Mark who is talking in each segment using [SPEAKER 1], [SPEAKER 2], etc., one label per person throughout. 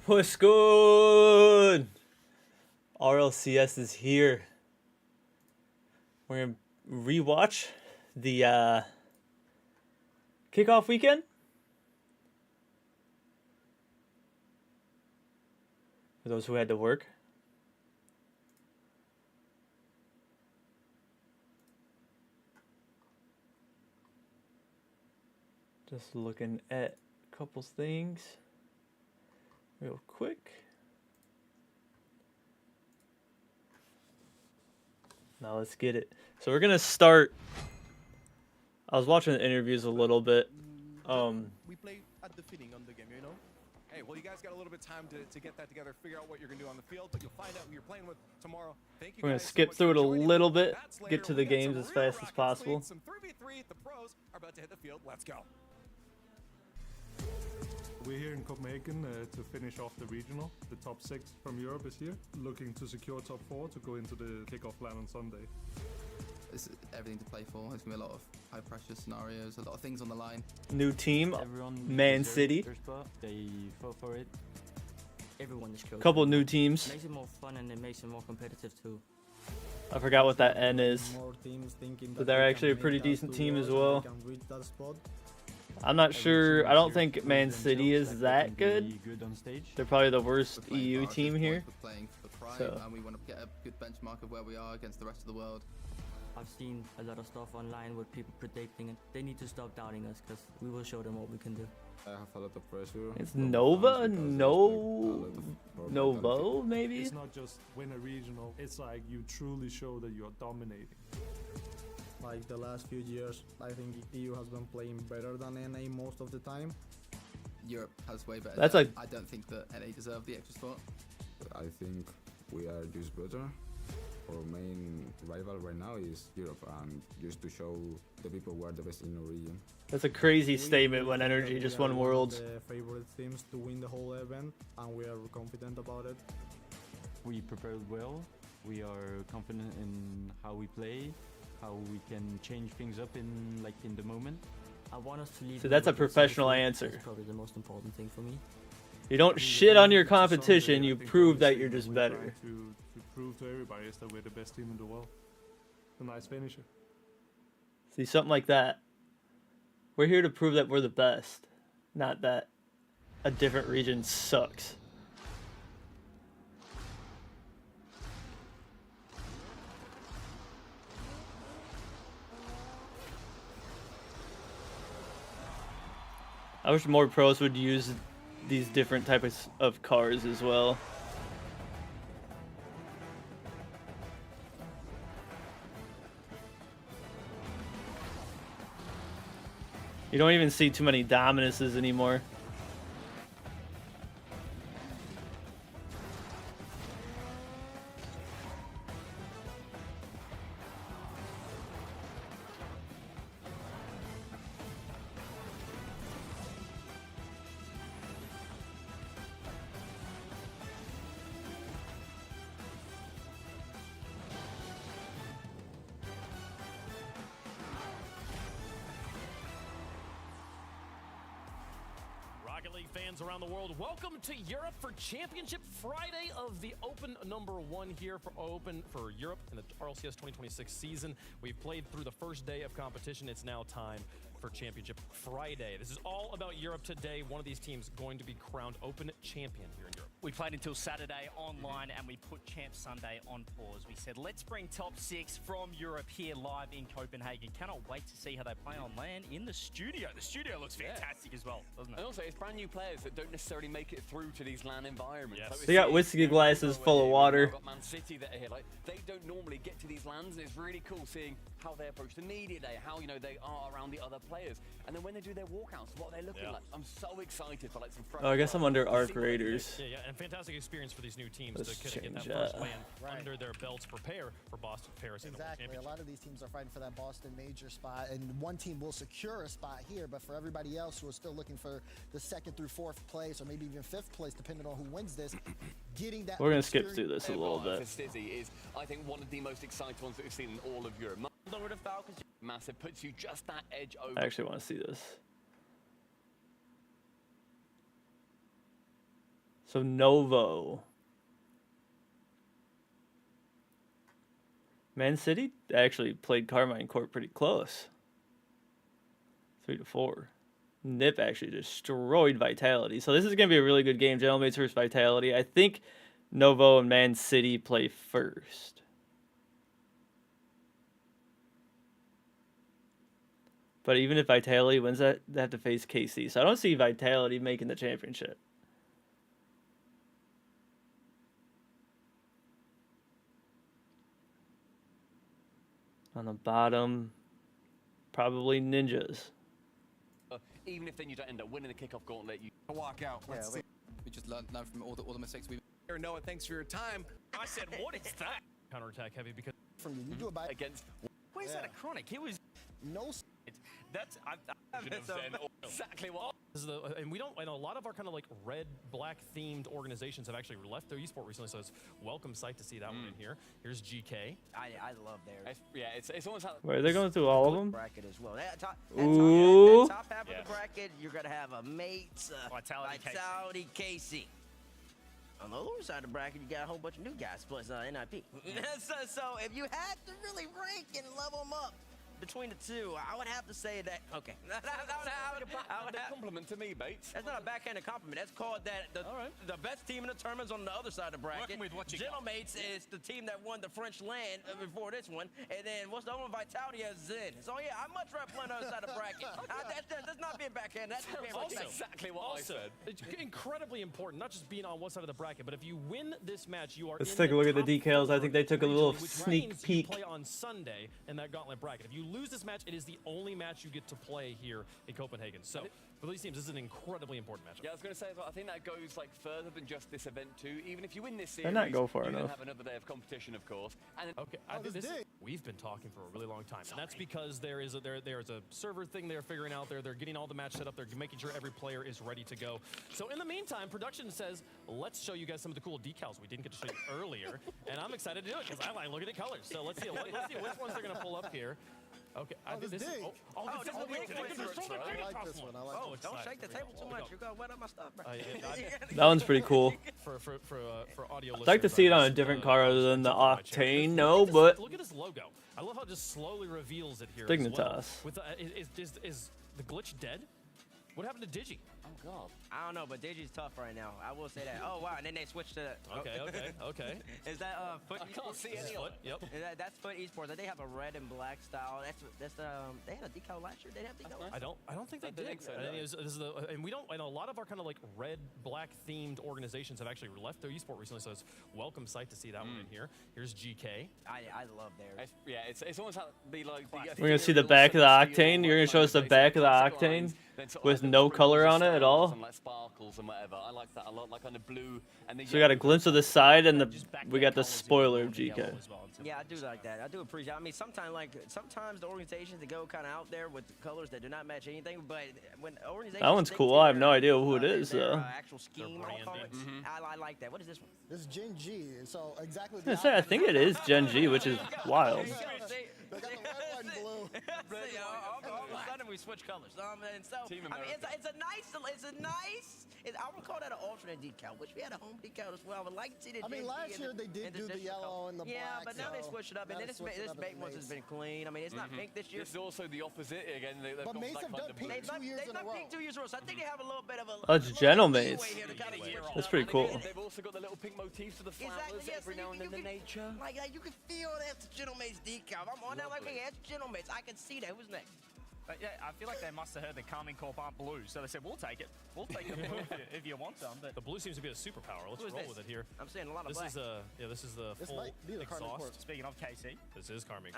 [SPEAKER 1] What's good? RLCS is here. We're gonna rewatch the kickoff weekend. For those who had to work. Just looking at a couple things real quick. Now let's get it. So we're gonna start. I was watching the interviews a little bit.
[SPEAKER 2] We play at the fitting on the game, you know. Hey, well, you guys got a little bit of time to get that together, figure out what you're gonna do on the field, but you'll find out who you're playing with tomorrow. Thank you.
[SPEAKER 1] We're gonna
[SPEAKER 2] guys
[SPEAKER 1] skip
[SPEAKER 2] so
[SPEAKER 1] through it a
[SPEAKER 2] joining.
[SPEAKER 1] little bit,
[SPEAKER 2] That's
[SPEAKER 1] get to
[SPEAKER 2] later.
[SPEAKER 1] the
[SPEAKER 2] We got
[SPEAKER 1] games
[SPEAKER 2] some
[SPEAKER 1] as
[SPEAKER 2] real
[SPEAKER 1] fast as
[SPEAKER 2] Rockets
[SPEAKER 1] possible.
[SPEAKER 2] leads, some 3v3. The pros are about to hit the field. Let's go.
[SPEAKER 3] We're here in Copenhagen to finish off the regional. The top 6 from Europe is here, looking to secure top 4 to go into the kickoff plan on Sunday.
[SPEAKER 4] It's everything to play for. There's going to be a lot of high pressure scenarios, a lot of things on the line.
[SPEAKER 1] New team,
[SPEAKER 5] Everyone
[SPEAKER 1] Man
[SPEAKER 5] deserves
[SPEAKER 1] City.
[SPEAKER 5] their spot. They fought for it.
[SPEAKER 6] Everyone is killed.
[SPEAKER 1] Couple new teams.
[SPEAKER 6] It makes it more fun and it makes it more competitive too.
[SPEAKER 1] I forgot what that N is.
[SPEAKER 7] More teams thinking
[SPEAKER 1] But
[SPEAKER 7] that
[SPEAKER 1] they're
[SPEAKER 7] they
[SPEAKER 1] actually a
[SPEAKER 7] can
[SPEAKER 1] pretty
[SPEAKER 7] make that
[SPEAKER 1] decent
[SPEAKER 7] to
[SPEAKER 1] team
[SPEAKER 7] us
[SPEAKER 1] as
[SPEAKER 7] and
[SPEAKER 1] well.
[SPEAKER 7] they can reach that spot.
[SPEAKER 1] I'm not
[SPEAKER 5] Every
[SPEAKER 1] sure.
[SPEAKER 5] team
[SPEAKER 1] I don't
[SPEAKER 5] is here
[SPEAKER 1] think
[SPEAKER 5] to prove
[SPEAKER 1] Man City
[SPEAKER 5] themselves
[SPEAKER 1] is
[SPEAKER 5] that
[SPEAKER 1] that
[SPEAKER 5] they can
[SPEAKER 1] good.
[SPEAKER 5] be good on stage.
[SPEAKER 1] They're probably the worst
[SPEAKER 4] We're playing
[SPEAKER 1] EU
[SPEAKER 4] for our
[SPEAKER 1] team
[SPEAKER 4] good
[SPEAKER 1] here.
[SPEAKER 4] boys, We're playing for pride,
[SPEAKER 1] So.
[SPEAKER 4] and we want to get a good benchmark of where we are against the rest of the world.
[SPEAKER 6] I've seen a lot of stuff online with people predicting it. They need to stop doubting us because we will show them what we can do.
[SPEAKER 8] I have a lot of pressure.
[SPEAKER 1] It's
[SPEAKER 8] from the
[SPEAKER 1] Nova?
[SPEAKER 8] fans because
[SPEAKER 1] No.
[SPEAKER 8] there's, like, a lot of
[SPEAKER 1] Novo, maybe?
[SPEAKER 3] It's not just win a regional, it's like you truly show that you're dominating.
[SPEAKER 7] Like the last few years, I think EU has been playing better than NA most of the time.
[SPEAKER 4] Europe has way better.
[SPEAKER 1] That's
[SPEAKER 4] depth.
[SPEAKER 1] like-
[SPEAKER 4] I don't think that NA deserve the extra spot.
[SPEAKER 8] I think we are just better. Our main rival right now is Europe, and just to show the people we're the best in the region.
[SPEAKER 1] That's a crazy
[SPEAKER 7] We
[SPEAKER 1] statement when
[SPEAKER 7] think that
[SPEAKER 1] Energy
[SPEAKER 7] we
[SPEAKER 1] just
[SPEAKER 7] are
[SPEAKER 1] won
[SPEAKER 7] one of
[SPEAKER 1] Worlds.
[SPEAKER 7] the favorite teams to win the whole event, and we are confident about it.
[SPEAKER 5] We prepared well. We are confident in how we play, how we can change things up in the moment.
[SPEAKER 6] I want us to leave.
[SPEAKER 1] So that's a
[SPEAKER 6] with good
[SPEAKER 1] professional
[SPEAKER 6] self-worth.
[SPEAKER 1] answer.
[SPEAKER 6] That's probably the most important thing for me.
[SPEAKER 1] You don't shit on your competition, you prove that you're just better.
[SPEAKER 3] To prove to everybody is that we're the best team in the world. A nice finisher.
[SPEAKER 1] See, something like that. We're here to prove that we're the best, not that a different region sucks. I wish more pros would use these different types of cars as well. You don't even see too many dominances anymore.
[SPEAKER 9] Rocket League fans around the world, welcome to Europe for Championship Friday of the Open #1 here for Open for Europe in the RLCS 2026 season. We've played through the first day of competition. It's now time for Championship Friday. This is all about Europe today. One of these teams going to be crowned Open champion here in Europe.
[SPEAKER 10] We played until Saturday online and we put Champ Sunday on pause. We said, let's bring top 6 from Europe here live in Copenhagen. Cannot wait to see how they play on LAN in the studio. The studio looks fantastic as well, doesn't it?
[SPEAKER 11] And also, it's brand new players that don't necessarily make it through to these LAN environments.
[SPEAKER 9] Yes.
[SPEAKER 11] Like we're
[SPEAKER 1] They got
[SPEAKER 11] seeing
[SPEAKER 1] whiskey glasses full of water.
[SPEAKER 11] We've got Man City that are here. Like, they don't normally get to these LANs, and it's really cool seeing how they approach the media day, how they are around the other players, and then when they do their walkouts, what they're looking like. I'm so excited for some.
[SPEAKER 1] Oh, I guess I'm under Arc Raiders.
[SPEAKER 9] Yeah, and fantastic experience for these new teams
[SPEAKER 1] Let's
[SPEAKER 9] to kind of get that
[SPEAKER 1] change
[SPEAKER 9] first
[SPEAKER 1] that.
[SPEAKER 9] win under their belts, prepare for Boston Paris in the World
[SPEAKER 12] Exactly. A
[SPEAKER 9] Championship.
[SPEAKER 12] lot of these teams are fighting for that Boston major spot, and one team will secure a spot here, but for everybody else who are still looking for the 2nd through 4th place, or maybe even 5th place, depending on who wins this, getting that.
[SPEAKER 1] We're gonna skip through this a little
[SPEAKER 11] For
[SPEAKER 1] bit.
[SPEAKER 11] City is, I think, one of the most exciting ones that we've seen in all of Europe. Massive, puts you just that edge over.
[SPEAKER 1] I actually want to see this. So Novo. Man City actually played Carmine Court pretty close. 3-4. Nip actually destroyed Vitality. So this is going to be a really good game. Gentlemates versus Vitality. I think Novo and Man City play first. But even if Vitality wins that, they have to face KC. So I don't see Vitality making the championship. On the bottom, probably Ninjas.
[SPEAKER 11] Even if then you don't end up winning the kickoff gauntlet, you
[SPEAKER 2] walk out. Let's see.
[SPEAKER 4] We just learn from all the mistakes we.
[SPEAKER 2] Here, Noah, thanks for your time.
[SPEAKER 10] I said, what is that?
[SPEAKER 9] Counterattack heavy because
[SPEAKER 12] From you do it by
[SPEAKER 11] against.
[SPEAKER 10] Where's that a chronic? It was.
[SPEAKER 12] no.
[SPEAKER 10] That's.
[SPEAKER 11] Exactly what.
[SPEAKER 9] this is and we don't. I know a lot of our kind of like red, black themed organizations have actually left their esport recently, so it's welcome sight to see that one in here. Here's GK.
[SPEAKER 13] I love theirs.
[SPEAKER 11] It's almost like.
[SPEAKER 1] Wait, they're going through all of them?
[SPEAKER 13] Bracket as well. That top,
[SPEAKER 1] Ooh.
[SPEAKER 13] that top half of the bracket, you're gonna have a Mates, Vitality, KC. On the lower side of the bracket, you got a whole bunch of new guys plus NIP. so if you had to really rank and level them up between the two, I would have to say that. Okay.
[SPEAKER 11] I would have compliment to me, Bates.
[SPEAKER 13] That's not a backhanded compliment. That's called that the best team in the tournament's on the other side of the bracket. Gentlemates is the team that won the French land before this one. And then what's the other one? Vitality as Zen. So yeah, I'd much rather play on the other side of the bracket. That's not being backhanded. That's being
[SPEAKER 9] Also,
[SPEAKER 11] exactly what I said.
[SPEAKER 9] It's incredibly important, not just being on one side of the bracket, but if you win this match, you are.
[SPEAKER 1] Let's
[SPEAKER 9] in
[SPEAKER 1] take a look at the
[SPEAKER 9] top
[SPEAKER 1] decals. I think they took a little
[SPEAKER 9] regionally, which
[SPEAKER 1] sneak
[SPEAKER 9] means
[SPEAKER 1] peek.
[SPEAKER 9] You play on Sunday in that gauntlet bracket. If you lose this match, it is the only match you get to play here in Copenhagen. So for these teams, this is an incredibly important matchup.
[SPEAKER 11] Yeah, I was going to say, I think that goes like further than just this event too. Even if you win this series,
[SPEAKER 1] They're not go far
[SPEAKER 11] you're going
[SPEAKER 1] enough.
[SPEAKER 11] to have another day of competition, of course. And
[SPEAKER 9] Okay, I think we've been talking for a really long time, and that's because there is a server thing they're figuring out there. They're getting all the match set up. They're making sure every player is ready to go. So in the meantime, production says, let's show you guys some of the cool decals we didn't get to show you earlier, and I'm excited to do it because I like looking at colors. So let's see which ones they're going to pull up here. Okay, I think this is.
[SPEAKER 13] This is I like this one. Don't shake the table too much. You're gonna wet up my stuff, bro.
[SPEAKER 1] That one's pretty cool.
[SPEAKER 9] For audio
[SPEAKER 1] I'd like to see it on a different car other than the Octane. No, but
[SPEAKER 9] look at this logo. I love how it just slowly reveals it here.
[SPEAKER 1] Dignitas.
[SPEAKER 9] As well. With is the glitch dead? What happened to Digi?
[SPEAKER 13] Oh God. I don't know, but Digi's tough right now. I will say that. Oh wow, and then they switched to.
[SPEAKER 9] Okay.
[SPEAKER 13] Is that Foot?
[SPEAKER 11] I can't see any of it.
[SPEAKER 9] Yep.
[SPEAKER 13] That's Foot Esports. They have a red and black style. That's they had a decal last year. They didn't have decal.
[SPEAKER 9] I don't think they did.
[SPEAKER 11] Think so,
[SPEAKER 9] and we don't. I know a lot of our kind of like red, black themed organizations have actually left their esport recently, so it's welcome sight to see that one in here. Here's GK.
[SPEAKER 13] I love theirs.
[SPEAKER 11] It's almost like
[SPEAKER 1] we're gonna see the back of the Octane. You're gonna show us the back of the Octane with no color on it at all.
[SPEAKER 11] Like sparkles and whatever. I like that a lot, like on the blue. And
[SPEAKER 1] So we got a glimpse of the side, and we got the spoiler of GK.
[SPEAKER 13] Yeah, I do like that. I do appreciate. I mean, sometimes the organizations that go kind of out there with colors that do not match anything. But when organizations
[SPEAKER 1] That one's cool. I have no idea who it is though.
[SPEAKER 13] Actual scheme, I like that. What is this one?
[SPEAKER 12] This is Gen G. So exactly.
[SPEAKER 1] I was gonna say, I think it is Gen G, which is wild.
[SPEAKER 12] They got the red, white, and blue.
[SPEAKER 13] All of a sudden we switch colors. And so I mean, it's a nice. I would call that an alternate decal. Wish we had a home decal as well. I would like to see the.
[SPEAKER 12] I mean, last year they did do the yellow and the black.
[SPEAKER 13] Yeah, but now they switched it up, and then this Mate once has been clean. I mean, it's not pink this year.
[SPEAKER 11] This is also the opposite again.
[SPEAKER 12] But Mates have done pink 2 years in a row.
[SPEAKER 13] Pink 2 years in a row, so I think they have a little bit of a.
[SPEAKER 1] Oh, it's Gentlemates. That's pretty cool.
[SPEAKER 11] They've also got the little pink motifs to the flowers every now and then, the nature.
[SPEAKER 13] Like you can feel that's Gentlemates decal. I'm on that like, hey, that's Gentlemates. I can see that. Who's next?
[SPEAKER 10] Yeah, I feel like they must have heard that Carmine Corp aren't blue, so they said, we'll take it. We'll take the blue if you want some. But
[SPEAKER 9] the blue seems to be a superpower. Let's roll with it here.
[SPEAKER 13] I'm seeing a lot of black.
[SPEAKER 9] This is the full exhaust.
[SPEAKER 10] Speaking of KC.
[SPEAKER 9] This is Carmine.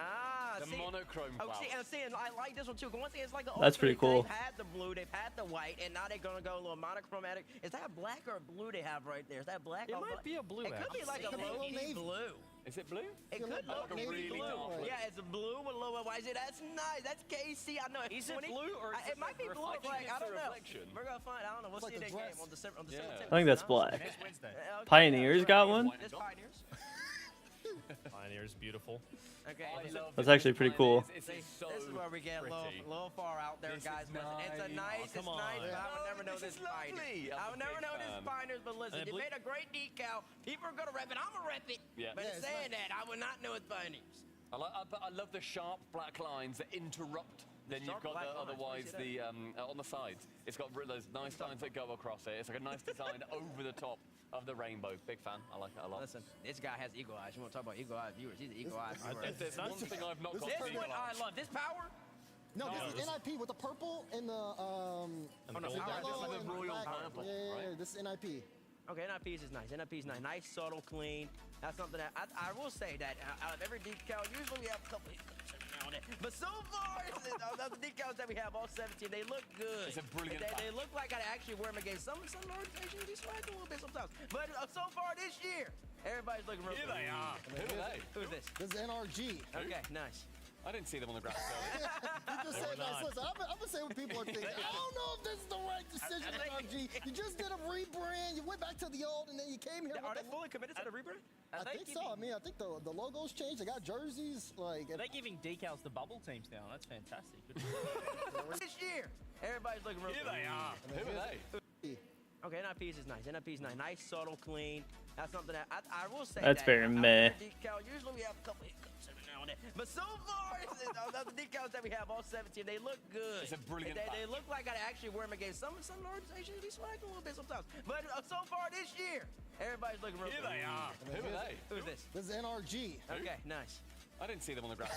[SPEAKER 11] The monochrome cloud.
[SPEAKER 13] And I like this one too. One thing, it's like the
[SPEAKER 1] That's pretty cool.
[SPEAKER 13] They've had the blue, they've had the white, and now they're gonna go a little monochromatic. Is that black or blue they have right there? Is that black?
[SPEAKER 9] It might be a blue.
[SPEAKER 13] It could be like a navy blue.
[SPEAKER 11] Is it blue?
[SPEAKER 13] It could look
[SPEAKER 11] really
[SPEAKER 13] blue.
[SPEAKER 11] dark blue.
[SPEAKER 13] Yeah, it's a blue with a little white. That's nice. That's KC. I know.
[SPEAKER 10] Is it blue or
[SPEAKER 13] it might be blue or black? I don't know.
[SPEAKER 11] Reflection.
[SPEAKER 13] We're gonna find. I don't know. We'll see that game on December 10th.
[SPEAKER 1] I think that's black.
[SPEAKER 10] Next Wednesday.
[SPEAKER 1] Pioneers got one.
[SPEAKER 13] There's Pioneers.
[SPEAKER 9] Pioneer's beautiful.
[SPEAKER 13] Okay.
[SPEAKER 1] That's actually pretty cool.
[SPEAKER 13] This is where we get a little far out there, guys. But it's a nice, it's nice. But I would never know this Pioneer. I would never know this Pioneers. But listen, you made a great decal. People are gonna rep it. I'm gonna rep it.
[SPEAKER 11] Yeah.
[SPEAKER 13] But saying that, I would not know it's Pioneers.
[SPEAKER 11] I love the sharp black lines that interrupt. Then you've got otherwise the on the sides. It's got those nice lines that go across it. It's like a nice design over the top of the rainbow. Big fan. I like it a lot.
[SPEAKER 13] Listen, this guy has eagle eyes. You want to talk about eagle eye viewers? He's an eagle eye viewer.
[SPEAKER 11] There's one thing I've not got.
[SPEAKER 13] This one I love. This power.
[SPEAKER 12] No, this is NIP with the purple and the
[SPEAKER 11] this is like the royal purple,
[SPEAKER 12] yeah, this is NIP.
[SPEAKER 13] Okay, NIP's is nice. NIP's nice. Nice, subtle, clean. That's something that I will say that out of every decal, usually we have a couple hiccups every now and then. But so far, of the decals that we have, all 17, they look good.
[SPEAKER 11] It's a brilliant
[SPEAKER 13] They look like I actually wear them against some organizations. They swag a little bit sometimes. But so far this year, everybody's looking real good.
[SPEAKER 11] Here they are. Who are they?
[SPEAKER 13] Who's this?
[SPEAKER 12] This is NRG.
[SPEAKER 13] Okay, nice.
[SPEAKER 11] I didn't see them on the ground.
[SPEAKER 12] You just said nice. Listen, I'm gonna say what people are thinking. I don't know if this is the right decision, NRG. You just did a rebrand. You went back to the old, and then you came here.
[SPEAKER 13] Are they fully committed to the rebrand?
[SPEAKER 12] I think so. I mean, I think the logos changed. They got jerseys. Like
[SPEAKER 10] They're giving decals to bubble teams now. That's fantastic.
[SPEAKER 13] This year, everybody's looking real good.
[SPEAKER 11] Here they are. Who are they?
[SPEAKER 13] Okay, NIP's is nice. NIP's nice. Nice, subtle, clean. That's something that I will say.
[SPEAKER 1] That's very meh.
[SPEAKER 13] Decal, usually we have a couple hiccups every now and then. But so far, of the decals that we have, all 17, they look good.
[SPEAKER 11] It's a brilliant
[SPEAKER 13] They look like I actually wear them against some organizations. They swag a little bit sometimes. But so far this year, everybody's looking real
[SPEAKER 11] Here
[SPEAKER 13] good.
[SPEAKER 11] they are. Who are they?
[SPEAKER 13] Who's this?
[SPEAKER 12] This is NRG.
[SPEAKER 13] Okay, nice.
[SPEAKER 11] I didn't see them on the ground.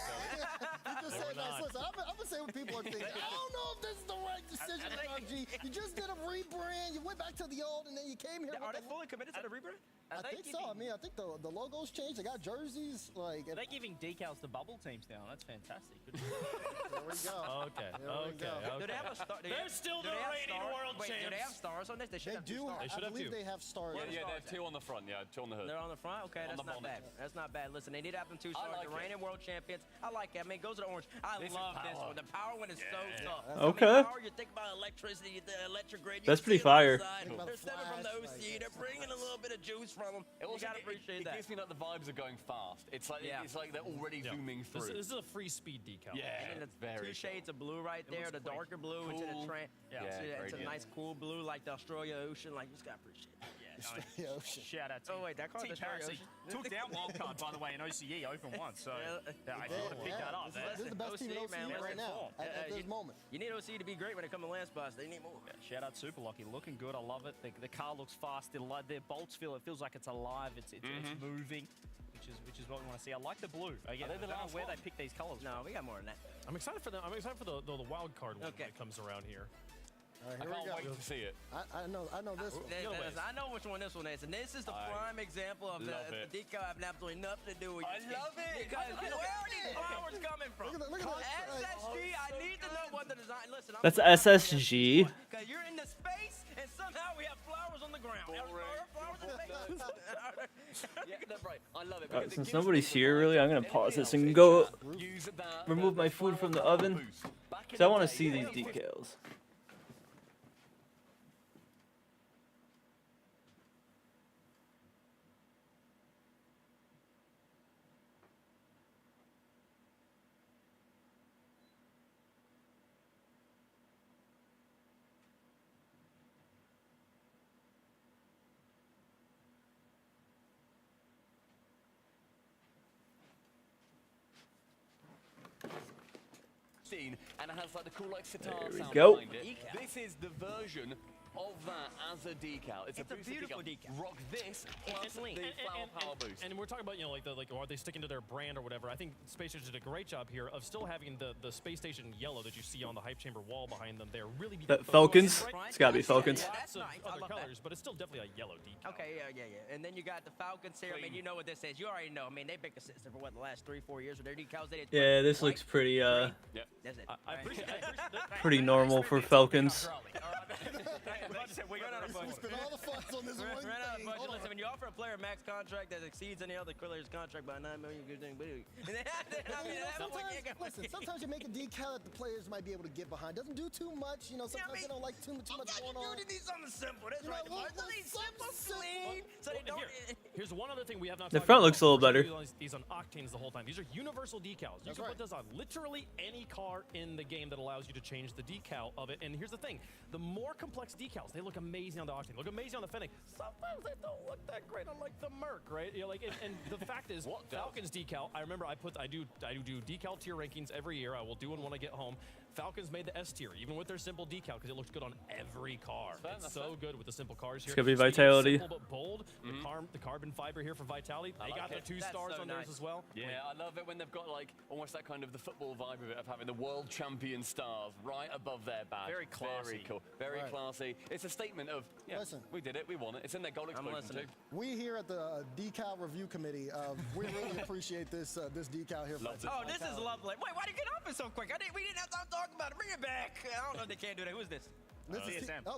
[SPEAKER 12] You just said nice. Listen, I'm gonna say what people are thinking. I don't know if this is the right decision, NRG. You just did a rebrand. You went back to the old, and then you came here.
[SPEAKER 13] Are they fully committed to the rebrand?
[SPEAKER 12] I think so. I mean, I think the logos changed. They got jerseys. Like
[SPEAKER 10] They're giving decals to bubble teams now. That's fantastic.
[SPEAKER 12] there we go.
[SPEAKER 9] Okay.
[SPEAKER 13] Do they have a star?
[SPEAKER 9] They're still the reigning world champs.
[SPEAKER 13] Do they have stars on this? They should have
[SPEAKER 12] They do.
[SPEAKER 13] stars.
[SPEAKER 9] should
[SPEAKER 12] I
[SPEAKER 9] have
[SPEAKER 12] believe
[SPEAKER 9] two.
[SPEAKER 12] they have stars.
[SPEAKER 11] Yeah, they have two on the front. Yeah, two on the hood.
[SPEAKER 13] They're on the front? Okay,
[SPEAKER 11] On
[SPEAKER 13] that's
[SPEAKER 11] the
[SPEAKER 13] not
[SPEAKER 11] bonnet.
[SPEAKER 13] bad. That's not bad. Listen, they did have them two stars.
[SPEAKER 11] like
[SPEAKER 13] The reigning world champions. I like that. I mean, it goes to the orange. I
[SPEAKER 11] This is
[SPEAKER 13] love this
[SPEAKER 11] power.
[SPEAKER 13] one. The power one is so tough.
[SPEAKER 1] Okay.
[SPEAKER 13] I mean, power, you think about electricity, the electric grid.
[SPEAKER 1] That's
[SPEAKER 13] you
[SPEAKER 1] pretty
[SPEAKER 13] see it on
[SPEAKER 1] fire.
[SPEAKER 13] the side.
[SPEAKER 12] Think about
[SPEAKER 13] They're
[SPEAKER 12] the
[SPEAKER 13] stepping from the
[SPEAKER 12] flash,
[SPEAKER 13] OC. They're bringing a little bit of juice from them.
[SPEAKER 11] It
[SPEAKER 13] You
[SPEAKER 11] also,
[SPEAKER 13] gotta appreciate
[SPEAKER 11] it
[SPEAKER 13] that.
[SPEAKER 11] gives me like the vibes are going fast. It's like they're already zooming
[SPEAKER 9] This
[SPEAKER 11] through.
[SPEAKER 9] is a free speed decal.
[SPEAKER 11] Yeah,
[SPEAKER 13] And
[SPEAKER 11] it's
[SPEAKER 13] the
[SPEAKER 11] very
[SPEAKER 13] two shades of blue right there,
[SPEAKER 9] looks
[SPEAKER 13] the
[SPEAKER 9] quick.
[SPEAKER 13] darker blue into the
[SPEAKER 11] Cool.
[SPEAKER 13] train.
[SPEAKER 11] Yeah,
[SPEAKER 13] it's a
[SPEAKER 11] gradient.
[SPEAKER 13] nice cool blue like the Australia Ocean. Like, you just gotta appreciate it.
[SPEAKER 12] Yeah, oh, shit.
[SPEAKER 10] Shout out to
[SPEAKER 13] Oh, wait, that card
[SPEAKER 10] Team
[SPEAKER 13] the Australia
[SPEAKER 10] Paris
[SPEAKER 13] Ocean.
[SPEAKER 10] took down wildcard, by the way, in OCE Open 1. So I
[SPEAKER 12] Yeah,
[SPEAKER 10] thought to pick that up.
[SPEAKER 12] This is the best team in OC
[SPEAKER 13] man,
[SPEAKER 12] right now at this moment.
[SPEAKER 13] You need OC to be great when it comes to land spots. They need more.
[SPEAKER 10] Shout out Super Lucky, looking good. I love it. The car looks fast. Their bolts it feels like it's alive. It's moving, which is what we want to see. I like the blue. Again, I don't know where they pick these colors.
[SPEAKER 13] No, we got more than that.
[SPEAKER 9] I'm excited for the wild card one
[SPEAKER 13] Okay.
[SPEAKER 9] when it comes around here.
[SPEAKER 12] All right,
[SPEAKER 11] I
[SPEAKER 12] here we
[SPEAKER 11] can't
[SPEAKER 12] go.
[SPEAKER 11] wait to see it.
[SPEAKER 12] I know this one.
[SPEAKER 13] I know which one this one is, and this is the prime example of the decal having absolutely nothing to do with
[SPEAKER 11] I love it.
[SPEAKER 13] Because where are these flowers coming from?
[SPEAKER 12] Look at that.
[SPEAKER 13] SSG, I need to know what the design. Listen,
[SPEAKER 1] That's SSG.
[SPEAKER 13] Because you're in the space, and somehow we have flowers on the ground. Flowers in space.
[SPEAKER 11] Yeah, that's right. I love it.
[SPEAKER 1] Alright,
[SPEAKER 11] because it
[SPEAKER 1] since
[SPEAKER 11] gives
[SPEAKER 1] nobody's
[SPEAKER 11] me-
[SPEAKER 1] here really, I'm gonna
[SPEAKER 11] anything
[SPEAKER 1] pause this
[SPEAKER 11] else,
[SPEAKER 1] and
[SPEAKER 11] it
[SPEAKER 1] go
[SPEAKER 11] can use
[SPEAKER 1] remove my food from the oven.
[SPEAKER 11] boost. Back in
[SPEAKER 1] Because I
[SPEAKER 11] the
[SPEAKER 1] want to
[SPEAKER 11] day,
[SPEAKER 1] see
[SPEAKER 11] yeah,
[SPEAKER 1] these decals.
[SPEAKER 11] and it has like the cool like sitar
[SPEAKER 1] There we
[SPEAKER 11] sound
[SPEAKER 1] go.
[SPEAKER 11] behind it. This is the version of that as a decal. It's a
[SPEAKER 13] beautiful decal.
[SPEAKER 11] Rock this plus the flower power boost.
[SPEAKER 9] And we're talking about, are they sticking to their brand or whatever? I think Space Station did a great job here of still having the Space Station yellow that you see on the hype chamber wall behind them there. Really be
[SPEAKER 1] Falcons? It's gotta be Falcons.
[SPEAKER 9] Lots of other colors, but it's still definitely a yellow decal.
[SPEAKER 13] Okay, yeah. And then you got the Falcons here. I mean, you know what this is. You already know. I mean, they've been consistent for what, the last 3-4 years with their decals. They did
[SPEAKER 1] Yeah, this looks pretty
[SPEAKER 13] That's it.
[SPEAKER 9] I appreciate that.
[SPEAKER 1] pretty normal for Falcons.
[SPEAKER 13] We ran out of budget.
[SPEAKER 12] We spent all the funds on this one
[SPEAKER 13] Ran out of
[SPEAKER 12] thing.
[SPEAKER 13] budget.
[SPEAKER 12] Hold on.
[SPEAKER 13] Listen, when you offer a player a max contract that exceeds any other player's contract by $9 million, good thing.
[SPEAKER 12] Sometimes you make a decal that the players might be able to get behind. Doesn't do too much. You know, sometimes they don't like too much going on.
[SPEAKER 13] You need something simple. That's right. Simple, clean. So they don't.
[SPEAKER 9] Here's one other thing we have not
[SPEAKER 1] The
[SPEAKER 9] talked
[SPEAKER 1] front
[SPEAKER 9] about.
[SPEAKER 1] looks a little better.
[SPEAKER 9] These on octanes the whole time. These are universal decals. You can put this on literally any car in the game that allows you to change the decal of it. And here's the thing. The more complex decals, they look amazing on the octane. Look amazing on the Fennec. Sometimes they don't look that great on like the Merc, right? You know, like, and the fact is, Falcons decal. I remember I do decal tier rankings every year. I will do one when I get home. Falcons made the S tier, even with their simple decal, because it looks good on every car. It's so good with the simple cars here.
[SPEAKER 1] It's gonna be Vitality.
[SPEAKER 9] Simple but bold. The carbon fiber here for Vitality. They got the 2 stars on theirs as well.
[SPEAKER 11] Yeah, I love it when they've got like almost that kind of the football vibe of it, of having the world champion stars right above their badge.
[SPEAKER 10] Very classy.
[SPEAKER 11] Very cool. Very classy. It's a statement of,
[SPEAKER 12] Listen,
[SPEAKER 11] we did it, we won it. It's in their goal explosion too.
[SPEAKER 12] We here at the decal review committee, we really appreciate this this decal here.
[SPEAKER 13] Oh, this is lovely. Wait, why did you get off it so quick? We didn't have time to talk about it. Bring it back. I don't know if they can't do that. Who is this?
[SPEAKER 12] This is
[SPEAKER 13] CSM.
[SPEAKER 12] oh,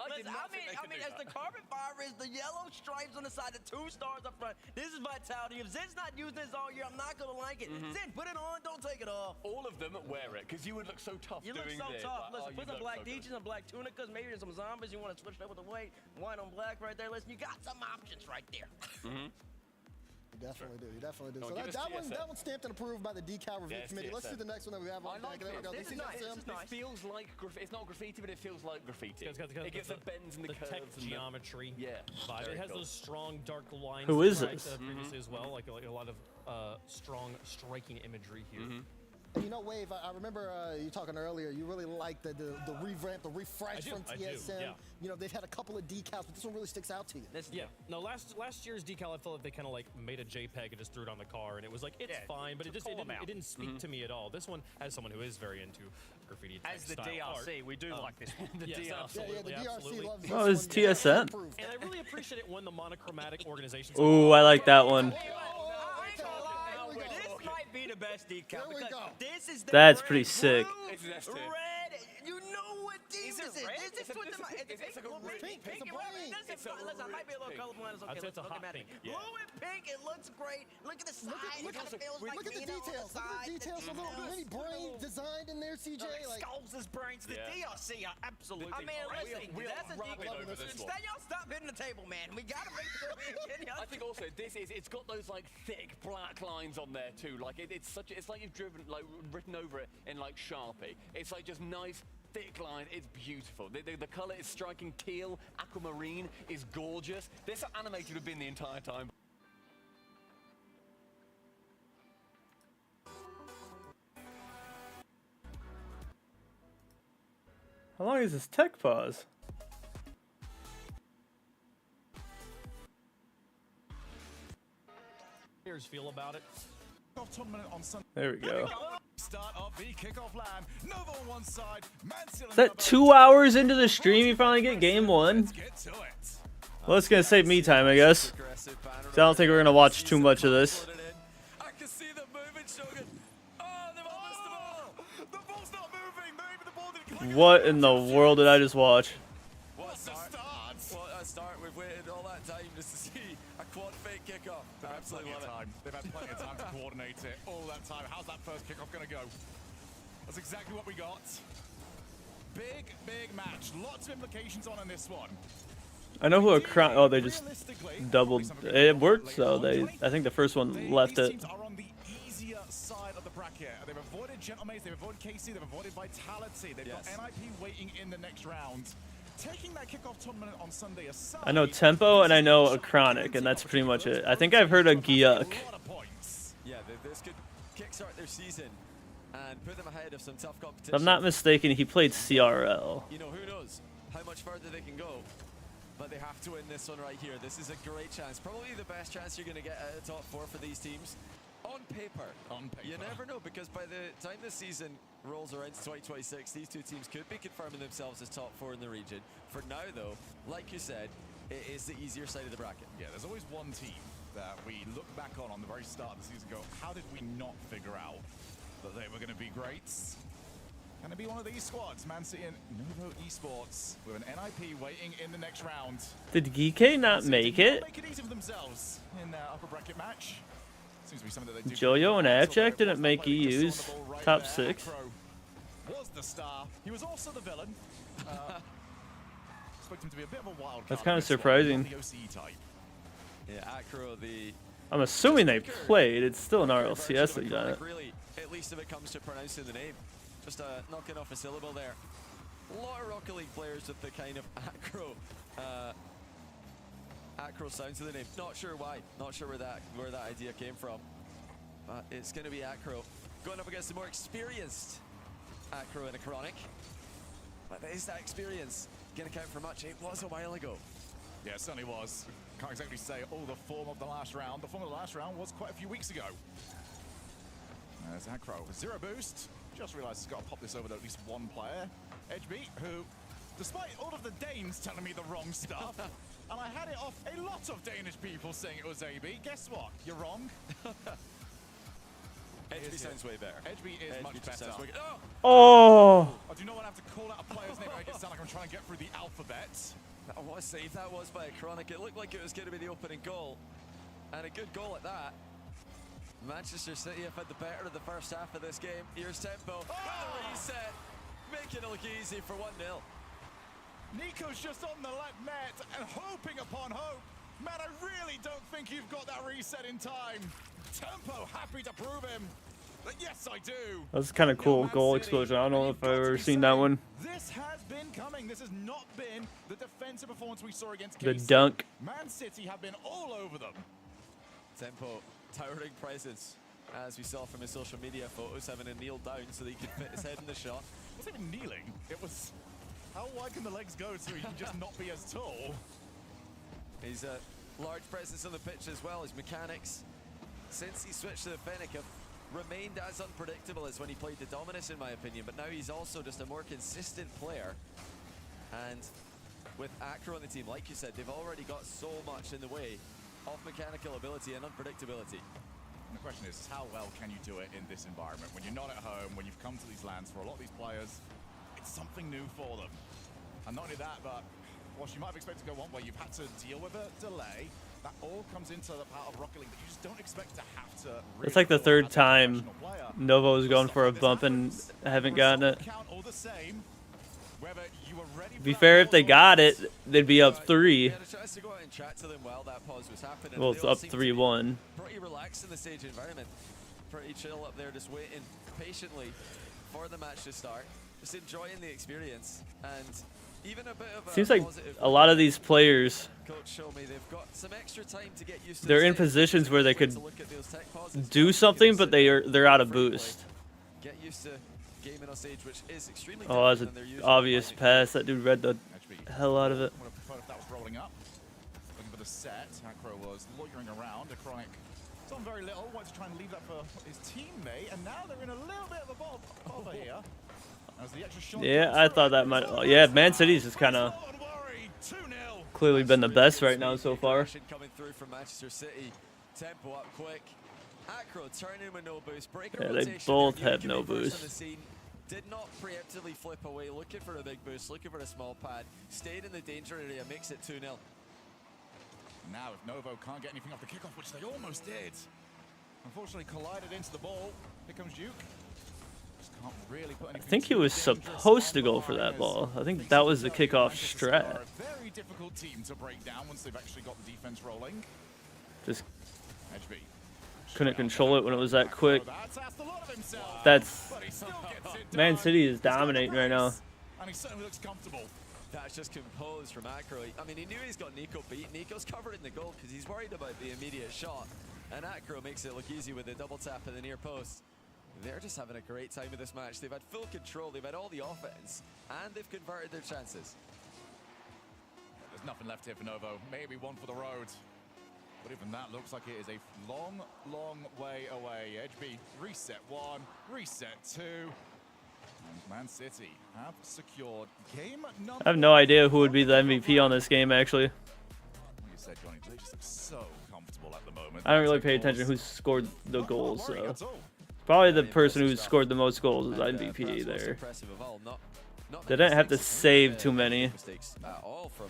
[SPEAKER 13] Listen, I mean, as the carbon fiber is the yellow stripes on the side, the 2 stars up front. This is Vitality. If Zin's not using this all year, I'm not gonna like it. Zin, put it on. Don't take it off.
[SPEAKER 11] All of them wear it, because you would look so tough doing this.
[SPEAKER 13] You look so tough. Listen, put some black
[SPEAKER 11] DJs
[SPEAKER 13] DJs and black tunicas, maybe some zombies. You want to switch it up with the white on black right there. Listen, you got some options right there.
[SPEAKER 12] You definitely do. You definitely do.
[SPEAKER 11] No,
[SPEAKER 12] So
[SPEAKER 11] give us
[SPEAKER 12] that one's stamped and approved by the decal review committee. Let's see the next one that we have on deck. There we go.
[SPEAKER 13] This is nice. This is nice.
[SPEAKER 11] It feels like it's not graffiti, but it feels like graffiti. It gets the bends and the curves
[SPEAKER 9] tech
[SPEAKER 11] and
[SPEAKER 9] geometry.
[SPEAKER 11] vibe.
[SPEAKER 9] It has those strong dark lines.
[SPEAKER 1] Who is
[SPEAKER 9] right,
[SPEAKER 1] this?
[SPEAKER 9] Previously as well, like a lot of strong striking imagery here.
[SPEAKER 12] You know, Wave, I remember you talking earlier, you really like the revamp, the refresh from TSM. You know, they've had a couple of decals, but this one really sticks out to you.
[SPEAKER 9] No, last year's decal, I felt like they kind of like made a JPEG and just threw it on the car, and it was like, it's fine, but it didn't speak to me at all. This one, as someone who is very into graffiti
[SPEAKER 10] as the DRC,
[SPEAKER 9] art,
[SPEAKER 10] we do like this one.
[SPEAKER 9] The DRC.
[SPEAKER 12] Absolutely, the DRC loves this
[SPEAKER 1] Oh, it's TSM.
[SPEAKER 9] And I really appreciate it when the monochromatic organizations.
[SPEAKER 1] Ooh, I like that one.
[SPEAKER 13] This might be the best decal.
[SPEAKER 12] There we go.
[SPEAKER 13] This is the
[SPEAKER 1] That's
[SPEAKER 13] red,
[SPEAKER 1] pretty sick.
[SPEAKER 13] blue, red. You know what team this is? It's
[SPEAKER 11] like a
[SPEAKER 13] pink.
[SPEAKER 12] It's a brain.
[SPEAKER 13] Listen, I might be a little colorblind. It's okay.
[SPEAKER 9] I'd say it's a hot pink.
[SPEAKER 13] Blue and pink. It looks great. Look at the side. It kind of feels like
[SPEAKER 12] Look at the details. Look at the details. A little mini brain designed in there, CJ.
[SPEAKER 13] Like skulls as brains. The DRC are absolutely. I mean, listen, that's a decal. Y'all stop hitting the table, man. We gotta make sure we get
[SPEAKER 11] I think also it's got those like thick black lines on there too. Like it's like you've written over it in like Sharpie. It's like just nice thick line. It's beautiful. The color is striking. Teal, aquamarine is gorgeous. This animated would have been the entire time.
[SPEAKER 1] How long is this tech pause?
[SPEAKER 9] Players feel about it.
[SPEAKER 1] There we go.
[SPEAKER 2] Start of the kickoff line. Nova on one side.
[SPEAKER 1] Is that 2 hours into the stream you finally get game 1?
[SPEAKER 2] Get to it.
[SPEAKER 1] Well, it's gonna save me time, I guess. So I don't think we're gonna watch too much of this.
[SPEAKER 2] I can see them moving, Shogun. Oh, they've missed the ball. The ball's not moving. Maybe the ball didn't click.
[SPEAKER 1] What in the world did I just watch?
[SPEAKER 2] What a start.
[SPEAKER 14] What a start. We've waited all that time just to see a quad fake kickoff. I absolutely love it.
[SPEAKER 2] They've had plenty of time to coordinate it all that time. How's that first kickoff going to go? That's exactly what we got. Big match. Lots of implications on in this one.
[SPEAKER 1] I know who a crown. Oh, they just doubled. It worked though. I think the first one left it.
[SPEAKER 2] Teams are on the easier side of the bracket. They've avoided Gentlemans, they've avoided Casey, they've avoided Vitality. They've got NIP waiting in the next round. Taking that kickoff tournament on Sunday aside,
[SPEAKER 1] I know Tempo and I know a Chronic, and that's pretty much it. I think I've heard a Gyuk.
[SPEAKER 14] Yeah, this could kickstart their season and put them ahead of some tough competition.
[SPEAKER 1] If I'm not mistaken, he played CRL.
[SPEAKER 14] You know, who knows how much further they can go. But they have to win this one right here. This is a great chance. Probably the best chance you're going to get at a top 4 for these teams. On paper. You never know, because by the time this season rolls around to 2026, these two teams could be confirming themselves as top 4 in the region. For now, though, like you said, it is the easier side of the bracket.
[SPEAKER 2] Yeah, there's always one team that we look back on the very start of the season and go, how did we not figure out that they were going to be greats? Can it be one of these squads? Man City and Novo Esports with an NIP waiting in the next round.
[SPEAKER 1] Did Geeke not make it?
[SPEAKER 2] Make it easy for themselves in their upper bracket match. Seems to be something that they do.
[SPEAKER 1] Jojo and Abject didn't make EU's top 6.
[SPEAKER 2] Was the star. He was also the villain. Expect him to be a bit of a wild card.
[SPEAKER 1] That's kind of surprising.
[SPEAKER 2] The OCE type.
[SPEAKER 14] Yeah, Acro,
[SPEAKER 1] I'm assuming they played. It's still an RLCS they got it.
[SPEAKER 14] Really, at least if it comes to pronouncing the name. Just knocking off a syllable there. A lot of Rocket League players with the kind of Acro sound to the name. Not sure why. Not sure where that idea came from. But it's going to be Acro going up against the more experienced Acro and a Chronic. But is that experience going to count for much? It was a while ago.
[SPEAKER 2] Yeah, it certainly was. Can't exactly say, the form of the last round. The form of the last round was quite a few weeks ago. There's Acro. 0 boost. Just realised he's got to pop this over to at least one player. Edgebeat, who, despite all of the Danes telling me the wrong stuff, and I had it off a lot of Danish people saying it was AB, guess what? You're wrong.
[SPEAKER 14] Edgebeat sounds way better.
[SPEAKER 2] Edgebeat is much better.
[SPEAKER 1] Oh!
[SPEAKER 2] I do not want to have to call out a player's name. Make it sound like I'm trying to get through the alphabet.
[SPEAKER 14] What a save that was by a Chronic. It looked like it was going to be the opening goal. And a good goal at that. Manchester City have had the better of the first half of this game. Here's Tempo. With the reset. Making it look easy for 1-0.
[SPEAKER 2] Nico's just on the left net and hoping upon hope. Man, I really don't think you've got that reset in time. Tempo happy to prove him. But yes, I do.
[SPEAKER 1] That was kind of cool goal explosion. I don't know if I've ever seen that one.
[SPEAKER 2] This has been coming. This has not been the defensive performance we saw against
[SPEAKER 1] The
[SPEAKER 2] KC.
[SPEAKER 1] dunk.
[SPEAKER 2] Man City have been all over them.
[SPEAKER 14] Tempo, towering presence, as we saw from his social media photos, having to kneel down so that he could fit his head in the shot.
[SPEAKER 2] It wasn't even kneeling. It was, how wide can the legs go so he can just not be as tall?
[SPEAKER 14] He's a large presence on the pitch as well. His mechanics, since he switched to the Fennec, have remained as unpredictable as when he played the Dominus, in my opinion. But now he's also just a more consistent player. And with Acro on the team, like you said, they've already got so much in the way of mechanical ability and unpredictability.
[SPEAKER 2] And the question is, how well can you do it in this environment? When you're not at home, when you've come to these lands, for a lot of these players, it's something new for them. And not only that, but whilst you might have expected to go one way, you've had to deal with a delay. That all comes into the part of Rocket League that you just don't expect to have to. Really
[SPEAKER 1] It's like the third time Novo's going for a bump and haven't gotten it. To be fair, if they got it, they'd be up 3. Well, it's up 3-1.
[SPEAKER 14] Pretty relaxed in the stage environment. Pretty chill up there, just waiting patiently for the match to start. Just enjoying the experience. And even a bit of
[SPEAKER 1] Seems like a lot of these players,
[SPEAKER 14] Coach showed me they've got some extra time to get used to
[SPEAKER 1] they're in positions where they could do something, but they're out of boost.
[SPEAKER 14] Get used to gaming on stage, which is extremely
[SPEAKER 1] Oh, that's an obvious pass. That dude read the hell out of it.
[SPEAKER 2] That was rolling up. Looking for the set. Acro was loitering around. A Chronic it's on very little. Wants to try and leave that for his teammate. And now they're in a little bit of a bother here. As the extra shot
[SPEAKER 1] Yeah, I thought that might. Yeah, Man City's has kind of clearly been the best right now so far.
[SPEAKER 14] Coming through from Manchester City. Tempo up quick. Acro turning with no boost.
[SPEAKER 1] Yeah, they both have no boost.
[SPEAKER 14] Did not preemptively flip away, looking for a big boost, looking for a small pad. Stayed in the danger area, makes it 2-0.
[SPEAKER 2] Now, if Novo can't get anything off the kickoff, which they almost did, unfortunately collided into the ball. Here comes Duke. Just can't really put anything.
[SPEAKER 1] I think he was supposed to go for that ball. I think that was the kickoff strat.
[SPEAKER 2] A very difficult team to break down once they've actually got the defense rolling.
[SPEAKER 1] Just
[SPEAKER 2] Edgebeat.
[SPEAKER 1] couldn't control it when it was that quick. That's Man City is dominating right now.
[SPEAKER 2] And he certainly looks comfortable.
[SPEAKER 14] That's just composed from Acro. I mean, he knew he's got Nico beat. Nico's covered in the goal because he's worried about the immediate shot. And Acro makes it look easy with a double tap in the near post. They're just having a great time with this match. They've had full control. They've had all the offense. And they've converted their chances.
[SPEAKER 2] There's nothing left here for Novo. Maybe one for the road. But even that looks like it is a long, long way away. Edgebeat, reset 1, reset 2. And Man City have secured game number.
[SPEAKER 1] I have no idea who would be the MVP on this game, actually.
[SPEAKER 2] Like you said, Johnny, they just look so comfortable at the moment.
[SPEAKER 1] I don't really pay attention who scored the goals, so. Probably the person who scored the most goals is MVP there. They didn't have to save too many.
[SPEAKER 14] Mistakes at all from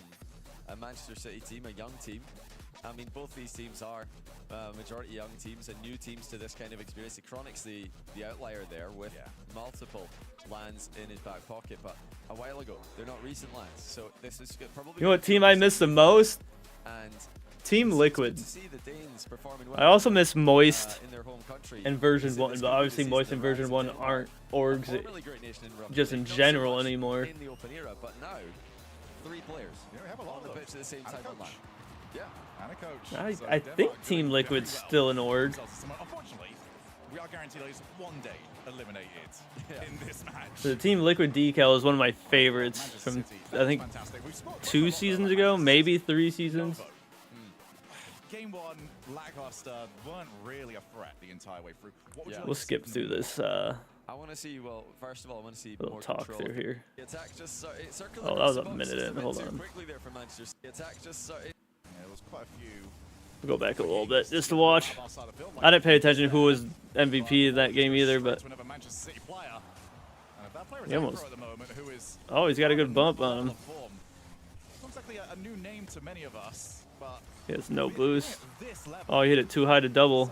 [SPEAKER 14] a Manchester City team, a young team. I mean, both these teams are majority young teams and new teams to this kind of experience. The Chronic's the outlier there with multiple lands in his back pocket, but a while ago, they're not recent lands. So this is probably.
[SPEAKER 1] You know what team I miss the most?
[SPEAKER 14] And
[SPEAKER 1] Team Liquid. I also miss Moist and version 1, but obviously Moist and version 1 aren't orgs just in general anymore.
[SPEAKER 14] In the open era, but now 3 players on the pitch at the same time online.
[SPEAKER 2] Yeah, and a coach.
[SPEAKER 1] I think Team Liquid's still an org.
[SPEAKER 2] Unfortunately, we are guaranteed at least one day eliminated in this match.
[SPEAKER 1] The Team Liquid decal is one of my favorites from, I think, 2 seasons ago, maybe 3 seasons.
[SPEAKER 2] Game 1, lackluster, weren't really a threat the entire way through.
[SPEAKER 1] We'll skip through this.
[SPEAKER 14] I want to see, well, first of all, I want to see more
[SPEAKER 1] talk
[SPEAKER 14] control.
[SPEAKER 1] through here.
[SPEAKER 14] The attack just
[SPEAKER 1] Oh, that was a minute in. Hold on.
[SPEAKER 14] Quickly there for Manchester City. The attack just
[SPEAKER 2] there was quite a few.
[SPEAKER 1] We'll go back a little bit just to watch. I didn't pay attention to who was MVP in that game either, but he almost. Oh, he's got a good bump on him.
[SPEAKER 2] Looks like a new name to many of us, but
[SPEAKER 1] he has no boost. Oh, he hit it too high to double.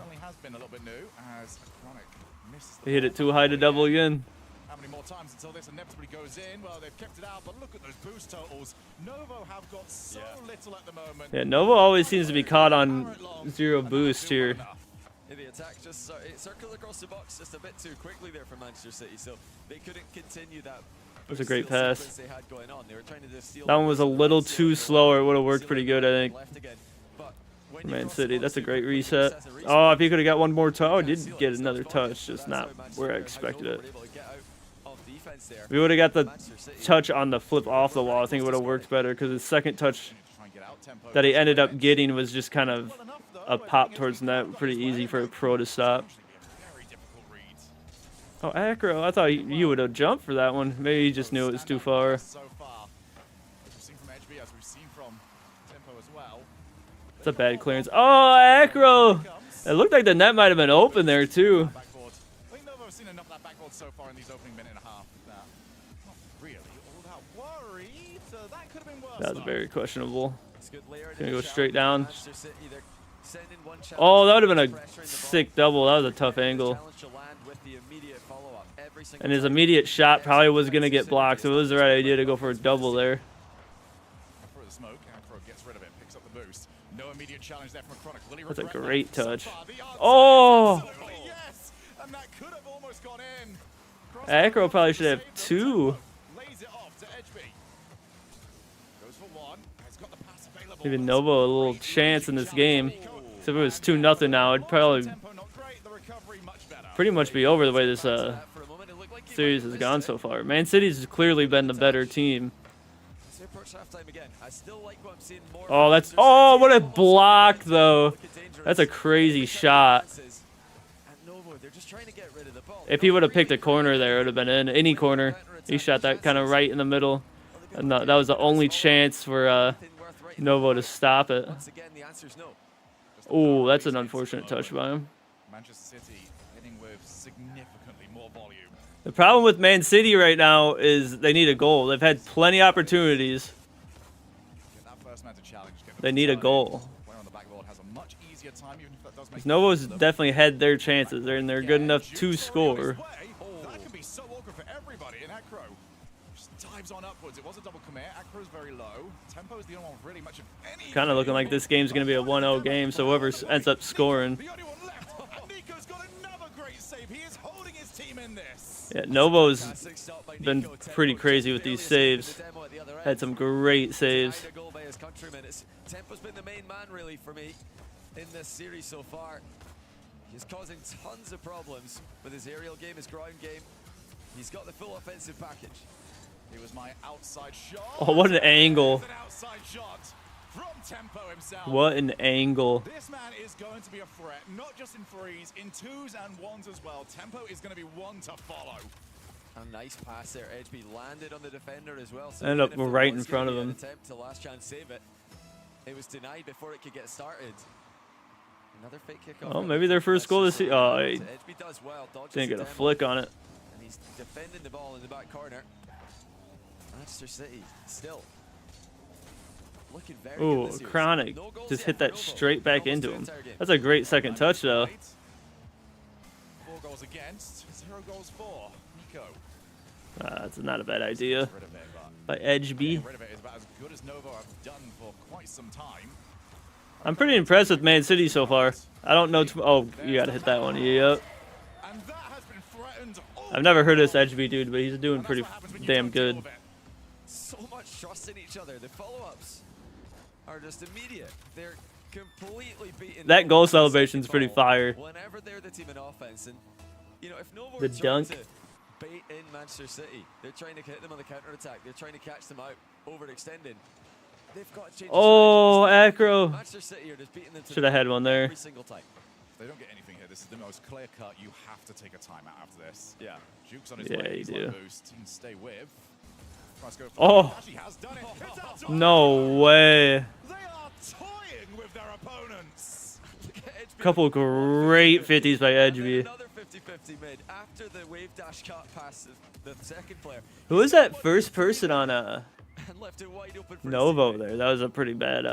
[SPEAKER 1] He hit it too high to double again.
[SPEAKER 2] How many more times until this inevitably goes in? Well, they've kept it out, but look at those boost totals. Novo have got so little at the moment.
[SPEAKER 1] Yeah, Novo always seems to be caught on 0 boost here.
[SPEAKER 14] The attack just circled across the box just a bit too quickly there for Manchester City, so they couldn't continue that.
[SPEAKER 1] It was a great pass.
[SPEAKER 14] They had going on. They were trying to just steal
[SPEAKER 1] That one was a little too slow. It would have worked pretty good, I think. Man City, that's a great reset. Oh, if he could have got one more touch, oh, did get another touch, just not where I expected it. If we would have got the touch on the flip off the wall, I think it would have worked better because his second touch that he ended up getting was just kind of a pop towards net, pretty easy for a pro to stop. Oh, Acro, I thought you would have jumped for that one. Maybe he just knew it was too far. It's a bad clearance. Oh, Acro! It looked like the net might have been open there, too.
[SPEAKER 2] I think Novo have seen enough of that backboard so far in these opening minute and a half. Not really all that worried. That could have been worse.
[SPEAKER 1] That was very questionable. Gonna go straight down. Oh, that would have been a sick double. That was a tough angle. And his immediate shot probably was gonna get blocked, so it was the right idea to go for a double there.
[SPEAKER 2] Through the smoke, Acro gets rid of it, picks up the boost. No immediate challenge there from Chronic.
[SPEAKER 1] That's a great touch. Oh!
[SPEAKER 2] Yes! And that could have almost gone in.
[SPEAKER 1] Acro probably should have 2.
[SPEAKER 2] Lays it off to Edgeby. Goes for 1. Has got the pass available.
[SPEAKER 1] Giving Novo a little chance in this game. So if it was 2-0 now, it'd probably pretty much be over the way this series has gone so far. Man City's clearly been the better team. Oh, that's what a block though. That's a crazy shot. If he would have picked a corner there, it would have been in any corner. He shot that kind of right in the middle, and that was the only chance for Novo to stop it. Oh, that's an unfortunate touch by him.
[SPEAKER 2] Manchester City hitting with significantly more volume.
[SPEAKER 1] The problem with Man City right now is they need a goal. They've had plenty of opportunities. They need a goal. Novo's definitely had their chances, and they're good enough to score.
[SPEAKER 2] That can be so awkward for everybody. And Acro just dives on upwards. It was a double commit. Acro's very low. Tempo is the only one with really much of any.
[SPEAKER 1] Kind of looking like this game's going to be a 1-0 game, so whoever ends up scoring.
[SPEAKER 2] Nico's got another great save. He is holding his team in this.
[SPEAKER 1] Yeah, Novo's been pretty crazy with these saves. Had some great saves.
[SPEAKER 14] Tempo's been the main man really for me in this series so far. He's causing tons of problems with his aerial game, his ground game. He's got the full offensive package.
[SPEAKER 2] It was my outside shot.
[SPEAKER 1] Oh, what an angle.
[SPEAKER 2] An outside shot from Tempo himself.
[SPEAKER 1] What an angle.
[SPEAKER 2] This man is going to be a threat, not just in threes, in 2s and 1s as well. Tempo is going to be one to follow.
[SPEAKER 14] A nice pass there. Edgeby landed on the defender as well. So
[SPEAKER 1] ended up right in front of him.
[SPEAKER 14] Attempt to last chance save it. It was denied before it could get started. Another fake kickoff.
[SPEAKER 1] Oh, maybe their first goal this season. Oh, he
[SPEAKER 14] Edgeby does well. Dodges
[SPEAKER 1] didn't
[SPEAKER 14] the
[SPEAKER 1] get a
[SPEAKER 14] demo,
[SPEAKER 1] flick on it.
[SPEAKER 14] and he's defending the ball in the back corner. Manchester City still looking very good
[SPEAKER 1] Ooh,
[SPEAKER 14] this year.
[SPEAKER 1] Chronic
[SPEAKER 14] No goals
[SPEAKER 1] just
[SPEAKER 14] yet
[SPEAKER 1] hit
[SPEAKER 14] for
[SPEAKER 1] that
[SPEAKER 14] Novo.
[SPEAKER 1] straight back
[SPEAKER 14] Almost
[SPEAKER 1] into
[SPEAKER 14] two
[SPEAKER 1] him.
[SPEAKER 14] entire game.
[SPEAKER 1] That's a great second touch, though.
[SPEAKER 2] 4 goals against, 0 goals for. Nico.
[SPEAKER 1] That's not a bad idea
[SPEAKER 2] Rid of it, but
[SPEAKER 1] by Edgeby.
[SPEAKER 2] getting rid of it is about as good as Novo have done for quite some time.
[SPEAKER 1] I'm pretty impressed with Man City so far. I don't know. Oh, you gotta hit that one. Yep.
[SPEAKER 2] And that has been threatened.
[SPEAKER 1] I've never heard of this Edgeby dude, but he's doing pretty damn good.
[SPEAKER 14] So much trust in each other. The follow-ups are just immediate. They're completely beating.
[SPEAKER 1] That goal
[SPEAKER 14] Novo for the
[SPEAKER 1] celebration's
[SPEAKER 14] second
[SPEAKER 1] pretty
[SPEAKER 14] ball
[SPEAKER 1] fire.
[SPEAKER 14] Whenever they're the team in offense, and you know if Novo
[SPEAKER 1] The
[SPEAKER 14] are trying
[SPEAKER 1] dunk.
[SPEAKER 14] to bait in Manchester City, they're trying to hit them on the counter attack. They're trying to catch them out, overextending. They've got to change.
[SPEAKER 1] Oh, Acro.
[SPEAKER 14] Manchester City are just beating them to
[SPEAKER 1] Should have had one there.
[SPEAKER 14] every single time.
[SPEAKER 2] If they don't get anything here, this is the most clear cut. You have to take a timeout after this.
[SPEAKER 14] Yeah.
[SPEAKER 2] Juke's on his
[SPEAKER 1] Yeah,
[SPEAKER 2] way.
[SPEAKER 1] you
[SPEAKER 2] He's
[SPEAKER 1] do.
[SPEAKER 2] on boost. He can stay with. Tries to go for
[SPEAKER 1] Oh.
[SPEAKER 2] it. Actually has done it. It's out to
[SPEAKER 1] No way.
[SPEAKER 2] They are toying with their opponents.
[SPEAKER 1] Couple great 50s by Edgeby.
[SPEAKER 14] Another 50-50 mid after the wave dash cut past the second player.
[SPEAKER 1] Who was that first person on
[SPEAKER 14] And left it wide open for
[SPEAKER 1] Novo there? That was a pretty bad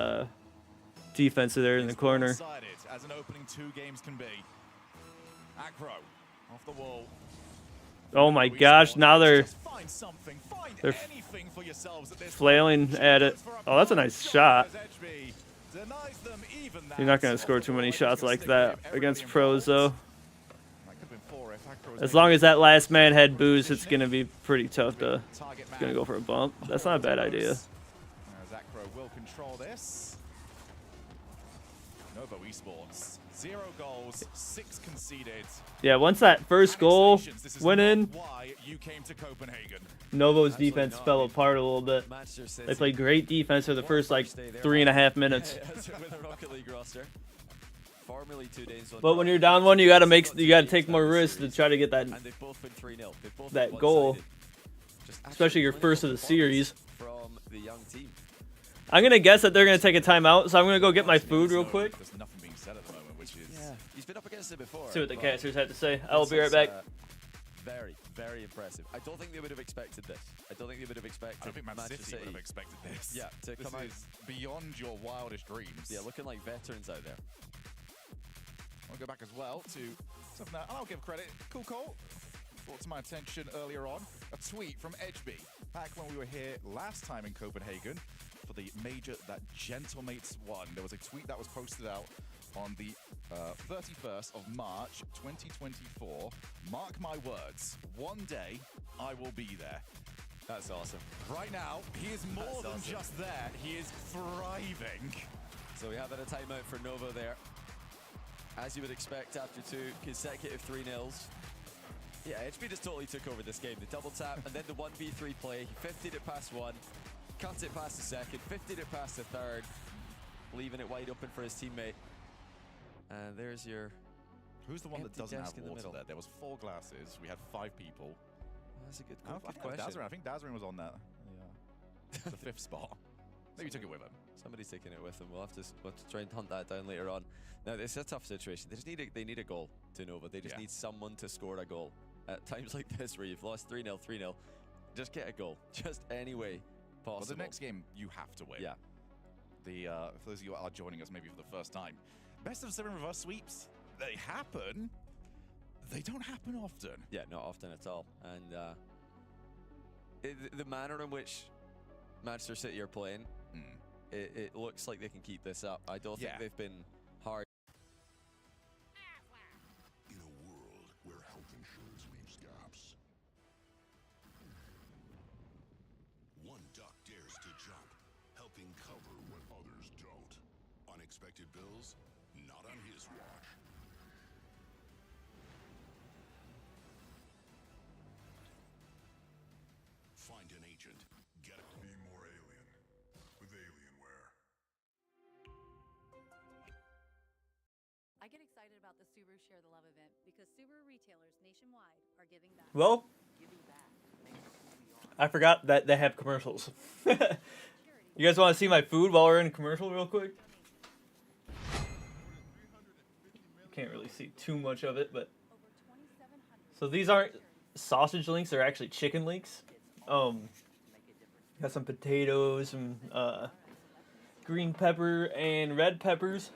[SPEAKER 1] defense there in the corner.
[SPEAKER 2] One-sided, as an opening 2 games can be. Acro off the wall.
[SPEAKER 1] Oh my gosh, now they're
[SPEAKER 2] Just find something. Find
[SPEAKER 1] they're
[SPEAKER 2] anything for yourselves at this
[SPEAKER 1] flailing at it. Oh, that's a nice shot.
[SPEAKER 2] Edgeby denies them even that.
[SPEAKER 1] You're not going to score too many shots like that against pros, though.
[SPEAKER 2] That could have been 4 if Acro was
[SPEAKER 1] As long as that last man had boost, it's going to be pretty tough to. It's going to go for a bump. That's not a bad idea.
[SPEAKER 2] As Acro will control this. Novo Esports, 0 goals, 6 conceded.
[SPEAKER 1] Yeah, once that first goal
[SPEAKER 2] This is
[SPEAKER 1] went
[SPEAKER 2] not
[SPEAKER 1] in,
[SPEAKER 2] why you came to Copenhagen.
[SPEAKER 1] Novo's defense fell apart a little bit. They played great defense for the first like 3.5 minutes.
[SPEAKER 14] with a Rocket League roster. Formerly 2 days.
[SPEAKER 1] But when you're down one, you gotta take more risks to try to get that
[SPEAKER 14] And they've both been 3-0. They've both
[SPEAKER 1] that
[SPEAKER 14] been
[SPEAKER 1] goal,
[SPEAKER 14] one-sided. Just
[SPEAKER 1] especially your
[SPEAKER 14] absolute
[SPEAKER 1] first of the series.
[SPEAKER 14] from the young team.
[SPEAKER 1] I'm gonna guess that they're gonna take a timeout, so I'm gonna go get my food real quick.
[SPEAKER 2] There's nothing being said at the moment, which is
[SPEAKER 14] He's been up against it before.
[SPEAKER 1] See what the
[SPEAKER 14] but
[SPEAKER 1] casters had to say. I will
[SPEAKER 14] this
[SPEAKER 1] be right
[SPEAKER 14] is,
[SPEAKER 1] back.
[SPEAKER 14] Very, very impressive. I don't think they would have expected this. I don't think they would have expected
[SPEAKER 2] I don't think Man
[SPEAKER 14] Manchester
[SPEAKER 2] City would have expected this.
[SPEAKER 14] Yeah, to
[SPEAKER 2] This
[SPEAKER 14] come out.
[SPEAKER 2] is beyond your wildest dreams.
[SPEAKER 14] Yeah, looking like veterans out there.
[SPEAKER 2] I'll go back as well to something that I'll give credit. Cool Cole brought to my attention earlier on. A tweet from Edgeby back when we were here last time in Copenhagen for the major that Gentlemates won. There was a tweet that was posted out on the 31st of March 2024. Mark my words, one day I will be there.
[SPEAKER 14] That's awesome.
[SPEAKER 2] Right now, he is more
[SPEAKER 14] That's
[SPEAKER 2] than
[SPEAKER 14] awesome.
[SPEAKER 2] just there. He is thriving.
[SPEAKER 14] So we have had a timeout for Novo there. As you would expect after 2 consecutive 3-0s. Yeah, HB just totally took over this game. The double tap and then the 1v3 play. He 50'd it past 1, cut it past the 2nd, 50'd it past the 3rd, leaving it wide open for his teammate. And there's your
[SPEAKER 2] Who's the one that
[SPEAKER 14] empty
[SPEAKER 2] doesn't
[SPEAKER 14] desk
[SPEAKER 2] have
[SPEAKER 14] in the
[SPEAKER 2] water
[SPEAKER 14] middle.
[SPEAKER 2] there? There was 4 glasses. We had 5 people.
[SPEAKER 14] That's a good,
[SPEAKER 2] I
[SPEAKER 14] good
[SPEAKER 2] think
[SPEAKER 14] question.
[SPEAKER 2] I think Dazarin was on that. Yeah. The 5th spot. Maybe he took it with him.
[SPEAKER 14] Somebody's taking it with them. We'll have to try and hunt that down later on. Now, it's a tough situation. They need a goal to Nova. They just need someone to score a goal. At times like this where you've lost 3-0, 3-0, just get a goal. Just any way possible.
[SPEAKER 2] Well, the next game, you have to win.
[SPEAKER 14] Yeah.
[SPEAKER 2] For those of you who are joining us maybe for the first time, best of 7 reverse sweeps, they happen. They don't happen often.
[SPEAKER 14] Yeah, not often at all. And the manner in which Manchester City are playing, it looks like they can keep this up. I don't think they've been hard.
[SPEAKER 15] In a world where health insurance leaves gaps, one duck dares to jump, helping cover what others don't. Unexpected bills? Not on his watch. Find an agent. Get it. Be more alien with Alienware.
[SPEAKER 16] I get excited about the Subaru Share the Love event because Subaru retailers nationwide are giving back.
[SPEAKER 1] Well, I forgot that they have commercials. You guys want to see my food while we're in commercial real quick? can't really see too much of it, but so these aren't sausage links; they're actually chicken links. Got some potatoes, some green pepper and red peppers.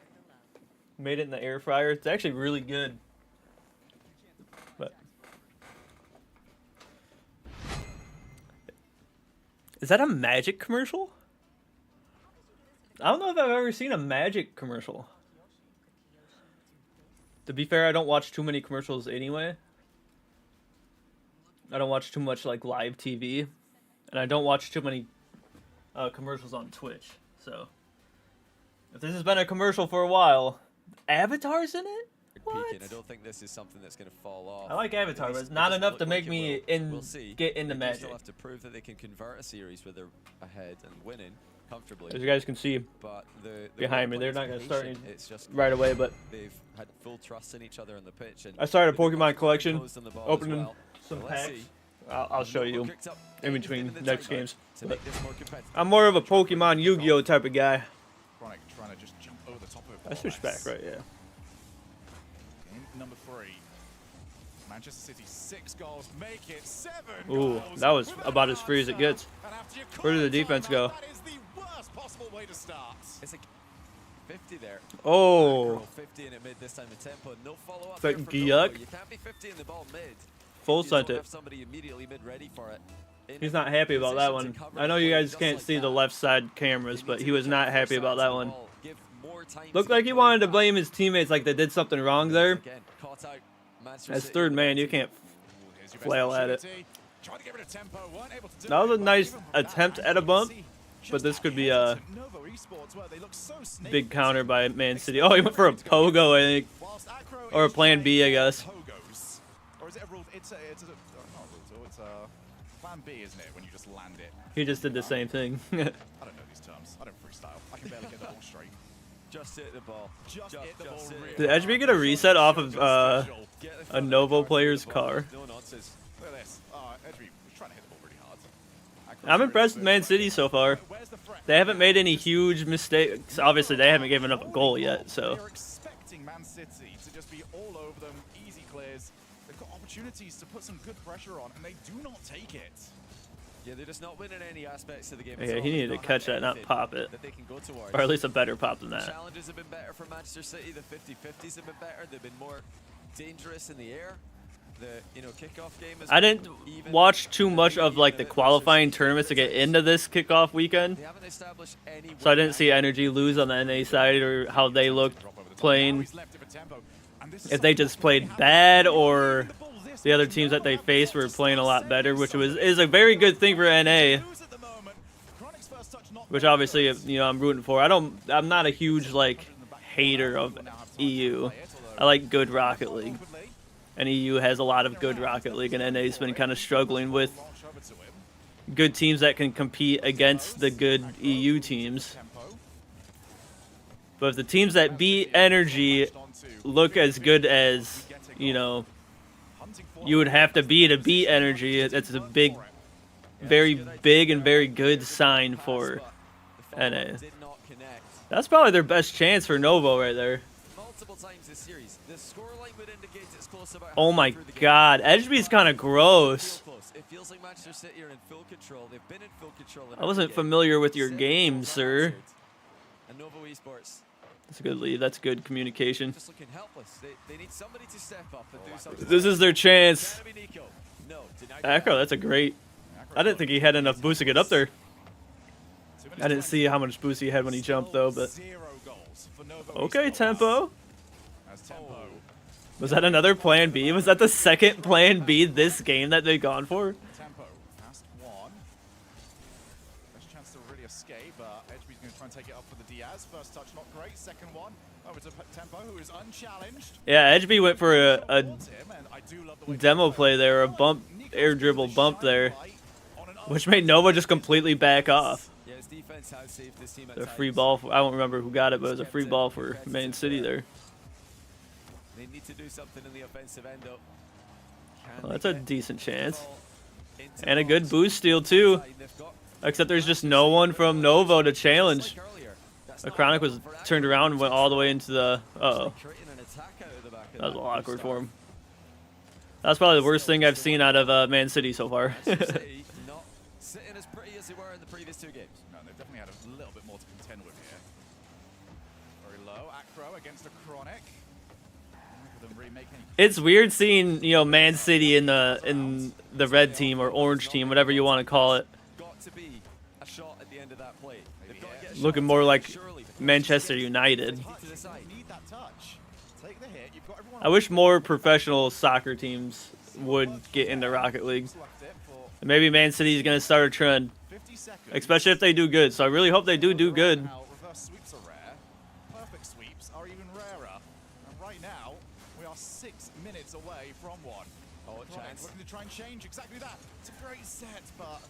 [SPEAKER 1] Made it in the air fryer. It's actually really good. But is that a Magic commercial? I don't know if I've ever seen a Magic commercial. To be fair, I don't watch too many commercials anyway. I don't watch too much like live TV, and I don't watch too many commercials on Twitch. So if this has been a commercial for a while, Avatar's in it? What?
[SPEAKER 14] I don't think this is something that's going to fall off.
[SPEAKER 1] I like Avatar, but it's not enough to make me get into
[SPEAKER 14] They
[SPEAKER 1] Magic.
[SPEAKER 14] still have to prove that they can convert a series where they're ahead and winning comfortably.
[SPEAKER 1] As you guys can see
[SPEAKER 14] But the
[SPEAKER 1] behind me,
[SPEAKER 14] way
[SPEAKER 1] they're not
[SPEAKER 14] playing
[SPEAKER 1] going to start
[SPEAKER 14] patient, it's just
[SPEAKER 1] right away, but
[SPEAKER 14] they've had full trust in each other on the pitch. And
[SPEAKER 1] I started a
[SPEAKER 14] they've
[SPEAKER 1] Pokemon
[SPEAKER 14] got
[SPEAKER 1] collection,
[SPEAKER 14] closed on the ball as
[SPEAKER 1] opening
[SPEAKER 14] well.
[SPEAKER 1] some
[SPEAKER 14] So let's
[SPEAKER 1] packs.
[SPEAKER 14] see.
[SPEAKER 1] I'll show you
[SPEAKER 14] Picked up
[SPEAKER 1] in
[SPEAKER 14] anything
[SPEAKER 1] between
[SPEAKER 14] in the
[SPEAKER 1] next
[SPEAKER 14] timeout
[SPEAKER 1] games.
[SPEAKER 14] to
[SPEAKER 1] But
[SPEAKER 14] make this more competitive.
[SPEAKER 1] I'm more of a Pokemon Yu-Gi-Oh type of guy.
[SPEAKER 2] Chronic trying to just jump over the top of it.
[SPEAKER 1] I switched back, right? Yeah.
[SPEAKER 2] Game number 3. Manchester City 6 goals, make it 7
[SPEAKER 1] Ooh,
[SPEAKER 2] goals
[SPEAKER 1] that was
[SPEAKER 2] with an
[SPEAKER 1] about as free as it
[SPEAKER 2] answer.
[SPEAKER 1] gets.
[SPEAKER 2] And after you
[SPEAKER 1] Where did the
[SPEAKER 2] call a
[SPEAKER 1] defense
[SPEAKER 2] timeout,
[SPEAKER 1] go?
[SPEAKER 2] That is the worst possible way to start.
[SPEAKER 14] It's like 50 there.
[SPEAKER 1] Oh.
[SPEAKER 14] 50 in it mid this time in tempo. No follow up.
[SPEAKER 1] But
[SPEAKER 14] there from
[SPEAKER 1] Gyuk
[SPEAKER 14] Novo. You can't be 50 in the ball mid.
[SPEAKER 1] full
[SPEAKER 14] if you don't
[SPEAKER 1] sent it.
[SPEAKER 14] have somebody immediately mid ready for it.
[SPEAKER 1] He's not happy about that one. I know you guys can't see the left side cameras, but he was not happy about that one. Looked like he wanted to blame his teammates like they did something wrong there. As third man, you can't flail at it. That was a nice attempt at a bump, but this could be a big counter by Man City. Oh, he went for a pogo, I think. Or a plan B, I guess.
[SPEAKER 2] Or is it a rule? It's not a rule, it's a plan B, isn't it, when you just land it?
[SPEAKER 1] He just did the same thing.
[SPEAKER 2] I don't know these terms. I don't freestyle. I can barely get the ball straight.
[SPEAKER 14] Just hit the ball.
[SPEAKER 2] Just hit the ball.
[SPEAKER 1] Did HB get a reset off of a Novo player's car?
[SPEAKER 2] No nonsense. Look at this. Edry was trying to hit the ball really hard.
[SPEAKER 1] I'm impressed with Man City so far. They haven't made any huge mistakes. Obviously, they haven't given up a goal yet, so.
[SPEAKER 2] They're expecting Man City to just be all over them, easy clears. They've got opportunities to put some good pressure on, and they do not take it.
[SPEAKER 14] Yeah, they're just not winning any aspects of the game.
[SPEAKER 1] Yeah, he needed to catch that, not pop it.
[SPEAKER 14] That they can go towards.
[SPEAKER 1] Or at least a better pop than that.
[SPEAKER 14] Challenges have been better for Manchester City. The 50-50s have been better. They've been more dangerous in the air. The kickoff game is
[SPEAKER 1] I didn't watch too much of like the qualifying tournaments to get into this kickoff weekend, so I didn't see Energy lose on the NA side or how they looked playing. If they just played bad or the other teams that they faced were playing a lot better, which is a very good thing for NA. Which obviously, I'm rooting for. I'm not a huge like hater of EU. I like good Rocket League. And EU has a lot of good Rocket League, and NA's been kind of struggling with good teams that can compete against the good EU teams. But if the teams that beat Energy look as good as, you would have to be to beat Energy, that's a very big and very good sign for NA. That's probably their best chance for Novo right there. Oh my god, Edgeby's kind of gross. I wasn't familiar with your game, sir. That's a good lead. That's good communication. This is their chance. Acro, that's a great. I didn't think he had enough boost to get up there. I didn't see how much boost he had when he jumped, though, but... Okay, Tempo. Was that another plan B? Was that the second plan B this game that they've gone for?
[SPEAKER 2] Tempo, fast one. Best chance to really escape. Edgeby's going to try and take it up for the Diaz. First touch, not great. Second one, over to Tempo, who is unchallenged.
[SPEAKER 1] Yeah, Edgeby went for a demo play there, a bump, air dribble bump there, which made Nova just completely back off. The free ball, I don't remember who got it, but it was a free ball for Man City there.
[SPEAKER 14] They need to do something in the offensive end, though.
[SPEAKER 1] Well, that's a decent chance. And a good boost steal, too. Except there's just no one from Novo to challenge. Chronic was turned around and went all the way into the... Uh-oh. That was a little awkward for him. That's probably the worst thing I've seen out of Man City so far.
[SPEAKER 14] Not sitting as pretty as they were in the previous 2 games.
[SPEAKER 2] No, they've definitely had a little bit more to contend with here. Very low, Acro against a Chronic.
[SPEAKER 1] It's weird seeing, you know, Man City in the red team or orange team, whatever you want to call it.
[SPEAKER 14] Got to be a shot at the end of that play. They've got to get a
[SPEAKER 1] Looking
[SPEAKER 14] shot
[SPEAKER 1] more like
[SPEAKER 14] surely.
[SPEAKER 1] Manchester United.
[SPEAKER 2] To the side. Need that touch. Take the hit. You've got everyone
[SPEAKER 1] I wish more professional soccer teams would get into Rocket League. And maybe Man City is going to start a trend, especially if they do good. So I really hope they do good.
[SPEAKER 2] Reverse sweeps are rare. Perfect sweeps are even rarer. And right now, we are 6 minutes away from one. Oh, a chance. Looking to try and change exactly that. It's a great set, but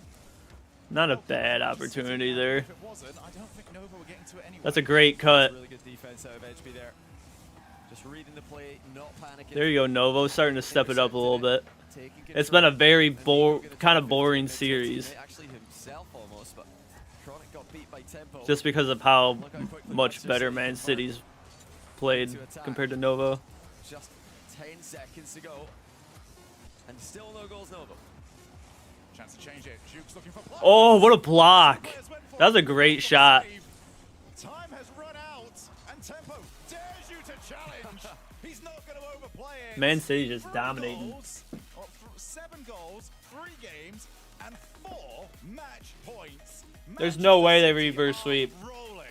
[SPEAKER 1] Not a bad opportunity there.
[SPEAKER 2] if it wasn't, I don't think Nova were getting to it anyway.
[SPEAKER 1] That's a great cut.
[SPEAKER 14] Really good defense out of HB there. Just reading the play, not panicking.
[SPEAKER 1] There you go, Novo starting to step it up a little bit. It's been a very kind of boring series.
[SPEAKER 14] Actually himself almost, but Chronic got beat by tempo.
[SPEAKER 1] Just because of how much better Man City's played compared to Novo.
[SPEAKER 14] Just 10 seconds to go. And still no goals, Novo.
[SPEAKER 2] Chance to change it. Juke's looking for block.
[SPEAKER 1] Oh, what a block. That was a great shot.
[SPEAKER 2] Time has run out, and Tempo dares you to challenge. He's not going to overplay it.
[SPEAKER 1] Man City just dominating.
[SPEAKER 2] 7 goals, 3 games, and 4 match points.
[SPEAKER 1] There's no way they reverse sweep.
[SPEAKER 2] Rolling.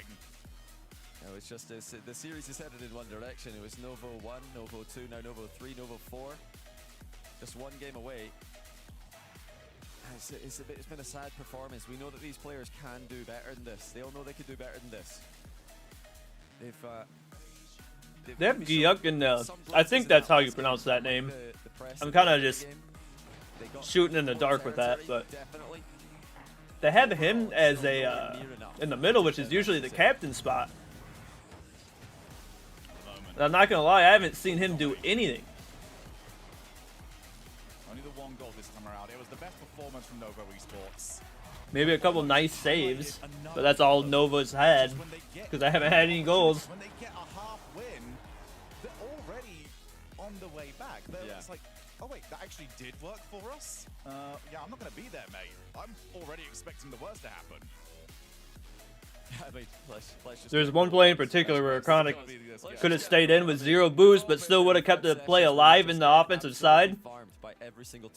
[SPEAKER 14] No, it's just the series is headed in one direction. It was Novo 1, Novo 2, now Novo 3, Novo 4. Just 1 game away. It's been a sad performance. We know that these players can do better than this. They all know they can do better than this.
[SPEAKER 1] They have Gyuk I think that's how you pronounce that name. I'm kind of just shooting in the dark with that, but they have him as a in the middle, which is usually the captain spot. And I'm not gonna lie, I haven't seen him do anything.
[SPEAKER 2] Only the 1 goal this time around. It was the best performance from Nova Esports.
[SPEAKER 1] Maybe a couple nice saves, but that's all Nova's had because I haven't had any goals.
[SPEAKER 2] When they get a half win, they're already on the way back. It's like, oh wait, that actually did work for us? Yeah, I'm not going to be there, mate. I'm already expecting the worst to happen.
[SPEAKER 1] There's one play in particular where Chronic could have stayed in with 0 boost, but still would have kept the play alive in the offensive side.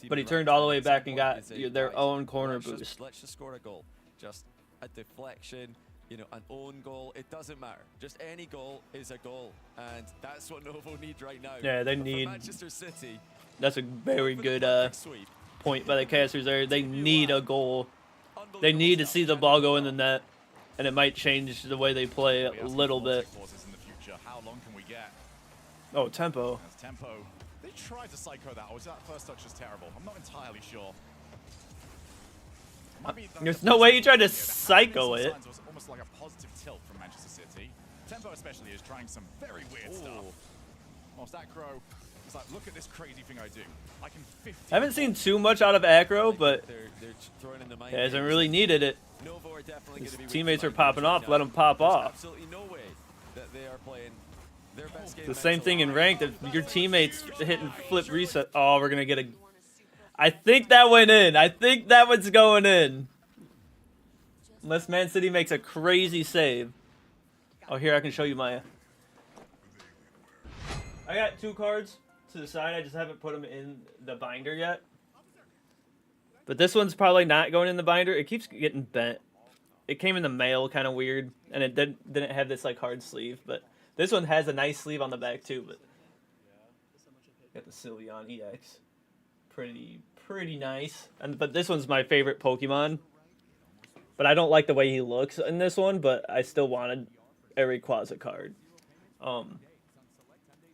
[SPEAKER 1] But he turned all the way back and got their own corner boost.
[SPEAKER 14] Let's just score a goal. Just a deflection, you know, an own goal. It doesn't matter. Just any goal is a goal, and that's what Novo need right now.
[SPEAKER 1] Yeah, they need.
[SPEAKER 14] Manchester City.
[SPEAKER 1] That's a very good point by the casters there. They need a goal. They need to see the ball go in the net, and it might change the way they play a little bit.
[SPEAKER 2] How long can we get?
[SPEAKER 1] Oh, tempo.
[SPEAKER 2] That's tempo. They tried to psycho that, or was that first touch just terrible? I'm not entirely sure.
[SPEAKER 1] There's no way you tried to psycho it.
[SPEAKER 2] It was almost like a positive tilt from Manchester City. Tempo especially is trying some very weird stuff. Whilst Acro is like, look at this crazy thing I do. I can 50.
[SPEAKER 1] I haven't seen too much out of Acro, but he hasn't really needed it. His teammates are popping off. Let them pop off.
[SPEAKER 14] Absolutely no way that they are playing their best game.
[SPEAKER 1] The same thing in ranked. If your teammates hitting flip reset. Oh, we're gonna get a. I think that went in. I think that one's going in. Unless Man City makes a crazy save. Oh, here I can show you my. I got 2 cards to the side. I just haven't put them in the binder yet. But this one's probably not going in the binder. It keeps getting bent. It came in the mail, kind of weird, and it didn't have this like hard sleeve. But this one has a nice sleeve on the back too. But got the Sylveon EX, pretty nice. But this one's my favorite Pokemon. But I don't like the way he looks in this one. But I still wanted a Rayquaza card. I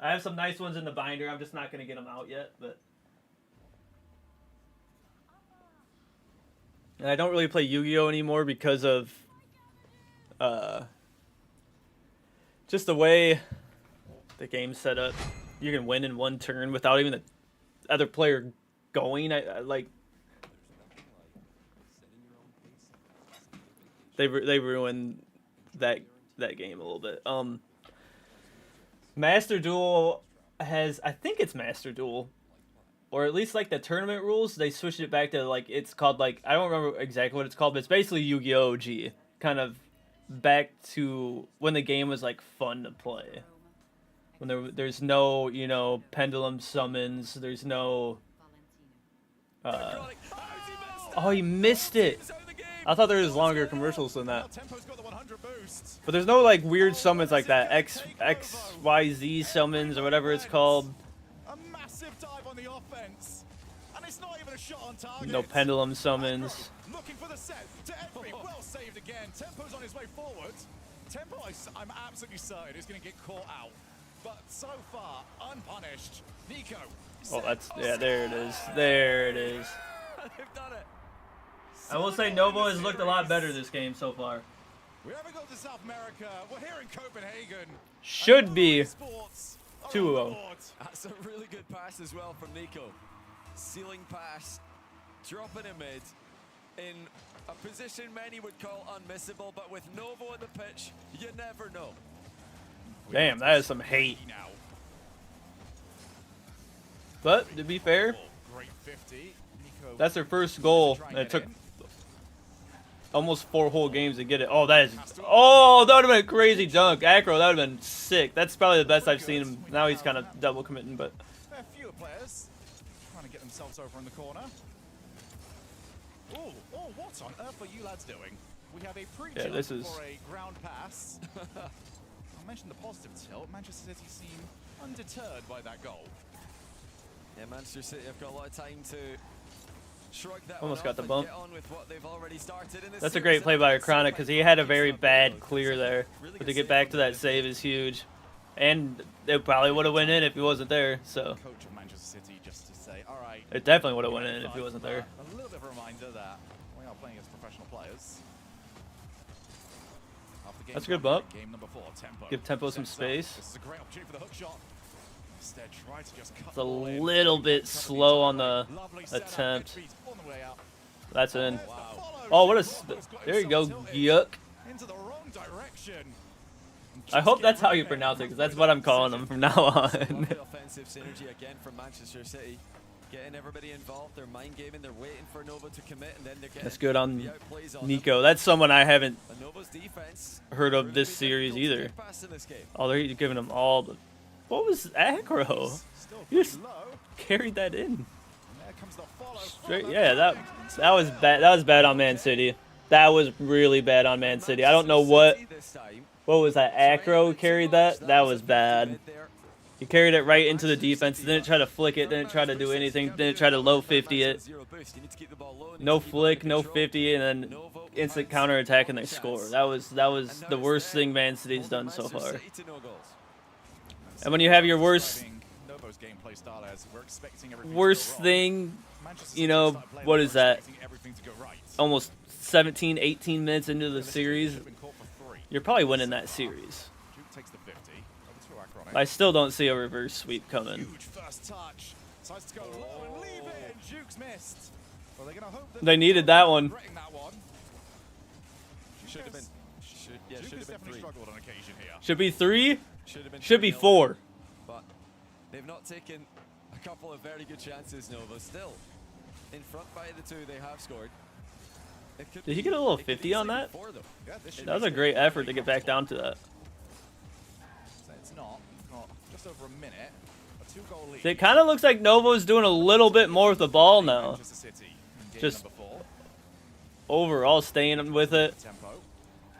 [SPEAKER 1] have some nice ones in the binder. I'm just not gonna get them out yet, but. And I don't really play Yu-Gi-Oh anymore because of just the way the game's set up. You can win in 1 turn without even the other player going. I like they ruined that game a little bit. Master Duel has, I think it's Master Duel, or at least like the tournament rules. They switched it back to like it's called like I don't remember exactly what it's called, but it's basically Yu-Gi-Oh! OG, kind of back to when the game was like fun to play. When there's no, you know, pendulum summons. There's no. Oh, he missed it. I thought there was longer commercials than that. But there's no like weird summons like that. XYZ summons or whatever it's called.
[SPEAKER 2] A massive dive on the offense. And it's not even a shot on target.
[SPEAKER 1] No pendulum summons.
[SPEAKER 2] Looking for the set to Edby. Well saved again. Tempo's on his way forward. Tempo, I'm absolutely certain, is going to get caught out. But so far, unpunished. Nico.
[SPEAKER 1] Oh, that's, yeah, there it is. There it is.
[SPEAKER 14] They've done it.
[SPEAKER 1] I will say Novo has looked a lot better this game so far.
[SPEAKER 2] We ever go to South America? We're here in Copenhagen.
[SPEAKER 1] Should be 2-0.
[SPEAKER 14] That's a really good pass as well from Nico. Ceiling pass, dropping a mid in a position many would call unmissable, but with Novo on the pitch, you never know.
[SPEAKER 1] Damn, that is some hate. But to be fair, that's their first goal, and it took almost 4 whole games to get it. Oh, that is. Oh, that would have been a crazy dunk. Acro, that would have been sick. That's probably the best I've seen him. Now he's kind of double committing, but.
[SPEAKER 2] There are fewer players trying to get themselves over in the corner. Oh, what on earth are you lads doing? We have a pre-jump for a ground pass. I mentioned the positive tilt. Manchester City seem undeterred by that goal.
[SPEAKER 14] Yeah, Manchester City have got a lot of time to shrug that
[SPEAKER 1] almost
[SPEAKER 14] one
[SPEAKER 1] got the
[SPEAKER 14] off
[SPEAKER 1] bump.
[SPEAKER 14] and get on with what they've already started in this
[SPEAKER 1] That's a
[SPEAKER 14] series.
[SPEAKER 1] great play by Chronic because he had a very bad clear there. But to get back to that save is huge. And it probably would have went in if he wasn't there. So
[SPEAKER 2] Coach of Manchester City just to say, all right.
[SPEAKER 1] It definitely would have went in if he wasn't there.
[SPEAKER 2] A little bit of a reminder that we are playing as professional players.
[SPEAKER 1] That's a good bump.
[SPEAKER 2] Game number 4, Tempo.
[SPEAKER 1] Give Tempo some space.
[SPEAKER 2] This is a great opportunity for the hook shot. Instead, try to just cut
[SPEAKER 1] It's a little bit slow on the attempt. That's in. Oh, what a... There you go, Yuck.
[SPEAKER 2] Into the wrong direction.
[SPEAKER 1] I hope that's how you pronounce it, because that's what I'm calling him from now on.
[SPEAKER 14] Offensive synergy again from Manchester City. Getting everybody involved, they're mind gaming, they're waiting for Nova to commit, and then they're getting
[SPEAKER 1] That's good on
[SPEAKER 14] the outplays on
[SPEAKER 1] Nico. That's someone I haven't
[SPEAKER 14] Nova's defense
[SPEAKER 1] heard of this series either. Oh, they're giving him all the... What was Acro? He just carried that in. Straight, yeah, that was bad. That was bad on Man City. That was really bad on Man City. I don't know what was that. Acro carried that. That was bad. He carried it right into the defense. Didn't try to flick it. Didn't try to do anything. Didn't try to low 50 it. No flick, no 50, and then instant counter attack and they score. That was the worst thing Man City's done so far. And when you have your worst thing, you know, what is that? Almost 17, 18 minutes into the series, you're probably winning that series. I still don't see a reverse sweep coming. They needed that one.
[SPEAKER 14] Should have been 3.
[SPEAKER 1] Should be 3. Should be 4.
[SPEAKER 14] But they've not taken a couple of very good chances, Nova. Still in front by the 2, they have scored.
[SPEAKER 1] Did he get a little 50 on that? That was a great effort to get back down to that.
[SPEAKER 2] It's not. Just over a minute. A 2-goal lead.
[SPEAKER 1] It kind of looks like Novo's doing a little bit more with the ball now. Just overall staying with it.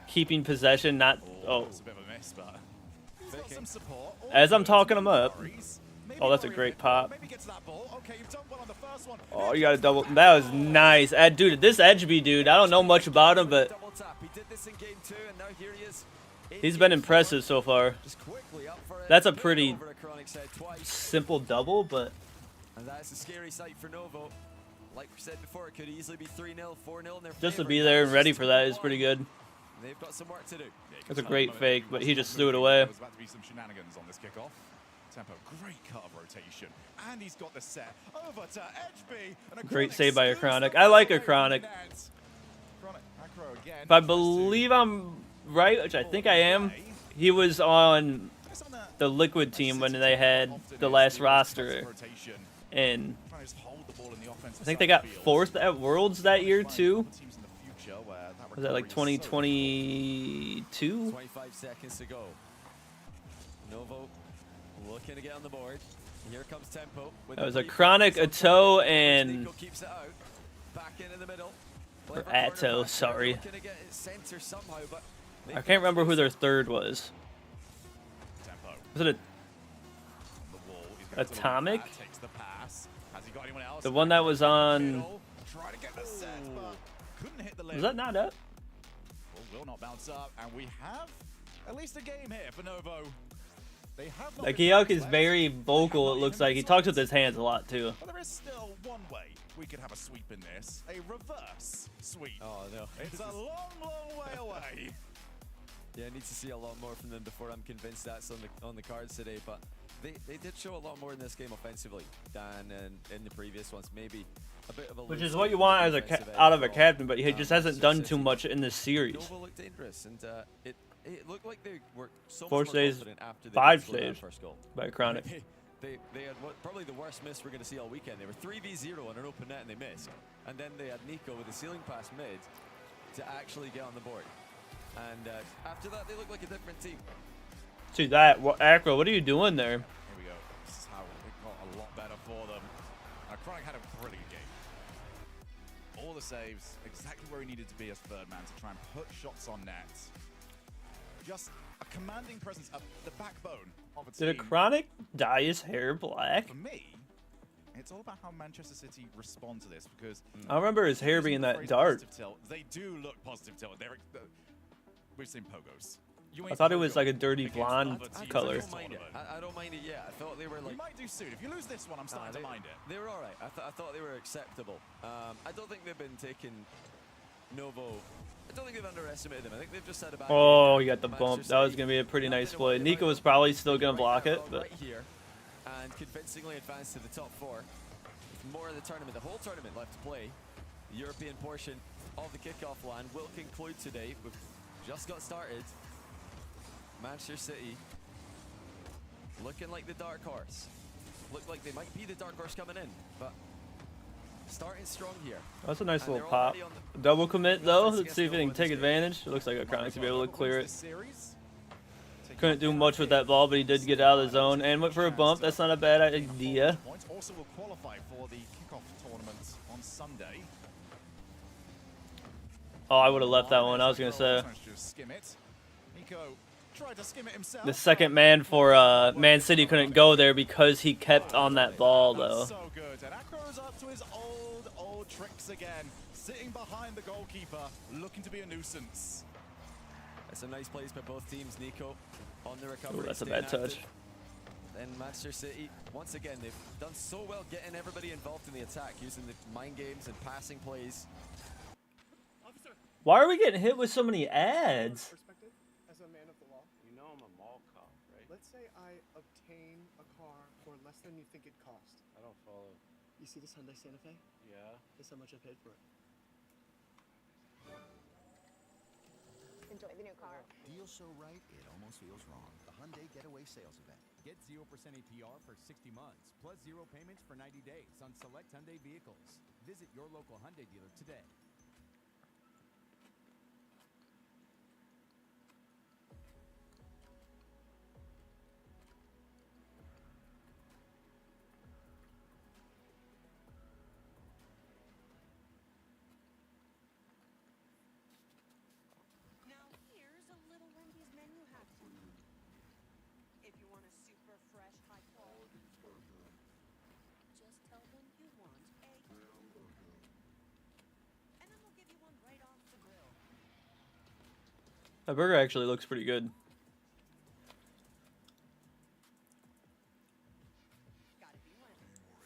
[SPEAKER 1] Keeping possession, not... Oh. As I'm talking him up. Oh, that's a great pop. Oh, you got a double. That was nice. Dude, this Edgeby dude, I don't know much about him, but he's been impressive so far. That's a pretty simple double, but...
[SPEAKER 14] And that's a scary sight for Novo. Like we said before, it could easily be 3-0, 4-0 in their
[SPEAKER 1] just to be there and ready for that is pretty good.
[SPEAKER 14] They've got some work to do.
[SPEAKER 1] That's a great fake, but he just threw it away.
[SPEAKER 2] There's about to be some shenanigans on this kickoff. Tempo, great cut of rotation, and he's got the set over to Edgeby.
[SPEAKER 1] Great save by Chronic. I like Chronic. If I believe I'm right, which I think I am, he was on the Liquid team when they had the last roster, and I think they got 4th at Worlds that year too. Was that like 2022?
[SPEAKER 14] 25 seconds to go. Novo looking to get on the board. Here comes Tempo.
[SPEAKER 1] That was a Chronic, a Toe, and
[SPEAKER 14] Keeps it out. Back into the middle.
[SPEAKER 1] or Atto, sorry.
[SPEAKER 14] Looking to get it center somehow, but
[SPEAKER 1] I can't remember who their third was. Was it a Atomic? The one that was on. Was that not up?
[SPEAKER 2] Will not bounce up, and we have at least a game here for Novo. They have not
[SPEAKER 1] Like Hyuk is very vocal. It looks like he talks with his hands a lot too.
[SPEAKER 2] But there is still one way we could have a sweep in this. A reverse sweep.
[SPEAKER 14] Oh no.
[SPEAKER 2] It's a long, long way away.
[SPEAKER 14] Yeah, I need to see a lot more from them before I'm convinced that's on the cards today. But they did show a lot more in this game offensively than in the previous ones. Maybe a bit of a
[SPEAKER 1] Which is what you want as out of a captain, but he just hasn't done too much in this series.
[SPEAKER 14] Nova looked dangerous, and it looked like they were so
[SPEAKER 1] 4
[SPEAKER 14] much more
[SPEAKER 1] saves,
[SPEAKER 14] confident after they
[SPEAKER 1] 5
[SPEAKER 14] scored that
[SPEAKER 1] saves
[SPEAKER 14] first goal.
[SPEAKER 1] by Chronic.
[SPEAKER 14] They had probably the worst miss we're going to see all weekend. They were 3v0 on an open net and they missed. And then they had Nico with a ceiling pass mid to actually get on the board. And after that, they looked like a different team.
[SPEAKER 1] See that, Acro, what are you doing there?
[SPEAKER 2] Here we go. This is how it got a lot better for them. Chronic had a brilliant game. All the saves, exactly where he needed to be as third man to try and put shots on net. Just a commanding presence up the backbone of a team.
[SPEAKER 1] Did a Chronic dye his hair black?
[SPEAKER 2] For me, it's all about how Manchester City respond to this, because
[SPEAKER 1] I remember his hair being that dark.
[SPEAKER 2] They do look positive tilt. We've seen pogos.
[SPEAKER 1] I thought it was like a dirty blonde color.
[SPEAKER 14] I don't mind it yet. I thought they were like...
[SPEAKER 2] You might do soon. If you lose this one, I'm starting to mind it.
[SPEAKER 14] They were all right. I thought they were acceptable. I don't think they've been taking Novo... I don't think they've underestimated them. I think they've just had a bad
[SPEAKER 1] Oh, you got the bump. That was going to be a pretty nice play. Nico was probably still going to block it, but...
[SPEAKER 14] Right here, and convincingly advanced to the top 4. With more of the tournament, the whole tournament left to play. The European portion of the kickoff line will conclude today. We've just got started. Manchester City looking like the dark horse. Look like they might be the dark horse coming in, but starting strong here.
[SPEAKER 1] That's a nice little pop. Double commit though. Let's see if he can take advantage. It looks like a Chronic to be able to clear it. Couldn't do much with that ball, but he did get out of the zone and went for a bump. That's not a bad idea.
[SPEAKER 2] Also will qualify for the kickoff tournament on Sunday.
[SPEAKER 1] Oh, I would have left that one. I was gonna say.
[SPEAKER 2] Nico tried to skim it himself.
[SPEAKER 1] The second man for Man City couldn't go there because he kept on that ball though.
[SPEAKER 2] So good. And Acro's up to his old tricks again. Sitting behind the goalkeeper, looking to be a nuisance.
[SPEAKER 14] That's a nice plays by both teams. Nico on the recovery.
[SPEAKER 1] Ooh, that's a bad touch.
[SPEAKER 14] Then Manchester City, once again, they've done so well getting everybody involved in the attack, using the mind games and passing plays.
[SPEAKER 1] Why are we getting hit with so many ads?
[SPEAKER 17] As a man of the law, you know I'm a mall cop, right? Let's say I obtain a car for less than you think it cost. I don't follow. You see this Hyundai Santa Fe? Yeah. Guess how much I paid for it?
[SPEAKER 18] Enjoy the new car.
[SPEAKER 19] Deal so right, it almost feels wrong. The Hyundai Getaway Sales Event.
[SPEAKER 20] Get 0% APR for 60 months, plus 0 payments for 90 days on select Hyundai vehicles. Visit your local Hyundai dealer today.
[SPEAKER 1] That burger actually looks pretty good.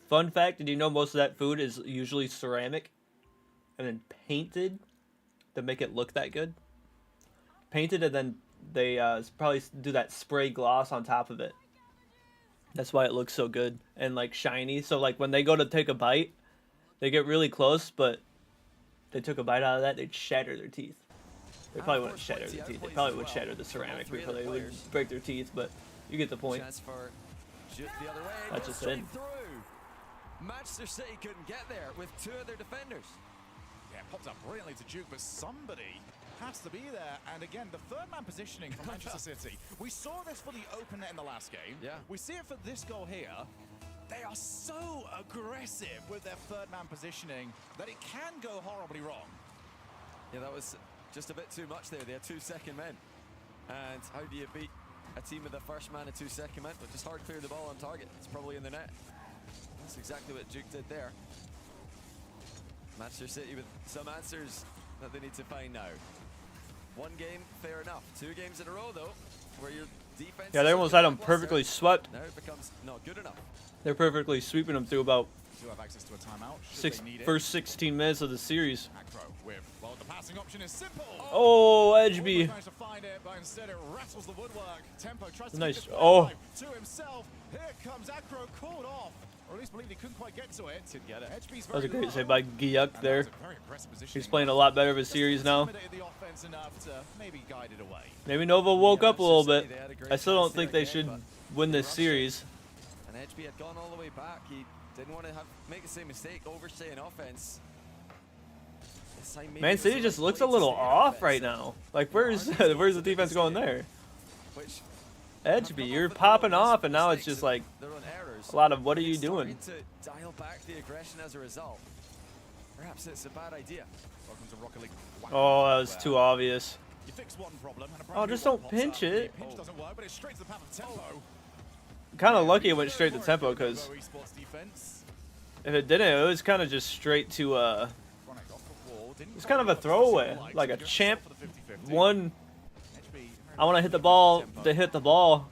[SPEAKER 1] Fun fact, did you know most of that food is usually ceramic and then painted to make it look that good? Painted and then they probably do that spray gloss on top of it. That's why it looks so good and like shiny. So like when they go to take a bite, they get really close, but they took a bite out of that, they'd shatter their teeth. They probably wouldn't shatter their teeth. They probably would shatter the ceramic before they would break their teeth, but You get the point.
[SPEAKER 14] Chance for Duke the other way.
[SPEAKER 1] That's
[SPEAKER 14] Goes
[SPEAKER 1] just
[SPEAKER 14] straight
[SPEAKER 1] it.
[SPEAKER 14] through. Manchester City couldn't get there with two of their defenders.
[SPEAKER 2] Yeah, popped up brilliantly to Duke, but somebody has to be there. And again, the third man positioning from Manchester City. We saw this for the open net in the last game.
[SPEAKER 14] Yeah.
[SPEAKER 2] We see it for this goal here. They are so aggressive with their third man positioning that it can go horribly wrong.
[SPEAKER 14] Yeah, that was just a bit too much there. They had 2 second men. And how do you beat a team with a first man and 2 second men? But just hard clear the ball on target. It's probably in the net. That's exactly what Duke did there. Manchester City with some answers that they need to find now. 1 game, fair enough. 2 games in a row, though, where your defense...
[SPEAKER 1] Yeah, they almost had them perfectly swept.
[SPEAKER 14] Now it becomes not good enough.
[SPEAKER 1] They're perfectly sweeping them through about
[SPEAKER 2] Do have access to a timeout.
[SPEAKER 1] first 16 minutes of the series.
[SPEAKER 2] Acro with, well, the passing option is simple.
[SPEAKER 1] Oh, Edgeby.
[SPEAKER 2] Tries to find it, but instead it rattles the woodwork. Tempo tries to
[SPEAKER 1] Nice.
[SPEAKER 2] keep it
[SPEAKER 1] Oh.
[SPEAKER 2] to himself. Here comes Acro, called off. Or at least believe he couldn't quite get to it. To get it.
[SPEAKER 1] That was a great save by Giyuk there.
[SPEAKER 2] Very aggressive positioning.
[SPEAKER 1] He's playing a lot better of a series now.
[SPEAKER 2] Intimidated the offense enough to maybe guide it away.
[SPEAKER 1] Maybe Nova woke up a little bit. I still don't think they should win this series.
[SPEAKER 14] And Edgeby had gone all the way back. He didn't want to make the same mistake, overstay an offense. This time maybe
[SPEAKER 1] Man
[SPEAKER 14] it was
[SPEAKER 1] City
[SPEAKER 14] the
[SPEAKER 1] just
[SPEAKER 14] right
[SPEAKER 1] looks
[SPEAKER 14] play
[SPEAKER 1] a
[SPEAKER 14] to
[SPEAKER 1] little
[SPEAKER 14] stay in
[SPEAKER 1] off
[SPEAKER 14] offense.
[SPEAKER 1] right now. Like, where's the defense going there?
[SPEAKER 14] Which
[SPEAKER 1] Edgeby, you're popping off, and now it's just like
[SPEAKER 14] their own errors.
[SPEAKER 1] a lot of what are you doing?
[SPEAKER 14] Starting to dial back the aggression as a result. Perhaps it's a bad idea.
[SPEAKER 2] Welcome to Rocket League.
[SPEAKER 1] Oh, that was too obvious.
[SPEAKER 2] You fix one problem and a
[SPEAKER 1] Oh,
[SPEAKER 2] brand new
[SPEAKER 1] just
[SPEAKER 2] one
[SPEAKER 1] don't
[SPEAKER 2] pops
[SPEAKER 1] pinch
[SPEAKER 2] up.
[SPEAKER 1] it.
[SPEAKER 2] The pinch doesn't work, but it's straight to the path of tempo.
[SPEAKER 1] Kind of lucky it went straight to tempo, because
[SPEAKER 2] Esports defense.
[SPEAKER 1] if it didn't, it was kind of just straight to
[SPEAKER 2] Chronic off the wall. Didn't
[SPEAKER 1] it's kind of a throwaway, like a
[SPEAKER 2] go
[SPEAKER 1] champ
[SPEAKER 2] for the 50-50.
[SPEAKER 1] one.
[SPEAKER 2] HB,
[SPEAKER 1] I want to hit the ball to hit the ball.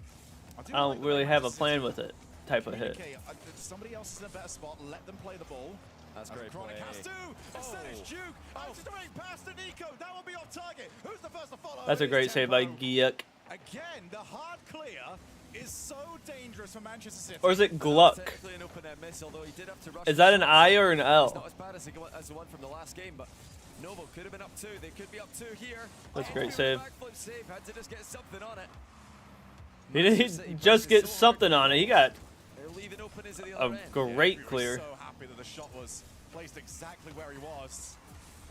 [SPEAKER 1] I don't really have a plan with it. Type of hit.
[SPEAKER 2] Okay, somebody else is in a better spot. Let them play the ball.
[SPEAKER 14] That's great
[SPEAKER 2] Chronic
[SPEAKER 14] play.
[SPEAKER 2] has to. Instead it's Duke. Out to direct pass to Nico. That will be off target. Who's the first to follow?
[SPEAKER 1] That's a
[SPEAKER 2] It is
[SPEAKER 1] great save by
[SPEAKER 2] Tempo.
[SPEAKER 1] Giyuk.
[SPEAKER 2] Again, the hard clear is so dangerous for Manchester City.
[SPEAKER 1] Or is it Gluck?
[SPEAKER 14] Technically an open net miss, although he did have to rush
[SPEAKER 1] Is that an
[SPEAKER 14] the
[SPEAKER 1] I or an
[SPEAKER 14] It's
[SPEAKER 1] L?
[SPEAKER 14] not as bad as the one from the last game, but Novo could have been up 2. They could be up 2 here.
[SPEAKER 1] That's a great
[SPEAKER 14] Edgeby
[SPEAKER 1] save.
[SPEAKER 14] with a backflip save. Had to just get something on it.
[SPEAKER 1] He didn't just get something on it. He got
[SPEAKER 14] They're leaving openers at the
[SPEAKER 1] a
[SPEAKER 14] other end.
[SPEAKER 1] great
[SPEAKER 2] We were
[SPEAKER 1] clear.
[SPEAKER 2] so happy that the shot was placed exactly where he was.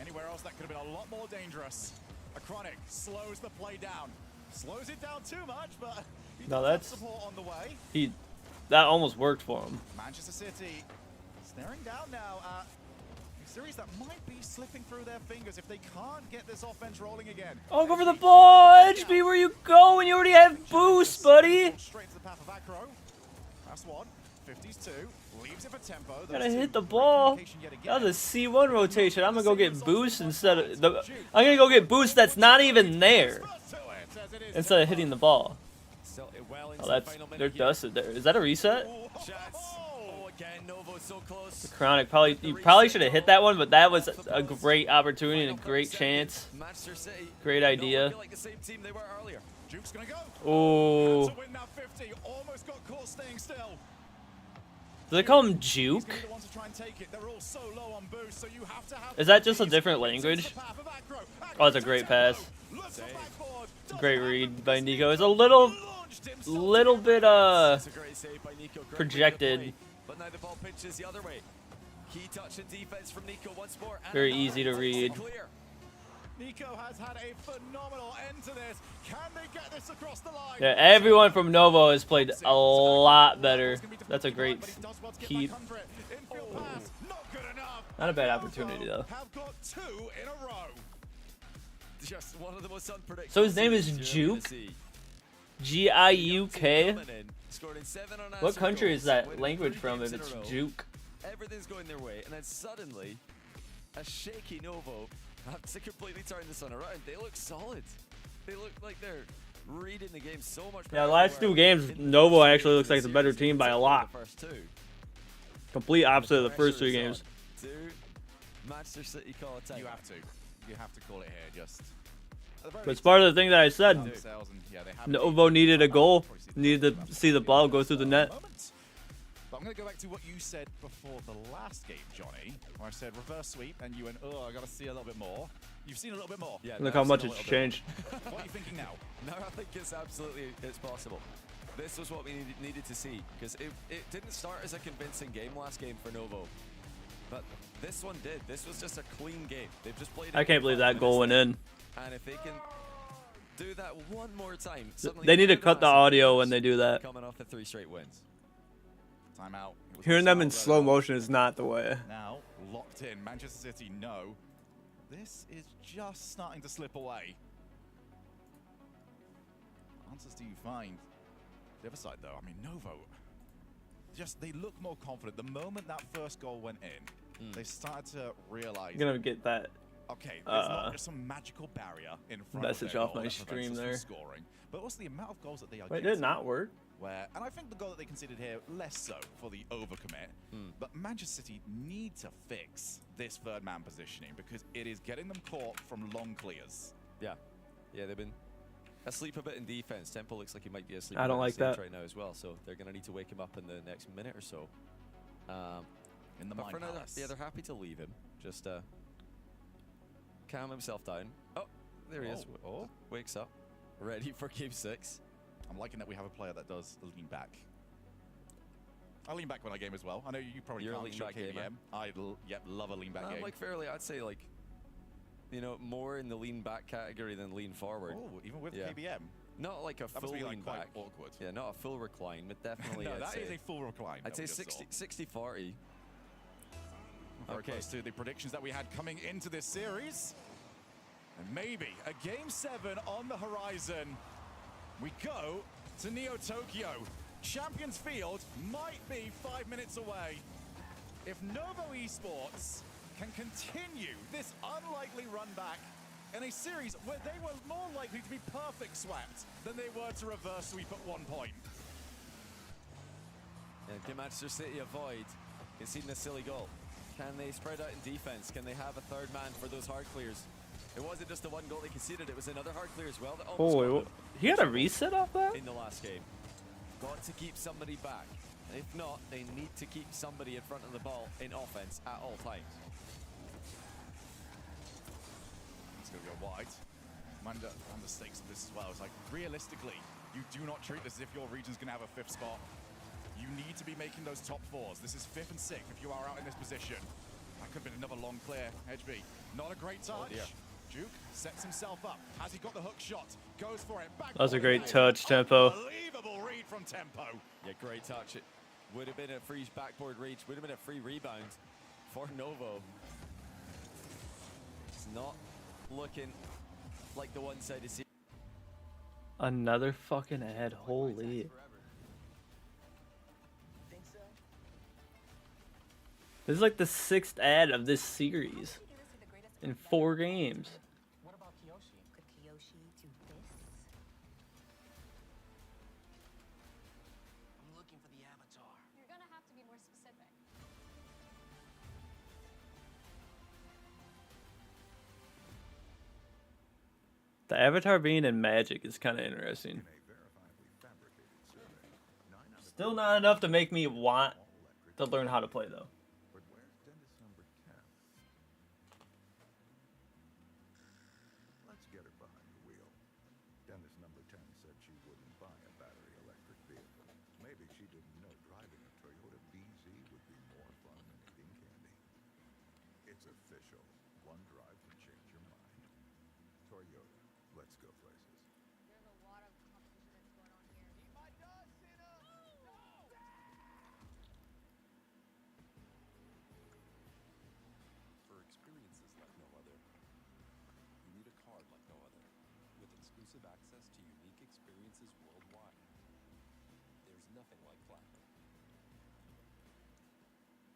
[SPEAKER 2] Anywhere else, that could have been a lot more dangerous. A Chronic slows the play down. Slows it down too much, but he
[SPEAKER 1] No,
[SPEAKER 2] does have
[SPEAKER 1] that's
[SPEAKER 2] support on the way.
[SPEAKER 1] that almost worked for him.
[SPEAKER 2] Manchester City staring down now at a series that might be slipping through their fingers if they can't get this offense rolling again.
[SPEAKER 1] Oh, go for the ball, Edgeby. Where you going? You already have boost, buddy.
[SPEAKER 2] Straight to the path of Acro. That's one. 50s 2. Leaves it for tempo.
[SPEAKER 1] Gotta hit the ball. That was a C1 rotation. I'm gonna go get boost instead of the. I'm gonna go get boost that's not even there instead of hitting the ball.
[SPEAKER 14] Still well into
[SPEAKER 1] Oh,
[SPEAKER 14] the
[SPEAKER 1] that's
[SPEAKER 14] final
[SPEAKER 1] they're
[SPEAKER 14] minute here.
[SPEAKER 1] dusted there. Is that a reset?
[SPEAKER 14] Chance. Oh, again, Novo so close.
[SPEAKER 1] Chronic probably you probably should have hit that one, but that was a great opportunity and a great chance.
[SPEAKER 14] Manchester City.
[SPEAKER 1] Great idea.
[SPEAKER 14] Feel like the same team they were earlier.
[SPEAKER 2] Duke's gonna go.
[SPEAKER 1] Oh.
[SPEAKER 2] To win now 50. Almost got caught staying still.
[SPEAKER 1] Do they call him Juke?
[SPEAKER 2] He's gonna be the one to try and take it. They're all so low on boost, so you have to have
[SPEAKER 1] Is that just a different language? Oh, it's a great pass. Great read by Nico. It's a little bit
[SPEAKER 14] It's a great save by Nico. Great
[SPEAKER 1] projected.
[SPEAKER 14] play, but now the ball pinches the other way. Key touch and defense from Nico once more. And
[SPEAKER 1] Very
[SPEAKER 14] another
[SPEAKER 1] easy to
[SPEAKER 14] one.
[SPEAKER 1] read.
[SPEAKER 14] Clear.
[SPEAKER 2] Nico has had a phenomenal end to this. Can they get this across the line?
[SPEAKER 1] Yeah, everyone from Novo has played a lot better. That's a great keep. Not a bad opportunity though.
[SPEAKER 2] Have got 2 in a row.
[SPEAKER 14] Just one of the most unpredictable.
[SPEAKER 1] So his name is
[SPEAKER 14] seasons
[SPEAKER 1] Juke?
[SPEAKER 14] you're gonna see.
[SPEAKER 1] G-I-U-K?
[SPEAKER 14] Scored in 7 unanswered
[SPEAKER 1] What country
[SPEAKER 14] goals,
[SPEAKER 1] is that
[SPEAKER 14] winning
[SPEAKER 1] language
[SPEAKER 14] 3
[SPEAKER 1] from
[SPEAKER 14] games
[SPEAKER 1] if
[SPEAKER 14] in a
[SPEAKER 1] it's
[SPEAKER 14] row.
[SPEAKER 1] Juke?
[SPEAKER 14] Everything's going their way, and then suddenly, a shaky Novo have to completely turn this one around. They look solid. They look like they're reading the game so much better.
[SPEAKER 1] Yeah, the last 2 games, Novo actually looks like the better team by a lot.
[SPEAKER 14] The first 2.
[SPEAKER 1] Complete opposite of the first 3 games.
[SPEAKER 14] Dude, Manchester City call it time.
[SPEAKER 2] You have to. You have to call it here. Just.
[SPEAKER 1] But it's part of the thing that I said.
[SPEAKER 2] Themselves and, yeah, they have
[SPEAKER 1] Novo needed a goal. Needed to see the ball go through the net.
[SPEAKER 2] But I'm going to go back to what you said before the last game, Johnny, where I said reverse sweep, and you went, oh, I got to see a little bit more. You've seen a little bit more.
[SPEAKER 14] Yeah,
[SPEAKER 1] Look
[SPEAKER 14] now
[SPEAKER 1] how
[SPEAKER 14] I've
[SPEAKER 1] much
[SPEAKER 14] seen a
[SPEAKER 1] it's
[SPEAKER 14] little bit
[SPEAKER 1] changed.
[SPEAKER 2] What are you thinking now?
[SPEAKER 14] Now I think it's absolutely possible. This was what we needed to see, because it didn't start as a convincing game last game for Novo, but this one did. This was just a clean game. They've just played.
[SPEAKER 1] I can't believe that goal went in.
[SPEAKER 14] And if they can do that one more time,
[SPEAKER 1] They need to cut the audio when they do that.
[SPEAKER 14] Coming off the 3 straight wins.
[SPEAKER 2] Timeout.
[SPEAKER 1] Hearing them in slow motion is not the way.
[SPEAKER 2] Now locked in. Manchester City, no. This is just starting to slip away. Answers do you find? The other side, though, I mean, Novo, they look more confident. The moment that first goal went in, they started to realize.
[SPEAKER 1] I'm gonna get that.
[SPEAKER 2] Okay, there's not just some magical barrier in front
[SPEAKER 1] message
[SPEAKER 2] of their
[SPEAKER 1] off
[SPEAKER 2] goal
[SPEAKER 1] my
[SPEAKER 2] that prevents
[SPEAKER 1] stream
[SPEAKER 2] us from
[SPEAKER 1] there.
[SPEAKER 2] scoring, but also the amount of goals that they are
[SPEAKER 1] Wait,
[SPEAKER 2] getting.
[SPEAKER 1] did it not work?
[SPEAKER 2] And I think the goal that they conceded here, less so for the overcommit. But Manchester City need to fix this third man positioning because it is getting them caught from long clears.
[SPEAKER 14] Yeah, they've been asleep a bit in defense. Tempo looks like he might be asleep.
[SPEAKER 1] I don't like that
[SPEAKER 14] right now as well. So they're gonna need to wake him up in the next minute or so.
[SPEAKER 2] In the
[SPEAKER 14] but
[SPEAKER 2] Mind
[SPEAKER 14] for now,
[SPEAKER 2] Palace.
[SPEAKER 14] yeah, they're happy to leave him. Just calm himself down. Oh, there he is.
[SPEAKER 2] Oh,
[SPEAKER 14] wakes up, ready for game 6.
[SPEAKER 2] I'm liking that we have a player that does lean back. I lean back when I game as well. I know you probably
[SPEAKER 14] You're a
[SPEAKER 2] can't
[SPEAKER 14] lean
[SPEAKER 2] shoot
[SPEAKER 14] back gamer.
[SPEAKER 2] KBM. I love a lean back game.
[SPEAKER 14] Like fairly, I'd say like, you know, more in the lean back category than lean forward.
[SPEAKER 2] Oh, even with KBM.
[SPEAKER 14] Not like a
[SPEAKER 2] That must
[SPEAKER 14] full
[SPEAKER 2] be, like,
[SPEAKER 14] lean
[SPEAKER 2] quite
[SPEAKER 14] back.
[SPEAKER 2] awkward.
[SPEAKER 14] Yeah, not a full recline, but definitely.
[SPEAKER 2] No,
[SPEAKER 14] I'd
[SPEAKER 2] that
[SPEAKER 14] say,
[SPEAKER 2] is a full recline.
[SPEAKER 14] I'd
[SPEAKER 2] that
[SPEAKER 14] say
[SPEAKER 2] we just saw.
[SPEAKER 14] 60-40.
[SPEAKER 2] Very close to the predictions that we had coming into this series. And maybe a game 7 on the horizon. We go to Neo Tokyo. Champions Field might be 5 minutes away. If Novo Esports can continue this unlikely run back in a series where they were more likely to be perfect swept than they were to reverse sweep at one point.
[SPEAKER 14] And can Manchester City avoid conceding a silly goal? Can they spread out in defense? Can they have a third man for those hard clears? It wasn't just the one goal they conceded, it was another hard clear as well. That
[SPEAKER 1] Holy, he had a reset off that?
[SPEAKER 14] in the last game. Got to keep somebody back. If not, they need to keep somebody in front of the ball in offense at all times.
[SPEAKER 2] It's going to go wide. Mind the stakes of this as well. It's like, realistically, you do not treat this as if your region's going to have a 5th spot. You need to be making those top 4s. This is 5th and 6th if you are out in this position. That could have been another long clear. HB, not a great touch. Duke sets himself up. Has he got the hook shot? Goes for it. Back
[SPEAKER 1] That was a great touch, Tempo.
[SPEAKER 2] Unbelievable read from Tempo.
[SPEAKER 14] Yeah, great touch. It would have been a free backboard reach, would have been a free rebound for Novo. It's not looking like the one-sided series.
[SPEAKER 1] Another fucking ad, holy. This is like the 6th ad of this series in 4 games.
[SPEAKER 18] What about Kiyoshi? Could Kiyoshi do this?
[SPEAKER 13] I'm looking for the avatar.
[SPEAKER 18] You're gonna have to be more specific.
[SPEAKER 1] The avatar being in Magic is kind of interesting. Still not enough to make me want to learn how to play though.
[SPEAKER 15] Let's get her behind the wheel. Dentist number 10 said she wouldn't buy a battery electric vehicle. Maybe she didn't know driving a Toyota BZ would be more fun than eating candy. It's official. One drive can change your mind. Toyota. Let's go places.
[SPEAKER 18] There's a lot of competition that's going on here.
[SPEAKER 21] For experiences like no other, you need a card like no other, with exclusive access to unique experiences worldwide. There's nothing like Platinum.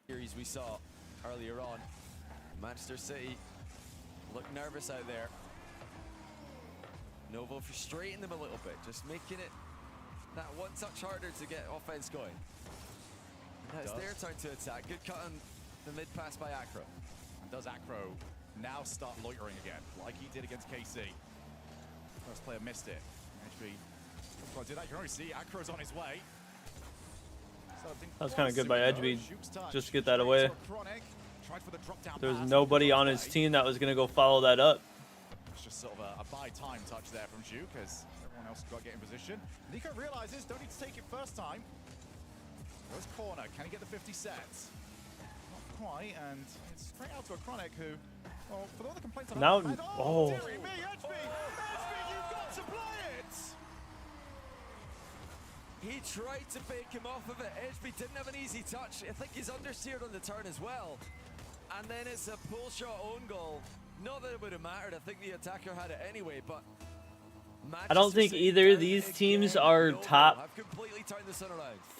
[SPEAKER 14] Series we saw earlier on. Manchester City look nervous out there. Novo frustrating them a little bit, just making it that one touch harder to get offense going. Now it's their turn to attack. Good cut on the mid pass by Acro.
[SPEAKER 2] And does Acro now start loitering again, like he did against KC? First player missed it. HB. Well, did that? You can already see Acro's on his way.
[SPEAKER 1] That was kind of good by Edgeby just to get that away. There was nobody on his team that was going to go follow that up.
[SPEAKER 2] It's just sort of a buy time touch there from Juke as everyone else has got to get in position. Nico realizes, don't need to take it first time. Goes corner, can he get the 50 sets? Not quite, and it's straight out to a Chronic who, well, for all the complaints I've
[SPEAKER 1] Now,
[SPEAKER 2] had,
[SPEAKER 1] oh.
[SPEAKER 2] dearie me, Edgeby, you've got to play it!
[SPEAKER 14] He tried to bake him off of it. Edgeby didn't have an easy touch. I think he's understeered on the turn as well. And then it's a pull shot own goal. Not that it would have mattered. I think the attacker had it anyway, but
[SPEAKER 1] I don't think either of these teams are top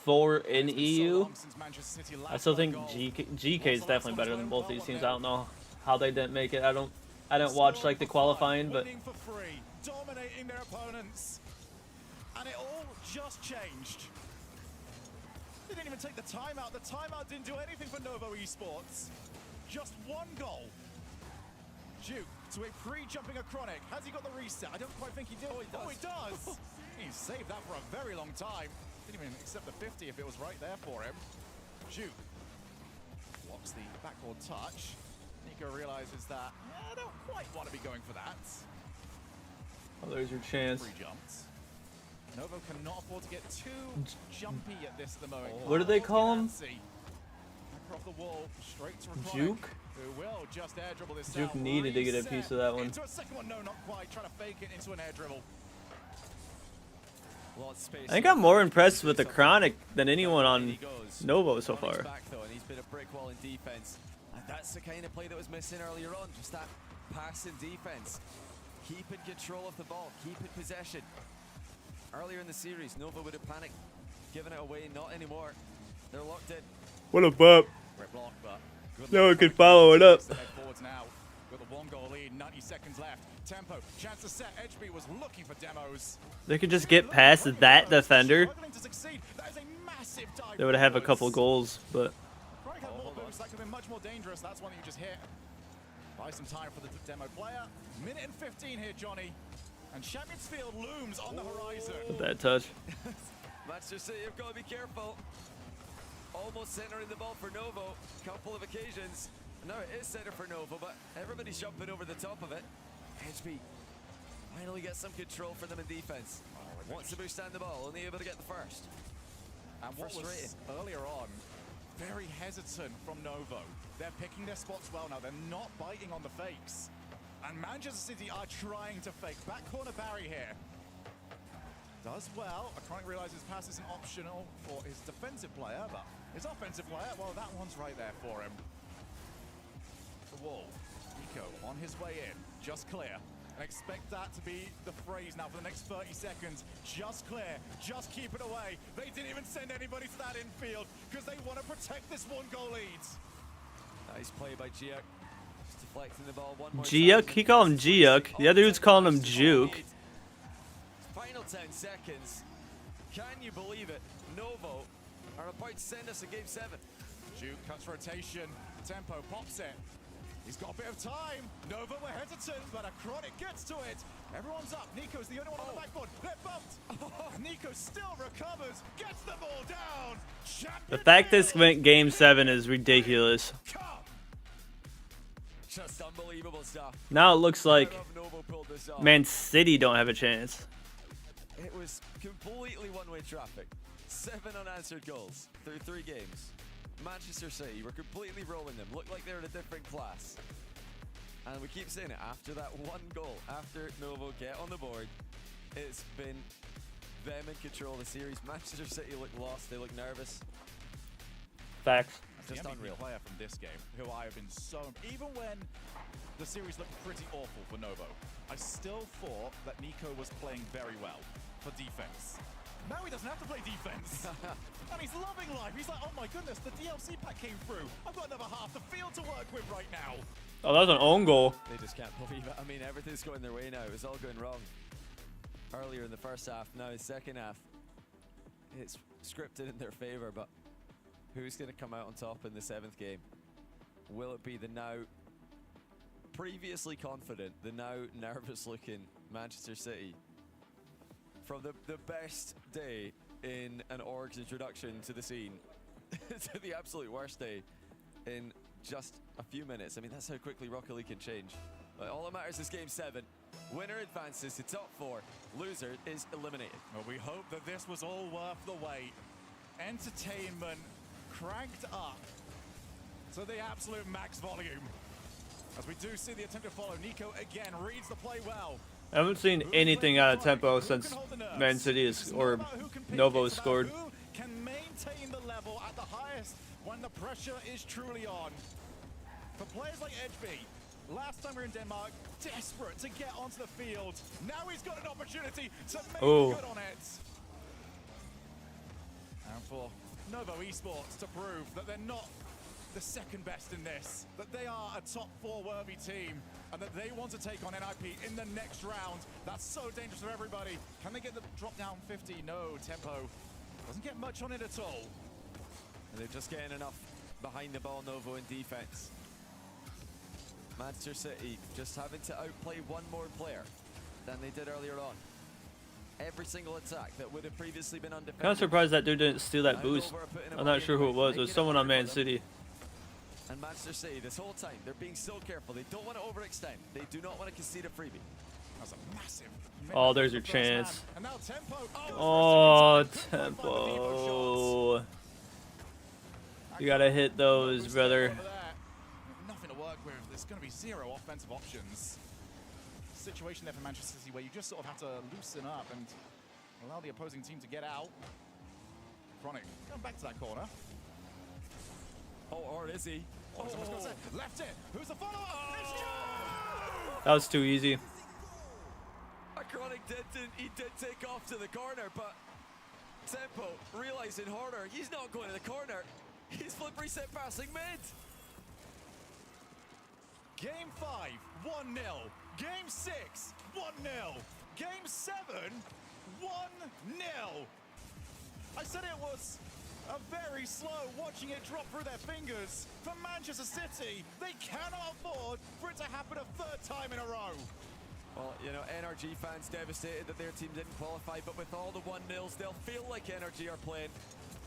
[SPEAKER 1] 4 in EU. I still think GK is definitely better than both these teams. I don't know how they didn't make it. I didn't watch like the qualifying, but
[SPEAKER 2] Dominating their opponents. And it all just changed. They didn't even take the timeout. The timeout didn't do anything for Novo Esports. Just one goal. Duke to a pre-jumping a Chronic. Has he got the reset? I don't quite think he did. Oh, he does. He saved that for a very long time. Didn't even accept the 50 if it was right there for him. Duke blocks the backward touch. Nico realizes that I don't quite want to be going for that.
[SPEAKER 1] oh, there's your chance.
[SPEAKER 2] Pre-jumped. Novo cannot afford to get too jumpy at this at the moment.
[SPEAKER 1] What do they call him?
[SPEAKER 2] Across the wall, straight to a
[SPEAKER 1] Juke?
[SPEAKER 2] Who will just air dribble this
[SPEAKER 1] Juke
[SPEAKER 2] out.
[SPEAKER 1] needed to get a piece of that one.
[SPEAKER 2] Into a second one, no, not quite. Trying to fake it into an air dribble.
[SPEAKER 1] I think I'm more impressed with the Chronic than anyone on Novo so far.
[SPEAKER 14] back though, and he's been a brick wall in defense. And that's the kind of play that was missing earlier on. Just that pass in defense. Keeping control of the ball, keeping possession. Earlier in the series, Nova would have panicked, given it away. Not anymore. They're locked in.
[SPEAKER 1] What a bump.
[SPEAKER 2] Great block, but
[SPEAKER 1] No one could follow it up.
[SPEAKER 2] head forwards now. With a 1-goal lead, 90 seconds left. Tempo, chance to set. Edgeby was looking for demos.
[SPEAKER 1] They could just get past that defender.
[SPEAKER 2] Struggling to succeed. That is a massive dive.
[SPEAKER 1] They would have a couple goals, but
[SPEAKER 2] Chronic had more boosts. That could have been much more dangerous. That's one that you just hit. Buy some time for the demo player. Minute and 15 here, Johnny. And Champions Field looms on the horizon.
[SPEAKER 1] a bad touch.
[SPEAKER 14] Manchester City have got to be careful. Almost centering the ball for Novo. Couple of occasions. No, it is center for Novo, but everybody's jumping over the top of it. Edgeby finally gets some control for them in defense. Wants to boost down the ball, only able to get the first.
[SPEAKER 2] And what was earlier on, very hesitant from Novo. They're picking their spots well now. They're not biting on the fakes. And Manchester City are trying to fake. Back corner Barry here. Does well. Chronic realizes pass isn't optional for his defensive player, but his offensive player, well, that one's right there for him. The wall. Nico on his way in. Just clear. And expect that to be the phrase now for the next 30 seconds. Just clear. Just keep it away. They didn't even send anybody to that infield because they want to protect this 1-goal lead.
[SPEAKER 14] Nice play by Giuk. Just deflecting the ball one more
[SPEAKER 1] Giuk?
[SPEAKER 14] time.
[SPEAKER 1] He called him Giuk. The other dude's calling him Juke.
[SPEAKER 14] Final 10 seconds. Can you believe it? Novo are about to send us a game 7.
[SPEAKER 2] Juke cuts rotation. Tempo pops it. He's got a bit of time. Nova were hesitant, but a Chronic gets to it. Everyone's up. Nico's the only one on the backboard. They're bumped. Nico still recovers. Gets the ball down.
[SPEAKER 1] The fact this went game 7 is ridiculous.
[SPEAKER 14] Just unbelievable stuff.
[SPEAKER 1] Now it looks like
[SPEAKER 14] Novo pulled this off.
[SPEAKER 1] Man City don't have a chance.
[SPEAKER 14] It was completely one-way traffic. 7 unanswered goals through 3 games. Manchester City were completely rolling them. Looked like they were in a different class. And we keep saying it, after that 1 goal, after Novo get on the board, it's been them in control of the series. Manchester City look lost, they look nervous.
[SPEAKER 1] Facts.
[SPEAKER 2] Just
[SPEAKER 14] Just
[SPEAKER 2] unreal
[SPEAKER 14] unreal.
[SPEAKER 2] player from this game, who I have been so... Even when the series looked pretty awful for Novo, I still thought that Nico was playing very well for defense. Now he doesn't have to play defense. And he's loving life. He's like, oh my goodness, the DLC pack came through. I've got another half the field to work with right now.
[SPEAKER 1] Oh, that was an own goal.
[SPEAKER 14] They just can't believe it. I mean, everything's going their way now. It was all going wrong earlier in the first half. Now in the second half, it's scripted in their favor, but who's going to come out on top in the 7th game? Will it be the now previously confident, the now nervous looking Manchester City? From the best day in an org's introduction to the scene to the absolute worst day in just a few minutes. I mean, that's how quickly Rocket League can change. But all that matters is game 7. Winner advances to top 4. Loser is eliminated.
[SPEAKER 2] Well, we hope that this was all worth the wait. Entertainment cranked up to the absolute max volume. As we do see the attempt to follow, Nico again reads the play well.
[SPEAKER 1] I haven't seen anything out of tempo since Man City is, or Novo has scored.
[SPEAKER 2] Who can maintain the level at the highest when the pressure is truly on? For players like Edgeby, last time we were in Denmark, desperate to get onto the field. Now he's got an opportunity to make good on it. And for Novo Esports to prove that they're not the second best in this, that they are a top 4 worthy team, and that they want to take on NIP in the next round. That's so dangerous for everybody. Can they get the drop down 50? No, tempo doesn't get much on it at all.
[SPEAKER 14] And they're just getting enough behind the ball, Novo, in defense. Manchester City just having to outplay one more player than they did earlier on. Every single attack that would have previously been undefended.
[SPEAKER 1] Kind of surprised that dude didn't steal that boost. I'm not sure who it was. It was someone on Man City.
[SPEAKER 14] And Manchester City, this whole time, they're being so careful. They don't want to overextend. They do not want to concede a freebie.
[SPEAKER 2] That's a massive.
[SPEAKER 1] Oh, there's your chance.
[SPEAKER 2] And now tempo.
[SPEAKER 1] Oh, tempo. You gotta hit those, brother.
[SPEAKER 2] Nothing to work with. There's going to be 0 offensive options. Situation there for Manchester City where you just sort of have to loosen up and allow the opposing team to get out. Chronic going back to that corner.
[SPEAKER 14] Oh, or is he?
[SPEAKER 2] Oh, someone's got to left it. Who's the follower? Oh!
[SPEAKER 1] That was too easy.
[SPEAKER 14] Chronic he did take off to the corner, but Tempo realizing harder. He's not going to the corner. He's flip reset passing mid.
[SPEAKER 2] Game 5, 1-0. Game 6, 1-0. Game 7, 1-0. I said it was a very slow watching it drop through their fingers. For Manchester City, they cannot afford for it to happen a 3rd time in a row.
[SPEAKER 14] Well, you know, NRG fans devastated that their team didn't qualify, but with all the 1-0s, they'll feel like NRG are playing.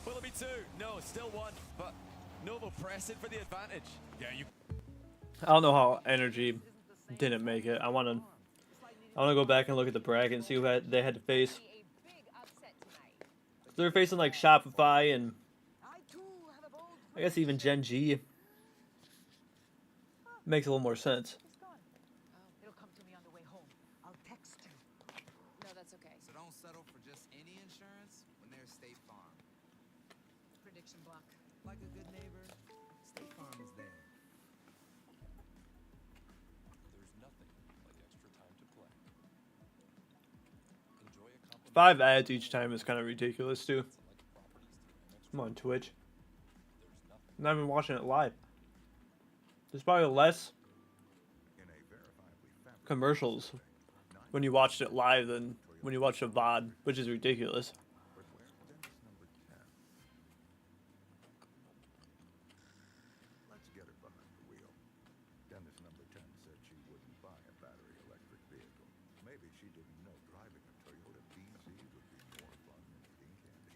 [SPEAKER 14] Will it be 2? No, still 1, but Novo pressing for the advantage.
[SPEAKER 2] Yeah,
[SPEAKER 1] I don't know how Energy didn't make it. I want to go back and look at the bracket and see who they had to face. They're facing like Shopify and I guess even Gen G. Makes a little more sense.
[SPEAKER 18] It'll come to me on the way home. I'll text you. No, that's okay.
[SPEAKER 4] So don't settle for just any insurance when there's State Farm.
[SPEAKER 18] Prediction block.
[SPEAKER 4] Like a good neighbor, State Farm is there.
[SPEAKER 21] There's nothing like extra time to play. Enjoy a compliment.
[SPEAKER 1] 5 ads each time is kind of ridiculous too. I'm on Twitch. I'm not even watching it live. There's probably less commercials when you watched it live than when you watched a VOD, which is ridiculous.
[SPEAKER 15] Let's get her behind the wheel. Dennis number 10 said she wouldn't buy a battery electric vehicle. Maybe she didn't know driving a Toyota BZ would be more fun than eating candy.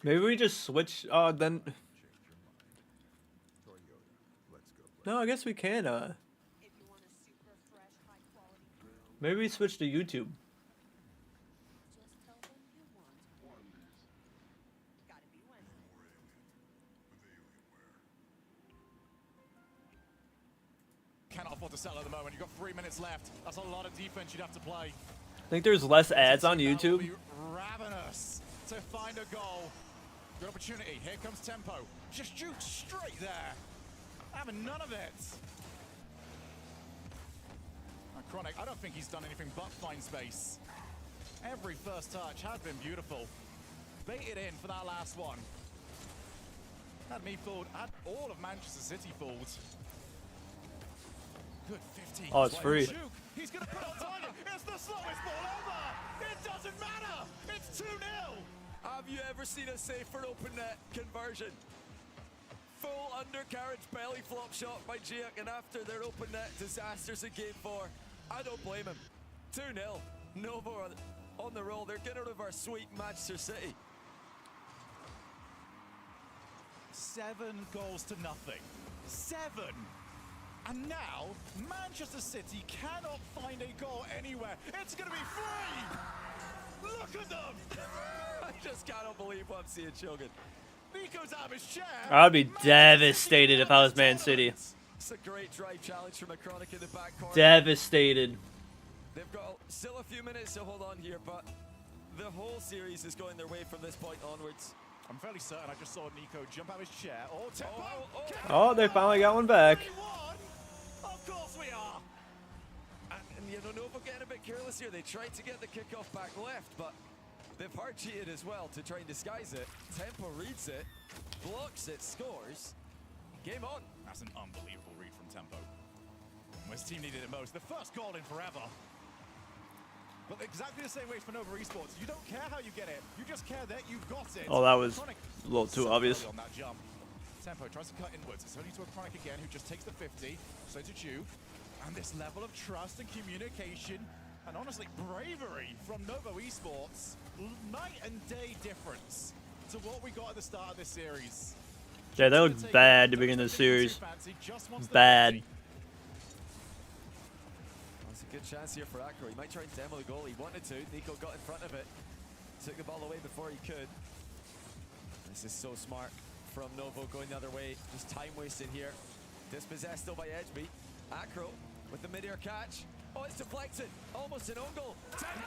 [SPEAKER 1] Maybe we just switch, then... No, I guess we can, maybe we switch to YouTube.
[SPEAKER 2] Cannot afford to sell at the moment. You've got 3 minutes left. That's a lot of defense you'd have to play.
[SPEAKER 1] I think there's less ads on YouTube.
[SPEAKER 2] Ravenous to find a goal. Good opportunity. Here comes Tempo. Just shoot straight there. Having none of it. Chronic, I don't think he's done anything but find space. Every first touch has been beautiful. Baited in for that last one. Had me fooled. Had all of Manchester City fooled. Good 50.
[SPEAKER 1] Oh, it's free.
[SPEAKER 2] He's going to put on target. It's the slowest ball ever. It doesn't matter. It's 2-0.
[SPEAKER 14] Have you ever seen a safer open net conversion? Full undercarriage belly flop shot by Giak, and after their open net disasters in game 4, I don't blame him. 2-0. Novo on the roll. They're getting rid of our sweet Manchester City.
[SPEAKER 2] 7 goals to nothing. 7. And now, Manchester City cannot find a goal anywhere. It's going to be free! Look at them!
[SPEAKER 14] I just cannot believe what I'm seeing, Shogun.
[SPEAKER 2] Nico's out of his chair.
[SPEAKER 1] I'd be devastated if I was Man City.
[SPEAKER 14] It's a great drive challenge from Acronic in the back corner.
[SPEAKER 1] Devastated.
[SPEAKER 14] They've got still a few minutes to hold on here, but the whole series is going their way from this point onwards.
[SPEAKER 2] I'm fairly certain I just saw Nico jump out of his chair. Oh, tempo!
[SPEAKER 1] Oh, they finally got one back.
[SPEAKER 2] Of course we are!
[SPEAKER 14] And you know, Nova getting a bit careless here. They tried to get the kickoff back left, but they've hard cheated as well to try and disguise it. Tempo reads it, blocks it, scores. Game on.
[SPEAKER 2] That's an unbelievable read from Tempo. His team needed it most. The first goal in forever. But exactly the same way for Nova Esports. You don't care how you get it. You just care that you've got it.
[SPEAKER 1] Oh, that was a little too obvious.
[SPEAKER 2] On that jump. Tempo tries to cut inwards. It's only to Acronic again, who just takes the 50. So to Juke. And this level of trust and communication and honestly bravery from Nova Esports. Night and day difference to what we got at the start of this series.
[SPEAKER 1] Yeah, that looked bad to begin the series. Bad.
[SPEAKER 14] That's a good chance here for Acro. He might try and demo the goal. He wanted to. Nico got in front of it. Took the ball away before he could. This is so smart from Novo going the other way. Just time wasted here. Dispossessed though by Edgeby. Acro with the mid-air catch. Oh, it's deflected. Almost an own goal.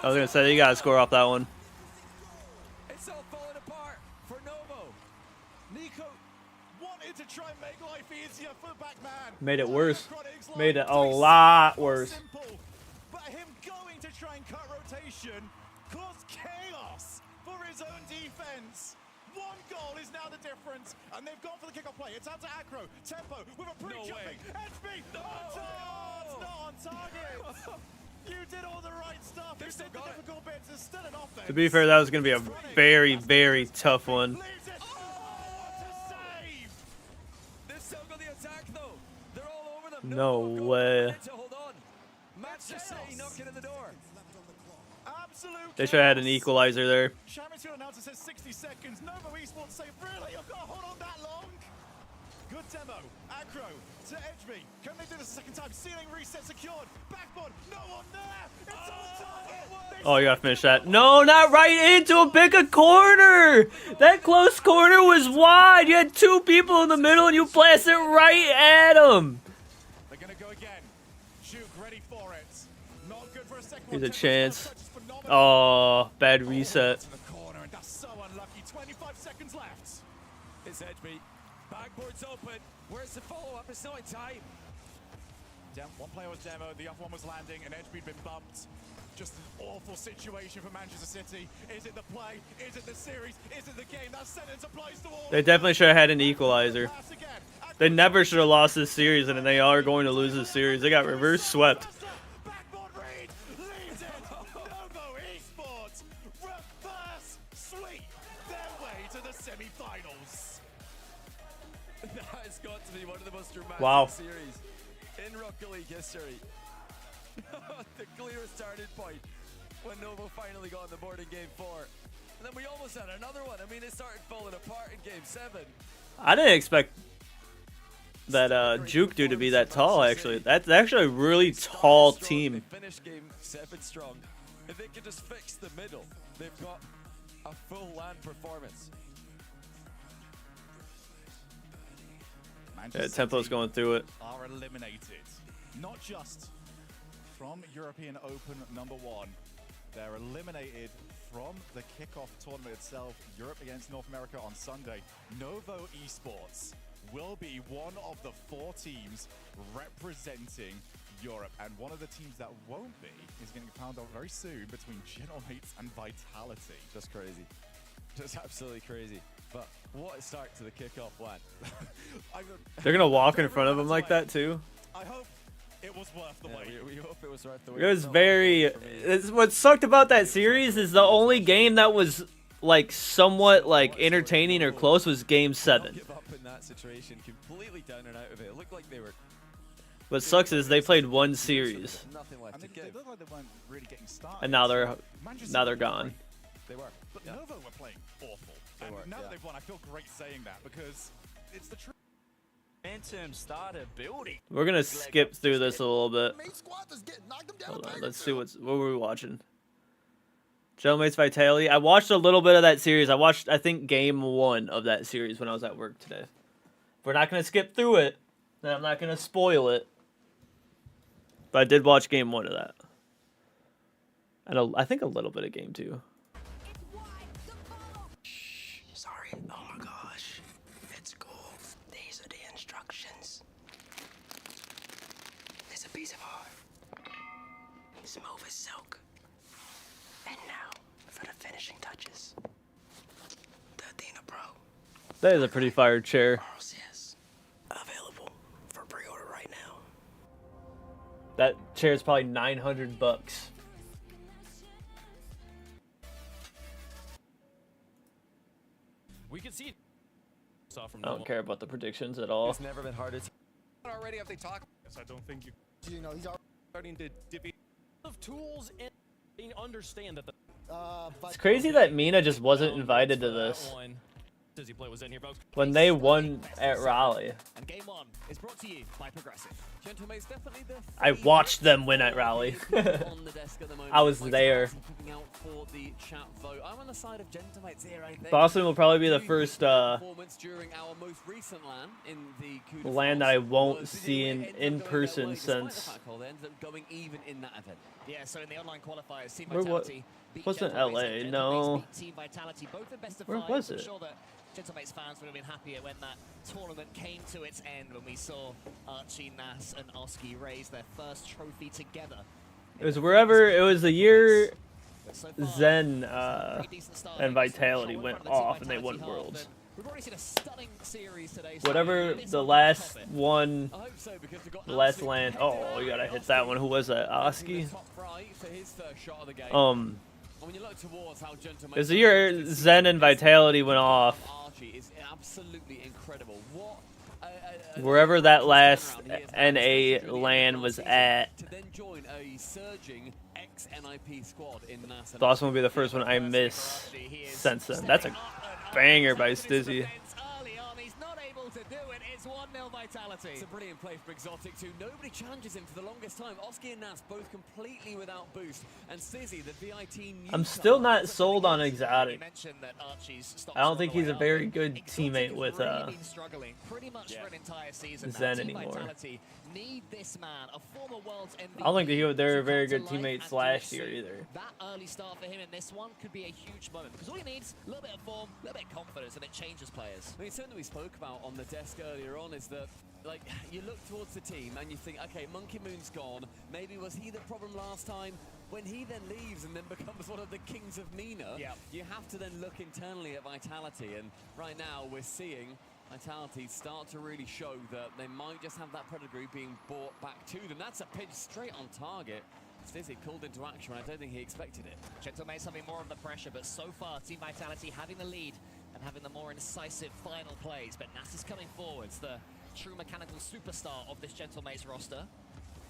[SPEAKER 1] I was gonna say, you gotta score off that one.
[SPEAKER 14] It's all falling apart for Novo.
[SPEAKER 2] Nico wanted to try and make life easier for the back man.
[SPEAKER 1] Made it worse. Made it a lot worse.
[SPEAKER 2] Simple, but him going to try and cut rotation caused chaos for his own defense. One goal is now the difference, and they've gone for the kickoff play. It's out to Acro. Tempo with a pre-jumping. HB on target. Not on target. You did all the right stuff. You did the difficult bits. It's still an offense.
[SPEAKER 1] To be fair, that was gonna be a very, very tough one.
[SPEAKER 14] They've still got the attack though. They're all over them.
[SPEAKER 1] No way.
[SPEAKER 14] Hold on. Manchester City knocking at the door.
[SPEAKER 2] Absolute
[SPEAKER 1] They should have had an equalizer there.
[SPEAKER 2] Championship announcer says 60 seconds. Nova Esports say, really? You've got to hold on that long? Good demo. Acro to Edgeby. Can they do this a second time? Ceiling reset secured. Backboard. No one there. It's on target.
[SPEAKER 1] Oh, you gotta finish that. No, not right into a pick a corner. That close corner was wide. You had two people in the middle and you blasted it right at them.
[SPEAKER 2] They're going to go again. Juke ready for it. Not good for a second.
[SPEAKER 1] Here's a chance. Oh, bad reset.
[SPEAKER 2] To the corner, and that's so unlucky. 25 seconds left.
[SPEAKER 14] It's Edgeby. Backboard's open. Where's the follow-up? It's not in time.
[SPEAKER 2] One player was demoed, the other one was landing, and Edgeby'd been bumped. Just an awful situation for Manchester City. Is it the play? Is it the series? Is it the game? That sentence applies to all.
[SPEAKER 1] They definitely should have had an equalizer. They never should have lost this series, and they are going to lose this series. They got reverse swept.
[SPEAKER 2] Backboard read. Leads it. Novo Esports reverse sweep their way to the semi-finals.
[SPEAKER 14] That has got to be one of the most dramatic series in Rocket League history. The clear starting point when Novo finally got on the board in Game 4. And then we almost had another one. I mean, it started falling apart in Game 7.
[SPEAKER 1] I didn't expect that Juke dude to be that tall, actually. That's actually a really tall team.
[SPEAKER 14] They finished Game 7 strong. If they can just fix the middle, they've got a full land performance.
[SPEAKER 1] Yeah, Tempo's going through it.
[SPEAKER 2] Are eliminated. Not just from European Open #1. They're eliminated from the kickoff tournament itself. Europe against North America on Sunday. Novo Esports will be one of the 4 teams representing Europe. And one of the teams that won't be is getting found out very soon between Gentlemates and Vitality.
[SPEAKER 14] Just crazy. Just absolutely crazy. But what a start to the kickoff one.
[SPEAKER 1] They're going to walk in front of him like that, too.
[SPEAKER 2] I hope it was worth the wait.
[SPEAKER 14] We hope it was worth the wait.
[SPEAKER 1] It was very... What sucked about that series is the only game that was, like, somewhat, like, entertaining or close was Game 7.
[SPEAKER 14] Give up in that situation, completely down and out of it. It looked like they were...
[SPEAKER 1] What sucks is they played one series.
[SPEAKER 14] Nothing left to give.
[SPEAKER 2] They looked like they weren't really getting started.
[SPEAKER 1] And now they're gone.
[SPEAKER 14] They were.
[SPEAKER 2] But Novo were playing awful. And now that they've won, I feel great saying that because it's the truth.
[SPEAKER 10] Momentum started building.
[SPEAKER 1] We're gonna skip through this a little bit. Hold on, let's see what were we watching. Gentleman's Vitality. I watched a little bit of that series. I watched, I think, game 1 of that series when I was at work today. If we're not gonna skip through it, then I'm not gonna spoil it. But I did watch game 1 of that, and I think a little bit of game 2.
[SPEAKER 13] Sorry. Oh my gosh. It's cool. These are the instructions. It's a piece of art. Smooth as silk. And now for the finishing touches. The Athena Pro.
[SPEAKER 1] That is a pretty fire chair.
[SPEAKER 13] RLCS. Available for pre-order right now.
[SPEAKER 1] That chair is probably $900.
[SPEAKER 9] We can see. From
[SPEAKER 1] I don't care about the predictions at all.
[SPEAKER 14] It's never been harder to. Already have they talked?
[SPEAKER 3] Yes, I don't think you.
[SPEAKER 12] You know, he's already
[SPEAKER 14] Starting to dip
[SPEAKER 9] of tools and they understand that the
[SPEAKER 1] It's crazy that Mina just wasn't invited to this.
[SPEAKER 9] Dizzy play was in here, folks.
[SPEAKER 1] When they won at Raleigh.
[SPEAKER 20] And game 1 is brought to you by Progressive.
[SPEAKER 14] Gentleman's definitely the
[SPEAKER 1] I watched them win at Raleigh.
[SPEAKER 14] on the desk at the moment.
[SPEAKER 1] I was there.
[SPEAKER 14] Picking out for the chat vote. I'm on the side of Gentleman's here, I think.
[SPEAKER 1] Boston will probably be the first
[SPEAKER 14] performance during our most recent LAN in the Coup de
[SPEAKER 1] LAN that
[SPEAKER 14] France
[SPEAKER 1] I won't
[SPEAKER 14] was
[SPEAKER 1] see in person since.
[SPEAKER 14] despite the fact they ended up going even in that event.
[SPEAKER 20] Yeah, so in the online qualifiers, Team
[SPEAKER 1] Where
[SPEAKER 20] Vitality beat
[SPEAKER 1] wasn't
[SPEAKER 20] Gentleman's
[SPEAKER 1] LA?
[SPEAKER 20] and
[SPEAKER 1] No.
[SPEAKER 20] Gentleman's beat Team Vitality, both in best of
[SPEAKER 1] Where
[SPEAKER 20] five.
[SPEAKER 1] was
[SPEAKER 20] I'm
[SPEAKER 1] it?
[SPEAKER 20] sure that Gentleman's fans would have been happier when that tournament came to its end, when we saw Archie, Nas, and Oski raise their first trophy together.
[SPEAKER 1] It was wherever. It was the year Zen and Vitality went off and they won Worlds.
[SPEAKER 20] We've already seen a stunning series today.
[SPEAKER 1] Whatever the last one, the last land. Oh, you gotta hit that one. Who was that? Oski.
[SPEAKER 14] When you look towards how
[SPEAKER 1] It was the year Zen and Vitality went off.
[SPEAKER 14] Archie is absolutely incredible. What
[SPEAKER 1] Wherever that last NA LAN was at.
[SPEAKER 14] to then join a surging ex-NIP squad in NASA.
[SPEAKER 1] Boston will be the first one I miss since then. That's a banger by Stizzy.
[SPEAKER 14] It's a brilliant play for Exotic too. Nobody challenges him for the longest time. Oski and Nas both completely without boost. And Sizzy, the VIT
[SPEAKER 1] I'm still not sold on Exotic. I don't think he's a very good teammate with Zen anymore. I don't think they're very good teammates last year either.
[SPEAKER 20] That early start for him in this one could be a huge moment because all he needs a little bit of form, a little bit of confidence, and it changes players.
[SPEAKER 14] I mean, something we spoke about on the desk earlier on is that, like, you look towards the team and you think, okay, Monkey Moon's gone. Maybe was he the problem last time? When he then leaves and then becomes one of the kings of Mina, you have to then look internally at Vitality. And right now we're seeing Vitality start to really show that they might just have that pedigree being brought back to them. That's a pitch straight on target. Stizzy called into action. I don't think he expected it.
[SPEAKER 20] Gentleman's having more of the pressure, but so far Team Vitality having the lead and having the more incisive final plays. But Nas is coming forwards, the true mechanical superstar of this Gentleman's roster.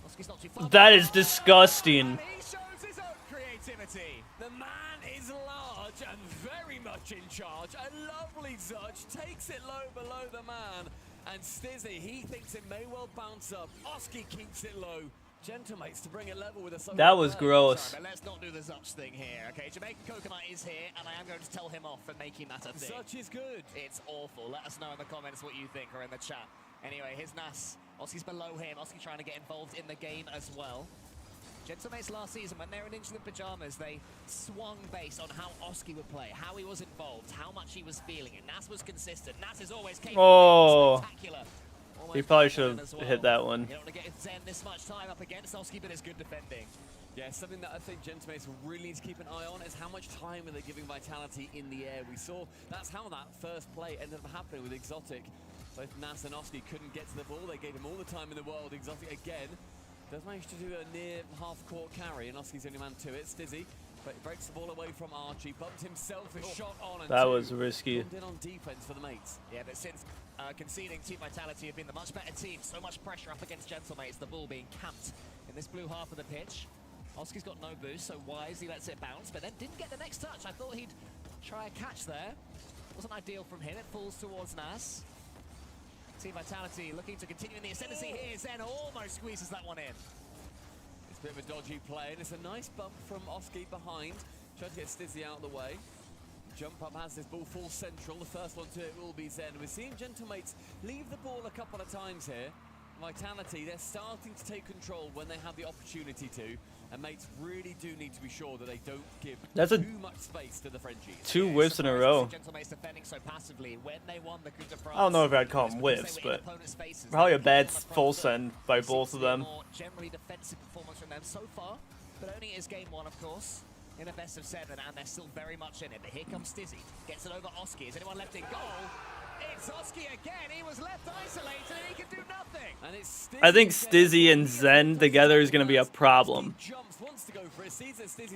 [SPEAKER 20] Oski's not too far.
[SPEAKER 1] That is disgusting.
[SPEAKER 20] He shows his own creativity.
[SPEAKER 14] The man is large and very much in charge. A lovely touch, takes it low below the man. And Stizzy, he thinks it may well bounce up. Oski keeps it low. Gentlemates to bring it level with a
[SPEAKER 1] That was gross.
[SPEAKER 20] Sorry, but let's not do the Zuch thing here, okay? Jamaican Coconut is here, and I am going to tell him off for making that a thing.
[SPEAKER 14] Zuch is good.
[SPEAKER 20] It's awful. Let us know in the comments what you think or in the chat. Anyway, here's Nas. Oski's below him. Oski trying to get involved in the game as well. Gentlemates last season, when they were in Ninja Pajamas, they swung based on how Oski would play, how he was involved, how much he was feeling it. Nas was consistent. Nas is always capable.
[SPEAKER 1] Oh.
[SPEAKER 20] Spectacular.
[SPEAKER 1] He probably should have hit that one.
[SPEAKER 20] You don't want to get Zen this much time up against Oski, but it's good defending.
[SPEAKER 14] Yeah, something that I think Gentlemates really need to keep an eye on is how much time are they giving Vitality in the air. We saw that's how that first play ended up happening with Exotic. Both Nas and Oski couldn't get to the ball. They gave him all the time in the world. Exotic again does manage to do a near half-court carry, and Oski's the only man to it. Stizzy, but he breaks the ball away from Archie, bumped himself a shot on. And
[SPEAKER 1] that was risky.
[SPEAKER 14] In on defense for the mates.
[SPEAKER 20] Yeah, but since conceding, Team Vitality have been the much better team. So much pressure up against Gentlemates, the ball being camped in this blue half of the pitch. Oski's got no boost, so wise, he lets it bounce, but then didn't get the next touch. I thought he'd try a catch there. Wasn't ideal from him, it falls towards Nas. Team Vitality looking to continue in the ascendancy here. Zen almost squeezes that one in.
[SPEAKER 11] It's a bit of a dodgy play, and it's a nice bump from Oski behind. Tries to get Stizzy out of the way. Jump up has this ball full central. The first one to it will be Zen. We're seeing Gentlemates leave the ball a couple of times here. Vitality, they're starting to take control when they have the opportunity to. And mates really do need to be sure that they don't give too much space to the Frenchies.
[SPEAKER 1] 2 whiffs in a row. I don't know if I'd call them whiffs, but probably a bad full send by both of them.
[SPEAKER 20] Generally defensive performance from them so far, but only is game 1, of course, in a best of 7, and they're still very much in it. But here comes Stizzy, gets it over Oski. Is anyone left in goal? It's Oski again. He was left isolated and he can do nothing. And it's
[SPEAKER 1] I think Stizzy and Zen together is going to be a problem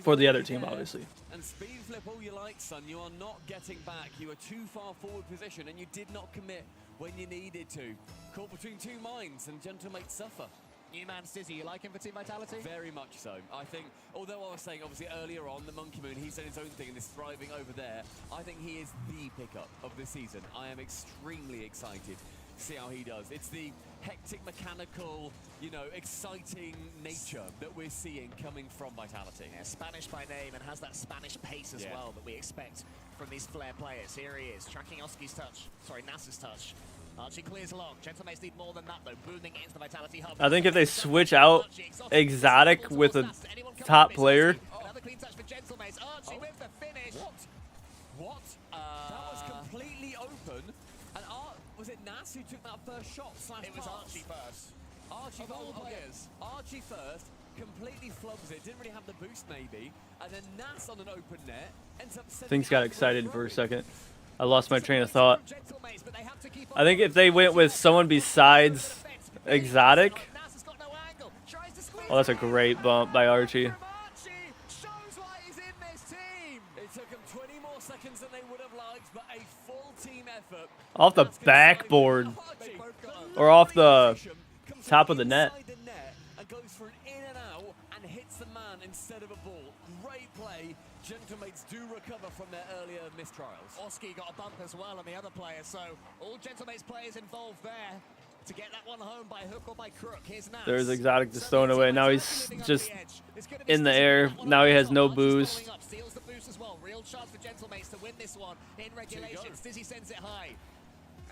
[SPEAKER 1] for the other team, obviously.
[SPEAKER 11] And speed flip all you like, son. You are not getting back. You are too far forward position and you did not commit when you needed to. Caught between 2 minds and Gentlemates suffer.
[SPEAKER 20] New man Stizzy, you like him for Team Vitality?
[SPEAKER 11] Very much so. I think, although I was saying obviously earlier on, the Monkey Moon, he's done his own thing and is thriving over there. I think he is the pickup of the season. I am extremely excited to see how he does. It's the hectic, mechanical, you know, exciting nature that we're seeing coming from Vitality.
[SPEAKER 20] Yeah, Spanish by name and has that Spanish pace as well that we expect from these flair players. Here he is, tracking Oski's touch. Sorry, Nas's touch. Archie clears along. Gentlemates need more than that though. Booming into the Vitality hub.
[SPEAKER 1] I think if they switch out Exotic with a top player.
[SPEAKER 20] Another clean touch for Gentlemates. Archie with the finish.
[SPEAKER 11] What? That was completely open. And was it Nas who took that first shot?
[SPEAKER 20] It was Archie first.
[SPEAKER 11] Archie,
[SPEAKER 20] of all the players.
[SPEAKER 11] Archie first. Completely flubs it. Didn't really have the boost maybe. And then Nas on an open net ends up sending
[SPEAKER 1] Things got excited for a second. I lost my train of thought. I think if they went with someone besides Exotic. Oh, that's a great bump by Archie.
[SPEAKER 11] It took them 20 more seconds than they would have liked, but a full team effort.
[SPEAKER 1] Off the backboard. Or off the top of the net.
[SPEAKER 11] And goes for an in and out and hits the man instead of a ball. Great play. Gentlemates do recover from their earlier mistrials.
[SPEAKER 20] Oski got a bump as well on the other player, so all Gentlemates players involved there to get that one home by hook or by crook. Here's Nas.
[SPEAKER 1] There's Exotic just thrown away. Now he's just in the air. Now he has no boost.
[SPEAKER 20] Steals the boost as well. Real chance for Gentlemates to win this one in regulation. Stizzy sends it high.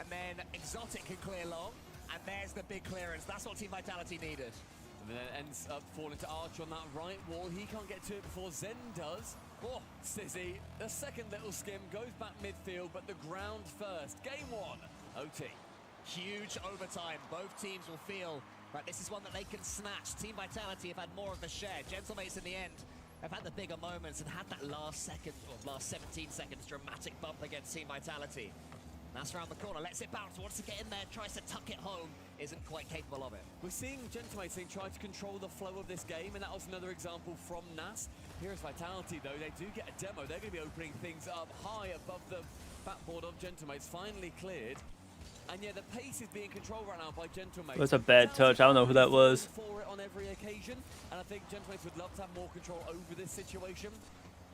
[SPEAKER 20] And then Exotic can clear long. And there's the big clearance. That's what Team Vitality needed.
[SPEAKER 11] And then it ends up falling to Arch on that right wall. He can't get to it before Zen does. Oh, Stizzy, the second little skim goes back midfield, but the ground first. Game 1, OT.
[SPEAKER 20] Huge overtime. Both teams will feel like this is one that they can snatch. Team Vitality have had more of the share. Gentlemates in the end have had the bigger moments and had that last 17 seconds dramatic bump against Team Vitality. That's around the corner, lets it bounce, wants to get in there, tries to tuck it home, isn't quite capable of it.
[SPEAKER 11] We're seeing Gentlemates try to control the flow of this game, and that was another example from Nas. Here's Vitality, though. They do get a demo. They're going to be opening things up high above the backboard of Gentlemates, finally cleared. And yeah, the pace is being controlled right now by Gentlemates.
[SPEAKER 1] That's a bad touch. I don't know who that was.
[SPEAKER 11] For it on every occasion, and I think Gentlemates would love to have more control over this situation.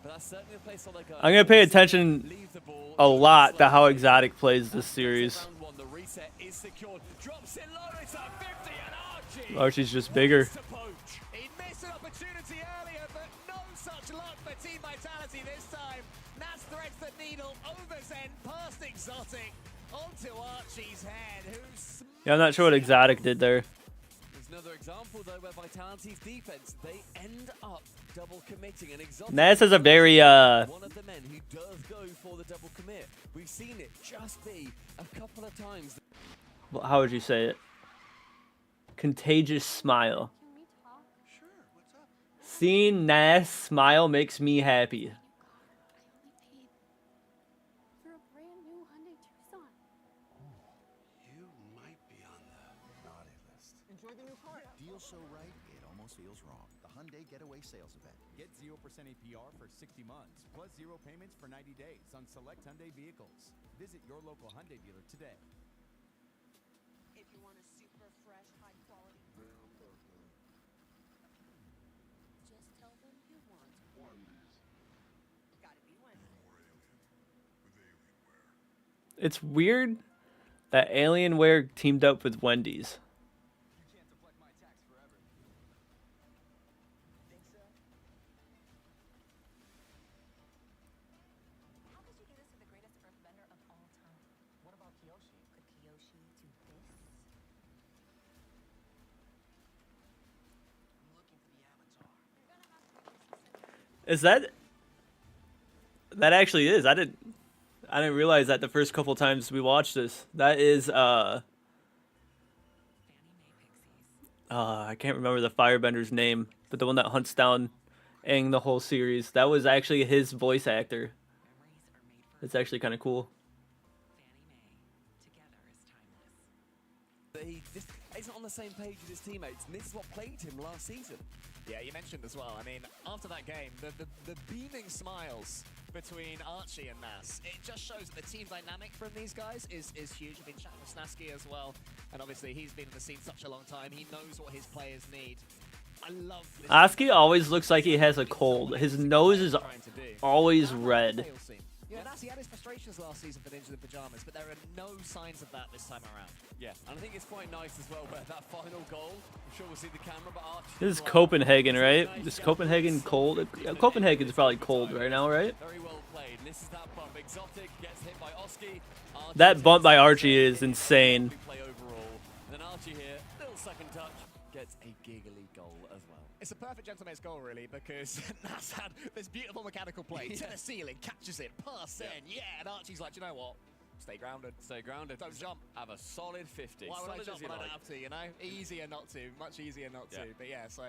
[SPEAKER 11] But that's certainly a place where they go.
[SPEAKER 1] I'm going to pay attention a lot to how Exotic plays this series.
[SPEAKER 11] The reset is secured. Drops it low, it's at 50, and
[SPEAKER 1] Archie's just bigger.
[SPEAKER 20] He missed an opportunity earlier, but no such luck for Team Vitality this time. Nas threads the needle over Zen, past Exotic, onto Archie's head, who's...
[SPEAKER 1] Yeah, I'm not sure what Exotic did there.
[SPEAKER 11] There's another example, though, where Vitality's defense, they end up double committing, and Exotic...
[SPEAKER 1] Nas is a very,
[SPEAKER 11] one of the men who does go for the double commit. We've seen it just be a couple of times.
[SPEAKER 1] How would you say it? Contagious smile.
[SPEAKER 15] Sure, what's up?
[SPEAKER 1] Seeing Nas smile makes me happy.
[SPEAKER 16] For a brand new Hyundai Tucson.
[SPEAKER 15] You might be on the naughty list.
[SPEAKER 19] Enjoy the new car. Deal so right, it almost feels wrong. The Hyundai Getaway Sales Event.
[SPEAKER 8] Get 0% APR for 60 months, plus 0 payments for 90 days on select Hyundai vehicles. Visit your local Hyundai dealer today.
[SPEAKER 18] If you want a super fresh, high quality. Just tell them you want Wendy's. Gotta be Wendy's.
[SPEAKER 1] It's weird That Alienware teamed up with Wendy's. Is that actually is? I didn't realize that the first couple times we watched this. That is I can't remember the firebender's name, but the one that hunts down Aang the whole series. That was actually his voice actor. It's actually kind of cool.
[SPEAKER 14] He just isn't on the same page with his teammates, and this is what plagued him last season.
[SPEAKER 20] Yeah, you mentioned as well. I mean, after that game, the beaming smiles between Archie and Nas, it just shows that the team dynamic from these guys is huge. I've been chatting with Snasky as well, and obviously he's been in the scene such a long time. He knows what his players need. I love this.
[SPEAKER 1] Oski always looks like he has a cold. His nose is always red.
[SPEAKER 20] Yeah, Nas, he had his frustrations last season for Ninjas in Pyjamas, but there are no signs of that this time around.
[SPEAKER 11] Yeah, and I think it's quite nice as well where that final goal, I'm sure we'll see the camera, but Archie...
[SPEAKER 1] This is Copenhagen, right? Is Copenhagen cold? Copenhagen's probably cold right now, right?
[SPEAKER 11] Very well played. And this is that bump. Exotic gets hit by Oski.
[SPEAKER 1] That bump by Archie is insane.
[SPEAKER 11] Play overall. And then Archie here, little second touch, gets a giggly goal as well.
[SPEAKER 20] It's a perfect gentleman's goal, really, because Nas had this beautiful mechanical play to the ceiling, catches it, pass in, and Archie's like, you know what? Stay grounded.
[SPEAKER 11] Stay grounded.
[SPEAKER 20] Don't jump.
[SPEAKER 11] Have a solid 50.
[SPEAKER 20] Why would
[SPEAKER 11] solid
[SPEAKER 20] I jump
[SPEAKER 11] as you
[SPEAKER 20] when I
[SPEAKER 11] like.
[SPEAKER 20] don't have to, you know? Easier not to. Much easier not to. But yeah, so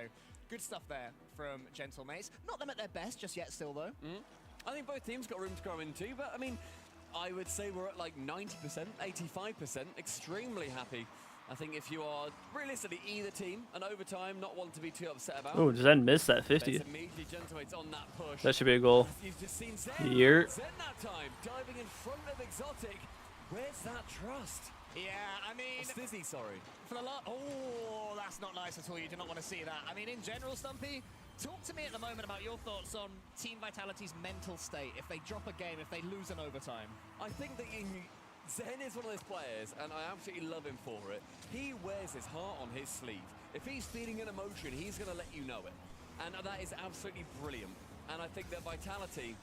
[SPEAKER 20] good stuff there from Gentlemates. Not them at their best just yet still, though.
[SPEAKER 11] I think both teams got room to grow into, but I mean, I would say we're at like 90%, 85%. Extremely happy. I think if you are realistically either team, and overtime, not one to be too upset about.
[SPEAKER 1] Oh, does that miss that 50?
[SPEAKER 11] Immediately Gentlemates on that push.
[SPEAKER 1] That should be a goal.
[SPEAKER 11] You've just seen Zen.
[SPEAKER 1] Here.
[SPEAKER 11] Zen that time, diving in front of Exotic. Where's that trust?
[SPEAKER 20] Yeah, I mean...
[SPEAKER 11] Stizzy, sorry.
[SPEAKER 20] For the oh, that's not nice at all. You do not want to see that. I mean, in general, Stumpy, talk to me at the moment about your thoughts on Team Vitality's mental state. If they drop a game, if they lose an overtime.
[SPEAKER 11] I think that Zen is one of those players, and I absolutely love him for it. He wears his heart on his sleeve. If he's feeling an emotion, he's going to let you know it. And that is absolutely brilliant. And I think that Vitality...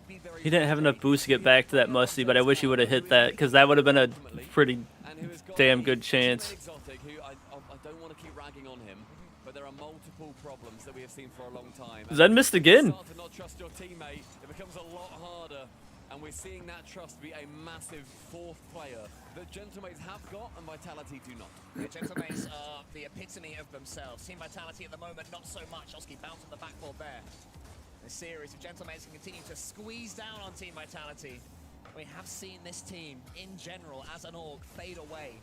[SPEAKER 1] He didn't have enough boost to get back to that musty, but I wish he would have hit that, because that would have been a pretty damn good chance.
[SPEAKER 11] Exotic, who I don't want to keep ragging on him, but there are multiple problems that we have seen for a long time.
[SPEAKER 1] Zen missed again.
[SPEAKER 11] Start to not trust your teammate, it becomes a lot harder, and we're seeing that trust be a massive fourth player that Gentlemates have got and Vitality do not.
[SPEAKER 20] The Gentlemates are the epitome of themselves. Team Vitality at the moment, not so much. Oski bounced on the backboard there. A series of Gentlemates can continue to squeeze down on Team Vitality. We have seen this team, in general, as an org, fade away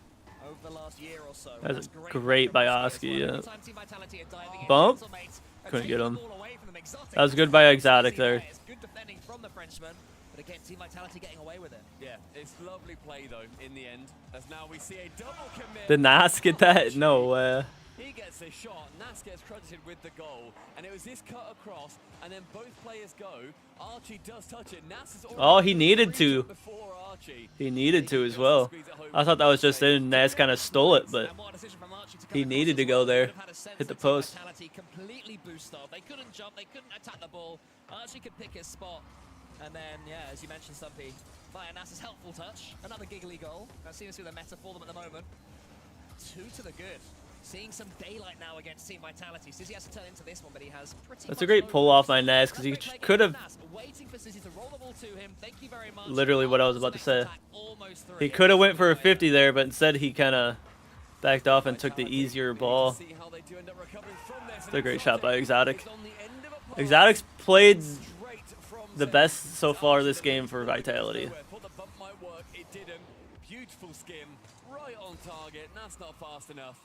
[SPEAKER 20] over the last year or so.
[SPEAKER 1] That's great by Oski, yeah. Bump? Couldn't get him. That was good by Exotic there.
[SPEAKER 20] It's good defending from the Frenchman, but again, Team Vitality getting away with it.
[SPEAKER 11] Yeah, it's lovely play, though, in the end, as now we see a double commit.
[SPEAKER 1] Did Nas get that? No way.
[SPEAKER 11] He gets a shot, Nas gets credited with the goal, and it was this cut across, and then both players go. Archie does touch it. Nas is
[SPEAKER 1] Oh, he needed to. He needed to as well. I thought that was just in. Nas kind of stole it, but he needed to go there. Hit the post.
[SPEAKER 20] Completely boost off. They couldn't jump, they couldn't attack the ball. Archie could pick his spot. And then, yeah, as you mentioned, Stumpy, via Nas's helpful touch. Another giggly goal. That seems to be the meta for them at the moment. 2 to the good. Seeing some daylight now against Team Vitality. Sizzy has to turn into this one, but he has pretty
[SPEAKER 1] That's a great pull off by Nas, because he could have... Literally what I was about to say. He could have went for a 50 there, but instead he kind of backed off and took the easier ball. It's a great shot by Exotic. Exotic's played the best so far this game for Vitality.
[SPEAKER 11] Beautiful skim, right on target. That's not fast enough.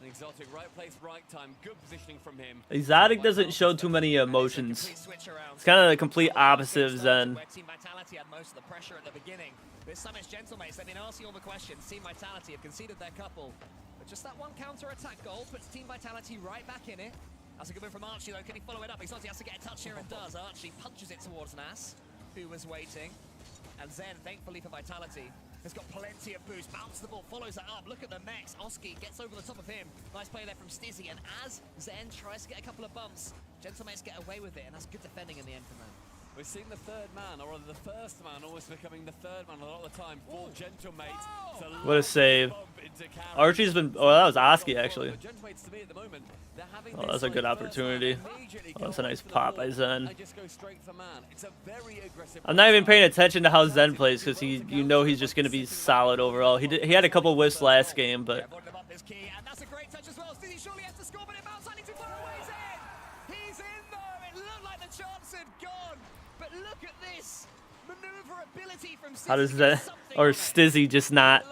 [SPEAKER 11] An Exotic, right place, right time. Good positioning from him.
[SPEAKER 1] Exotic doesn't show too many emotions. It's kind of the complete opposite of Zen.
[SPEAKER 20] Team Vitality had most of the pressure at the beginning. This time it's Gentlemates. They've been asking all the questions. Team Vitality have conceded their couple. But just that one counter-attack goal puts Team Vitality right back in it. That's a good move from Archie, though. Can he follow it up? Exotic has to get a touch here and does. Archie punches it towards Nas, who was waiting. And Zen, thankfully for Vitality, has got plenty of boost. Bounces the ball, follows it up. Look at the mechs. Oski gets over the top of him. Nice play there from Stizzy. And as Zen tries to get a couple of bumps, Gentlemates get away with it, and that's good defending in the end from them.
[SPEAKER 11] We've seen the third man, or the first man, almost becoming the third man a lot of the time for Gentlemates.
[SPEAKER 1] What a save. Archie's been... Oh, that was Oski, actually.
[SPEAKER 11] Gentlemates to me at the moment, they're having
[SPEAKER 1] Oh, that's a good opportunity. Oh, that's a nice pop by Zen. I'm not even paying attention to how Zen plays, because you know he's just going to be solid overall. He had a couple whiffs last game, but...
[SPEAKER 20] And that's a great touch as well. Stizzy surely has to score, but it bounced slightly too far away. Zen! He's in though. It looked like the chance had gone. But look at this maneuverability from Stizzy.
[SPEAKER 1] How does Zen or Stizzy just not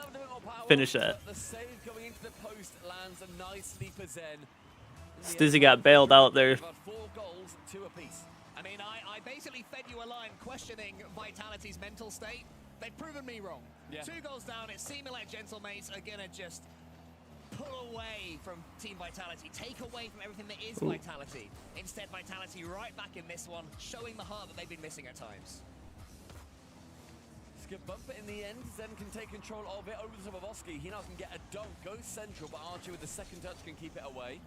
[SPEAKER 1] finish that?
[SPEAKER 11] The save going into the post lands nicely for Zen.
[SPEAKER 1] Stizzy got bailed out there.
[SPEAKER 11] 4 goals, 2 apiece.
[SPEAKER 20] I mean, I basically fed you a line questioning Vitality's mental state. They've proven me wrong.
[SPEAKER 11] Yeah.
[SPEAKER 20] 2 goals down. It seemed like Gentlemates are gonna just pull away from Team Vitality, take away from everything that is Vitality. Instead, Vitality right back in this one, showing the heart that they've been missing at times.
[SPEAKER 11] It's a good bump it in the end. Zen can take control of it over the top of Oski. He now can get a dunk, goes central, but Archie with the second touch can keep it away.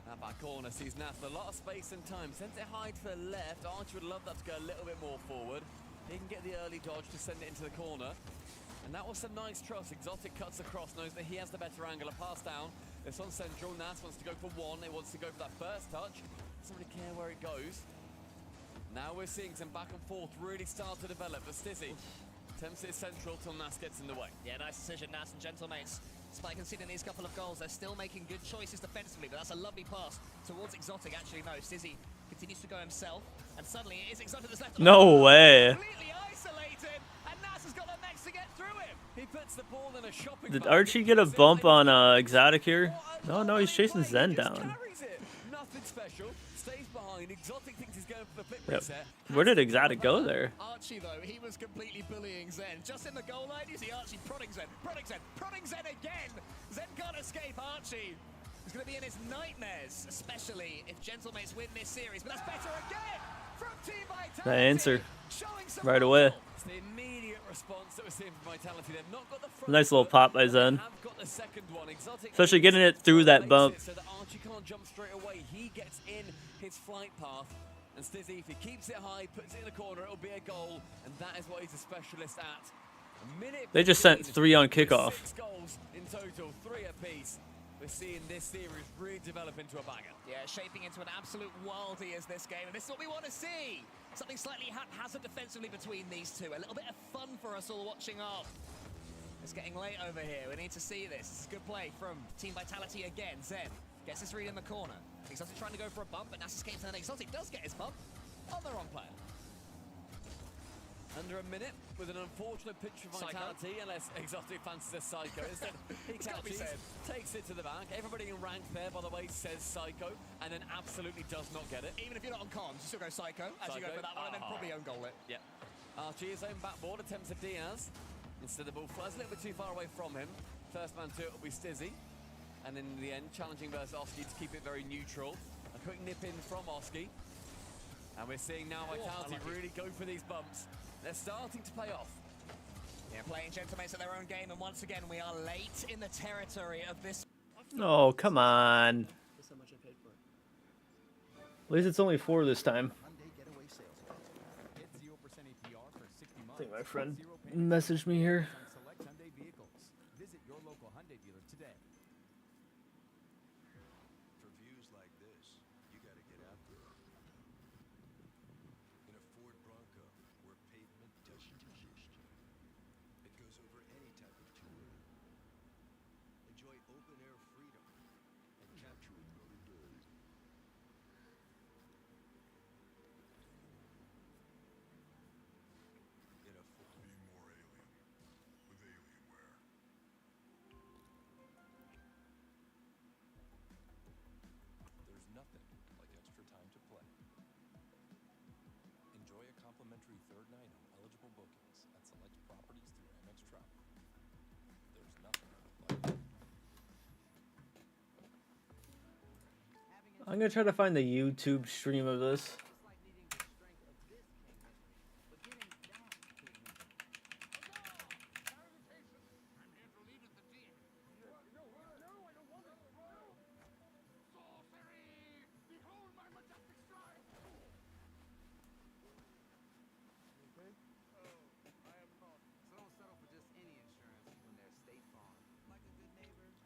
[SPEAKER 11] That back corner sees Nath with a lot of space and time. Sends it high to the left. Archie would love that to go a little bit more forward. He can get the early dodge to send it into the corner. And that was some nice trust. Exotic cuts across, knows that he has the better angle. A pass down. This one's central. Nas wants to go for 1. He wants to go for that first touch. Doesn't really care where it goes. Now we're seeing some back and forth really start to develop. But Stizzy attempts it central till Nas gets in the way.
[SPEAKER 20] Yeah, nice decision, Nas and Gentlemates. Despite conceding these couple of goals, they're still making good choices defensively, but that's a lovely pass towards Exotic. Actually, no, Stizzy continues to go himself, and suddenly it is Exotic that's left.
[SPEAKER 1] No way.
[SPEAKER 20] Completely isolated, and Nas has got the next to get through him.
[SPEAKER 11] He puts the ball in a shopping
[SPEAKER 1] Did Archie get a bump on Exotic here? No, he's chasing Zen down.
[SPEAKER 11] Nothing special. Stays behind. Exotic thinks he's going for the pit
[SPEAKER 1] Yep.
[SPEAKER 11] reset.
[SPEAKER 1] Where did Exotic go there?
[SPEAKER 20] Archie, though, he was completely bullying Zen. Just in the goal line, you see Archie prodding Zen, prodding Zen, prodding Zen again. Zen can't escape Archie. He's going to be in his nightmares, especially if Gentlemates win this series. But that's better again from Team Vitality.
[SPEAKER 1] The answer right away.
[SPEAKER 11] It's the immediate response that we're seeing from Vitality. They've not got the front
[SPEAKER 1] Nice little pop by Zen.
[SPEAKER 11] have got the second one. Exotic
[SPEAKER 1] Especially getting it through that bump.
[SPEAKER 11] so that Archie can't jump straight away. He gets in his flight path. And Stizzy, if he keeps it high, puts it in the corner, it'll be a goal. And that is what he's a specialist at.
[SPEAKER 1] They just sent 3 on kickoff.
[SPEAKER 11] 6 goals in total, 3 apiece. We're seeing this series really develop into a banger.
[SPEAKER 20] Yeah, shaping into an absolute worldie as this game, and this is what we want to see. Something slightly haphazard defensively between these two. A little bit of fun for us all watching up. It's getting late over here. We need to see this. It's a good play from Team Vitality again. Zen gets this read in the corner. Exotic trying to go for a bump, but Nas escapes, and Exotic does get his bump on the wrong player.
[SPEAKER 11] Under a minute with an unfortunate pitch for Vitality, unless Exotic fancies a Psycho. Instead, he catches, takes it to the back. Everybody in rank there, by the way, says Psycho, and then absolutely does not get it.
[SPEAKER 20] Even if you're not on comms, you still go Psycho as you go for that one, and then probably own goal it.
[SPEAKER 11] Yeah. Archie, his own backboard, attempts a Diaz. Instead, the ball flies a little bit too far away from him. First man to it will be Stizzy. And in the end, challenging versus Oski to keep it very neutral. A quick nip in from Oski. And we're seeing now Vitality really go for these bumps. They're starting to pay off.
[SPEAKER 20] Yeah, playing Gentlemates at their own game, and once again, we are late in the territory of this.
[SPEAKER 1] Oh, come on.
[SPEAKER 17] That's how much I paid for it.
[SPEAKER 1] At least it's only 4 this time.
[SPEAKER 8] Get 0% APR for 60 months.
[SPEAKER 1] I think my friend messaged me here.
[SPEAKER 8] Select Hyundai vehicles. Visit your local Hyundai dealer today.
[SPEAKER 15] For views like this, you gotta get out there. In a Ford Bronco, where pavement doesn't exist. It goes over any type of terrain. Enjoy open-air freedom and capture another day. In a Ford. Be more alien with Alienware.
[SPEAKER 21] There's nothing like extra time to play. Enjoy a complimentary third night on eligible bookings at select properties through Amex Travel. There's nothing like
[SPEAKER 1] I'm gonna try to find the YouTube stream of this.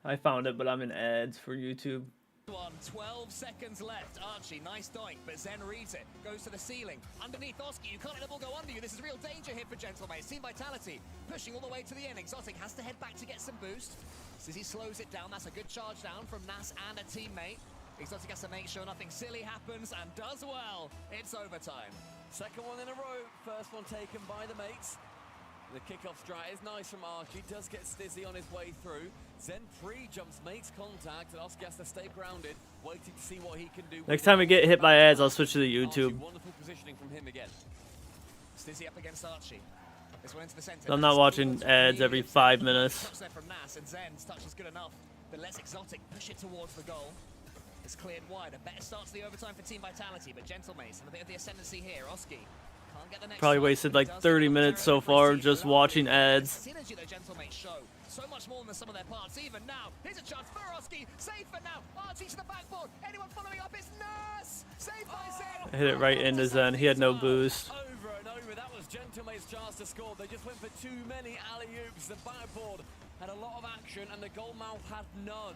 [SPEAKER 1] I found it, but I'm in ads for YouTube.
[SPEAKER 20] 12 seconds left. Archie, nice doink, but Zen reads it. Goes to the ceiling. Underneath Oski, you can't let the ball go under you. This is real danger here for Gentlemates. Team Vitality pushing all the way to the end. Exotic has to head back to get some boost. Sizzy slows it down. That's a good charge down from Nas and a teammate. Exotic has to make sure nothing silly happens and does well. It's overtime.
[SPEAKER 11] Second one in a row. First one taken by the mates. The kickoff strat is nice from Archie. Does get Stizzy on his way through. Zen pre-jumps, makes contact, and Oski has to stay grounded, waiting to see what he can do.
[SPEAKER 1] Next time we get hit by ads, I'll switch to the YouTube.
[SPEAKER 11] Wonderful positioning from him again.
[SPEAKER 20] Stizzy up against Archie. This one into the center.
[SPEAKER 1] I'm not watching ads every 5 minutes.
[SPEAKER 20] Touch there from Nas, and Zen's touch is good enough. But lets Exotic push it towards the goal. It's cleared wide. A better start to the overtime for Team Vitality, but Gentlemates have a bit of the ascendancy here. Oski can't get the next
[SPEAKER 1] Probably wasted like 30 minutes so far just watching ads.
[SPEAKER 20] Synergy that Gentlemates show. So much more than the sum of their parts. Even now, here's a chance for Oski. Save for now. Archie to the backboard. Anyone following up? It's Nas. Save by Zen.
[SPEAKER 1] I hit it right into Zen. He had no boost.
[SPEAKER 11] Over and over. That was Gentlemate's chance to score. They just went for too many alley-oops. The backboard had a lot of action, and the goal mouth had none.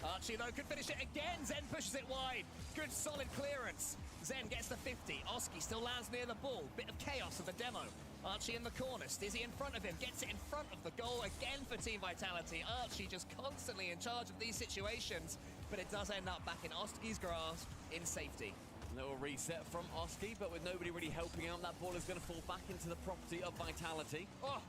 [SPEAKER 20] Archie, though, could finish it again. Zen pushes it wide. Good, solid clearance. Zen gets the 50. Oski still lands near the ball. Bit of chaos of the demo. Archie in the corner. Stizzy in front of him. Gets it in front of the goal again for Team Vitality. Archie just constantly in charge of these situations, but it does end up back in Oski's grasp in safety.
[SPEAKER 11] Little reset from Oski, but with nobody really helping out, that ball is going to fall back into the property of Vitality. Oh!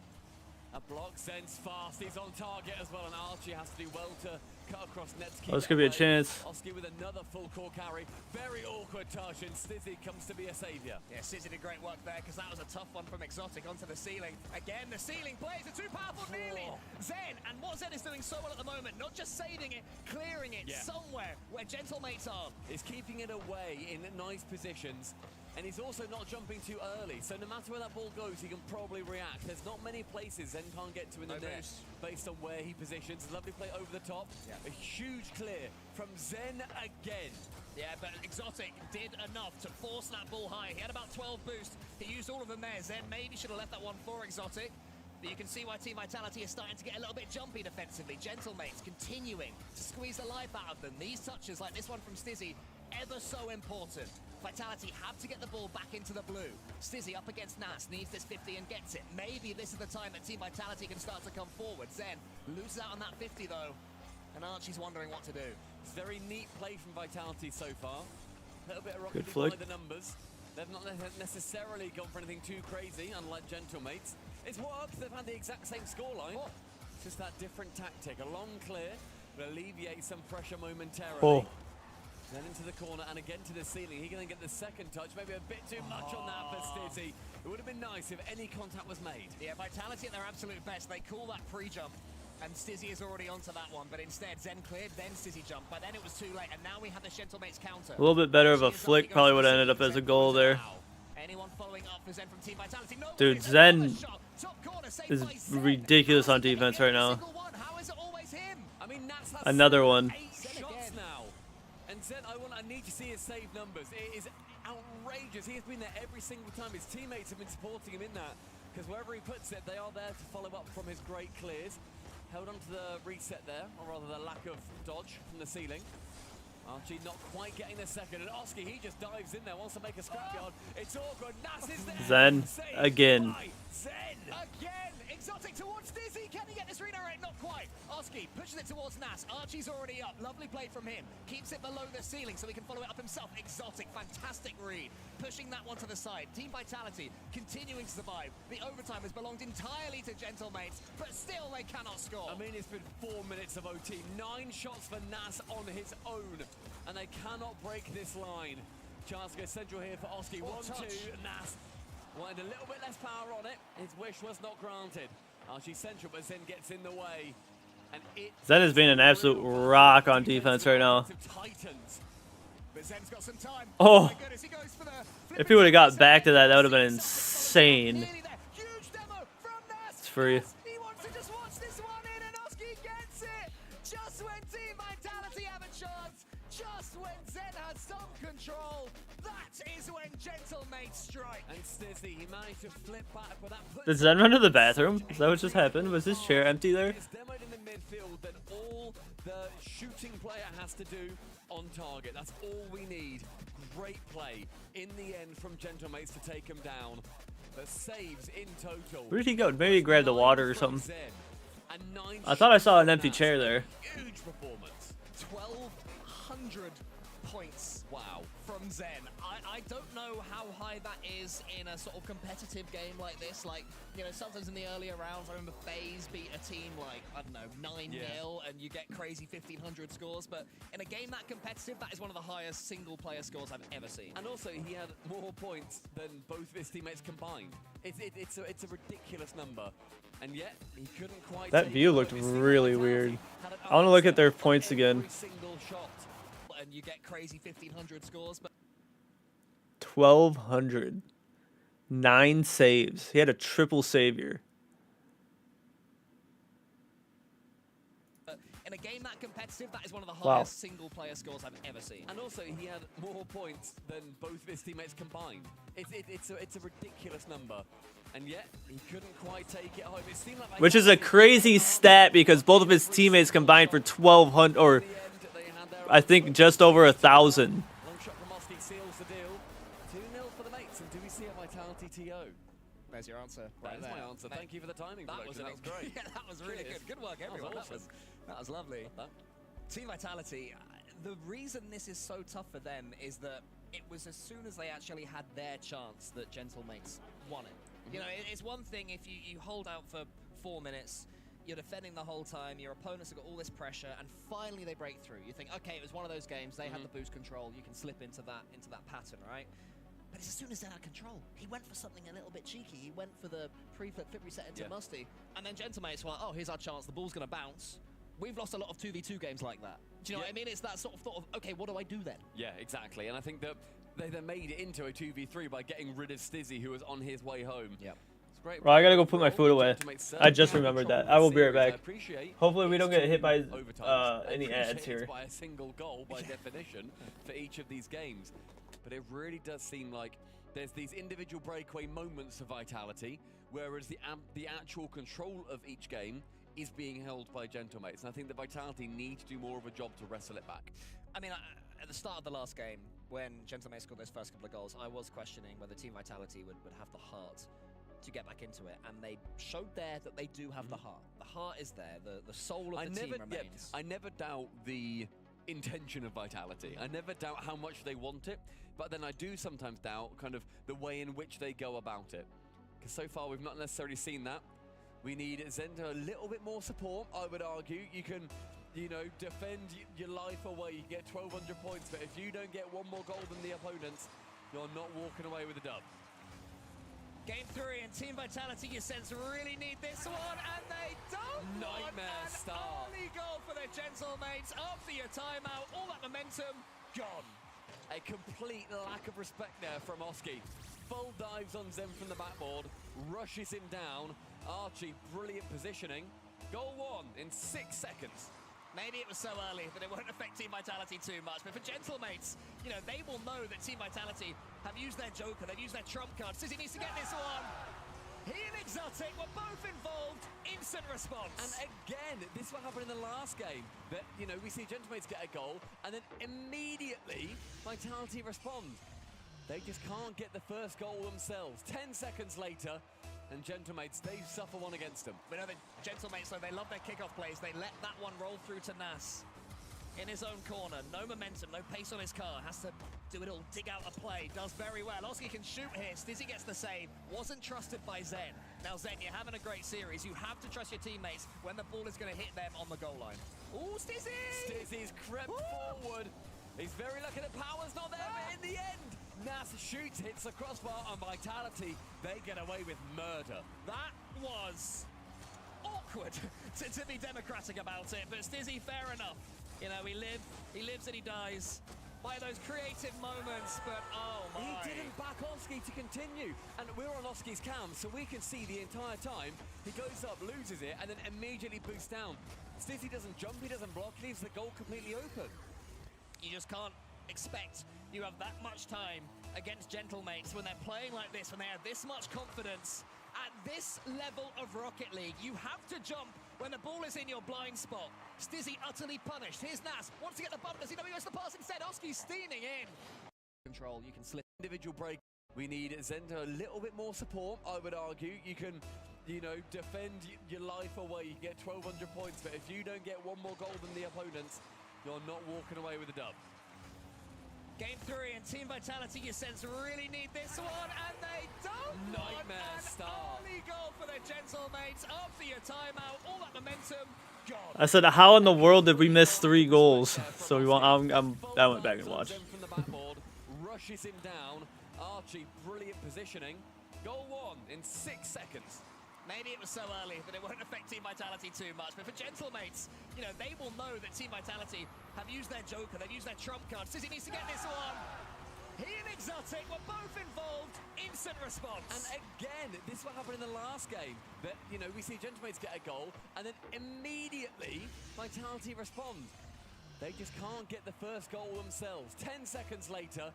[SPEAKER 11] A block, Zen's fast, he's on target as well, and Archie has to do well to cut across nets.
[SPEAKER 1] Oh, this could be a chance.
[SPEAKER 11] Oski with another full core carry. Very awkward touch, and Stizzy comes to be a saviour.
[SPEAKER 20] Yeah, Stizzy did great work there, because that was a tough one from Exotic onto the ceiling. Again, the ceiling plays are too powerful, nearly. Zen, and what Zen is doing so well at the moment, not just saving it, clearing it somewhere where Gentlemates are.
[SPEAKER 11] Is keeping it away in nice positions. And he's also not jumping too early, so no matter where that ball goes, he can probably react. There's not many places Zen can't get to in the net based on where he positions. Lovely play over the top. A huge clear from Zen again.
[SPEAKER 20] Yeah, but Exotic did enough to force that ball high. He had about 12 boosts. He used all of them there. Zen maybe should have left that one for Exotic. But you can see why Team Vitality is starting to get a little bit jumpy defensively. Gentlemates continuing to squeeze the life out of them. These touches, like this one from Stizzy, ever so important. Vitality have to get the ball back into the blue. Stizzy up against Nas, needs this 50 and gets it. Maybe this is the time that Team Vitality can start to come forward. Zen loses out on that 50 though, and Archie's wondering what to do.
[SPEAKER 11] It's very neat play from Vitality so far. A little bit of
[SPEAKER 1] Good
[SPEAKER 11] rocket
[SPEAKER 1] flick.
[SPEAKER 11] by the numbers. They've not necessarily gone for anything too crazy, unlike Gentlemates. It's worked, they've had the exact same scoreline. It's just that different tactic. A long clear will alleviate some pressure momentarily. Then into the corner and again to the ceiling. He can then get the second touch, maybe a bit too much on that for Stizzy. It would have been nice if any contact was made.
[SPEAKER 20] Yeah, Vitality at their absolute best. They call that pre-jump, and Stizzy is already onto that one. But instead, Zen cleared, then Stizzy jumped. By then it was too late, and now we have the Gentlemates counter.
[SPEAKER 1] A little bit better of a flick probably would have ended up as a goal there.
[SPEAKER 20] Anyone following up for Zen from Team Vitality? No,
[SPEAKER 1] Dude, Zen is ridiculous on defense right now.
[SPEAKER 20] How is it always him?
[SPEAKER 11] I mean,
[SPEAKER 1] Another one.
[SPEAKER 11] Shots now. And Zen, I need to see his save numbers. It is outrageous. He has been there every single time. His teammates have been supporting him in that. Because wherever he puts it, they are there to follow up from his great clears. Held on to the reset there, or rather the lack of dodge from the ceiling. Archie not quite getting the second, and Oski, he just dives in there, wants to make a scrapyard. It's awkward. Nas is there.
[SPEAKER 1] Zen again.
[SPEAKER 20] Zen again. Exotic towards Stizzy. Can he get this redirect? Not quite. Oski pushes it towards Nas. Archie's already up. Lovely play from him. Keeps it below the ceiling so he can follow it up himself. Exotic, fantastic read. Pushing that one to the side. Team Vitality continuing to survive. The overtime has belonged entirely to Gentlemates, but still they cannot score.
[SPEAKER 11] I mean, it's been 4 minutes of OT. 9 shots for Nas on his own, and they cannot break this line. Chance to go central here for Oski. 1-2. Nas wanted a little bit less power on it. His wish was not granted. Archie central, but Zen gets in the way. And
[SPEAKER 1] Zen has been an absolute rock on defense right now. Oh, if he would have got back to that, that would have been insane. It's free.
[SPEAKER 20] He wants to just watch this one in, and Oski gets it. Just when Team Vitality have a chance, Just when Zen has some control, that is when Gentlemates strike.
[SPEAKER 11] And Stizzy, he managed to flip back, but that
[SPEAKER 1] Did Zen run to the bathroom? Is that what just happened? Was his chair empty there?
[SPEAKER 11] It's demoed in the midfield, then all the shooting player has to do on target. That's all we need. Great play in the end from Gentlemates to take him down. The saves in total.
[SPEAKER 1] Where did he go? Maybe he grabbed the water or something. I thought I saw an empty chair there.
[SPEAKER 11] Huge performance.
[SPEAKER 20] 1,200 points. Wow. From Zen. I don't know how high that is in a sort of competitive game like this. Like, you know, sometimes in the earlier rounds, I remember FaZe beat a team like, I don't know, 9-0, and you get crazy 1,500 scores. But in a game that competitive, that is one of the highest single-player scores I've ever seen.
[SPEAKER 11] And also, he had more points than both of his teammates combined. It's a ridiculous number. And yet, he couldn't quite.
[SPEAKER 1] That view looked really weird. I want to look at their points again.
[SPEAKER 20] Single shot, and you get crazy 1,500 scores. But
[SPEAKER 1] 1,200. 9 saves. He had a triple savior.
[SPEAKER 20] in a game that competitive, that is one of the
[SPEAKER 1] Wow.
[SPEAKER 20] highest single-player scores I've ever seen.
[SPEAKER 11] And also, he had more points than both of his teammates combined. It's a ridiculous number. And yet, he couldn't quite take it home. It seemed like
[SPEAKER 1] Which is a crazy stat because both of his teammates combined for 1,200, or I think just over 1,000.
[SPEAKER 11] long shot from Oski seals the deal. 2-0 for the mates. And do we see a Vitality TO?
[SPEAKER 20] There's your answer.
[SPEAKER 11] That is my answer. Thank you for the timing.
[SPEAKER 20] That was
[SPEAKER 11] great.
[SPEAKER 20] Yeah, that was really good. Good work, everyone.
[SPEAKER 11] That was awesome.
[SPEAKER 20] That was lovely. Team Vitality. The reason this is so tough for them is that it was as soon as they actually had their chance that Gentlemates won it. You know, it's one thing if you hold out for 4 minutes, you're defending the whole time, your opponents have got all this pressure, and finally they break through. You think, okay, it was one of those games, they had the boost control, you can slip into that pattern, right? But it's as soon as they had control, he went for something a little bit cheeky. He went for the pre-flip flip reset into Musty, and then Gentlemates were like, oh, here's our chance, the ball's gonna bounce. We've lost a lot of 2v2 games like that. Do you know what I mean? It's that sort of thought of, okay, what do I do then?
[SPEAKER 11] Yeah, exactly. And I think that they then made it into a 2v3 by getting rid of Stizzy, who was on his way home.
[SPEAKER 20] Yeah.
[SPEAKER 11] It's great.
[SPEAKER 1] Well, I gotta go put my food away. I just remembered that. I will be right back. Hopefully we don't get hit by any ads here.
[SPEAKER 11] By a single goal, by definition, for each of these games. But it really does seem like there's these individual breakaway moments of Vitality, whereas the actual control of each game is being held by Gentlemates. And I think the Vitality need to do more of a job to wrestle it back.
[SPEAKER 20] I mean, at the start of the last game, when Gentlemates scored those first couple of goals, I was questioning whether Team Vitality would have the heart to get back into it. And they showed there that they do have the heart. The heart is there. The soul of the team remains.
[SPEAKER 11] I never doubt the intention of Vitality. I never doubt how much they want it. But then I do sometimes doubt kind of the way in which they go about it. Because so far we've not necessarily seen that. We need Zenda a little bit more support, I would argue. You can, you know, defend your life away, you get 1,200 points, but if you don't get one more goal than the opponents, you're not walking away with a dub.
[SPEAKER 20] Game 3 and Team Vitality, you sense, really need this one, and they don't.
[SPEAKER 11] Nightmare start.
[SPEAKER 20] Only goal for their Gentlemates after your timeout. All that momentum gone.
[SPEAKER 11] A complete lack of respect there from Oski. Full dives on Zen from the backboard, rushes him down. Archie, brilliant positioning. Goal 1 in 6 seconds.
[SPEAKER 20] Maybe it was so early that it won't affect Team Vitality too much, but for Gentlemates, you know, they will know that Team Vitality have used their joker, they've used their trump card. Stizzy needs to get this one. He and Exotic were both involved. Instant response.
[SPEAKER 11] And again, this is what happened in the last game. That, you know, we see Gentlemates get a goal, and then immediately Vitality respond. They just can't get the first goal themselves. 10 seconds later, and Gentlemates, they suffer one against them.
[SPEAKER 20] We know that Gentlemates, though, they love their kickoff plays. They let that one roll through to Nas. In his own corner, no momentum, no pace on his car. Has to do it all, dig out a play. Does very well. Oski can shoot here. Stizzy gets the save. Wasn't trusted by Zen. Now, Zen, you're having a great series. You have to trust your teammates when the ball is going to hit them on the goal line. Ooh, Stizzy!
[SPEAKER 11] Stizzy's crept forward. He's very lucky the power's not there, but in the end, Nas shoots, hits the crossbar on Vitality. They get away with murder.
[SPEAKER 20] That was awkward to be democratic about it, but Stizzy, fair enough. You know, he lives and he dies by those creative moments, but oh my.
[SPEAKER 11] He didn't back Oski to continue, and we're on Oski's cam, so we can see the entire time. He goes up, loses it, and then immediately boosts down. Stizzy doesn't jump, he doesn't block, leaves the goal completely open.
[SPEAKER 20] You just can't expect you have that much time against Gentlemates when they're playing like this, when they have this much confidence. At this level of Rocket League, you have to jump when the ball is in your blind spot. Stizzy utterly punished. Here's Nas, wants to get the bump. Does he know he goes to the pass instead? Oski's steaming in.
[SPEAKER 14] Control, you can slip individual break. We need Zenta a little bit more support, I would argue. You can, you know, defend your life away. You can get 1,200 points, but if you don't get one more goal than the opponents, you're not walking away with a dub.
[SPEAKER 20] Game 3 and Team Vitality, you sense, really need this one, and they don't.
[SPEAKER 14] Nightmare start.
[SPEAKER 20] Only goal for the Gentlemates after your timeout. All that momentum gone.
[SPEAKER 1] I said, how in the world did we miss 3 goals? So we want. I went back and watched.
[SPEAKER 14] From the backboard, rushes him down. Archie, brilliant positioning. Goal 1 in 6 seconds.
[SPEAKER 20] Maybe it was so early that it won't affect Team Vitality too much, but for Gentlemates, you know, they will know that Team Vitality have used their joker, they've used their trump card. Stizzy needs to get this one. He and Exotic were both involved. Instant response.
[SPEAKER 14] And again, this is what happened in the last game. That, you know, we see Gentlemates get a goal, and then immediately Vitality respond. They just can't get the first goal themselves. 10 seconds later,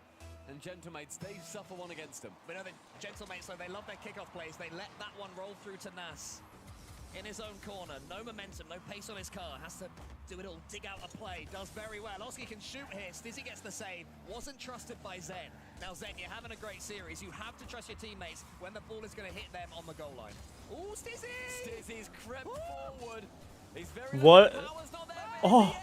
[SPEAKER 14] and Gentlemates, they suffer one against them.
[SPEAKER 20] We know that Gentlemates, though, they love their kickoff plays. They let that one roll through to Nas. In his own corner, no momentum, no pace on his car. Has to do it all, dig out a play. Does very well. Oski can shoot here. Stizzy gets the save. Wasn't trusted by Zen. Now, Zen, you're having a great series. You have to trust your teammates when the ball is going to hit them on the goal line. Ooh, Stizzy!
[SPEAKER 14] Stizzy's crept forward. He's very
[SPEAKER 1] What?
[SPEAKER 14] Power's not there,
[SPEAKER 1] Oh,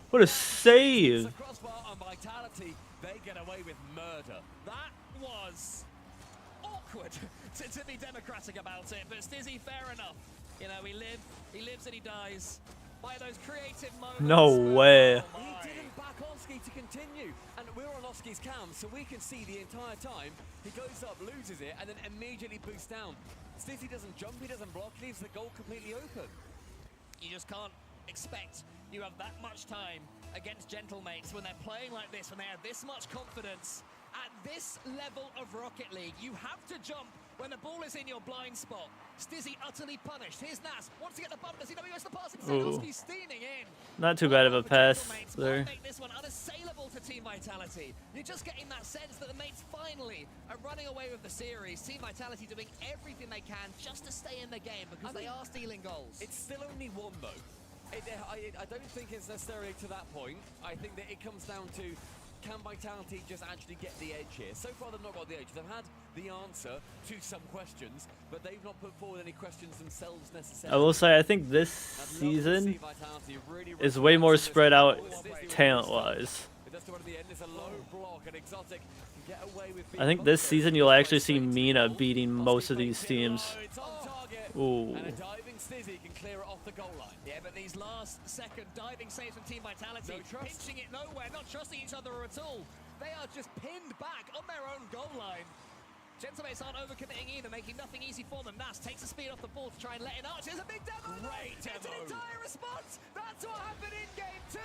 [SPEAKER 1] what a save!
[SPEAKER 14] Crossbar on Vitality. They get away with murder.
[SPEAKER 20] That was awkward to be democratic about it, but Stizzy, fair enough. You know, he lives and he dies by those creative moments.
[SPEAKER 1] No way.
[SPEAKER 14] He didn't back Oski to continue, and we're on Oski's cam, so we can see the entire time. He goes up, loses it, and then immediately boosts down. Stizzy doesn't jump, he doesn't block, leaves the goal completely open.
[SPEAKER 20] You just can't expect you have that much time against Gentlemates when they're playing like this, when they have this much confidence. At this level of Rocket League, you have to jump when the ball is in your blind spot. Stizzy utterly punished. Here's Nas, wants to get the bump. Does he know he goes to the pass instead? Oski's steaming in.
[SPEAKER 1] Not too bad of a pass there.
[SPEAKER 20] Make this one unassailable to Team Vitality. You're just getting that sense that the mates finally are running away with the series. Team Vitality doing everything they can just to stay in the game because they are stealing goals.
[SPEAKER 14] It's still only 1 though. I don't think it's necessarily to that point. I think that it comes down to, can Vitality just actually get the edge here? So far they've not got the edge. They've had the answer to some questions, but they've not put forward any questions themselves necessarily.
[SPEAKER 1] I will say, I think this season is way more spread out talent-wise. I think this season you'll actually see Mina beating most of these teams. Ooh.
[SPEAKER 14] And a diving Stizzy can clear it off the goal line.
[SPEAKER 20] Yeah, but these last second diving saves from Team Vitality, pinching it nowhere, not trusting each other at all. They are just pinned back on their own goal line. Gentlemates aren't overcommitting either, making nothing easy for them. Nas takes the speed off the ball to try and let it out. There's a big demo.
[SPEAKER 14] Great demo.
[SPEAKER 20] It's an entire response. That's what happened in game 2.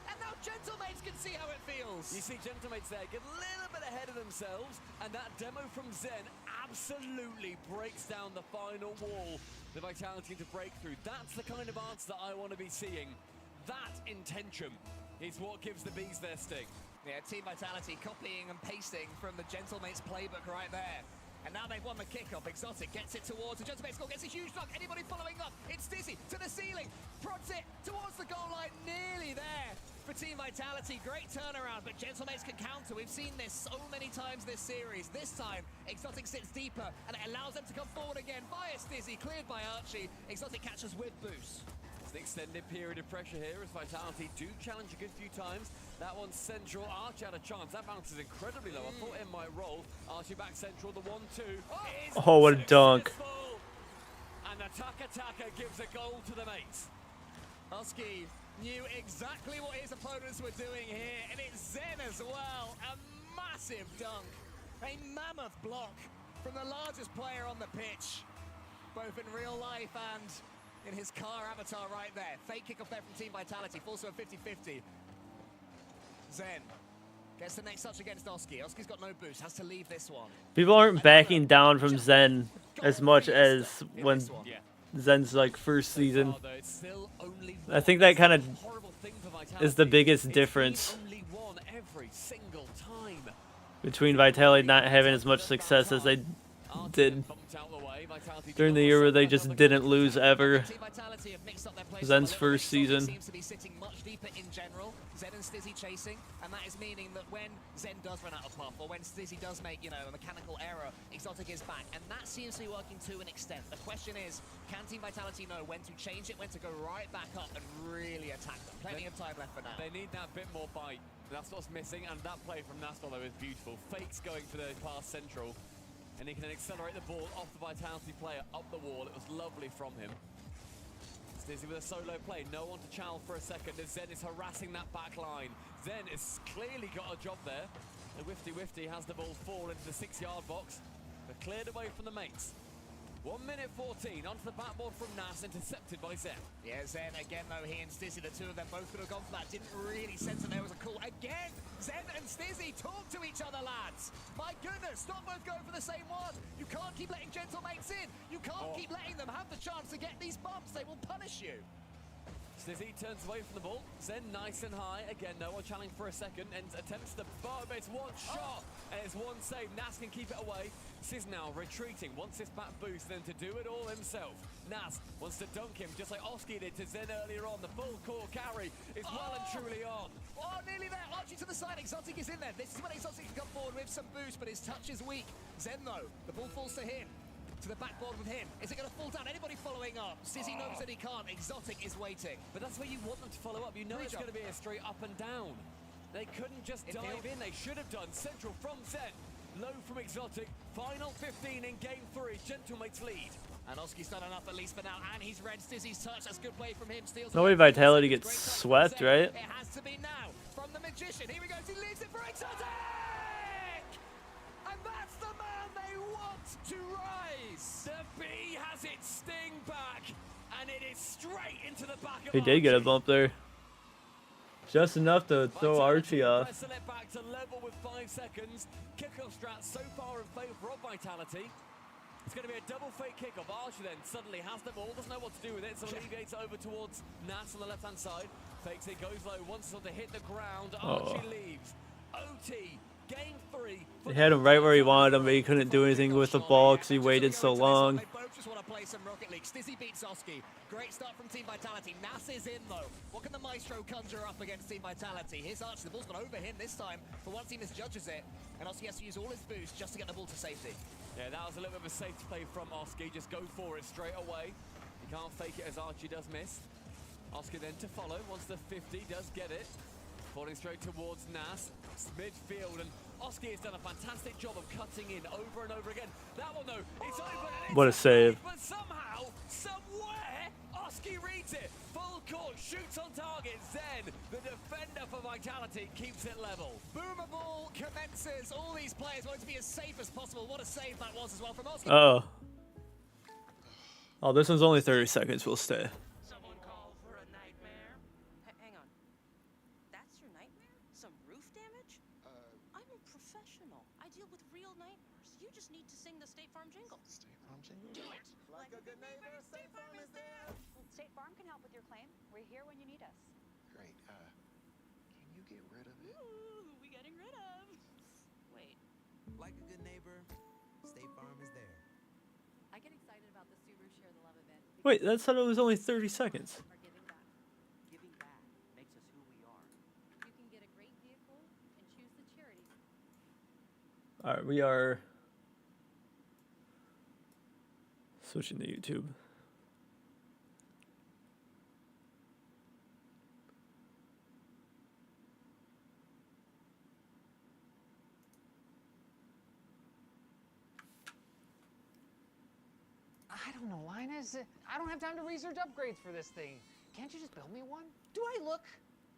[SPEAKER 20] And now Gentlemates can see how it feels.
[SPEAKER 14] You see Gentlemates there get a little bit ahead of themselves, and that demo from Zen absolutely breaks down the final wall. The Vitality to break through. That's the kind of answer that I want to be seeing. That intention is what gives the bees their sting.
[SPEAKER 20] Yeah, Team Vitality copying and pasting from the Gentlemates playbook right there. And now they've won the kickoff. Exotic gets it towards the Gentlemates goal, gets a huge knock. Anybody following up? It's Stizzy to the ceiling, prods it towards the goal line, nearly there for Team Vitality. Great turnaround, but Gentlemates can counter. We've seen this so many times this series. This time, Exotic sits deeper, and it allows them to come forward again via Stizzy, cleared by Archie. Exotic catches with boost.
[SPEAKER 14] It's an extended period of pressure here as Vitality do challenge a good few times. That one's central. Archie had a chance. That bounces incredibly low. I thought it might roll. Archie back central. The 1-2.
[SPEAKER 1] Oh, what a dunk.
[SPEAKER 14] And the Taka gives a goal to the mates.
[SPEAKER 20] Oski knew exactly what his opponents were doing here, and it's Zen as well. A massive dunk. A mammoth block from the largest player on the pitch, both in real life and in his car avatar right there. Fake kickoff there from Team Vitality. Falls to a 50-50. Zen gets the next touch against Oski. Oski's got no boost, has to leave this one.
[SPEAKER 1] People aren't backing down from Zen as much as when Zen's like first season. I think that kind of is the biggest difference.
[SPEAKER 11] every single time.
[SPEAKER 1] Between Vitality not having as much success as they did during the year where they just didn't lose ever. Zen's first season.
[SPEAKER 20] Seems to be sitting much deeper in general. Zen and Stizzy chasing, and that is meaning that when Zen does run out of puff, or when Stizzy does make, you know, a mechanical error, Exotic is back, and that seems to be working to an extent. The question is, can Team Vitality know when to change it, when to go right back up and really attack them? Plenty of time left for now.
[SPEAKER 11] They need that bit more bite. That's what's missing, and that play from Nastor, though, is beautiful. Fake's going for the pass central, and he can accelerate the ball off the Vitality player up the wall. It was lovely from him. Stizzy with a solo play, no one to challenge for a second as Zen is harassing that back line. Zen has clearly got a job there. The Wifty has the ball fall into the 6-yard box, but cleared away from the mates. 1 minute 14, onto the backboard from Nas, intercepted by Zen.
[SPEAKER 20] Yeah, Zen again though, he and Stizzy, the two of them both could have gone for that. Didn't really sense that there was a call. Again, Zen and Stizzy talk to each other, lads. My goodness, not both going for the same one. You can't keep letting gentlemates in. You can't keep letting them have the chance to get these bumps. They will punish you.
[SPEAKER 11] Stizzy turns away from the ball. Zen nice and high. Again, no one challenging for a second and attempts the bar, but it's one shot and it's one save. Nas can keep it away. Sis now retreating, wants this back boost, then to do it all himself. Nas wants to dunk him just like Oski did to Zen earlier on. The full court carry is well and truly on.
[SPEAKER 20] Oh, nearly there. Archie to the side. Exotic is in there. This is when Exotic can come forward with some boost, but his touch is weak. Zen, though, the ball falls to him. To the backboard with him. Is it going to fall down? Anybody following up? Stizzy knows that he can't. Exotic is waiting.
[SPEAKER 11] But that's where you want them to follow up. You know it's going to be a straight up and down. They couldn't just dive in. They should have done. Central from Zen. Low from Exotic. Final 15 in game 3. Gentlemates lead.
[SPEAKER 20] And Oski's done enough at least for now. And he's read Stizzy's touch. That's good play from him. Steals
[SPEAKER 1] No way Vitality gets swept, right?
[SPEAKER 20] It has to be now. From the Magician. Here we go. He leaves it for Exotic! And that's the man they want to rise.
[SPEAKER 11] The bee has its sting back, and it is straight into the back of
[SPEAKER 1] He did get a bump there. Just enough to throw Archie off.
[SPEAKER 11] It back to level with 5 seconds. Kickoff strat so far in favour of Vitality. It's going to be a double fake kickoff. Archie then suddenly has the ball, doesn't know what to do with it, so alleviates it over towards Nas on the left-hand side. Fakes it, goes low, wants it to hit the ground. Archie leaves. OT. Game 3.
[SPEAKER 1] He had him right where he wanted him, but he couldn't do anything with the ball because he waited so long.
[SPEAKER 20] They both just want to play some Rocket League. Stizzy beats Oski. Great start from Team Vitality. Nas is in though. What can the Maestro conjure up against Team Vitality? Here's Archie. The ball's gone over him this time. For once he misjudges it. And Oski has to use all his boost just to get the ball to safety.
[SPEAKER 11] Yeah, that was a little bit of a safety play from Oski. Just go for it straight away. You can't fake it as Archie does miss. Oski then to follow. Once the 50 does get it. Falling straight towards Nas. Midfield, and Oski has done a fantastic job of cutting in over and over again. That one though, it's open. And
[SPEAKER 1] What a save.
[SPEAKER 11] But somehow, somewhere, Oski reads it. Full court, shoots on target. Zen, the defender for Vitality, keeps it level.
[SPEAKER 20] Boomer ball commences. All these players want to be as safe as possible. What a save that was as well from Oski.
[SPEAKER 1] Oh. Oh, this one's only 30 seconds. We'll stay.
[SPEAKER 16] State Farm can help with your claim. We're here when you need us.
[SPEAKER 17] Great. Can you get rid of it?
[SPEAKER 16] Ooh, who we getting rid of? Wait.
[SPEAKER 8] Like a good neighbor, State Farm is there.
[SPEAKER 16] I get excited about the Subaru Share the Love event.
[SPEAKER 1] Wait, that said it was only 30 seconds.
[SPEAKER 8] Giving back makes us who we are.
[SPEAKER 16] You can get a great vehicle and choose the charity.
[SPEAKER 1] Alright, we are switching to YouTube.
[SPEAKER 7] I don't know, Linus. I don't have time to research upgrades for this thing. Can't you just build me one? Do I look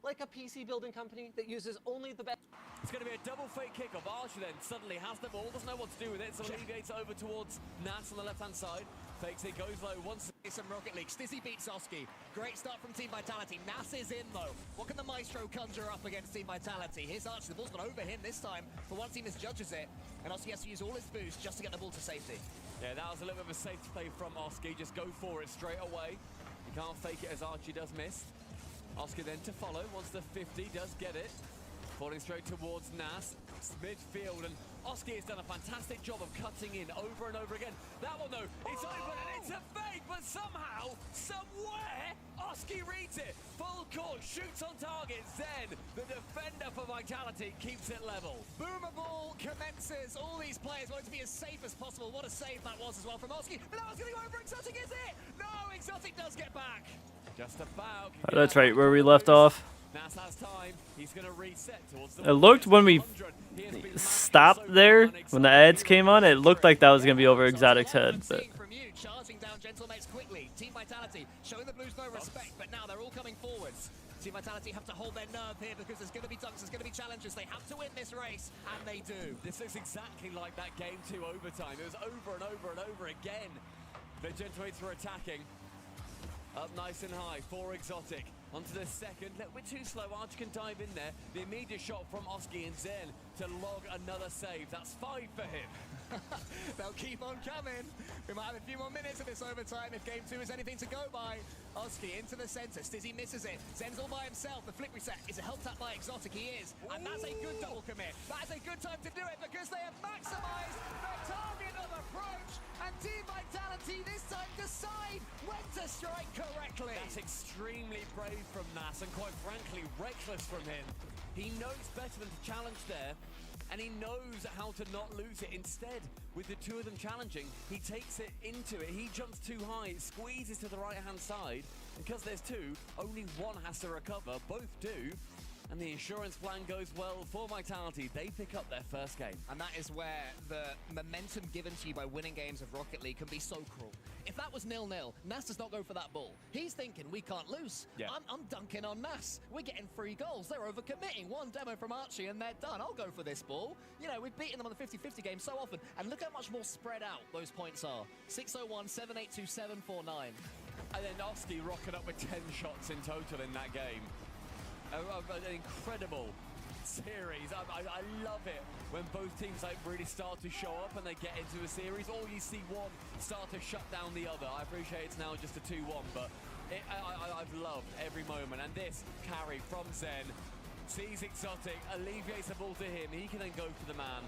[SPEAKER 7] like a PC building company that uses only the best?
[SPEAKER 11] It's going to be a double fake kickoff. Archie then suddenly has the ball, doesn't know what to do with it, so alleviates it over towards Nas on the left-hand side. Fakes it, goes low, wants to
[SPEAKER 20] some Rocket League. Stizzy beats Oski. Great start from Team Vitality. Nas is in though. What can the Maestro conjure up against Team Vitality? Here's Archie. The ball's gone over him this time. For once he misjudges it. And Oski has to use all his boost just to get the ball to safety.
[SPEAKER 11] Yeah, that was a little bit of a safety play from Oski. Just go for it straight away. You can't fake it as Archie does miss. Oski then to follow. Once the 50 does get it. Falling straight towards Nas, midfield, and Oski has done a fantastic job of cutting in over and over again. That one though, it's open and it's a fake, but somehow, somewhere, Oski reads it. Full court, shoots on target. Zen, the defender for Vitality, keeps it level.
[SPEAKER 20] Boomer ball commences. All these players want to be as safe as possible. What a save that was as well from Oski. But that was going to go over Exotic, is it? No, Exotic does get back.
[SPEAKER 11] Just about.
[SPEAKER 1] Oh, that's right, where we left off.
[SPEAKER 11] Nas has time. He's going to reset towards the
[SPEAKER 1] It looked when we stopped there, when the ads came on, it looked like that was going to be over Exotic's head. But
[SPEAKER 20] From you, charging down Gentlemates quickly. Team Vitality showing the Blues no respect, but now they're all coming forwards. Team Vitality have to hold their nerve here because there's going to be dunks, there's going to be challenges. They have to win this race, and they do.
[SPEAKER 11] This looks exactly like that game 2 overtime. It was over and over and over again. The Gentlemates were attacking. Up nice and high for Exotic. Onto the second. Look, we're too slow. Archer can dive in there. The immediate shot from Oski and Zen to log another save. That's 5 for him.
[SPEAKER 20] They'll keep on coming. We might have a few more minutes of this overtime if game 2 is anything to go by. Oski into the center. Stizzy misses it. Zen's all by himself. The flick reset. Is it helped out by Exotic? He is. And that's a good double commit. That is a good time to do it because they have maximized their target of approach. And Team Vitality this time decide when to strike correctly.
[SPEAKER 11] That's extremely brave from Nas and quite frankly reckless from him. He knows better than to challenge there. And he knows how to not lose it. Instead, with the two of them challenging, he takes it into it. He jumps too high, it squeezes to the right-hand side. And because there's two, only one has to recover. Both do. And the insurance plan goes well for Vitality. They pick up their first game.
[SPEAKER 20] And that is where the momentum given to you by winning games of Rocket League can be so cruel. If that was 0-0, Nas does not go for that ball. He's thinking, we can't lose.
[SPEAKER 11] Yeah.
[SPEAKER 20] I'm dunking on Nas. We're getting 3 goals. They're overcommitting. One demo from Archie and they're done. I'll go for this ball. You know, we've beaten them on the 50-50 game so often. And look how much more spread out those points are. 601, 782, 749.
[SPEAKER 11] And then Oski rocking up with 10 shots in total in that game. An incredible series. I love it when both teams like really start to show up and they get into a series, or you see one start to shut down the other. I appreciate it's now just a 2-1, but I've loved every moment. And this carry from Zen sees Exotic, alleviates the ball to him. He can then go for the man.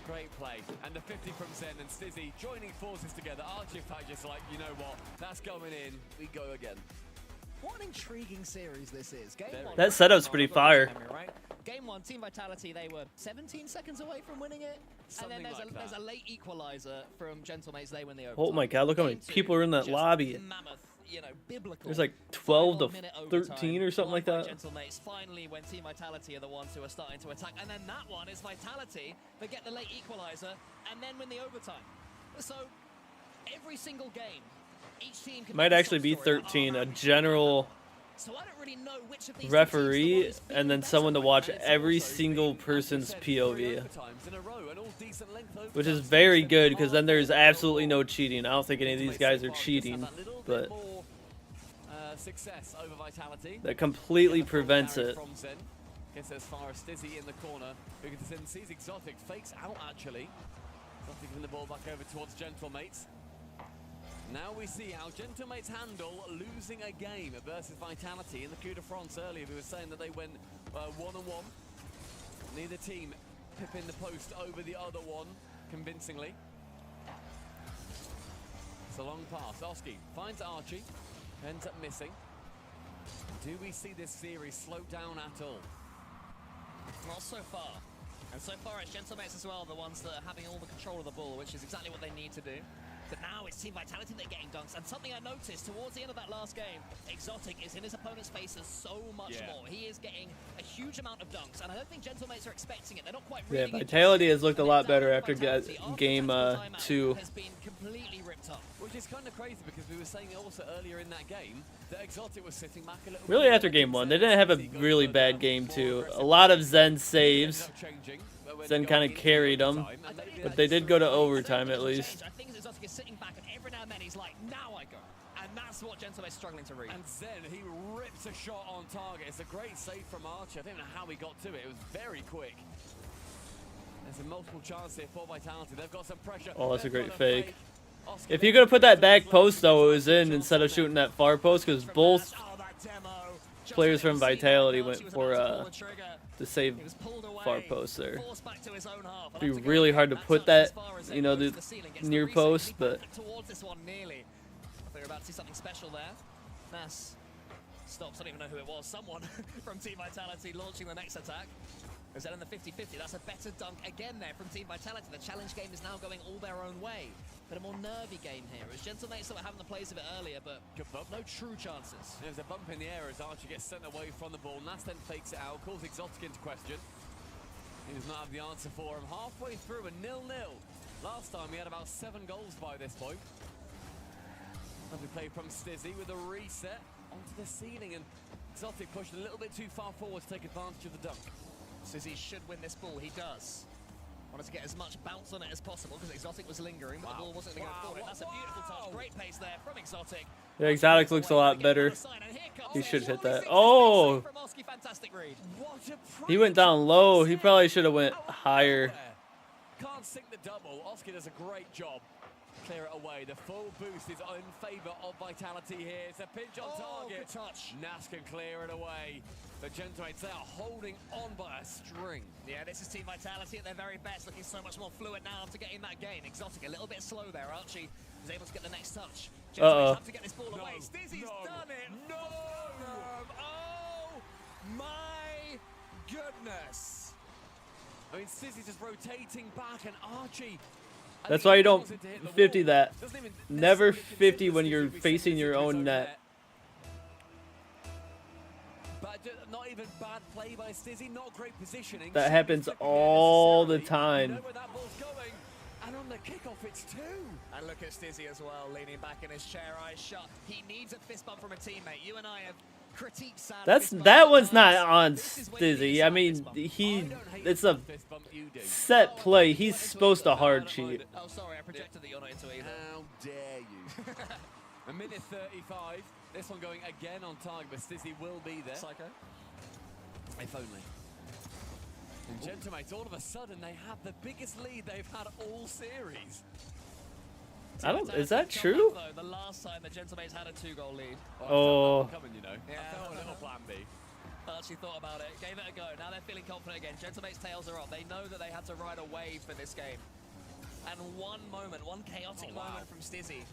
[SPEAKER 11] Great play. And the 50 from Zen and Stizzy joining forces together. Archie, in fact, just like, you know what, that's going in. We go again.
[SPEAKER 20] What an intriguing series this is. Game 1,
[SPEAKER 1] that setup's pretty fire.
[SPEAKER 20] right? Game 1, Team Vitality, they were 17 seconds away from winning it.
[SPEAKER 11] Something
[SPEAKER 20] and then
[SPEAKER 11] like
[SPEAKER 20] there's a late equalizer from Gentlemates. They win the overtime.
[SPEAKER 1] Oh my god, look how many people are in that lobby.
[SPEAKER 20] Mammoth, you know, biblical.
[SPEAKER 1] There's like 12 to 13 or something like that.
[SPEAKER 20] Gentlemates finally, when Team Vitality are the ones who are starting to attack. And then that one is Vitality. They get the late equalizer and then win the overtime. So every single game, each team can
[SPEAKER 1] Might actually be 13. A general
[SPEAKER 20] so I don't really know which of these
[SPEAKER 1] referee and then someone to watch every single person's POV, which is very good because then there's absolutely no cheating. I don't think any of these guys are cheating, but
[SPEAKER 11] success over Vitality.
[SPEAKER 1] that completely prevents it.
[SPEAKER 11] Gets as far as Stizzy in the corner, who can send sees Exotic, fakes out actually. Exotic giving the ball back over towards Gentlemates. Now we see how Gentlemates handle losing a game versus Vitality. In the coup de France earlier, we were saying that they went 1-1. Neither team pipping the post over the other one convincingly. It's a long pass. Oski finds Archie, ends up missing. Do we see this series slow down at all?
[SPEAKER 20] Not so far. And so far it's Gentlemates as well, the ones that are having all the control of the ball, which is exactly what they need to do. But now it's Team Vitality that are getting dunks. And something I noticed towards the end of that last game, Exotic is in his opponent's faces so much more. He is getting a huge amount of dunks. And I don't think Gentlemates are expecting it. They're not quite
[SPEAKER 1] Yeah,
[SPEAKER 20] reading it.
[SPEAKER 1] Vitality has looked a lot better after game 2.
[SPEAKER 20] Has been completely ripped up.
[SPEAKER 11] Which is kind of crazy because we were saying also earlier in that game that Exotic was sitting back a little
[SPEAKER 1] Really
[SPEAKER 11] bit.
[SPEAKER 1] after game 1, they didn't have a really bad game 2. A lot of Zen saves. Zen kind of carried them, but they did go to overtime at least.
[SPEAKER 20] I think Exotic is sitting back and every now and then he's like, now I go. And that's what Gentlemates is struggling to read.
[SPEAKER 11] And Zen, he rips a shot on target. It's a great save from Archer. I don't know how he got to it. It was very quick. There's a multiple chance here for Vitality. They've got some pressure.
[SPEAKER 1] Oh, that's a great fake. If you could have put that back post though, it was in instead of shooting that far post because both players from Vitality went for the save far post there. It'd be really hard to put that, you know, the near post, but
[SPEAKER 20] towards this one nearly. I thought we were about to see something special there. Nas stops. I don't even know who it was. Someone from Team Vitality launching the next attack. Is that in the 50-50? That's a better dunk again there from Team Vitality. The challenge game is now going all their own way. But a more nervy game here. It was Gentlemates that were having the plays of it earlier, but no true chances.
[SPEAKER 11] There's a bump in the air as Archie gets sent away from the ball. Nas then fakes it out, calls Exotic into question. He does not have the answer for him. Halfway through a 0-0. Last time he had about 7 goals by this point. Lovely play from Stizzy with a reset onto the ceiling, and Exotic pushed a little bit too far forward to take advantage of the dunk.
[SPEAKER 20] Stizzy should win this ball. He does. Wanted to get as much bounce on it as possible because Exotic was lingering, but the ball wasn't going to go forward. That's a beautiful touch. Great pace there from Exotic.
[SPEAKER 1] yeah, Exotic looks a lot better. He should hit that. Oh! He went down low. He probably should have went higher.
[SPEAKER 11] Can't sink the double. Oski does a great job. Clear it away. The full boost is in favour of Vitality here. It's a pinch on target.
[SPEAKER 20] Good touch.
[SPEAKER 11] Nas can clear it away. The Gentlemates, they are holding on by a string.
[SPEAKER 20] Yeah, this is Team Vitality at their very best, looking so much more fluid now after getting that game. Exotic a little bit slow there. Archie was able to get the next touch. Gentlemates have to get this ball away. Stizzy's done it.
[SPEAKER 11] No!
[SPEAKER 20] Oh my goodness.
[SPEAKER 11] I mean, Stizzy's just rotating back, and Archie.
[SPEAKER 1] That's why you don't 50 that. Never 50 when you're facing your own net.
[SPEAKER 11] But not even bad play by Stizzy, not great positioning.
[SPEAKER 1] That happens all the time.
[SPEAKER 11] You know where that ball's going. And on the kickoff, it's 2.
[SPEAKER 20] And look at Stizzy as well, leaning back in his chair, eyes shut. He needs a fist bump from a teammate. You and I have critiqued Sam.
[SPEAKER 1] That one's not on Stizzy. I mean, it's a set play. He's supposed to hard cheat.
[SPEAKER 20] Oh, sorry, I projected that you're not into it either.
[SPEAKER 11] How dare you? A minute 35. This one going again on target, but Stizzy will be there.
[SPEAKER 20] Psycho.
[SPEAKER 11] If only. And Gentlemates, all of a sudden, they have the biggest lead they've had all series.
[SPEAKER 1] Is that true?
[SPEAKER 20] The last time the Gentlemates had a 2-goal lead.
[SPEAKER 1] Oh.
[SPEAKER 11] Coming, you know.
[SPEAKER 20] Yeah.
[SPEAKER 11] I felt a little plan B.
[SPEAKER 20] Archie thought about it, gave it a go. Now they're feeling confident again. Gentlemates' tails are up. They know that they had to ride a wave for this game. And one chaotic moment from Stizzy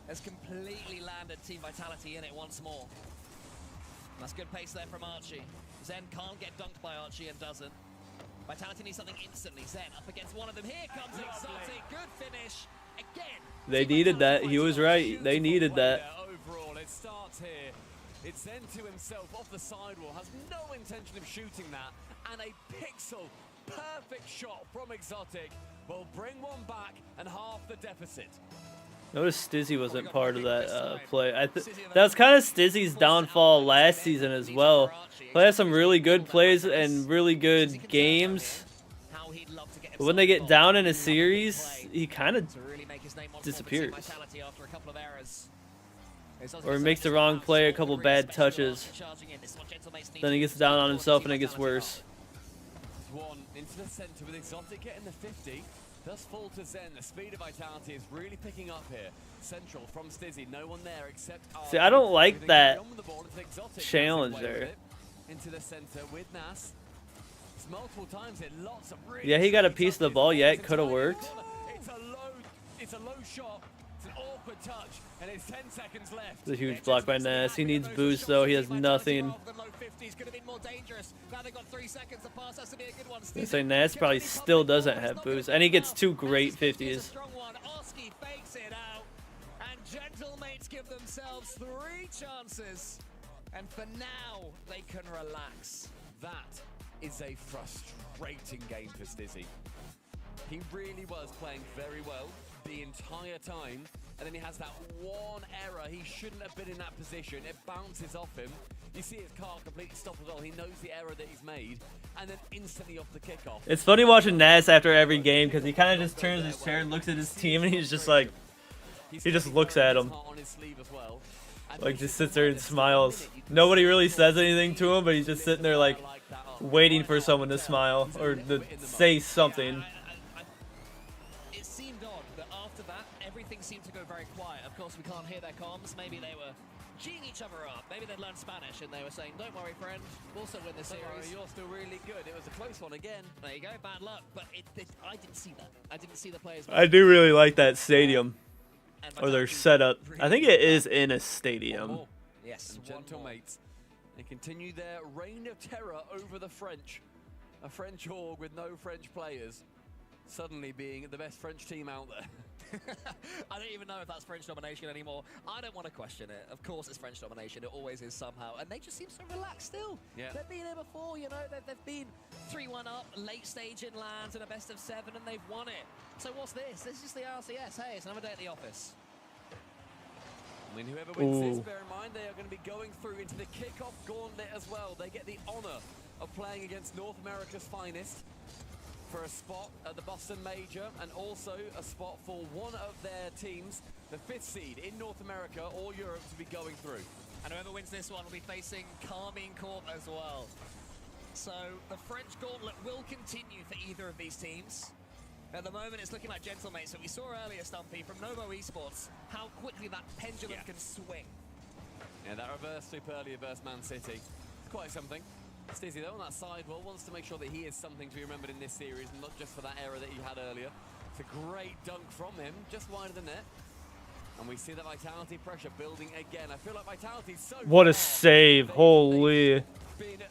[SPEAKER 20] has completely landed Team Vitality in it once more. That's good pace there from Archie. Zen can't get dunked by Archie and doesn't. Vitality needs something instantly. Zen up against one of them. Here comes Exotic. Good finish. Again.
[SPEAKER 1] They needed that. He was right. They needed that.
[SPEAKER 11] Overall, it starts here. It's Zen to himself off the sidewall. Has no intention of shooting that. And a pixel perfect shot from Exotic will bring one back and half the deficit.
[SPEAKER 1] Notice Stizzy wasn't part of that play. That's kind of Stizzy's downfall last season as well. He had some really good plays and really good games. But when they get down in a series, he kind of disappears. Or he makes the wrong play, a couple bad touches. Then he gets down on himself and it gets worse.
[SPEAKER 11] One into the center with Exotic getting the 50. Does fall to Zen. The speed of Vitality is really picking up here. Central from Stizzy. No one there except Archie.
[SPEAKER 1] See, I don't like that challenge there.
[SPEAKER 11] Into the center with Nas. It's multiple times here. Lots of really
[SPEAKER 1] Yeah, he got a piece of the ball. Yeah, it could have worked.
[SPEAKER 11] It's a low shot. It's an awkward touch. And it's 10 seconds left.
[SPEAKER 1] It's a huge block by Nas. He needs boost though. He has nothing. I say Nas probably still doesn't have boost, and he gets 2 great 50s.
[SPEAKER 20] Oski fakes it out, and Gentlemates give themselves 3 chances, and for now they can relax.
[SPEAKER 11] That is a frustrating game for Stizzy. He really was playing very well the entire time, and then he has that one error. He shouldn't have been in that position. It bounces off him. You see his car completely stop as well. He knows the error that he's made, and then instantly off the kickoff.
[SPEAKER 1] It's funny watching Nas after every game because he kind of just turns his chair and looks at his team, and he's just like, he just looks at him. Like, just sits there and smiles. Nobody really says anything to him, but he's just sitting there like waiting for someone to smile or to say something.
[SPEAKER 20] It seemed odd that after that, everything seemed to go very quiet. Of course, we can't hear their comms. Maybe they were G'ing each other up. Maybe they'd learned Spanish and they were saying, don't worry, friend, we'll still win this series.
[SPEAKER 14] You're still really good. It was a close one again.
[SPEAKER 20] There you go, bad luck. But I didn't see that. I didn't see the players.
[SPEAKER 1] I do really like that stadium. Or their setup. I think it is in a stadium.
[SPEAKER 14] Yes, and gentle mates. They continue their reign of terror over the French. A French org with no French players. Suddenly being the best French team out there.
[SPEAKER 20] I don't even know if that's French domination anymore. I don't want to question it. Of course it's French domination. It always is somehow. And they just seem so relaxed still.
[SPEAKER 14] Yeah.
[SPEAKER 20] They've been here before, you know. They've been 3-1 up, late stage in lands, and a best of 7, and they've won it. So what's this? This is the RLCS. Hey, it's another day at the office.
[SPEAKER 14] I mean, whoever wins this, bear in mind, they are going to be going through into the kickoff gauntlet as well. They get the honor of playing against North America's finest for a spot at the Boston Major, and also a spot for one of their teams, the 5th seed in North America or Europe, to be going through.
[SPEAKER 20] And whoever wins this one will be facing Carmine Corp as well. So the French gauntlet will continue for either of these teams. At the moment, it's looking like Gentlemates. So we saw earlier, Stumpy, from Novo Esports, how quickly that pendulum can swing.
[SPEAKER 14] Yeah, that reverse sweep earlier versus Man City. It's quite something. Stizzy, though, on that side, well, wants to make sure that he is something to be remembered in this series, and not just for that error that he had earlier. It's a great dunk from him, just wide of the net. And we see the Vitality pressure building again. I feel like Vitality's so
[SPEAKER 1] What a save. Holy.
[SPEAKER 14] been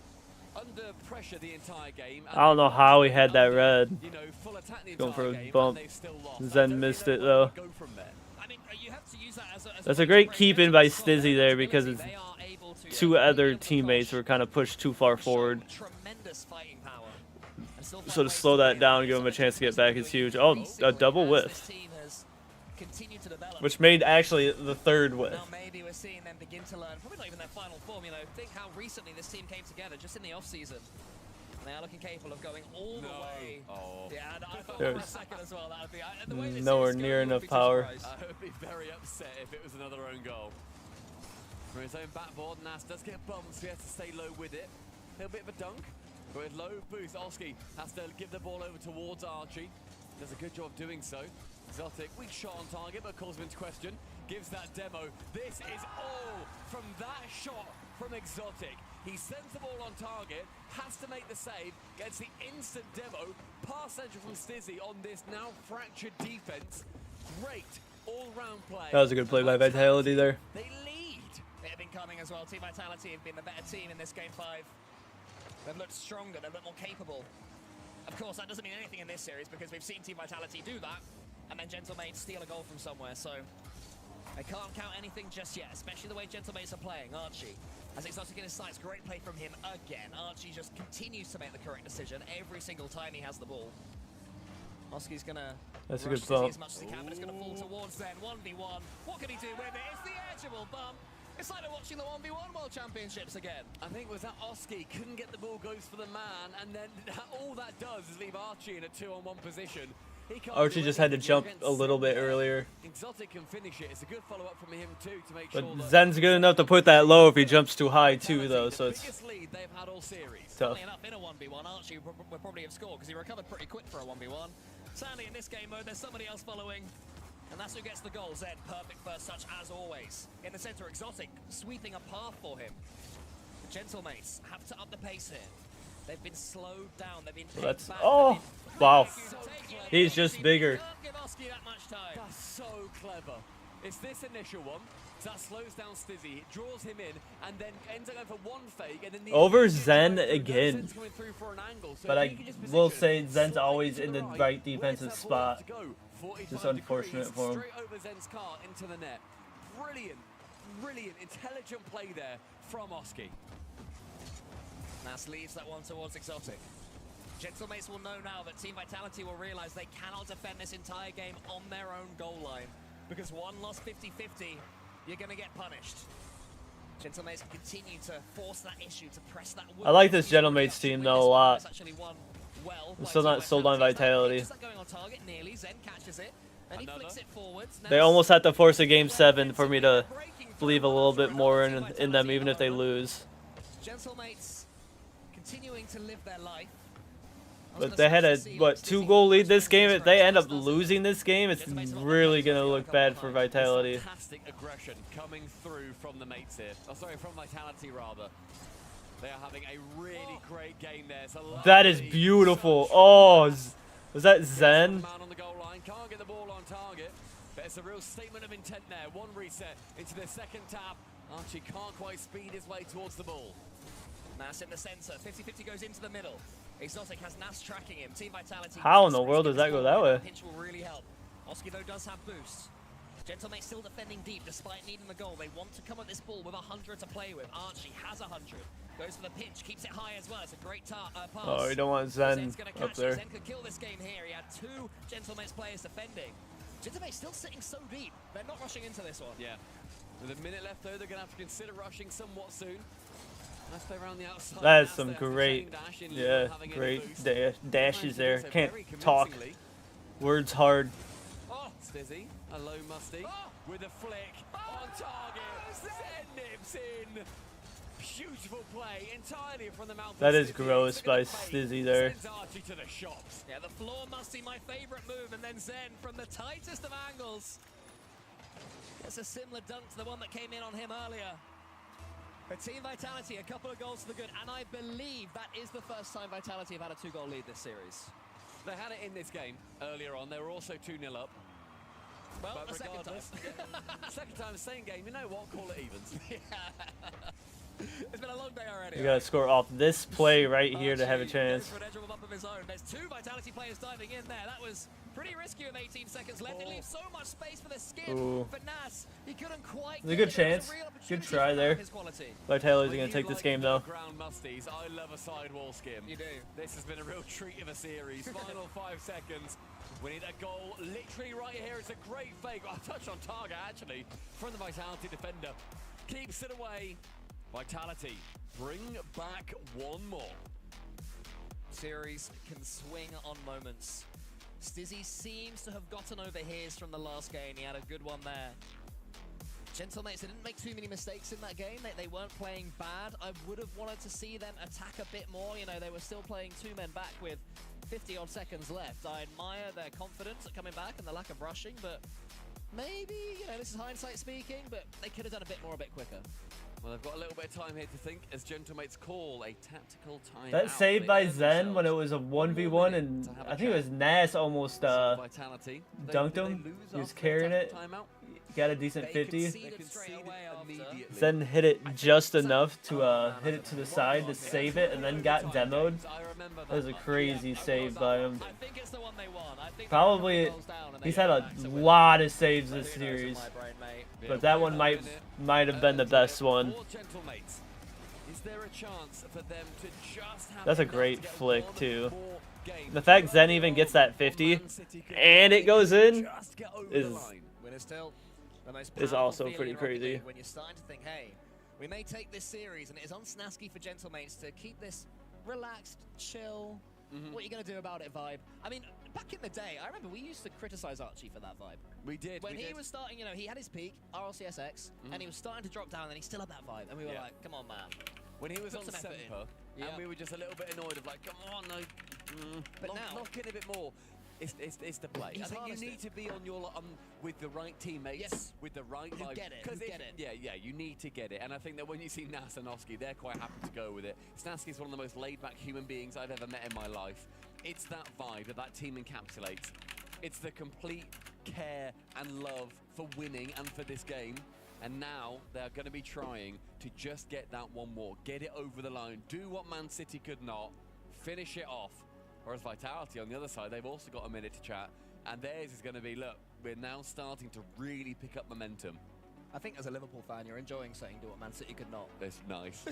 [SPEAKER 14] under pressure the entire game.
[SPEAKER 1] I don't know how he had that red.
[SPEAKER 14] You know, full attack the
[SPEAKER 1] Going for a
[SPEAKER 14] game,
[SPEAKER 1] bump.
[SPEAKER 14] and they've still lost.
[SPEAKER 1] Zen missed it, though.
[SPEAKER 14] Go from there.
[SPEAKER 20] I mean, you have to use that as
[SPEAKER 1] That's a great keep in by Stizzy there, because his 2 other teammates were kind of pushed too far forward.
[SPEAKER 20] Tremendous fighting power.
[SPEAKER 1] So to slow that down and give him a chance to get back is huge. Oh, a double whiff. Which made actually the 3rd whiff.
[SPEAKER 20] Now maybe we're seeing them begin to learn, probably not even their final form, you know. Think how recently this team came together, just in the off-season. And they are looking capable of going all the way.
[SPEAKER 14] Oh.
[SPEAKER 20] Yeah, and I thought for a second as well, that would be... the way this
[SPEAKER 1] Nowhere
[SPEAKER 20] series
[SPEAKER 1] near
[SPEAKER 20] goes,
[SPEAKER 1] enough
[SPEAKER 20] I would be too
[SPEAKER 1] power.
[SPEAKER 20] surprised.
[SPEAKER 14] I would be very upset if it was another own goal. From his own backboard, Nas does get bumped, so he has to stay low with it. A little bit of a dunk, but with low boost, Oski has to give the ball over towards Archie. Does a good job doing so. Exotic, weak shot on target, but calls him into question. Gives that demo. This is all from that shot from Exotic. He sends the ball on target, has to make the save, gets the instant demo. Pass central from Stizzy on this now fractured defense. Great all-round play.
[SPEAKER 1] That was a good play by Vitality there.
[SPEAKER 20] They lead. They have been coming as well. Team Vitality have been the better team in this game 5. They've looked stronger, they've looked more capable. Of course, that doesn't mean anything in this series because we've seen Team Vitality do that, and then Gentlemates steal a goal from somewhere, so I can't count anything just yet, especially the way Gentlemates are playing. Archie, as Exotic in his sights, great play from him again. Archie just continues to make the correct decision every single time he has the ball. Oski's gonna
[SPEAKER 1] That's a
[SPEAKER 20] rush
[SPEAKER 1] good
[SPEAKER 20] Stizzy
[SPEAKER 1] bump.
[SPEAKER 20] as much as he can, but it's gonna fall towards Zen. 1v1. What can he do with it? It's the edgeable bump. It's like they're watching the 1v1 World Championships again.
[SPEAKER 14] I think it was that Oski couldn't get the ball, goes for the man, and then all that does is leave Archie in a 2-on-1 position. He can't
[SPEAKER 1] Archie
[SPEAKER 14] do
[SPEAKER 1] just had to
[SPEAKER 14] anything
[SPEAKER 1] jump
[SPEAKER 14] against
[SPEAKER 1] a little bit
[SPEAKER 14] Zen.
[SPEAKER 1] earlier.
[SPEAKER 14] Exotic can finish it. It's a good follow-up from him too to make
[SPEAKER 1] But
[SPEAKER 14] sure that
[SPEAKER 1] Zen's good enough to put that low if he jumps too high too, though, so it's
[SPEAKER 14] biggest lead they've had all series.
[SPEAKER 1] tough.
[SPEAKER 20] Funnily enough, in a 1v1, Archie would probably have scored because he recovered pretty quick for a 1v1. Sadly, in this game mode, there's somebody else following, and that's who gets the goal. Zed, perfect first touch as always. In the center, Exotic, sweeping a path for him. The Gentlemates have to up the pace here. They've been slowed down, they've been
[SPEAKER 1] That's
[SPEAKER 20] back,
[SPEAKER 1] oh wow. He's just bigger.
[SPEAKER 14] That's so clever. It's this initial one that slows down Stizzy, draws him in, and then ends up going for one fake, and then the
[SPEAKER 1] Over Zen again.
[SPEAKER 14] Zen's coming through for an angle, so
[SPEAKER 1] But
[SPEAKER 14] if
[SPEAKER 1] I
[SPEAKER 14] he can just
[SPEAKER 1] will
[SPEAKER 14] position,
[SPEAKER 1] say Zen's
[SPEAKER 14] slide
[SPEAKER 1] always
[SPEAKER 14] to
[SPEAKER 1] in the
[SPEAKER 14] right,
[SPEAKER 1] right
[SPEAKER 14] where's
[SPEAKER 1] defensive
[SPEAKER 14] that ball
[SPEAKER 1] spot.
[SPEAKER 14] to go? 45
[SPEAKER 1] Just unfortunate
[SPEAKER 14] degrees,
[SPEAKER 1] for him.
[SPEAKER 14] Straight over Zen's car into the net. Brilliant, brilliant, intelligent play there from Oski.
[SPEAKER 20] Nas leaves that one towards Exotic. Gentlemates will know now that Team Vitality will realize they cannot defend this entire game on their own goal line. Because one loss 50-50, you're going to get punished. Gentlemates continue to force that issue, to press that...
[SPEAKER 1] I like this Gentlemates team though a lot. I'm still not sold on Vitality.
[SPEAKER 20] Going on target, nearly. Zen catches it, and he flicks it forwards.
[SPEAKER 1] They almost had to force a game 7 for me to believe a little bit more in them, even if they lose.
[SPEAKER 20] Gentlemates continuing to live their life.
[SPEAKER 1] But they had a, what, 2-goal lead this game. If they end up losing this game, it's really going to look bad for Vitality.
[SPEAKER 11] Fantastic aggression coming through from the mates here. Oh, sorry, from Vitality, rather. They are having a really great game there.
[SPEAKER 1] That is beautiful. Oh, was that Zen?
[SPEAKER 11] Man on the goal line, can't get the ball on target. But it's a real statement of intent there. One reset into the second tap. Archie can't quite speed his way towards the ball.
[SPEAKER 20] Nas in the center. 50-50 goes into the middle. Exotic has Nas tracking him. Team Vitality.
[SPEAKER 1] How in the world does that go that way?
[SPEAKER 20] Pinch will really help. Oski, though, does have boosts. Gentlemate still defending deep despite needing the goal. They want to come at this ball with 100 to play with. Archie has 100. Goes for the pinch, keeps it high as well. It's a great pass.
[SPEAKER 1] Oh, you don't want Zen up there.
[SPEAKER 20] Zen could kill this game here. He had 2 Gentlemate's players defending. Gentlemate's still sitting so deep. They're not rushing into this one.
[SPEAKER 11] Yeah. With a minute left, though, they're going to have to consider rushing somewhat soon. Let's play around the outside.
[SPEAKER 1] That is some great, yeah, great dashes there. Can't talk. Words hard.
[SPEAKER 11] Oh, Stizzy, a low musty with a flick on target. Zen nips in. Beautiful play entirely from the mouth.
[SPEAKER 1] That is gross by Stizzy there.
[SPEAKER 11] To the shops.
[SPEAKER 20] Yeah, the floor musty, my favorite move, and then Zen from the tightest of angles. It's a similar dunk to the one that came in on him earlier. For Team Vitality, a couple of goals to the good, and I believe that is the first time Vitality have had a 2-goal lead this series.
[SPEAKER 11] They had it in this game earlier on. They were also 2-0 up.
[SPEAKER 20] Well,
[SPEAKER 11] but
[SPEAKER 20] the second time.
[SPEAKER 11] Second time, same game. You know what? Call it evens.
[SPEAKER 20] It's been a long day already.
[SPEAKER 1] You gotta score off this play right here to have a chance.
[SPEAKER 20] For an edge up of his own. There's 2 Vitality players diving in there. That was pretty risky with 18 seconds left. It leaves so much space for the skip. For Nas, he couldn't quite.
[SPEAKER 1] It's a good chance. Good try there. Vitality's gonna take this game though.
[SPEAKER 11] Ground musties. I love a sidewall skim.
[SPEAKER 20] You do.
[SPEAKER 11] This has been a real treat of a series. Final 5 seconds. We need a goal literally right here. It's a great fake. I touched on target actually from the Vitality defender. Keeps it away. Vitality, bring back one more.
[SPEAKER 20] Series can swing on moments. Stizzy seems to have gotten over his from the last game. He had a good one there. Gentlemates, they didn't make too many mistakes in that game. They weren't playing bad. I would have wanted to see them attack a bit more. You know, they were still playing 2 men back with 50-odd seconds left. I admire their confidence at coming back and the lack of rushing, but maybe, you know, this is hindsight speaking, but they could have done a bit more, a bit quicker.
[SPEAKER 11] Well, they've got a little bit of time here to think as Gentlemates call a tactical time.
[SPEAKER 1] That save by Zen when it was a 1v1 and I think it was Nas almost dunked him. He was carrying it. Got a decent 50. Zen hit it just enough to hit it to the side to save it and then got demoed. That was a crazy save by him. Probably, he's had a lot of saves this series, but that one might have been the best one. That's a great flick too. The fact Zen even gets that 50 and it goes in is also pretty crazy.
[SPEAKER 20] When you're starting to think, hey, we may take this series, and it is on Snasky for Gentlemates to keep this relaxed, chill, what are you going to do about it vibe. I mean, back in the day, I remember we used to criticize Archie for that vibe.
[SPEAKER 11] We did.
[SPEAKER 20] When he was starting, you know, he had his peak, RLCSX, and he was starting to drop down, and he still had that vibe. And we were like, come on, man.
[SPEAKER 11] When he was on Semper, and we were just a little bit annoyed of like, come on, no.
[SPEAKER 20] But now,
[SPEAKER 11] knock it a bit more. It's the play. I think you need to be on your with the right teammates, with the right vibe.
[SPEAKER 20] Get it.
[SPEAKER 11] Yeah, you need to get it. And I think that when you see Nas and Oski, they're quite happy to go with it. Snasky is one of the most laid-back human beings I've ever met in my life. It's that vibe that team encapsulates. It's the complete care and love for winning and for this game. And now they're going to be trying to just get that one more, get it over the line, do what Man City could not, finish it off. Whereas Vitality on the other side, they've also got a minute to chat. And theirs is going to be, look, we're now starting to really pick up momentum.
[SPEAKER 20] I think as a Liverpool fan, you're enjoying saying do what Man City could not.
[SPEAKER 11] It's nice.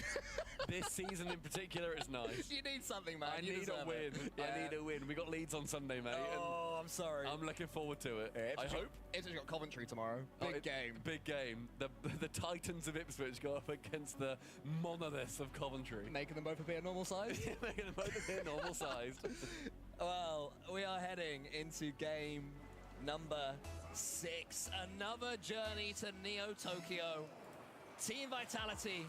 [SPEAKER 11] This season in particular is nice.
[SPEAKER 20] You need something, man.
[SPEAKER 11] I need a win.
[SPEAKER 20] Yeah.
[SPEAKER 11] I need a win. We got Leeds on Sunday, mate.
[SPEAKER 20] Oh, I'm sorry.
[SPEAKER 11] I'm looking forward to it.
[SPEAKER 20] Yeah,
[SPEAKER 11] I hope.
[SPEAKER 20] Ipswich got Coventry tomorrow. Big game.
[SPEAKER 11] Big game. The Titans of Ipswich go up against the monoliths of Coventry.
[SPEAKER 20] Making them both appear normal size?
[SPEAKER 11] Yeah, making them both appear normal sized.
[SPEAKER 20] Well, we are heading into game number 6. Another journey to Neo Tokyo. Team Vitality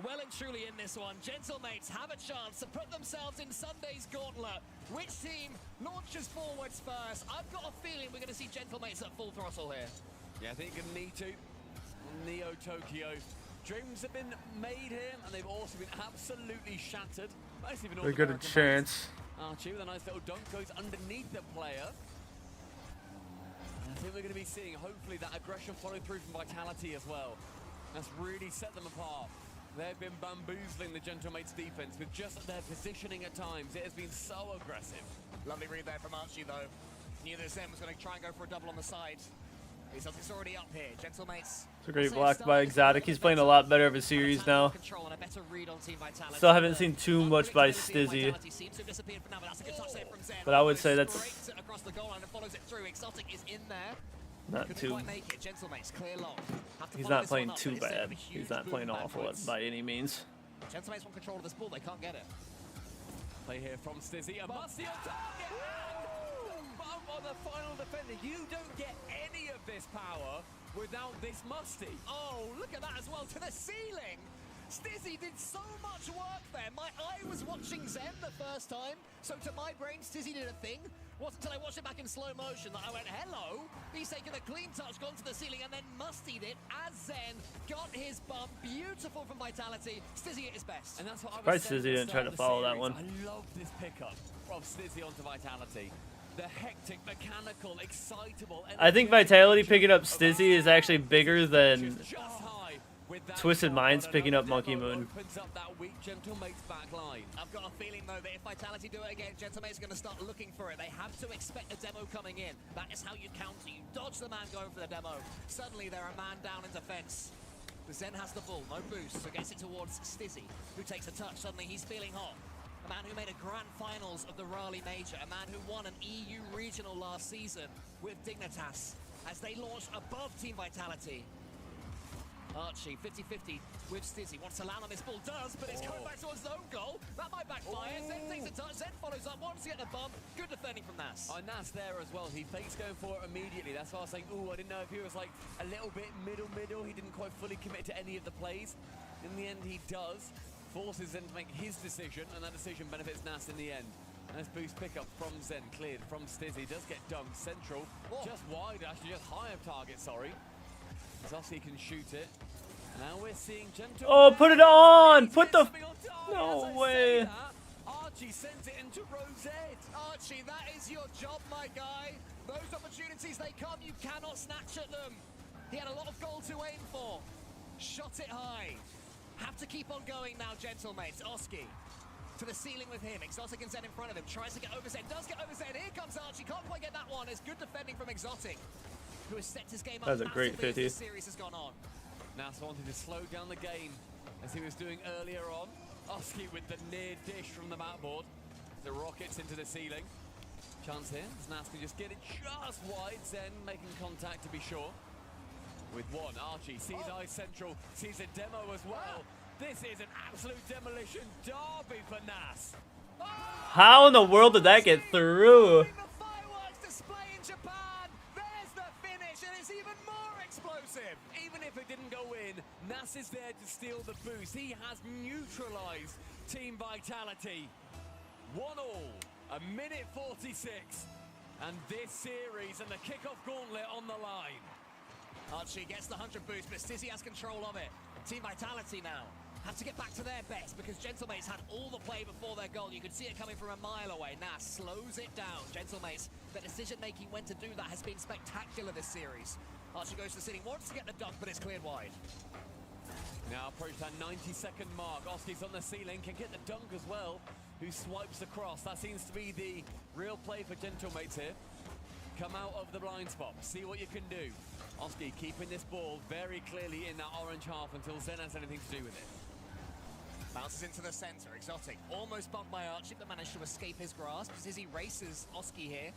[SPEAKER 20] well and truly in this one. Gentlemates have a chance to put themselves in Sunday's gauntlet. Which team launches forwards first? I've got a feeling we're going to see Gentlemates at full throttle here.
[SPEAKER 11] Yeah, I think you're going to need to. Neo Tokyo. Dreams have been made here, and they've also been absolutely shattered.
[SPEAKER 1] They got a chance.
[SPEAKER 11] Archie with a nice little dunk goes underneath the player. And I think we're going to be seeing, hopefully, that aggression follow through from Vitality as well. That's really set them apart. They've been bamboozling the Gentlemates defense with just their positioning at times. It has been so aggressive.
[SPEAKER 20] Lovely read there from Archie, though. Knew that Zen was going to try and go for a double on the side. It's already up here. Gentlemates.
[SPEAKER 1] It's a great block by Exotic. He's playing a lot better of a series now. Still haven't seen too much by Stizzy. But I would say that's not too... He's not playing too bad. He's not playing awful by any means.
[SPEAKER 20] Gentlemates want control of this ball. They can't get it.
[SPEAKER 11] Play here from Stizzy. A musty on target. Bump on the final defender. You don't get any of this power without this musty.
[SPEAKER 20] Oh, look at that as well, to the ceiling. Stizzy did so much work there. I was watching Zen the first time, so to my brain, Stizzy did a thing. Wasn't until I watched it back in slow motion that I went, hello. He's taken a clean touch, gone to the ceiling, and then mustied it as Zen got his bump. Beautiful from Vitality. Stizzy at his best.
[SPEAKER 11] And that's what I was
[SPEAKER 1] Probably
[SPEAKER 11] saying
[SPEAKER 1] Stizzy didn't try to follow that one.
[SPEAKER 11] I love this pickup of Stizzy onto Vitality. The hectic, mechanical, excitable.
[SPEAKER 1] I think Vitality picking up Stizzy is actually bigger than Twisted Minds picking up Monkey Moon.
[SPEAKER 20] I've got a feeling, though, that if Vitality do it again, Gentlemate's going to start looking for it. They have to expect a demo coming in. That is how you counter. You dodge the man going for the demo. Suddenly, they're a man down in defense. The Zen has the ball, no boost, so gets it towards Stizzy, who takes a touch. Suddenly, he's feeling hot. A man who made a grand finals of the Raleigh Major, a man who won an EU regional last season with Dignitas as they launched above Team Vitality. Archie, 50-50 with Stizzy. Wants to land on this ball, does, but it's going back towards the own goal. That might backfire. Zen takes a touch, Zen follows up, wants to get the bump. Good defending from Nas.
[SPEAKER 11] Oh, Nas there as well. He fakes going for it immediately. That's why I was saying, ooh, I didn't know if he was like a little bit middle. He didn't quite fully commit to any of the plays. In the end, he does. Forces Zen to make his decision, and that decision benefits Nas in the end. Nice boost pickup from Zen, cleared from Stizzy. Does get dunked central, just wide, actually, just high of target, sorry. Zossi can shoot it. Now we're seeing Gentle.
[SPEAKER 1] Oh, put it on! Put the... No way.
[SPEAKER 11] Archie sends it into Rosette.
[SPEAKER 20] Archie, that is your job, my guy. Those opportunities, they come, you cannot snatch at them. He had a lot of goal to aim for. Shot it high. Have to keep on going now, Gentlemates. Oski to the ceiling with him. Exotic and Zen in front of him. Tries to get over Zen. Does get over Zen. Here comes Archie. Can't quite get that one. There's good defending from Exotic, who has set his game up.
[SPEAKER 1] That's a great 50.
[SPEAKER 20] This series has gone on.
[SPEAKER 11] Nas wanted to slow down the game as he was doing earlier on. Oski with the near dish from the backboard. The rockets into the ceiling. Chance here. Nas can just get it just wide. Zen making contact to be sure. With one, Archie sees Ice Central, sees a demo as well. This is an absolute demolition derby for Nas.
[SPEAKER 1] How in the world did that get through?
[SPEAKER 20] Fireworks display in Japan. There's the finish, and it's even more explosive.
[SPEAKER 11] Even if it didn't go in, Nas is there to steal the boost. He has neutralized Team Vitality. 1-1, a minute 46, and this series and the kickoff gauntlet on the line.
[SPEAKER 20] Archie gets the 100 boost, but Stizzy has control of it. Team Vitality now have to get back to their best because Gentlemates had all the play before their goal. You could see it coming from a mile away. Nas slows it down. Gentlemates, the decision-making when to do that has been spectacular this series. Archie goes to the ceiling, wants to get the dunk, but it's cleared wide.
[SPEAKER 11] Now approach that 90-second mark. Oski's on the ceiling, can get the dunk as well, who swipes across. That seems to be the real play for Gentlemates here. Come out of the blind spot, see what you can do. Oski keeping this ball very clearly in that orange half until Zen has anything to do with it.
[SPEAKER 20] Bounces into the center. Exotic almost bumped by Archie, but managed to escape his grasp. Stizzy races Oski here.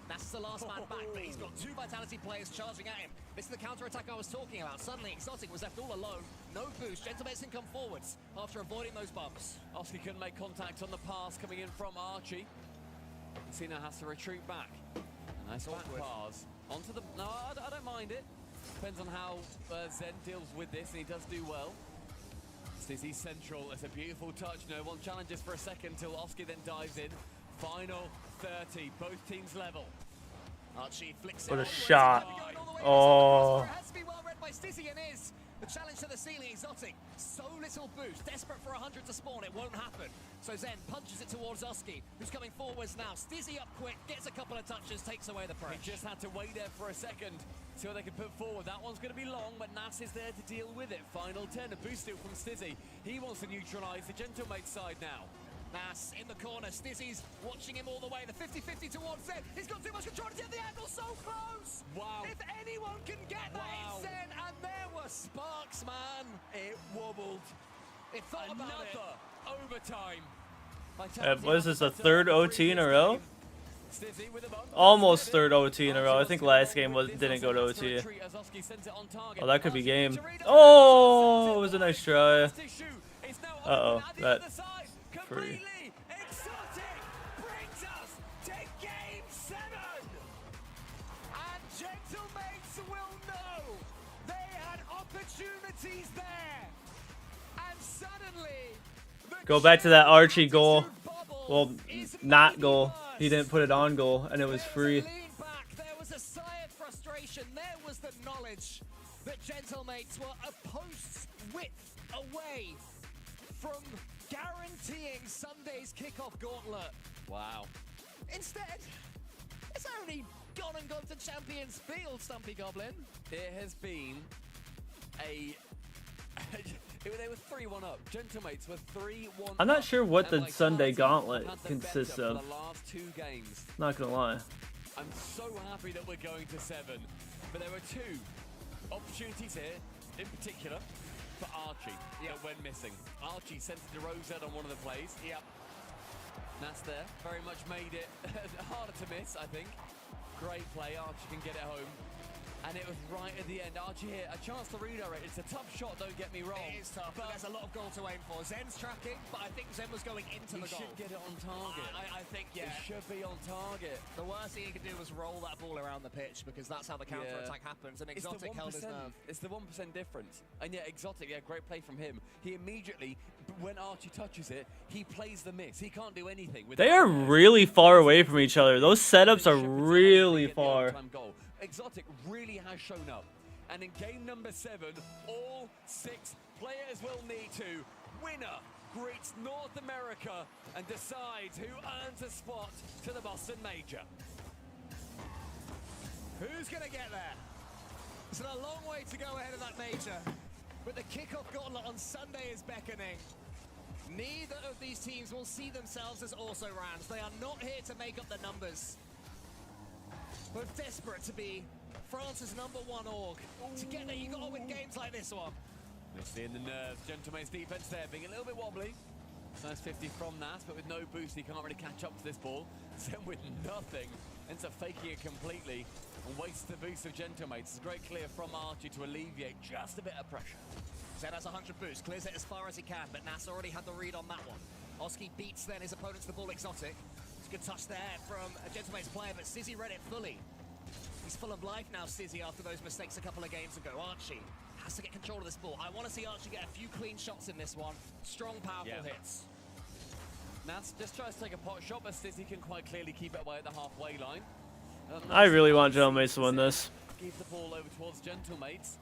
[SPEAKER 20] That's the last man back, but he's got two Vitality players charging at him. This is the counter-attack I was talking about. Suddenly, Exotic was left all alone. No boost. Gentlemates can come forwards after avoiding those bumps.
[SPEAKER 11] Oski couldn't make contact on the pass coming in from Archie. Cena has to retreat back. Nice back pass. Onto the... No, I don't mind it. Depends on how Zen deals with this, and he does do well. Stizzy central. It's a beautiful touch. No one challenges for a second till Oski then dives in. Final 30. Both teams level.
[SPEAKER 10] Archie flicks
[SPEAKER 1] What
[SPEAKER 10] it
[SPEAKER 1] a
[SPEAKER 10] out.
[SPEAKER 1] shot. Oh.
[SPEAKER 10] It has to be well read by Stizzy and is. The challenge to the ceiling, Exotic. So little boost. Desperate for 100 to spawn. It won't happen. So Zen punches it towards Oski, who's coming forwards now. Stizzy up quick, gets a couple of touches, takes away the pressure.
[SPEAKER 11] He just had to wait there for a second. See what they can put forward. That one's going to be long, but Nas is there to deal with it. Final 10, a boost steal from Stizzy. He wants to neutralize the Gentlemate side now.
[SPEAKER 10] Nas in the corner. Stizzy's watching him all the way. The 50-50 towards Zen. He's got too much control to get the angle. So close.
[SPEAKER 11] Wow.
[SPEAKER 10] If anyone can get that, it's Zen. And there were sparks, man.
[SPEAKER 11] It wobbled.
[SPEAKER 10] It thought about it.
[SPEAKER 11] Another overtime.
[SPEAKER 1] What is this, a third OT in a row? Almost third OT in a row. I think last game didn't go to OT. Oh, that could be game. Oh, it was a nice try. Uh-oh, that free.
[SPEAKER 10] Exotic brings us to game 7. And Gentlemates will know they had opportunities there. And suddenly,
[SPEAKER 1] Go back to that Archie goal. Well, not goal. He didn't put it on goal, and it was free.
[SPEAKER 10] there was a sigh of frustration. There was the knowledge that Gentlemates were a post's width away from guaranteeing Sunday's kickoff gauntlet.
[SPEAKER 11] Wow.
[SPEAKER 10] Instead, it's only gone to Champions Field, Stumpy Goblin.
[SPEAKER 11] It has been a... They were 3-1 up. Gentlemates were 3-1 up.
[SPEAKER 1] I'm not sure what the
[SPEAKER 11] And,
[SPEAKER 1] Sunday
[SPEAKER 11] Carty
[SPEAKER 1] gauntlet
[SPEAKER 11] had the
[SPEAKER 1] consists
[SPEAKER 11] better
[SPEAKER 1] of.
[SPEAKER 11] for the last 2 games.
[SPEAKER 1] Not gonna lie.
[SPEAKER 11] I'm so happy that we're going to 7. But there were 2 opportunities here, in particular, for Archie that went missing. Archie sent it to Rosette on one of the plays.
[SPEAKER 10] Yep.
[SPEAKER 11] That's there. Very much made it harder to miss, I think. Great play. Archie can get it home. And it was right at the end. Archie here, a chance to redirect. It's a tough shot, don't get me wrong.
[SPEAKER 10] It is tough, but there's a lot of goal to aim for. Zen's tracking, but I think Zen was going into the goal.
[SPEAKER 11] He should get it on target.
[SPEAKER 10] I think, yeah.
[SPEAKER 11] It should be on target.
[SPEAKER 10] The worst thing he could do was roll that ball around the pitch, because that's how the counter-attack happens, and Exotic held his nerve.
[SPEAKER 11] It's the 1% difference. And yeah, Exotic, great play from him. He immediately, when Archie touches it, he plays the miss. He can't do anything.
[SPEAKER 1] They are really far away from each other. Those setups are really far.
[SPEAKER 11] Exotic really has shown up. And in game number 7, all 6 players will need to. Winner greets North America and decides who earns a spot to the Boston Major.
[SPEAKER 10] Who's going to get there? It's a long way to go ahead of that major, but the kickoff gauntlet on Sunday is beckoning. Neither of these teams will see themselves as also-rans. They are not here to make up the numbers. Both desperate to be France's #1 org. To get there, you got to win games like this one.
[SPEAKER 11] We're seeing the nerves. Gentlemate's defense there being a little bit wobbly. Nice 50 from Nas, but with no boost, he can't really catch up to this ball. Zen with nothing, ends up faking it completely and wastes the boost of Gentlemates. It's a great clear from Archie to alleviate just a bit of pressure.
[SPEAKER 10] Zen has 100 boost, clears it as far as he can, but Nas already had the read on that one. Oski beats then his opponent to the ball. Exotic. It's a good touch there from a Gentlemates player, but Stizzy read it fully. He's full of life now, Stizzy, after those mistakes a couple of games ago. Archie has to get control of this ball. I want to see Archie get a few clean shots in this one. Strong, powerful hits.
[SPEAKER 11] Nas just tries to take a pot shot, but Stizzy can quite clearly keep it away at the halfway line.
[SPEAKER 1] I really want Gentlemates to win this.
[SPEAKER 11] Keep the ball over towards Gentlemates.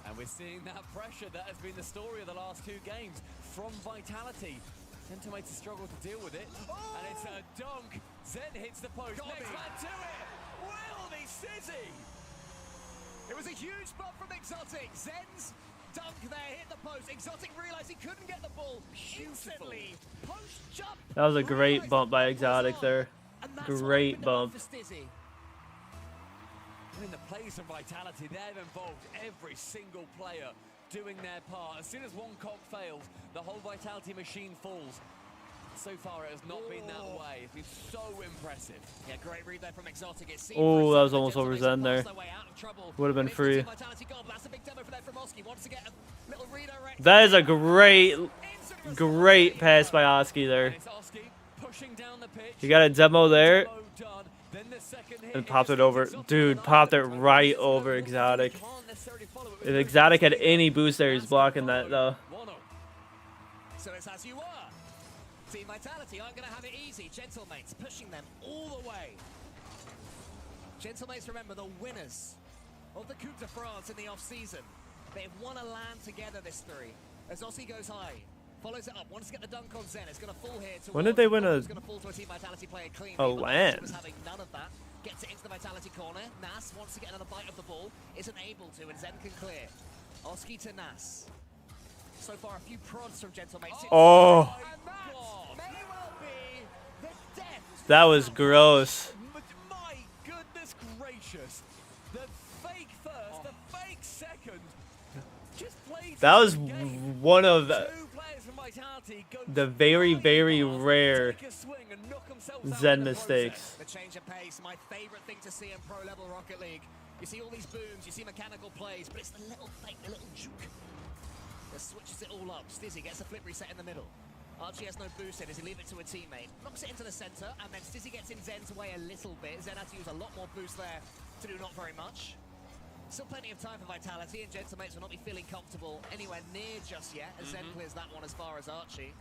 [SPEAKER 11] And we're seeing that pressure. That has been the story of the last 2 games from Vitality. Gentlemates has struggled to deal with it. And it's a dunk. Zen hits the post. Next man to it. Will be Stizzy.
[SPEAKER 10] It was a huge bump from Exotic. Zen's dunk there hit the post. Exotic realized he couldn't get the ball. Instantly, post jump.
[SPEAKER 1] That was a great bump by Exotic there. Great bump.
[SPEAKER 11] I mean, the plays from Vitality, they've involved every single player doing their part. As soon as one cog fails, the whole Vitality machine falls. So far, it has not been that way. It's been so impressive.
[SPEAKER 10] Yeah, great read there from Exotic.
[SPEAKER 1] Oh, that was almost over Zen there. Would have been free. That is a great pass by Oski there. You got a demo there. And popped it over. Dude, popped it right over Exotic. If Exotic had any boost there, he's blocking that though.
[SPEAKER 20] So it's as you were. Team Vitality aren't going to have it easy. Gentlemates pushing them all the way. Gentlemates, remember, the winners of the Coupe de France in the off-season. They've won a LAN together, this three. As Aussie goes high, follows it up, wants to get the dunk on Zen. It's going to fall here.
[SPEAKER 1] When did they win a
[SPEAKER 20] LAN?
[SPEAKER 1] LAN?
[SPEAKER 20] Having none of that. Gets it into the Vitality corner. Nas wants to get another bite of the ball. Isn't able to, and Zen can clear. Oski to Nas. So far, a few prods from Gentlemates.
[SPEAKER 1] Oh.
[SPEAKER 20] And that may well be the death.
[SPEAKER 1] That was gross.
[SPEAKER 14] My goodness gracious. The fake first, the fake second. Just played
[SPEAKER 1] That was one of the very, very rare Zen mistakes.
[SPEAKER 20] The change of pace, my favorite thing to see in pro level Rocket League. You see all these booms, you see mechanical plays, but it's the little fake, the little juke that switches it all up. Stizzy gets a flip reset in the middle. Archie has no boost in as he leave it to a teammate. Knocks it into the center, and then Stizzy gets in Zen's way a little bit. Zen has to use a lot more boost there to do not very much. Still plenty of time for Vitality, and Gentlemates will not be feeling comfortable anywhere near just yet, as Zen clears that one as far as Archie.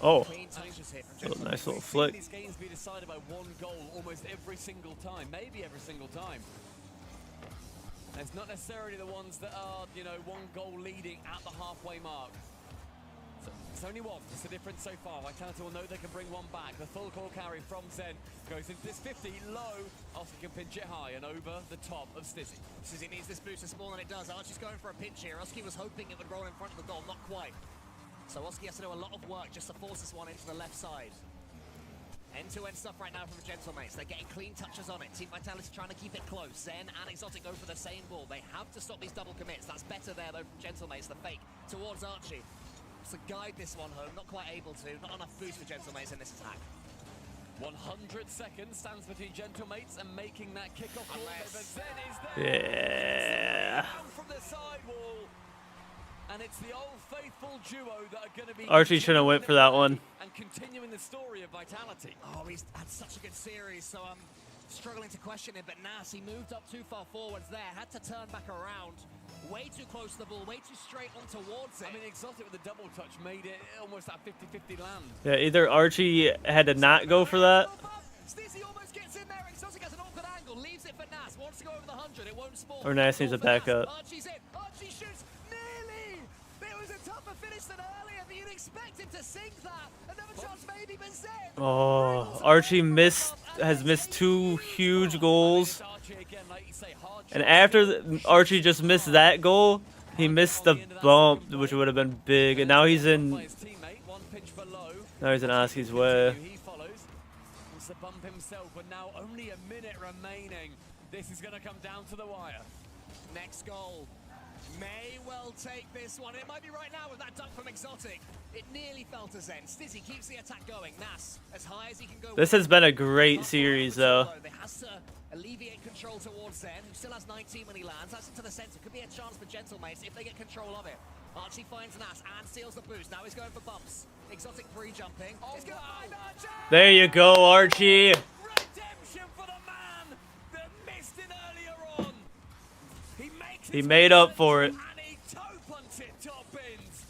[SPEAKER 1] Oh,
[SPEAKER 20] Clean touches here from
[SPEAKER 1] a nice little
[SPEAKER 11] We've seen
[SPEAKER 1] flick.
[SPEAKER 11] these games be decided by one goal almost every single time, maybe every single time. And it's not necessarily the ones that are, you know, one goal leading at the halfway mark. So it's only one. It's the difference so far. Vitality will know they can bring one back. The full core carry from Zen goes into this 50 low. Oski can pinch it high and over the top of Stizzy.
[SPEAKER 20] Stizzy needs this boost as more than it does. Archie's going for a pinch here. Oski was hoping it would roll in front of the goal, not quite. So Oski has to do a lot of work just to force this one into the left side. End-to-end stuff right now from the Gentlemates. They're getting clean touches on it. Team Vitality trying to keep it close. Zen and Exotic go for the same ball. They have to stop these double commits. That's better there, though, from Gentlemates. The fake towards Archie. To guide this one home, not quite able to. Not enough boost for Gentlemates in this attack.
[SPEAKER 11] 100 seconds stands between Gentlemates and making that kickoff call. But Zen is
[SPEAKER 1] Yeah.
[SPEAKER 11] down from the sidewall. And it's the old faithful duo that are going to be
[SPEAKER 1] Archie should have went for that one.
[SPEAKER 11] and continuing the story of Vitality.
[SPEAKER 20] Oh, he's had such a good series, so I'm struggling to question him. But Nas, he moved up too far forwards there, had to turn back around. Way too close to the ball, way too straight on towards it.
[SPEAKER 11] I mean, Exotic with the double touch made it almost that 50-50 land.
[SPEAKER 1] Yeah, either Archie had to not go for that.
[SPEAKER 20] Stizzy almost gets in there. Exotic has an awkward angle, leaves it for Nas. Wants to go over the 100, it won't spawn.
[SPEAKER 1] Or Nas needs to back up.
[SPEAKER 20] Archie's in. Archie shoots. Nearly. It was a tougher finish than earlier, but you'd expect him to sink that. Another chance maybe, but Zen.
[SPEAKER 1] Oh, Archie has missed two huge goals. And after Archie just missed that goal, he missed the bump, which would have been big. And now he's in. Now he's in Oski's way.
[SPEAKER 11] He follows. Wants to bump himself, but now only a minute remaining. This is going to come down to the wire.
[SPEAKER 20] Next goal may well take this one. It might be right now with that dunk from Exotic. It nearly fell to Zen. Stizzy keeps the attack going. Nas, as high as he can go.
[SPEAKER 1] This has been a great series, though.
[SPEAKER 20] It has to alleviate control towards Zen, who still has 19 when he lands. That's into the center. Could be a chance for Gentlemates if they get control of it. Archie finds Nas and steals the boost. Now he's going for bumps. Exotic pre-jumping. It's gonna find Archie!
[SPEAKER 1] There you go, Archie.
[SPEAKER 11] Redemption for the man that missed it earlier on. He makes
[SPEAKER 1] He made up for it.
[SPEAKER 11] and he toe punts it top bins.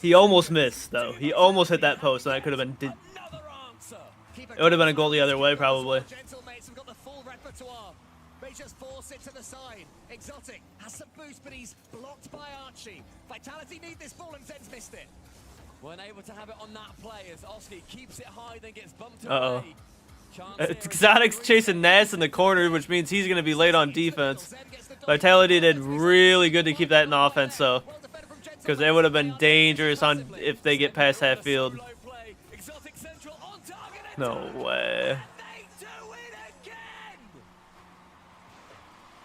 [SPEAKER 1] He almost missed, though. He almost hit that post, and that could have been. It would have been a goal the other way, probably.
[SPEAKER 20] Gentlemates have got the full repertoire. They just force it to the side. Exotic has some boost, but he's blocked by Archie. Vitality need this ball, and Zen's missed it.
[SPEAKER 11] Weren't able to have it on that play as Oski keeps it high, then gets bumped
[SPEAKER 1] Uh-oh.
[SPEAKER 11] away. Chance
[SPEAKER 1] Exotic's chasing Nas in the corner, which means he's going to be late on defense. Vitality did really good to keep that in offense, though. Because it would have been dangerous on if they get past half field. No way.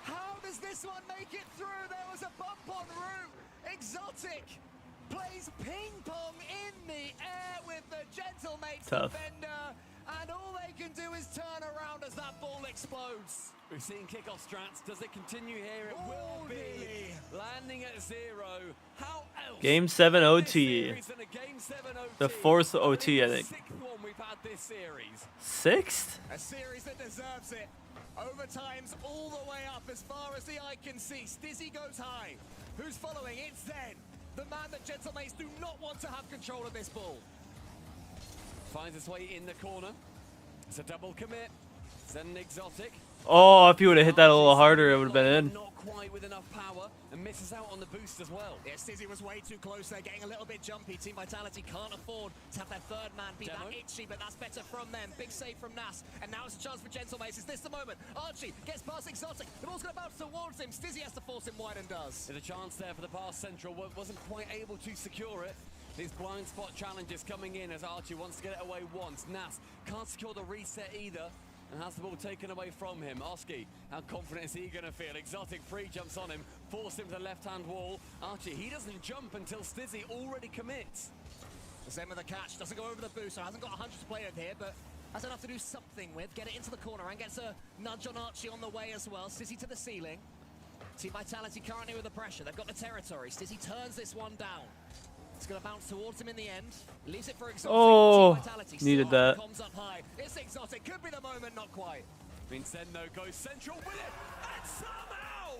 [SPEAKER 20] How does this one make it through? There was a bump on route. Exotic plays ping pong in the air with the Gentlemates
[SPEAKER 1] Tough.
[SPEAKER 20] defender, and all they can do is turn around as that ball explodes.
[SPEAKER 11] We've seen kickoff strats. Does it continue here? It will be. Landing at 0. How else?
[SPEAKER 1] Game 7 OT. The fourth OT, I think.
[SPEAKER 11] Sixth one we've had this series.
[SPEAKER 1] Sixth?
[SPEAKER 20] A series that deserves it. Overtime's all the way up as far as the eye can see. Stizzy goes high. Who's following? It's Zen. the man that Gentlemates do not want to have control of this ball.
[SPEAKER 11] Finds its way in the corner. It's a double commit. Then exotic.
[SPEAKER 1] Oh, if he would have hit that a little harder, it would have been in.
[SPEAKER 11] Not quite with enough power and misses out on the boost as well.
[SPEAKER 20] Yeah, Stizzy was way too close there, getting a little bit jumpy. Team Vitality can't afford to have their third man be that itchy, but that's better from them. Big save from Nas, and now it's a chance for Gentlemates. Is this the moment? Archie gets past Exotic. The ball's going to bounce towards him. Stizzy has to force him wide and does.
[SPEAKER 11] There's a chance there for the pass central. Wasn't quite able to secure it. These blind spot challenges coming in as Archie wants to get it away once. Nas can't secure the reset either and has the ball taken away from him. Oski, how confident is he going to feel? Exotic free jumps on him, force him to the left-hand wall. Archie, he doesn't jump until Stizzy already commits.
[SPEAKER 20] The same with the catch, doesn't go over the boost, so hasn't got 100 to play with here, but has enough to do something with. Get it into the corner and gets a nudge on Archie on the way as well. Stizzy to the ceiling. Team Vitality currently with the pressure. They've got the territory. Stizzy turns this one down. It's going to bounce towards him in the end. Leaves it for Exotic.
[SPEAKER 1] Oh,
[SPEAKER 20] Team Vitality
[SPEAKER 1] needed that.
[SPEAKER 20] Comes up high. It's Exotic. Could be the moment, not quite.
[SPEAKER 11] Vincendo goes central with it, and somehow,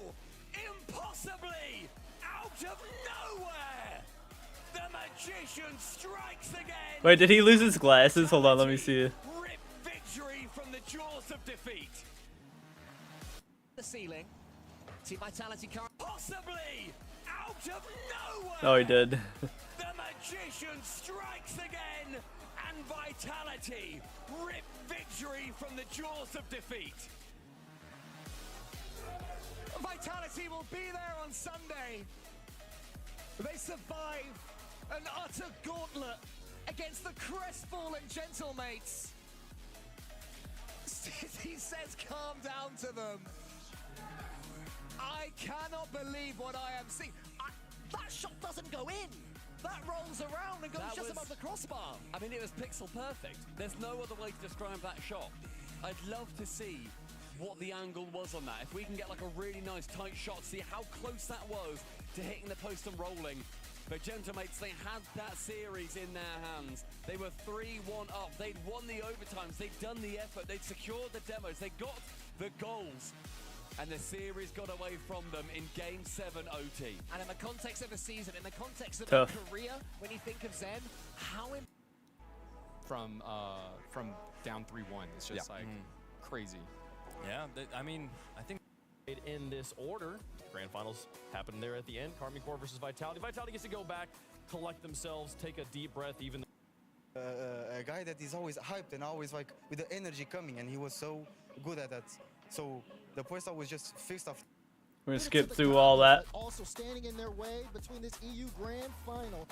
[SPEAKER 11] impossibly, out of nowhere, the magician strikes again.
[SPEAKER 1] Wait, did he lose his glasses? Hold on, let me see.
[SPEAKER 11] Rip victory from the jaws of defeat.
[SPEAKER 20] The ceiling. Team Vitality can't
[SPEAKER 11] possibly out of nowhere.
[SPEAKER 1] Oh, he did.
[SPEAKER 11] The magician strikes again, and Vitality rip victory from the jaws of defeat.
[SPEAKER 20] Vitality will be there on Sunday. They survive an utter gauntlet against the crestfallen Gentlemates. He says calm down to them. I cannot believe what I am seeing. That shot doesn't go in. That rolls around and goes just above the crossbar.
[SPEAKER 11] I mean, it was pixel perfect. There's no other way to describe that shot. I'd love to see what the angle was on that. If we can get like a really nice tight shot, see how close that was to hitting the post and rolling. But Gentlemates, they had that series in their hands. They were 3-1 up. They'd won the overtimes. They'd done the effort. They'd secured the demos. They got the goals. And the series got away from them in Game 7 OT.
[SPEAKER 20] And in the context of the season, in the context of
[SPEAKER 1] Tough.
[SPEAKER 20] their career, when you think of Zen, how
[SPEAKER 5] from down 3-1, it's just like crazy.
[SPEAKER 9] Yeah, I mean, I think in this order, grand finals happened there at the end. Karmine Corp versus Vitality. Vitality gets to go back, collect themselves, take a deep breath, even
[SPEAKER 22] a guy that is always hyped and always like with the energy coming, and he was so good at that. So the person was just fixed off.
[SPEAKER 1] We're gonna skip through all that.
[SPEAKER 12] Also standing in their way between this EU Grand Final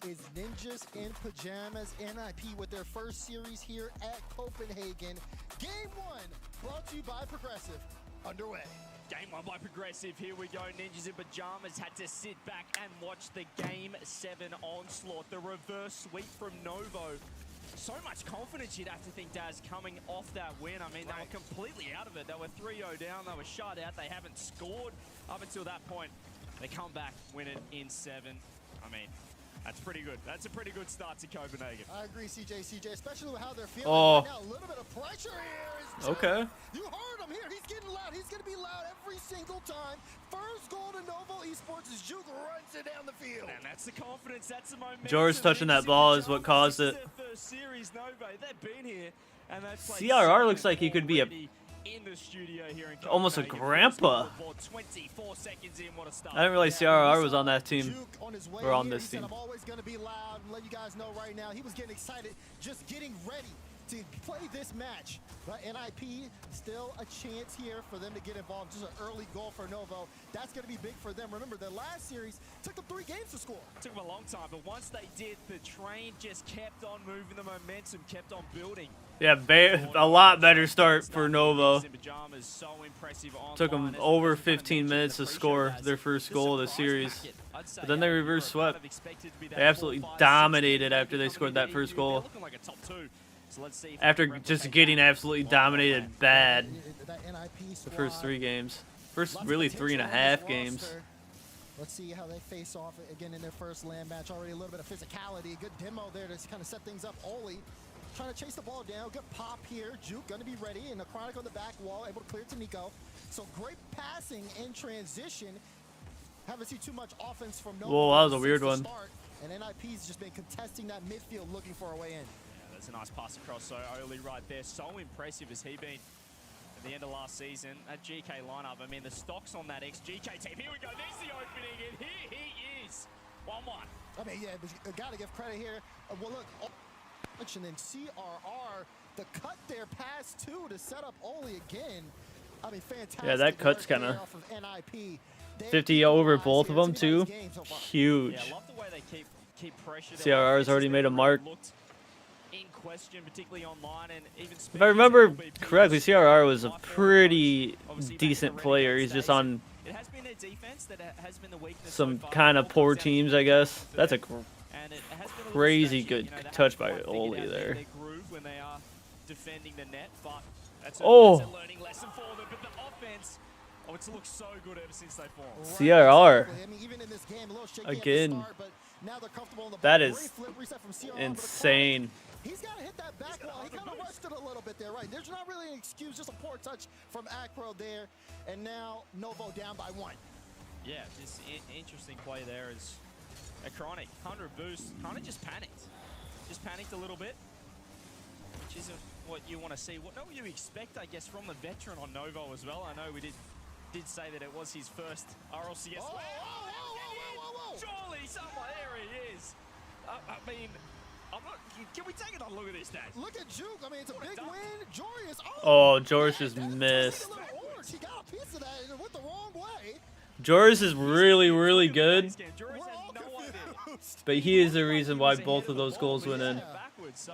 [SPEAKER 12] is Ninjas in Pajamas NIP with their first series here at Copenhagen. Game 1 brought to you by Progressive. Underway.
[SPEAKER 10] Game 1 by Progressive. Here we go. Ninjas in Pajamas had to sit back and watch the Game 7 onslaught. The reverse sweep from Novo. So much confidence, you'd have to think, Daz, coming off that win. I mean, they were completely out of it. They were 3-0 down. They were shut out. They haven't scored up until that point. They come back, win it in 7. I mean, that's pretty good. That's a pretty good start to Copenhagen.
[SPEAKER 12] I agree, CJ, especially with how they're feeling
[SPEAKER 1] Oh.
[SPEAKER 12] right now. A little bit of pressure here.
[SPEAKER 1] Okay.
[SPEAKER 12] You heard him here. He's getting loud. He's going to be loud every single time. First goal to Novo Esports as Juke runs it down the field.
[SPEAKER 10] And that's the confidence. That's the momentum.
[SPEAKER 1] George touching that ball is what caused it.
[SPEAKER 10] Their first series, Novo. They've been here, and they've played
[SPEAKER 1] CRR looks like he could be a
[SPEAKER 10] in the studio here in
[SPEAKER 1] almost a
[SPEAKER 10] Copenhagen.
[SPEAKER 1] grandpa.
[SPEAKER 10] 24 seconds in, what a start.
[SPEAKER 1] I didn't realize CRR was on that team
[SPEAKER 12] On his way
[SPEAKER 1] or on
[SPEAKER 12] here,
[SPEAKER 1] this
[SPEAKER 12] he said,
[SPEAKER 1] team.
[SPEAKER 12] I'm always going to be loud and let you guys know right now. He was getting excited, just getting ready to play this match. But NIP, still a chance here for them to get involved. Just an early goal for Novo. That's going to be big for them. Remember, their last series took them 3 games to score.
[SPEAKER 10] Took them a long time, but once they did, the train just kept on moving. The momentum kept on building.
[SPEAKER 1] Yeah, a lot better start for Novo.
[SPEAKER 10] So impressive.
[SPEAKER 1] Took them over 15 minutes to score their first goal of the series. But then they reverse swept. They absolutely dominated after they scored that first goal. After just getting absolutely dominated bad the first 3 games. First really 3.5 games.
[SPEAKER 12] Let's see how they face off again in their first land match. Already a little bit of physicality. Good demo there to kind of set things up. Oli trying to chase the ball down. Good pop here. Juke going to be ready. And the Chronic on the back wall, able to clear it to Nico. So great passing in transition. Haven't seen too much offense from Novo.
[SPEAKER 1] Whoa, that was a
[SPEAKER 12] since
[SPEAKER 1] weird
[SPEAKER 12] the
[SPEAKER 1] one.
[SPEAKER 12] start, and NIP's just been contesting that midfield, looking for a way in.
[SPEAKER 10] Yeah, that's a nice pass across. So Oli right there. So impressive has he been at the end of last season. That GK lineup, I mean, the stocks on that ex-GK team. Here we go. There's the opening, and here he is. 1-1.
[SPEAKER 12] I mean, yeah, but you got to give credit here. Well, look, and then CRR, the cut there, pass two to set up Oli again. I mean, fantastic.
[SPEAKER 1] Yeah, that cut's kind of 50
[SPEAKER 12] NIP.
[SPEAKER 1] over both of them too. Huge.
[SPEAKER 10] Yeah, I love the way they keep pressure.
[SPEAKER 1] CRR has already made a mark.
[SPEAKER 10] In question, particularly online, and even
[SPEAKER 1] If I remember correctly, CRR was a pretty decent player. He's just on
[SPEAKER 10] it has been their defense that has been the weakness
[SPEAKER 1] some
[SPEAKER 10] so far.
[SPEAKER 1] kind of poor teams, I guess. That's a
[SPEAKER 10] And it has been a little
[SPEAKER 1] crazy
[SPEAKER 10] sketchy,
[SPEAKER 1] good
[SPEAKER 10] you know, they
[SPEAKER 1] touch
[SPEAKER 10] haven't
[SPEAKER 1] by
[SPEAKER 10] quite figured
[SPEAKER 1] Oli
[SPEAKER 10] out
[SPEAKER 1] there.
[SPEAKER 10] their groove when they are defending the net, but that's
[SPEAKER 1] Oh.
[SPEAKER 10] that's a learning lesson for them. But the offense, it's looked so good ever since they formed.
[SPEAKER 1] CRR.
[SPEAKER 12] I mean, even in this game, a little shaky
[SPEAKER 1] Again.
[SPEAKER 12] at the start, but now they're comfortable in the
[SPEAKER 1] That
[SPEAKER 12] ball.
[SPEAKER 1] is
[SPEAKER 12] Great flip reset from CRR, but
[SPEAKER 1] insane.
[SPEAKER 12] he's got to hit that back wall. He kind of rushed it a little bit there, right? There's not really an excuse, just a poor touch from Acro there. And now Novo down by 1.
[SPEAKER 10] Yeah, just interesting play there is a Chronic 100 boost, kind of just panicked a little bit, which isn't what you want to see. What do you expect, I guess, from the veteran on Novo as well? I know we did say that it was his first RLCS.
[SPEAKER 12] Whoa.
[SPEAKER 10] Surely someone, there he is. I mean, can we take another look at this, Dad?
[SPEAKER 12] Look at Juke. I mean, it's a big win. Jorius.
[SPEAKER 1] Oh, Joris just missed.
[SPEAKER 12] He got a piece of that and it went the wrong way.
[SPEAKER 1] Joris is really, really good, but he is the reason why both of those goals went in.
[SPEAKER 10] So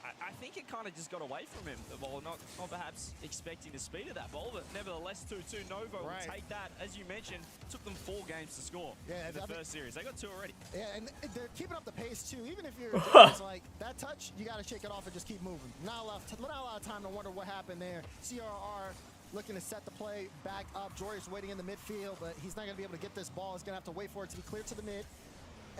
[SPEAKER 10] I think it kind of just got away from him. The ball, not perhaps expecting the speed of that ball, but nevertheless, 2-2. Novo will take that. As you mentioned, took them 4 games to score in the first series. They got 2 already.
[SPEAKER 12] Yeah, and they're keeping up the pace too. Even if you're just like that touch, you got to shake it off and just keep moving. Not a lot of time to wonder what happened there. CRR looking to set the play back up. Jorius waiting in the midfield, but he's not going to be able to get this ball. He's going to have to wait for it to be cleared to the mid.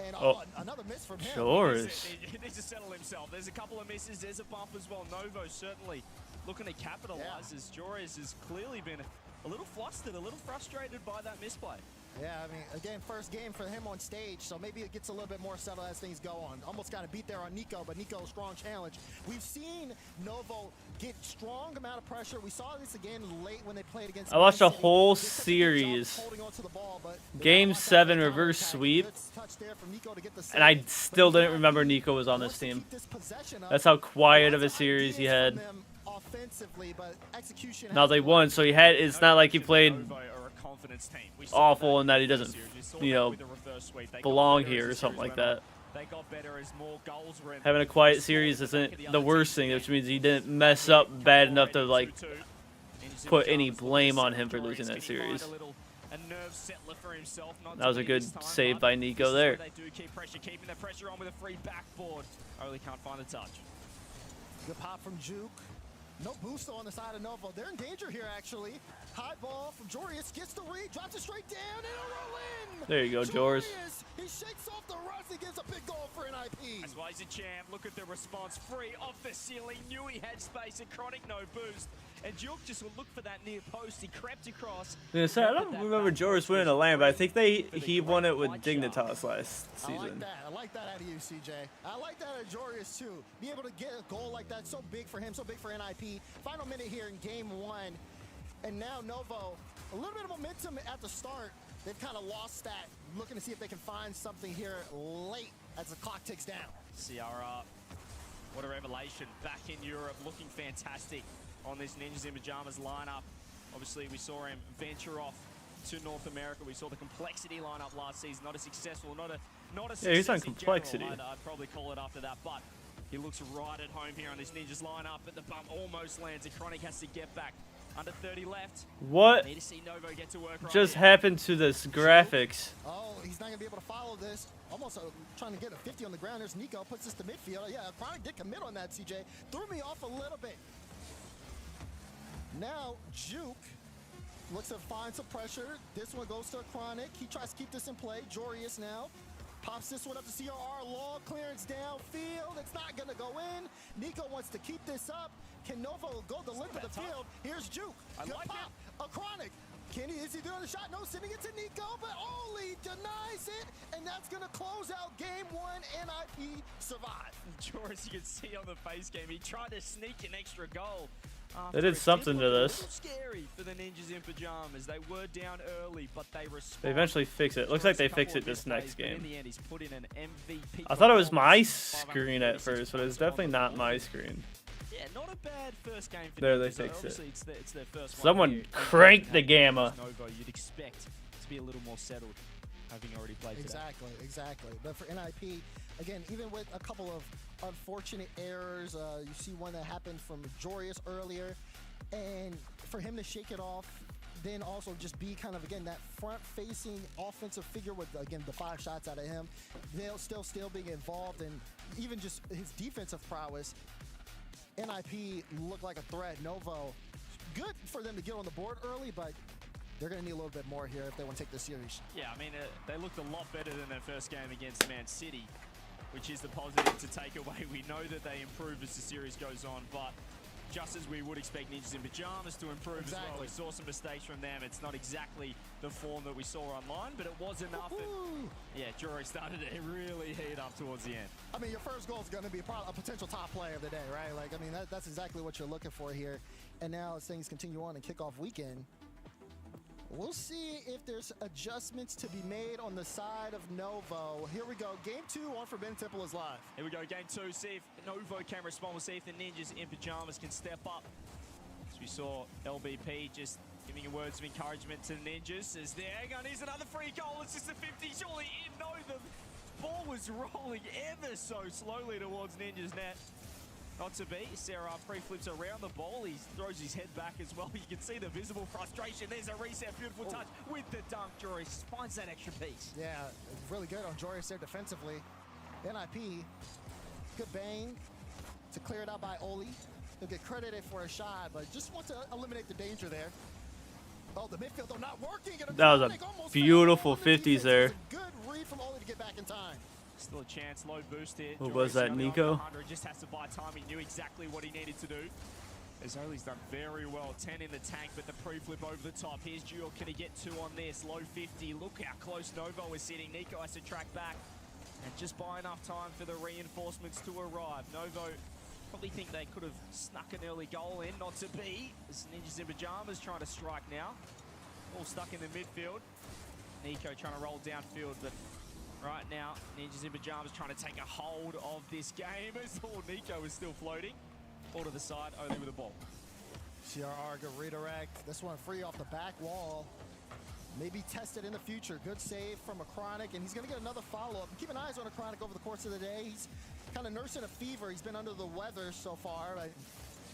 [SPEAKER 12] And another miss from him.
[SPEAKER 1] Joris.
[SPEAKER 10] He needs to settle himself. There's a couple of misses. There's a bump as well. Novo certainly looking to capitalize as Joris has clearly been a little flustered, a little frustrated by that misplay.
[SPEAKER 12] Yeah, I mean, again, first game for him on stage, so maybe it gets a little bit more settled as things go on. Almost got a beat there on Nico, but Nico, a strong challenge. We've seen Novo get strong amount of pressure. We saw this again late when they played against
[SPEAKER 1] I watched a
[SPEAKER 12] City.
[SPEAKER 1] whole
[SPEAKER 12] They took a good job
[SPEAKER 1] series.
[SPEAKER 12] holding onto the ball, but
[SPEAKER 1] Game 7 reverse sweep, and I still didn't remember Nico was on this team. That's how quiet of a series he had.
[SPEAKER 12] offensively, but execution.
[SPEAKER 1] Now they won, so he had. It's not like he played awful and that he doesn't, you know, belong here or something like that. Having a quiet series isn't the worst thing, which means he didn't mess up bad enough to like put any blame on him for losing that series. That was a good save by Nico there.
[SPEAKER 10] They do keep keeping the pressure on with a free backboard. Only can't find the touch.
[SPEAKER 12] Good pop from Juke. No boost on the side of Novo. They're in danger here, actually. High ball from Jorius. Gets the read, drops it straight down, and a roll in.
[SPEAKER 1] There you go, Joris.
[SPEAKER 12] He shakes off the rust. He gets a big goal for NIP.
[SPEAKER 10] That's why he's a champ. Look at the response. Free off the ceiling. Knew he had space. And Chronic no boost. And Juke just will look for that near post. He crept across.
[SPEAKER 1] I don't remember Joris winning a LAN, but I think he won it with Dignitas last season.
[SPEAKER 12] I like that out of you, CJ. I like that out of Jorius, too. Be able to get a goal like that, so big for him, so big for NIP. Final minute here in game 1. And now Novo, a little bit of momentum at the start. They've kind of lost that. Looking to see if they can find something here late as the clock ticks down.
[SPEAKER 10] CRR, what a revelation. Back in Europe, looking fantastic on this Ninjas in Pajamas lineup. Obviously, we saw him venture off to North America. We saw the Complexity lineup last season. Not a successful, not a success.
[SPEAKER 1] Yeah, he's on
[SPEAKER 10] in
[SPEAKER 1] Complexity.
[SPEAKER 10] general. I'd probably call it after that, but he looks right at home here on this Ninjas lineup. But the bump almost lands. And Chronic has to get back. Under 30 left.
[SPEAKER 1] What
[SPEAKER 10] Need to see Novo get to work right
[SPEAKER 1] just
[SPEAKER 10] here.
[SPEAKER 1] happened to this graphics?
[SPEAKER 12] Oh, he's not going to be able to follow this. Almost trying to get a 50 on the ground. There's Nico, puts this to midfield. Yeah, Chronic did commit on that, CJ. Threw me off a little bit. Now, Juke looks to find some pressure. This one goes to Chronic. He tries to keep this in play. Jorius now pops this one up to CRR. Long clearance downfield. It's not going to go in. Nico wants to keep this up. Can Novo go the length of the field? Here's Juke. Good pop. A Chronic. Is he doing the shot? No, sending it to Nico, but Oli denies it, and that's gonna close out game 1. NIP survive.
[SPEAKER 10] Joris, you can see on the face game, he tried to sneak an extra goal.
[SPEAKER 1] They did something to this.
[SPEAKER 10] Scary for the Ninjas in Pajamas. They were down early, but they responded.
[SPEAKER 1] They eventually fix it. Looks like they fix it this next
[SPEAKER 10] In
[SPEAKER 1] game.
[SPEAKER 10] the end, he's put in an MVP.
[SPEAKER 1] I thought it was my screen at first, but it's definitely not my screen.
[SPEAKER 10] Yeah, not a bad first game for
[SPEAKER 1] There, they
[SPEAKER 10] Ninjas.
[SPEAKER 1] fixed it.
[SPEAKER 10] Obviously, it's their first one
[SPEAKER 1] Someone
[SPEAKER 10] here.
[SPEAKER 1] cranked the gamma.
[SPEAKER 10] Novo, you'd expect to be a little more settled, having already played today.
[SPEAKER 12] Exactly. But for NIP, again, even with a couple of unfortunate errors, you see one that happened from Jorius earlier, and for him to shake it off, then also just be kind of, again, that front-facing offensive figure with, again, the 5 shots out of him, they'll still being involved, and even just his defensive prowess. NIP looked like a threat. Novo, good for them to get on the board early, but they're going to need a little bit more here if they want to take the series.
[SPEAKER 10] Yeah, I mean, they looked a lot better than their first game against Man City, which is the positive to take away. We know that they improve as the series goes on, but just as we would expect Ninjas in Pajamas to improve as well. We saw some mistakes from them. It's not exactly the form that we saw online, but it was enough. And, yeah, Jory started to really heat up towards the end.
[SPEAKER 12] I mean, your first goal is going to be a potential top play of the day, right? Like, I mean, that's exactly what you're looking for here. And now as things continue on in kickoff weekend, we'll see if there's adjustments to be made on the side of Novo. Here we go. Game 2 on Forbidden Temple is live.
[SPEAKER 10] Here we go. Game 2. See if Novo can respond. We'll see if the Ninjas in Pajamas can step up. As we saw LBP just giving words of encouragement to the Ninjas. As there, hang on, here's another free goal. It's just a 50. Surely in. No, the ball was rolling ever so slowly towards Ninjas net. Not to be. Sarah pre-flips around the ball. He throws his head back as well. You can see the visible frustration. There's a reset. Beautiful touch with the dunk. Joris finds that extra piece.
[SPEAKER 12] Yeah, really good on Joris there defensively. NIP, good bang to clear it out by Oli. He'll get credited for a shot, but just wants to eliminate the danger there. Oh, the midfield, though, not working.
[SPEAKER 1] That was a beautiful 50s there.
[SPEAKER 12] Good read from Oli to get back in time.
[SPEAKER 10] Still a chance, low boost here.
[SPEAKER 1] What was that, Nico?
[SPEAKER 10] Just has to buy time. He knew exactly what he needed to do. As Oli's done very well. 10 in the tank, but the pre-flip over the top. Here's Jewel. Can he get 2 on this? Low 50. Look how close Novo is sitting. Nico has to track back and just buy enough time for the reinforcements to arrive. Novo probably think they could have snuck an early goal in. Not to be. This Ninjas in Pajamas trying to strike now. All stuck in the midfield. Nico trying to roll downfield, but right now, Ninjas in Pajamas trying to take a hold of this game as Nico is still floating. Ball to the side, only with the ball.
[SPEAKER 12] CRR, good redirect. This one free off the back wall. Maybe tested in the future. Good save from Achronic, and he's going to get another follow-up. Keep an eye on Achronic over the course of the day. He's kind of nursing a fever. He's been under the weather so far. But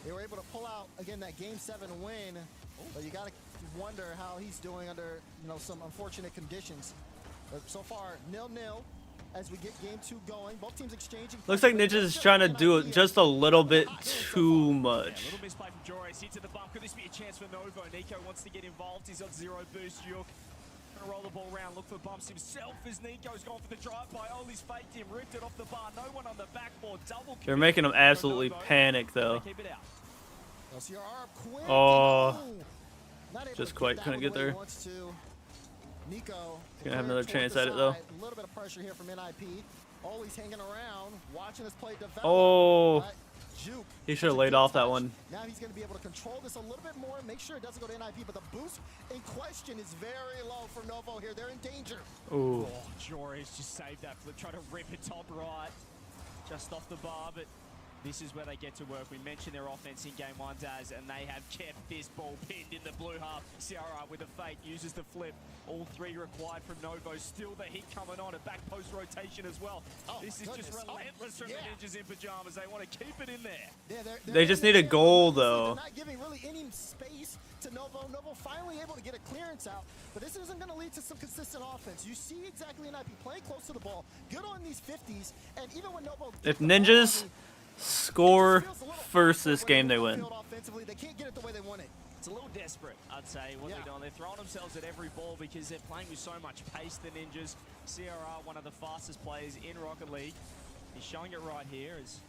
[SPEAKER 12] they were able to pull out, again, that Game 7 win. But you got to wonder how he's doing under, some unfortunate conditions. But so far, 0-0 as we get game 2 going. Both teams exchanging.
[SPEAKER 1] Looks like Ninjas is trying to do it just a little bit too much.
[SPEAKER 10] Yeah, a little misplay from Joris. Hits at the bump. Could this be a chance for Novo? Nico wants to get involved. He's on 0 boost. Yuk trying to roll the ball around. Look for bumps himself as Nico's gone for the drive-by. Oli's faked him. Ripped it off the bar. No one on the backboard. Double.
[SPEAKER 1] They're making him absolutely panic, though.
[SPEAKER 10] Keep it out.
[SPEAKER 1] Oh, just quite couldn't get there.
[SPEAKER 12] Nico
[SPEAKER 1] gonna have another chance at it though.
[SPEAKER 12] A little bit of pressure here from NIP. Always hanging around, watching this play develop.
[SPEAKER 1] Oh, he should have laid off that one.
[SPEAKER 12] Now he's going to be able to control this a little bit more, make sure it doesn't go to NIP, but the boost in question is very low for Novo here. They're in danger.
[SPEAKER 1] Ooh.
[SPEAKER 10] Oh, Joris just saved that flip, try to rip it top right, just off the bar, but this is where they get to work. We mentioned their offense in game 1, Daz, and they have kept this ball pinned in the blue half. CRR with a fake, uses the flip. All 3 required from Novo. Still the hit coming on, a back post rotation as well. This is just relentless from the Ninjas in Pajamas. They want to keep it in there.
[SPEAKER 12] Yeah,
[SPEAKER 1] they just need a goal, though.
[SPEAKER 12] They're not giving really any space to Novo. Novo finally able to get a clearance out, but this isn't going to lead to some consistent offense. You see exactly NIP playing close to the ball, good on these 50s, and even when Novo...
[SPEAKER 1] If Ninjas score first this game, they win.
[SPEAKER 12] They can't get it the way they want it.
[SPEAKER 10] It's a little desperate, I'd say, what they're doing. They're throwing themselves at every ball because they're playing with so much pace, the Ninjas. CRR, one of the fastest players in Rocket League. He's showing it right here as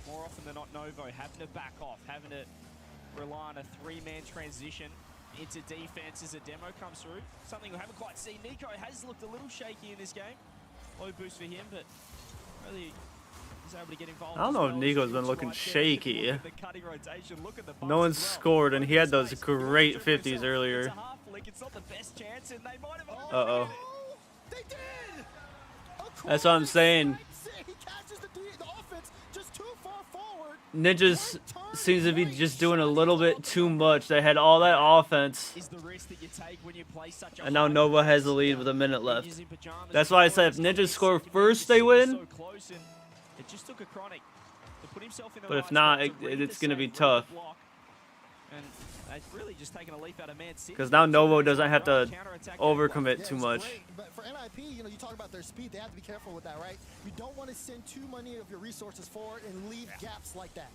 [SPEAKER 10] more often than not Novo having to back off, having to rely on a 3-man transition
[SPEAKER 4] into defense as a demo comes through. Something we haven't quite seen. Nico has looked a little shaky in this game. Low boost for him, but really he's able to get involved.
[SPEAKER 1] I don't know if Nico's been looking shaky. No one's scored, and he had those great 50s earlier. Uh-oh. That's what I'm saying. Ninjas seems to be just doing a little bit too much. They had all that offense, and now Nova has the lead with a minute left. That's why I said if Ninjas score first, they win. But if not, it's going to be tough. Because now Novo doesn't have to overcommit too much.
[SPEAKER 12] But for NIP, you know, you talk about their speed, they have to be careful with that, right? You don't want to send too many of your resources forward and leave gaps like that.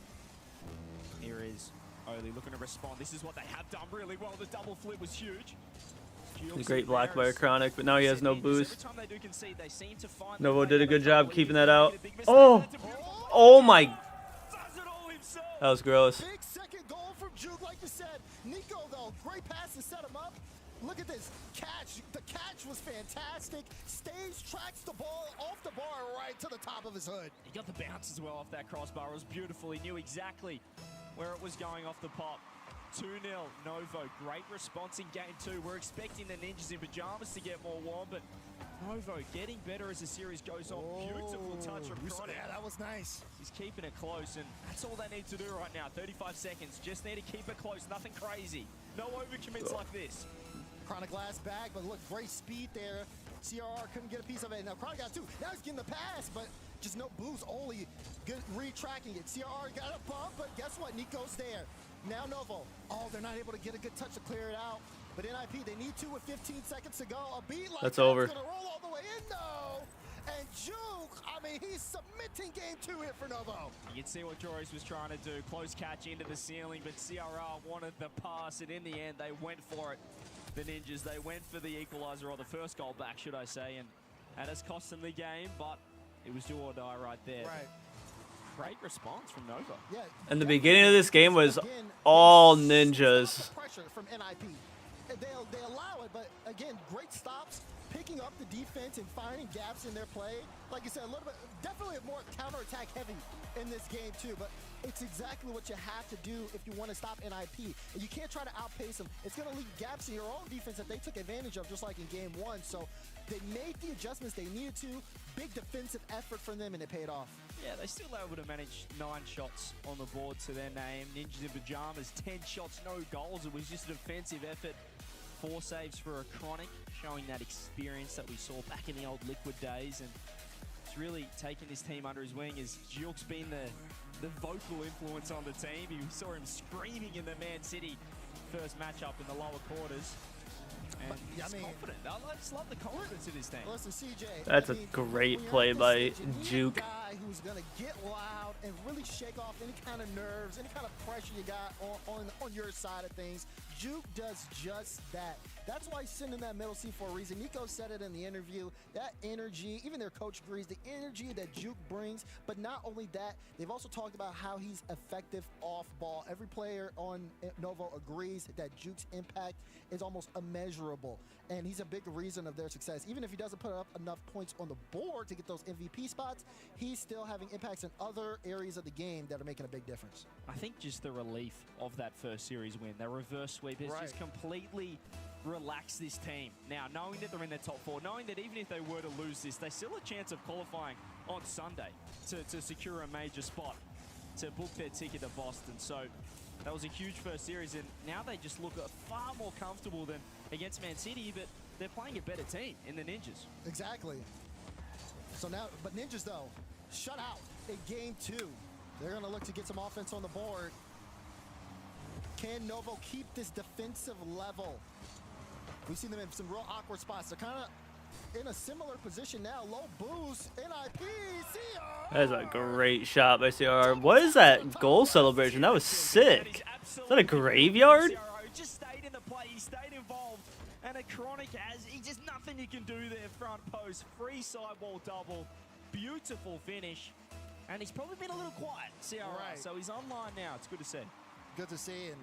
[SPEAKER 4] Here is Oli looking to respond. This is what they have done really well. The double flip was huge.
[SPEAKER 1] The great block by Chronic, but now he has no boost. Novo did a good job keeping that out. Oh! Oh my! That was gross.
[SPEAKER 12] Big second goal from Juke, like you said. Nico, though, great pass to set him up. Look at this catch. The catch was fantastic. Stage tracks the ball off the bar right to the top of his hood.
[SPEAKER 4] He got the bounce as well off that crossbar. It was beautiful. He knew exactly where it was going off the pop. 2-0 Novo. Great response in game 2. We're expecting the Ninjas in pajamas to get more warm, but Novo getting better as the series goes on. Beautiful touch from Chronic.
[SPEAKER 12] Yeah, that was nice.
[SPEAKER 4] He's keeping it close, and that's all they need to do right now. 35 seconds. Just need to keep it close. Nothing crazy. No overcommits like this.
[SPEAKER 12] Chronic last bag, but look, great speed there. CRR couldn't get a piece of it. Now Chronic got 2. Now he's getting the pass, but just no boost. Only good retracking it. CRR got a bump, but guess what? Nico's there. Now Novo. Oh, they're not able to get a good touch to clear it out. But NIP, they need to with 15 seconds to go. A beat like
[SPEAKER 1] that's over.
[SPEAKER 12] Gonna roll all the way in, though. And Juke, I mean, he's submitting game 2 here for Novo.
[SPEAKER 4] You can see what Joris was trying to do. Close catch into the ceiling, but CRR wanted the pass, and in the end, they went for it. The Ninjas, they went for the equalizer, or the first goal back, should I say, and that has cost them the game, but it was do or die right there.
[SPEAKER 12] Right.
[SPEAKER 4] Great response from Nova.
[SPEAKER 12] Yeah.
[SPEAKER 1] And the beginning of this game was all Ninjas.
[SPEAKER 12] Pressure from NIP. They allow it, but again, great stops, picking up the defense and finding gaps in their play. Like you said, a little bit, definitely more counterattack heavy in this game too, but it's exactly what you have to do if you want to stop NIP. And you can't try to outpace them. It's going to leave gaps in your own defense that they took advantage of, just like in game 1. So they made the adjustments they needed to. Big defensive effort from them, and it paid off.
[SPEAKER 4] Yeah, they still able to manage 9 shots on the board to their name. Ninjas in pajamas, 10 shots, no goals. It was just a defensive effort. 4 saves for a Chronic, showing that experience that we saw back in the old Liquid days, and it's really taken this team under his wing as Juke's been the vocal influence on the team. You saw him screaming in the Man City first matchup in the lower quarters. And he's confident. I just love the confidence of this team.
[SPEAKER 12] Listen, CJ.
[SPEAKER 1] That's a great play by Juke.
[SPEAKER 12] A guy who's going to get loud and really shake off any kind of nerves, any kind of pressure you got on your side of things. Juke does just that. That's why he's sitting in that middle seat for a reason. Nico said it in the interview. That energy, even their coach agrees, the energy that Juke brings. But not only that, they've also talked about how he's effective off ball. Every player on Novo agrees that Juke's impact is almost immeasurable. And he's a big reason of their success. Even if he doesn't put up enough points on the board to get those MVP spots, he's still having impacts in other areas of the game that are making a big difference.
[SPEAKER 4] I think just the relief of that first series win, that reverse sweep has just completely relax this team. Now, knowing that they're in the top 4, knowing that even if they were to lose this, they still have a chance of qualifying on Sunday to secure a major spot, to book their ticket to Boston. So that was a huge first series, and now they just look far more comfortable than against Man City, but they're playing a better team in the Ninjas.
[SPEAKER 12] Exactly. So now, but Ninjas, though, shut out in game 2. They're going to look to get some offense on the board. Can Novo keep this defensive level? We've seen them in some real awkward spots. They're kind of in a similar position now. Low boost, NIP, CR.
[SPEAKER 1] That is a great shot by CR. What is that goal celebration? That was sick. Is that a graveyard?
[SPEAKER 4] Just stayed in the play. He stayed involved. And a Chronic he just nothing you can do there. Front post, free sidewall double. Beautiful finish. And he's probably been a little quiet, CR. So he's online now. It's good to see.
[SPEAKER 12] Good to see. And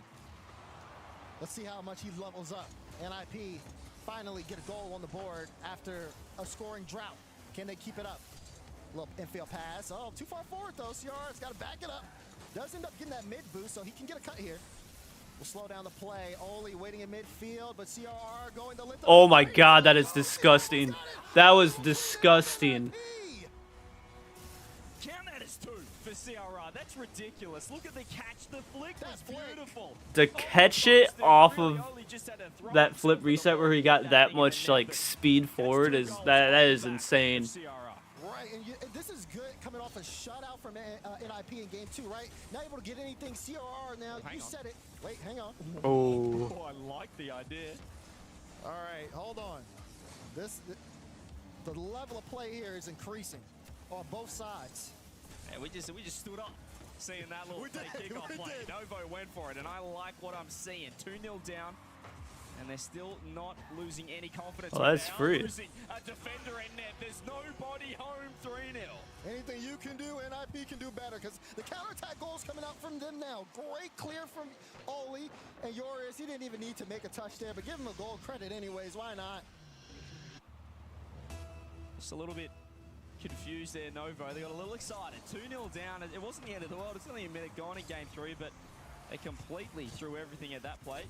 [SPEAKER 12] Let's see how much he levels up. NIP finally get a goal on the board after a scoring drought. Can they keep it up? Little infield pass. Oh, too far forward though. CRR's got to back it up. Does end up getting that mid boost, so he can get a cut here. We'll slow down the play. Oli waiting in midfield, but CRR going to lift.
[SPEAKER 1] Oh my God, that is disgusting. That was disgusting.
[SPEAKER 4] Count that as 2 for CRR. That's ridiculous. Look at the catch. The flick was beautiful.
[SPEAKER 1] To catch it off of that flip reset where he got that much like speed forward is that is insane.
[SPEAKER 12] Right, and this is good coming off a shutout from NIP in game 2, right? Not able to get anything. CRR now, you said it. Wait, hang on.
[SPEAKER 1] Oh.
[SPEAKER 4] I like the idea.
[SPEAKER 12] All right, hold on. The level of play here is increasing on both sides.
[SPEAKER 4] And we just stood up seeing that little kickoff play. Novo went for it, and I like what I'm seeing. 2-0 down, and they're still not losing any confidence.
[SPEAKER 1] Oh, that's free.
[SPEAKER 4] Losing a defender in net. There's nobody home. 3-0.
[SPEAKER 12] Anything you can do, NIP can do better, because the counterattack goal is coming out from them now. Great clear from Oli and Joris. He didn't even need to make a touch there, but give him a goal credit anyways. Why not?
[SPEAKER 4] Just a little bit confused there, Novo. They got a little excited. 2-0 down. It wasn't the end of the world. It's only a minute gone in game 3, but they completely threw everything at that play.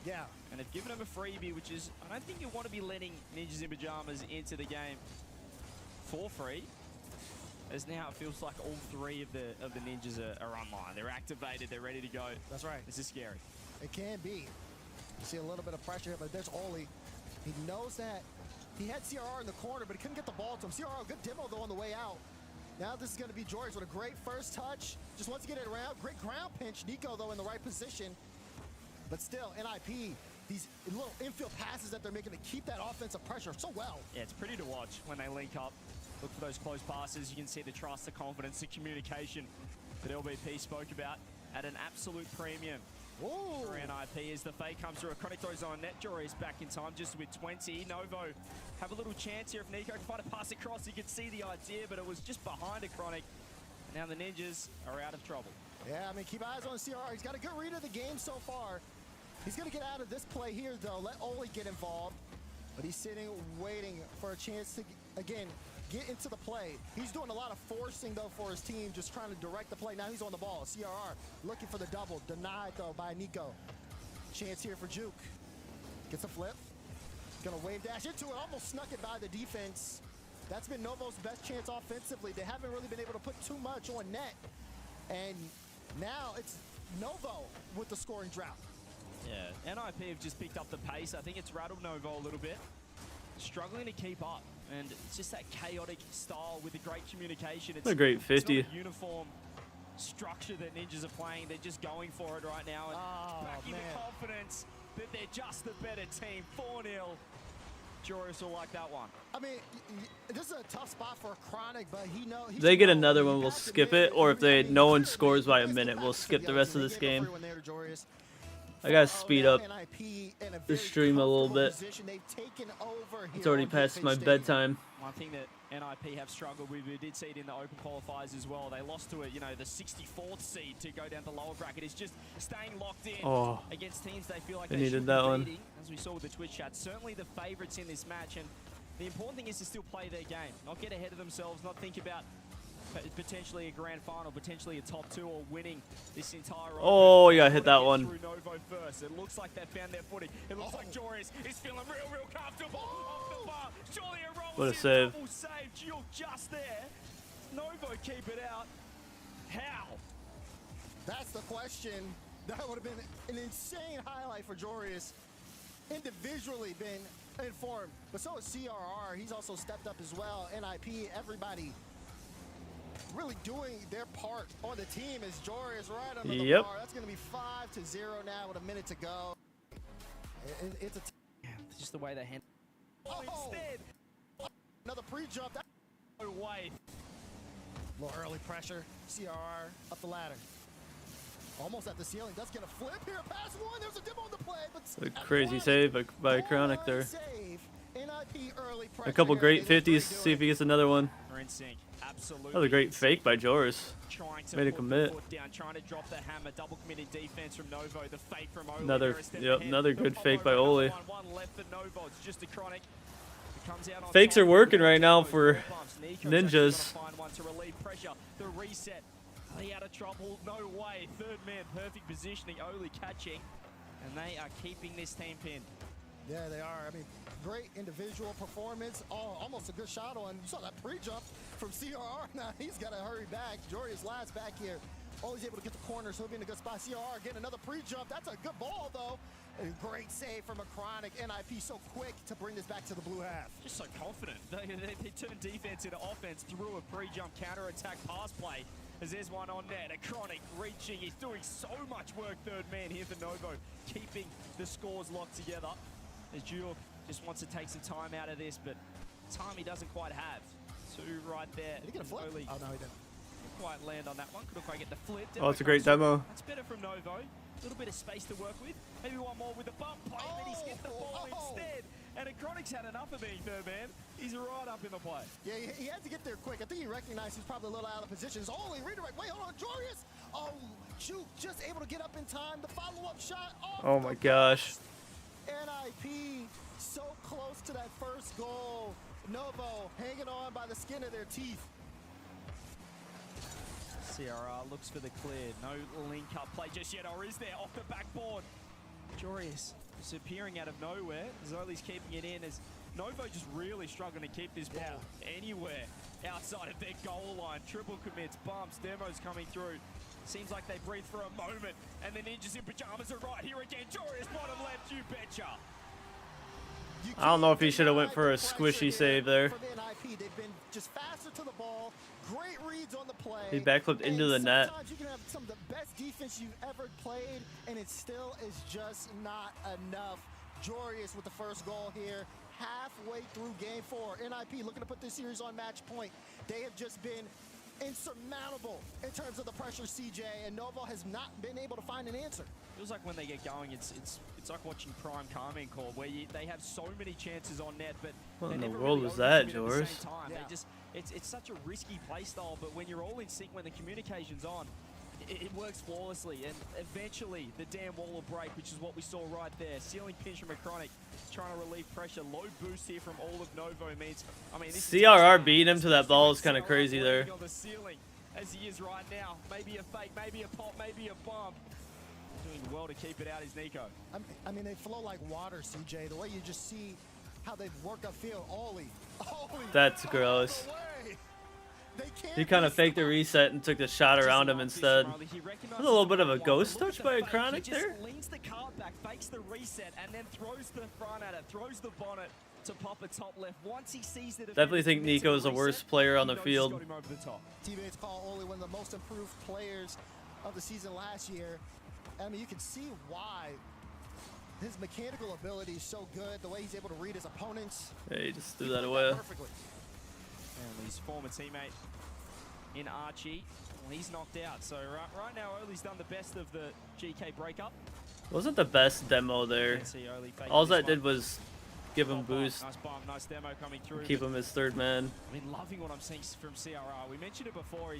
[SPEAKER 12] Yeah.
[SPEAKER 4] And they've given them a freebie, which is, I don't think you want to be letting Ninjas in Pajamas into the game for free. As now it feels like all 3 of the Ninjas are online. They're activated. They're ready to go.
[SPEAKER 12] That's right.
[SPEAKER 4] This is scary.
[SPEAKER 12] It can be. You see a little bit of pressure, but there's Oli. He knows that he had CRR in the corner, but he couldn't get the ball to him. CRR, good demo though on the way out. Now this is going to be Joris with a great first touch. Just wants to get it around. Great ground pinch. Nico though in the right position. But still, NIP, these little infield passes that they're making to keep that offensive pressure so well.
[SPEAKER 4] Yeah, it's pretty to watch when they link up. Look for those close passes. You can see the trust, the confidence, the communication that LBP spoke about at an absolute premium.
[SPEAKER 12] Ooh.
[SPEAKER 4] For NIP as the fake comes through. A Chronic throws on net. Joris back in time just with 20. Novo have a little chance here if Nico can find a pass across. You can see the idea, but it was just behind a Chronic. And now the Ninjas are out of trouble.
[SPEAKER 12] Yeah, I mean, keep eyes on CRR. He's got a good read of the game so far. He's going to get out of this play here, though. Let Oli get involved. But he's sitting, waiting for a chance to, again, get into the play. He's doing a lot of forcing, though, for his team, just trying to direct the play. Now he's on the ball. CRR looking for the double. Denied, though, by Nico. Chance here for Juke. Gets a flip. Gonna wave dash into it. Almost snuck it by the defense. That's been Novo's best chance offensively. They haven't really been able to put too much on net. And now it's Novo with the scoring drought.
[SPEAKER 4] Yeah, NIP have just picked up the pace. I think it's rattled Novo a little bit. Struggling to keep up. And it's just that chaotic style with the great communication. It's
[SPEAKER 1] a great 50.
[SPEAKER 4] It's not a uniform structure that Ninjas are playing. They're just going for it right now. And backing the confidence that they're just the better team. 4-0. Joris will like that one.
[SPEAKER 12] I mean, this is a tough spot for Chronic, but he knows.
[SPEAKER 1] If they get another one, we'll skip it. Or if no one scores by a minute, we'll skip the rest of this game. I gotta speed up the stream a little bit. It's already past my bedtime.
[SPEAKER 4] One thing that NIP have struggled with, we did see it in the open qualifiers as well. They lost to it, the 64th seed to go down the lower bracket. It's just staying locked in against teams they feel like they
[SPEAKER 1] needed
[SPEAKER 4] should
[SPEAKER 1] that
[SPEAKER 4] be
[SPEAKER 1] one.
[SPEAKER 4] beating, as we saw with the Twitch chat. Certainly the favorites in this match, and the important thing is to still play their game, not get ahead of themselves, not think about potentially a grand final, potentially a top 2, or winning this entire.
[SPEAKER 1] Oh, you gotta hit that one.
[SPEAKER 4] Novo first. It looks like they found their footing. It looks like Joris is feeling real comfortable off the bar. Surely a roll.
[SPEAKER 1] What a save.
[SPEAKER 4] Double save. Juke just there. Novo keep it out. How?
[SPEAKER 12] That's the question. That would have been an insane highlight for Joris. Individually been informed, but so is CRR. He's also stepped up as well. NIP, everybody really doing their part on the team as Joris right under the bar. That's going to be 5-0 now with a minute to go. It's
[SPEAKER 4] just the way they handle. Instead,
[SPEAKER 12] another pre-jump.
[SPEAKER 4] No way.
[SPEAKER 12] A little early pressure. CRR up the ladder. Almost at the ceiling. Does get a flip here. Pass one. There's a dip on the play, but
[SPEAKER 1] a crazy save by Chronic there.
[SPEAKER 12] Save. NIP early
[SPEAKER 1] A
[SPEAKER 12] pressure
[SPEAKER 1] couple
[SPEAKER 12] here.
[SPEAKER 1] great
[SPEAKER 12] They look great
[SPEAKER 1] 50s.
[SPEAKER 12] doing
[SPEAKER 1] See if he gets another one.
[SPEAKER 4] We're in sync. Absolutely.
[SPEAKER 1] Another great fake by Joris.
[SPEAKER 4] Trying to
[SPEAKER 1] Made a
[SPEAKER 4] put
[SPEAKER 1] commit.
[SPEAKER 4] the foot down, trying to drop the hammer. Double committed defense from Novo. The fake from Oli.
[SPEAKER 1] Another,
[SPEAKER 4] They're a step
[SPEAKER 1] yep,
[SPEAKER 4] ahead.
[SPEAKER 1] another
[SPEAKER 4] The
[SPEAKER 1] good
[SPEAKER 4] combo
[SPEAKER 1] fake by
[SPEAKER 4] for number
[SPEAKER 1] Oli.
[SPEAKER 4] one left for Novo. It's just a chronic. He comes out on
[SPEAKER 1] Fakes
[SPEAKER 4] top.
[SPEAKER 1] are working right now
[SPEAKER 4] Nico's
[SPEAKER 1] for
[SPEAKER 4] wall bumps. Nico's actually
[SPEAKER 1] Ninjas.
[SPEAKER 4] gonna find one to relieve pressure. The reset. Are they out of trouble? No way. Third man, perfect positioning. Oli catching. And they are keeping this team pinned.
[SPEAKER 12] Yeah, they are. I mean, great individual performance. Oh, almost a good shot on. You saw that pre-jump from CRR. Now he's got to hurry back. Jory's last back here. Always able to get the corner, so he'll be in a good spot. CRR again, another pre-jump. That's a good ball, though. A great save from a chronic. NIP so quick to bring this back to the blue half.
[SPEAKER 4] Just so confident. They turn defense into offense through a pre-jump counter-attack pass play. As there's one on net, a chronic reaching. He's doing so much work, third man here for Novo, keeping the scores locked together. As Juke just wants to take some time out of this, but time he doesn't quite have. Two right there.
[SPEAKER 12] Did he get a flip?
[SPEAKER 4] Oli
[SPEAKER 12] Oh, no, he didn't.
[SPEAKER 4] Couldn't quite land on that one. Couldn't quite get the flip.
[SPEAKER 1] Oh, it's a great demo.
[SPEAKER 4] That's better from Novo. A little bit of space to work with. Maybe one more with a bump play, but he's hit the ball instead. And a Chronic's had enough of being third man. He's right up in the play.
[SPEAKER 12] Yeah, he had to get there quick. I think he recognized he's probably a little out of position. Only redirect. Wait, hold on, Jorius. Oh, Juke just able to get up in time. The follow-up shot.
[SPEAKER 1] Oh my gosh.
[SPEAKER 12] NIP so close to that first goal. Novo hanging on by the skin of their teeth.
[SPEAKER 4] CRR looks for the clear. No link-up play just yet, or is there? Off the backboard. Joris disappearing out of nowhere. Zoli's keeping it in as Novo just really struggling to keep this ball anywhere outside of their goal line. Triple commits, bumps, demos coming through. Seems like they breathe for a moment, and the Ninjas in pajamas are right here again. Joris bottom left, you betcha.
[SPEAKER 1] I don't know if he should have went for a squishy save there.
[SPEAKER 12] For the NIP, they've been just faster to the ball. Great reads on the play.
[SPEAKER 1] He backflipped into the net.
[SPEAKER 12] Sometimes you can have some of the best defense you've ever played, and it still is just not enough. Jorius with the first goal here, halfway through game 4. NIP looking to put this series on match point. They have just been insurmountable in terms of the pressure, CJ, and Novo has not been able to find an answer.
[SPEAKER 4] Feels like when they get going, it's like watching Prime Carmine Core, where they have so many chances on net, but
[SPEAKER 1] what
[SPEAKER 4] they
[SPEAKER 1] in the
[SPEAKER 4] never
[SPEAKER 1] world
[SPEAKER 4] really
[SPEAKER 1] was that,
[SPEAKER 4] overcommit at the
[SPEAKER 1] Joris?
[SPEAKER 4] same time. They just, it's such a risky play style, but when you're all in sync, when the communication's on, it works flawlessly, and eventually the damn wall will break, which is what we saw right there. Ceiling pinch from a Chronic, trying to relieve pressure. Low boost here from all of Novo means, I mean, this
[SPEAKER 1] CRR beating him to that ball is kind of crazy there.
[SPEAKER 4] on the ceiling as he is right now. Maybe a fake, maybe a pop, maybe a bump. Doing well to keep it out is Nico.
[SPEAKER 12] I mean, they flow like water, CJ. The way you just see how they work upfield. Oli.
[SPEAKER 1] That's gross. He kind of faked the reset and took the shot around him instead. That's a little bit of a ghost touch by a Chronic there.
[SPEAKER 4] He leans the card back, fakes the reset, and then throws the front at it, throws the bonnet to pop a top left. Once he sees the
[SPEAKER 1] Definitely think Nico is the worst player on the field.
[SPEAKER 12] Teammates call Oli one of the most improved players of the season last year. I mean, you can see why. His mechanical ability is so good, the way he's able to read his opponents.
[SPEAKER 1] Yeah, he just threw that away.
[SPEAKER 12] Perfectly.
[SPEAKER 4] And his former teammate in Archie, well, he's knocked out. So right now, Oli's done the best of the GK breakup.
[SPEAKER 1] Wasn't the best demo there. All that did was give him boost.
[SPEAKER 4] Nice bomb, nice demo coming through.
[SPEAKER 1] Keep him as third man.
[SPEAKER 4] I mean, loving what I'm seeing from CRR. We mentioned it before.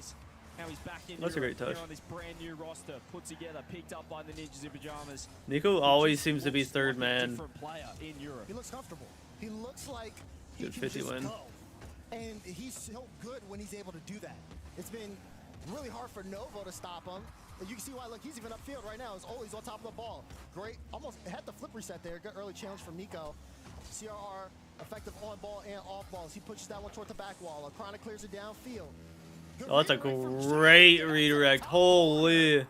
[SPEAKER 4] How he's back in
[SPEAKER 1] That's a great touch.
[SPEAKER 4] on this brand new roster, put together, picked up by the Ninjas in pajamas.
[SPEAKER 1] Nico always seems to be third man.
[SPEAKER 4] Different player in Europe.
[SPEAKER 12] He looks comfortable. He looks like he
[SPEAKER 1] Good
[SPEAKER 12] can
[SPEAKER 1] 50
[SPEAKER 12] just
[SPEAKER 1] win.
[SPEAKER 12] go. And he's so good when he's able to do that. It's been really hard for Novo to stop him. And you can see why, look, he's even upfield right now. He's on top of the ball. Great, almost had the flip reset there. Good early challenge from Nico. CRR, effective on ball and off balls. He pushes that one toward the back wall. Chronic clears it downfield.
[SPEAKER 1] Oh, that's a great redirect. Holy.
[SPEAKER 12] Okay,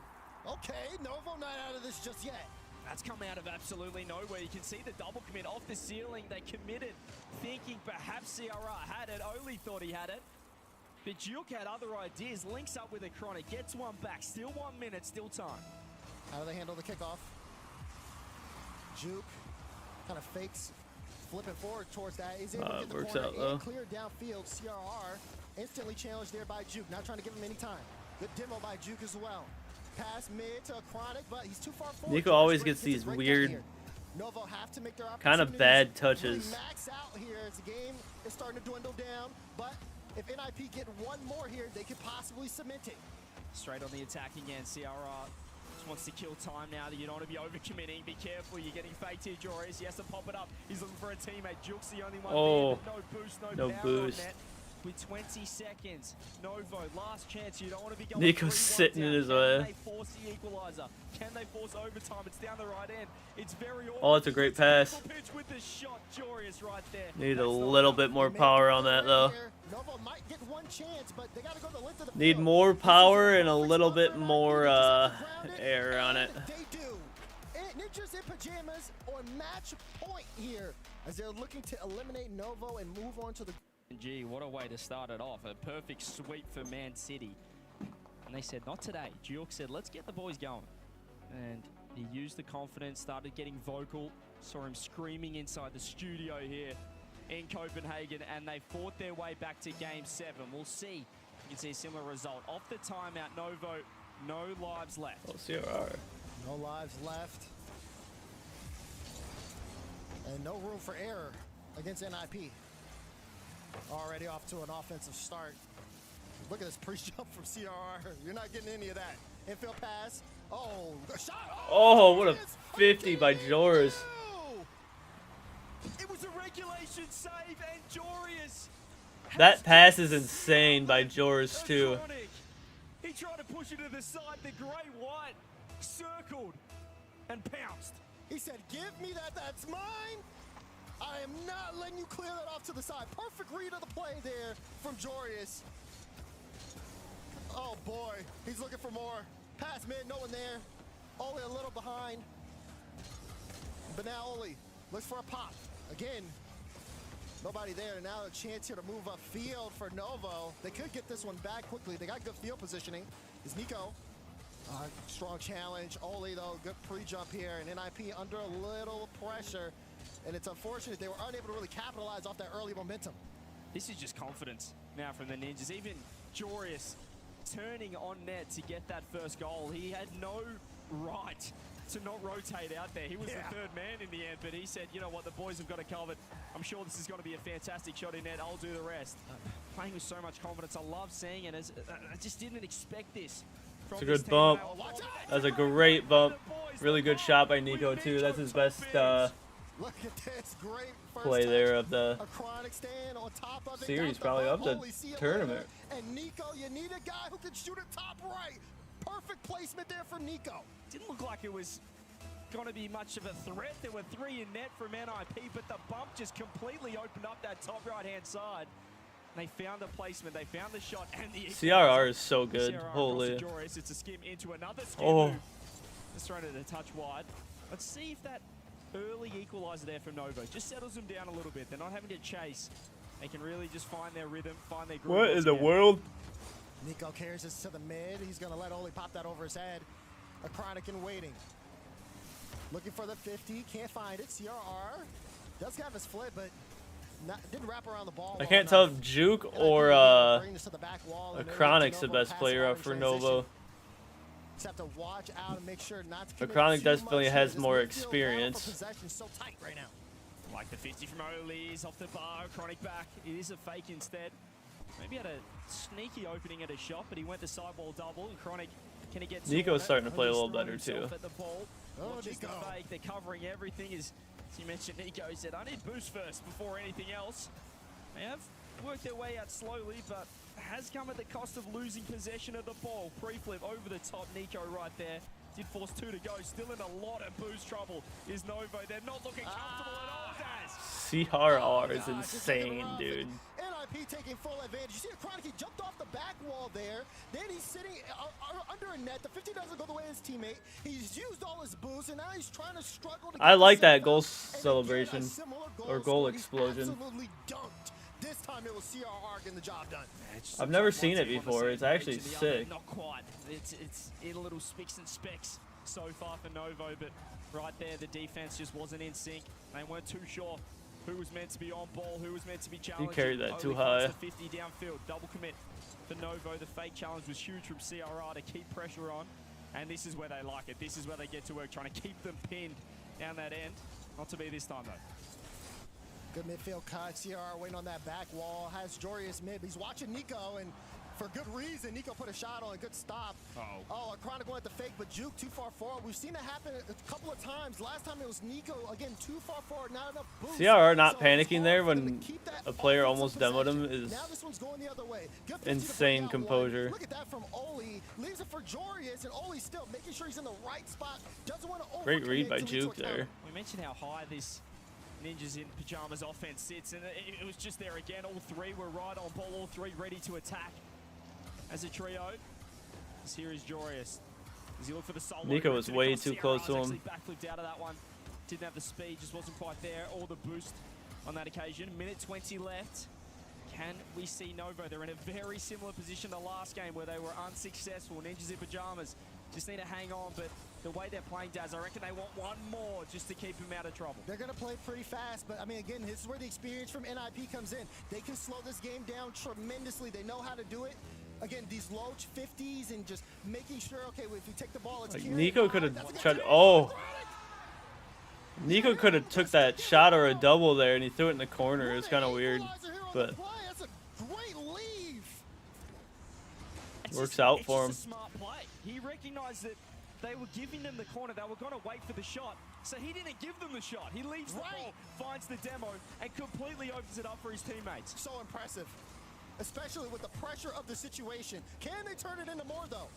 [SPEAKER 12] Novo not out of this just yet.
[SPEAKER 4] That's come out of absolutely nowhere. You can see the double commit off the ceiling. They committed, thinking perhaps CRR had it. Oli thought he had it. But Juke had other ideas. Links up with a Chronic, gets one back. Still 1 minute, still time.
[SPEAKER 12] How do they handle the kickoff? Juke kind of fakes, flipping forward towards that. He's able to get the
[SPEAKER 1] works
[SPEAKER 12] corner
[SPEAKER 1] out though.
[SPEAKER 12] and clear downfield. CRR instantly challenged there by Juke, not trying to give him any time. Good demo by Juke as well. Pass mid to a Chronic, but he's too far forward.
[SPEAKER 1] Nico always gets these weird
[SPEAKER 12] Novo have to make their
[SPEAKER 1] Kind of bad touches.
[SPEAKER 12] really max out here as the game is starting to dwindle down. But if NIP get one more here, they could possibly cement it.
[SPEAKER 4] Straight on the attack again. CRR just wants to kill time now. That you don't want to be overcommitting. Be careful. You're getting faked here, Joris. He has to pop it up. He's looking for a teammate. Juke's the only one there, but no boost, no power
[SPEAKER 1] boost.
[SPEAKER 4] on net. With 20 seconds, Novo, last chance. You don't want to be going.
[SPEAKER 1] Nico's sitting in his way.
[SPEAKER 4] Can they force the equalizer? Can they force overtime? It's down the right end. It's very awkward.
[SPEAKER 1] Oh, it's a great pass.
[SPEAKER 4] Pitch with the shot, Joris right there.
[SPEAKER 1] Need a little bit more power on that though.
[SPEAKER 12] Novo might get one chance, but they got to go the length of the
[SPEAKER 1] Need
[SPEAKER 12] field.
[SPEAKER 1] more power and a little bit more air on it.
[SPEAKER 12] They do. And Ninjas in pajamas on match point here as they're looking to eliminate Novo and move on to the.
[SPEAKER 4] Gee, what a way to start it off. A perfect sweep for Man City. And they said, not today. Juke said, let's get the boys going. And he used the confidence, started getting vocal. Saw him screaming inside the studio here in Copenhagen. And they fought their way back to Game 7. We'll see. You can see a similar result. Off the timeout, Novo, no lives left.
[SPEAKER 1] Oh, CRR.
[SPEAKER 12] No lives left. And no room for error against NIP. Already off to an offensive start. Look at this pre-jump from CRR. You're not getting any of that. Infield pass. Oh, the shot.
[SPEAKER 1] Oh, what a 50 by Joris.
[SPEAKER 4] It was a regulation save, and Joris.
[SPEAKER 1] That pass is insane by Joris too.
[SPEAKER 4] He tried to push it to the side. The Grey White circled and pounced.
[SPEAKER 12] He said, give me that. That's mine. I am not letting you clear that off to the side. Perfect read of the play there from Joris. Oh boy, he's looking for more. Pass mid, no one there. Oli a little behind. But now Oli looks for a pop. Again, nobody there. Now a chance here to move upfield for Novo. They could get this one back quickly. They got good field positioning. Is Nico. Strong challenge. Oli though, good pre-jump here. And NIP under a little pressure. And it's unfortunate they were unable to really capitalize off that early momentum.
[SPEAKER 4] This is just confidence now from the Ninjas. Even Joris turning on net to get that first goal. He had no right to not rotate out there. He was the third man in the end, but he said, you know what, the boys have got it covered. I'm sure this is going to be a fantastic shot in net. I'll do the rest. Playing with so much confidence. I love seeing it. I just didn't expect this.
[SPEAKER 1] It's a good bump. That's a great bump. Really good shot by Nico too. That's his best
[SPEAKER 12] Look at this great first
[SPEAKER 1] play there of the
[SPEAKER 12] a chronic stand on top of it.
[SPEAKER 1] series, probably of the tournament.
[SPEAKER 12] And Nico, you need a guy who can shoot it top right. Perfect placement there from Nico.
[SPEAKER 4] Didn't look like it was going to be much of a threat. There were 3 in net from NIP, but the bump just completely opened up that top right-hand side. They found the placement, they found the shot, and the
[SPEAKER 1] CRR is so good.
[SPEAKER 4] CRR
[SPEAKER 1] Holy.
[SPEAKER 4] Joris, it's a skim into another skim move. Just throwing it a touch wide. Let's see if that early equalizer there from Novo just settles them down a little bit. They're not having to chase. They can really just find their rhythm, find their groove.
[SPEAKER 1] What in the world?
[SPEAKER 12] Nico carries this to the mid. He's going to let Oli pop that over his head. A chronic in waiting. Looking for the 50. Can't find it. CRR does have his flip, but didn't wrap around the ball.
[SPEAKER 1] I can't tell if Juke or a Chronic's the best player up for Novo.
[SPEAKER 12] Just have to watch out and make sure not to.
[SPEAKER 1] The Chronic definitely has more experience.
[SPEAKER 12] Possession's so tight right now.
[SPEAKER 4] Like the 50 from Oli, is off the bar. Chronic back. It is a fake instead. Maybe had a sneaky opening at a shot, but he went the sidewall double. And Chronic, can he get?
[SPEAKER 1] Nico's starting to play a little better too.
[SPEAKER 4] At the ball. Not just the fake. They're covering everything. As you mentioned, Nico said, "I need boost first before anything else." They have worked their way out slowly, but has come at the cost of losing possession of the ball. Pre-flip over the top, Nico right there. Did force 2 to go. Still in a lot of boost trouble is Novo. They're not looking comfortable at all, guys.
[SPEAKER 1] CRR is insane, dude.
[SPEAKER 12] NIP taking full advantage. You see a Chronic, he jumped off the back wall there. Then he's sitting under a net. The 50 doesn't go the way of his teammate. He's used all his boost, and now he's trying to struggle to
[SPEAKER 1] I like that goal celebration or goal explosion.
[SPEAKER 12] Absolutely dunked. This time it was CRR getting the job done.
[SPEAKER 1] I've never seen it before. It's actually sick.
[SPEAKER 4] Not quite. It's in a little spicks and specks so far for Novo, but right there the defense just wasn't in sync. They weren't too sure who was meant to be on ball, who was meant to be challenging.
[SPEAKER 1] He carried that too
[SPEAKER 4] Only
[SPEAKER 1] high.
[SPEAKER 4] the 50 downfield, double commit for Novo. The fake challenge was huge from CRR to keep pressure on. And this is where they like it. This is where they get to work, trying to keep them pinned down that end. Not to be this time, though.
[SPEAKER 12] Good midfield cut. CRR waiting on that back wall. Has Jorius mid. He's watching Nico, and for good reason. Nico put a shot on. Good stop. Oh, Chronic went the fake, but Juke too far forward. We've seen it happen a couple of times. Last time it was Nico, again, too far forward, not enough boost.
[SPEAKER 1] CRR not panicking there when a player almost demoed him is
[SPEAKER 12] now this one's going the other way.
[SPEAKER 1] insane composure.
[SPEAKER 12] Look at that from Oli. Leaves it for Jorius, and Oli still making sure he's in the right spot. Doesn't want to
[SPEAKER 1] Great read by Juke there.
[SPEAKER 4] We mentioned how high this Ninjas in Pajamas offense sits, and it was just there again. All three were right on ball, all three ready to attack as a trio. This here is Jorius. Does he look for the solo?
[SPEAKER 1] Nico was way too close to him.
[SPEAKER 4] Backflipped out of that one. Didn't have the speed, just wasn't quite there, or the boost on that occasion. Minute 20 left. Can we see Novo? They're in a very similar position to last game where they were unsuccessful. Ninjas in Pajamas just need to hang on, but the way they're playing, Daz, I reckon they want one more just to keep him out of trouble.
[SPEAKER 12] They're going to play pretty fast, but I mean, again, this is where the experience from NIP comes in. They can slow this game down tremendously. They know how to do it. Again, these low 50s and just making sure, okay, if you take the ball, it's
[SPEAKER 1] like Nico could have tried. Oh, Nico could have took that shot or a double there, and he threw it in the corner. It was kind of weird, but
[SPEAKER 12] that's a great leave.
[SPEAKER 1] Works out for him.
[SPEAKER 4] It's just a smart play. He recognized that they were giving them the corner. They were going to wait for the shot, so he didn't give them the shot. He leaves the ball, finds the demo, and completely opens it up for his teammates.
[SPEAKER 12] So impressive, especially with the pressure of the situation. Can they turn it into more, though?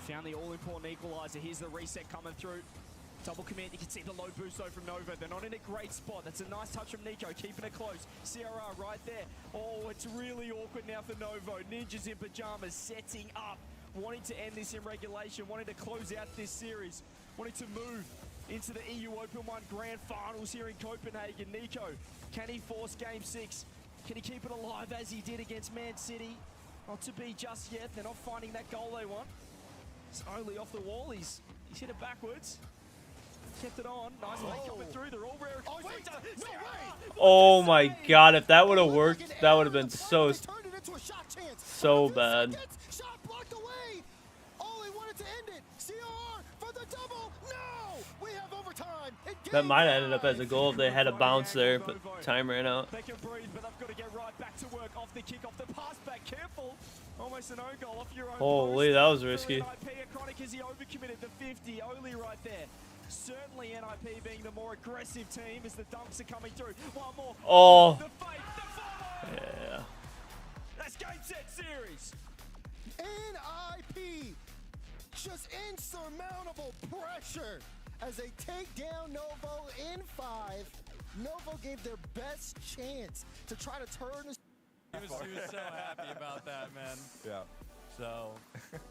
[SPEAKER 4] Found the all-important equalizer. Here's the reset coming through. Double command, you can see the low boost though from Nova. They're not in a great spot. That's a nice touch from Nico, keeping it close. CRR right there. Oh, it's really awkward now for Novo. Ninjas in Pajamas setting up, wanting to end this in regulation, wanting to close out this series, wanting to move into the EU Open 1 Grand Finals here in Copenhagen. Nico, can he force Game 6? Can he keep it alive as he did against Man City? Not to be just yet. They're not finding that goal they want. It's only off the wall. He's hit it backwards. Kept it on. Nice play coming through. They're all rare. Oh, wait, no way.
[SPEAKER 1] Oh my God! If that would have worked, that would have been so bad.
[SPEAKER 12] Shot blocked away. Oli wanted to end it. CR for the double. No, we have overtime.
[SPEAKER 1] That might have ended up as a goal if they had a bounce there, but time ran out.
[SPEAKER 4] They can breathe, but they've got to get right back to work. Off the kick, off the pass back. Careful. Almost an own goal off your own.
[SPEAKER 1] Holy, that was risky.
[SPEAKER 4] Chronic, is he overcommitted? The 50. Oli right there. Certainly NIP being the more aggressive team as the dunks are coming through. One more.
[SPEAKER 1] Oh.
[SPEAKER 4] The fake, the follow.
[SPEAKER 1] Yeah.
[SPEAKER 4] That's game, set, series.
[SPEAKER 12] NIP. Just insurmountable pressure as they take down Novo in 5. Novo gave their best chance to try to turn this.
[SPEAKER 2] He was so happy about that, man.
[SPEAKER 6] Yeah.
[SPEAKER 2] So,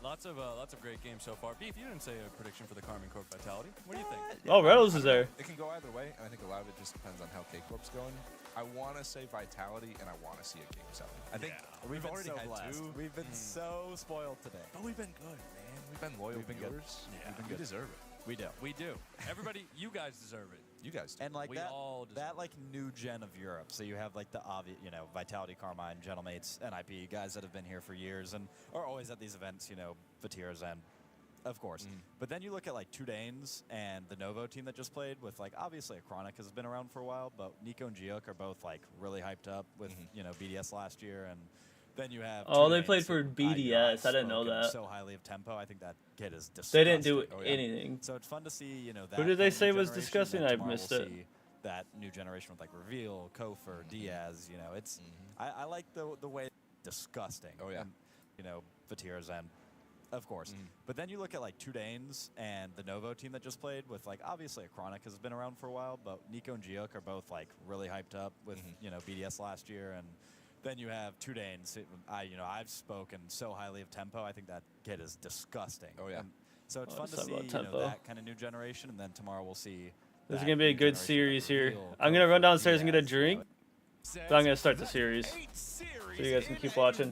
[SPEAKER 2] lots of great games so far. Beef, you didn't say a prediction for the Carmine Corp Vitality. What do you think?
[SPEAKER 1] Oh, Reynolds is there.
[SPEAKER 6] It can go either way, and I think a lot of it just depends on how K-Corp's going. I want to say Vitality, and I want to see a Game 7. I think
[SPEAKER 2] we've already had
[SPEAKER 6] blessed.
[SPEAKER 2] two.
[SPEAKER 6] We've been so spoiled today. But we've been good, man. We've been loyal viewers.
[SPEAKER 2] Yeah,
[SPEAKER 6] We've been good. We deserve it.
[SPEAKER 2] We do. We do. Everybody, you guys deserve it.
[SPEAKER 6] You guys do.
[SPEAKER 23] And like
[SPEAKER 2] we all
[SPEAKER 23] that like new gen of Europe. So you have like the obvious, you know, Vitality, Carmine, Gentlemates, NIP, guys that have been here for years and are always at these events, you know, Vatiras and of course. But then you look at like Tudanes and the Novo team that just played with like obviously a Chronic has been around for a while, but Nico and Giok are both like really hyped up with, you know, BDS last year and then you have
[SPEAKER 1] they played for BDS. I didn't know that.
[SPEAKER 23] So highly of Tempo. I think that kid is disgusting.
[SPEAKER 1] They didn't do anything.
[SPEAKER 23] So it's fun to see, you know, that.
[SPEAKER 1] Who did they say was disgusting? I missed it.
[SPEAKER 23] That new generation with like Reveal, Kofor, Diaz. You know, it's I like the way disgusting.
[SPEAKER 6] Oh yeah.
[SPEAKER 23] And, you know, Vatiras and of course. But then you look at like Tudanes and the Novo team that just played with like obviously a Chronic has been around for a while, but Nico and Giok are both like really hyped up with you know BDS last year and. Then you have Tudanes. I've spoken so highly of Tempo. I think that kid is disgusting.
[SPEAKER 6] Oh yeah.
[SPEAKER 23] So it's fun to see that kind of new generation, and then tomorrow we'll see.
[SPEAKER 1] This is gonna be a good series here. I'm gonna run downstairs and get a drink. Then I'm gonna start the series, so you guys can keep watching.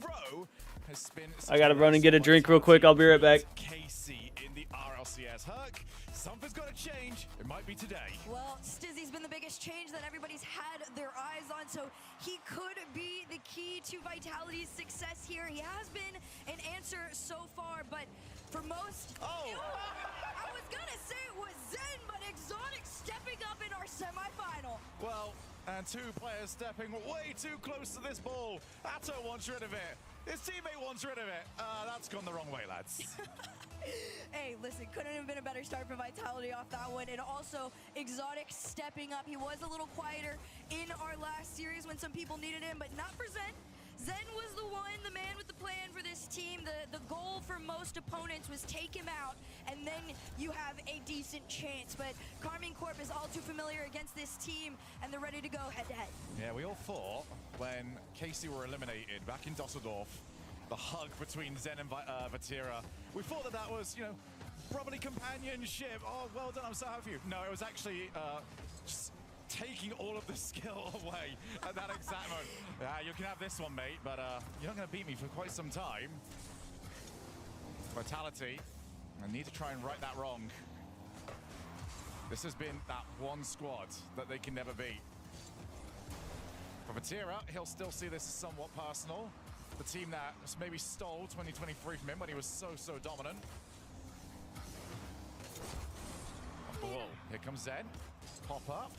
[SPEAKER 1] I gotta run and get a drink real quick. I'll be right back.
[SPEAKER 24] Casey in the RLCS.
[SPEAKER 3] RLCS. Herc, something's got to change. It might be today.
[SPEAKER 13] Well, Stizzy's been the biggest change that everybody's had their eyes on, so he could be the key to Vitality's success here. He has been an answer so far, but for most...
[SPEAKER 3] Oh!
[SPEAKER 13] I was gonna say it was Zen, but Exotic stepping up in our semifinal.
[SPEAKER 3] Well, and two players stepping way too close to this ball. Atto wants rid of it. His teammate wants rid of it. That's gone the wrong way, lads.
[SPEAKER 13] Hey, listen, couldn't have been a better start for Vitality off that one. And also, Exotic stepping up. He was a little quieter in our last series when some people needed him, but not for Zen. Zen was the one, the man with the plan for this team. The goal for most opponents was take him out, and then you have a decent chance. But Karmine Corp is all too familiar against this team, and they're ready to go head-to-head.
[SPEAKER 3] Yeah, we all thought when KC were eliminated back in Dusseldorf, the hug between Zen and Vatira, we thought that that was, you know, probably companionship. Oh, well done, I'm so happy for you. No, it was actually just taking all of the skill away at that exact moment. You can have this one, mate, but you're not going to beat me for quite some time. Vitality, I need to try and right that wrong. This has been that one squad that they can never beat. For Vatira, he'll still see this as somewhat personal. The team that maybe stole 2023 from him when he was so dominant. Off the wall. Here comes Zen. Pop up.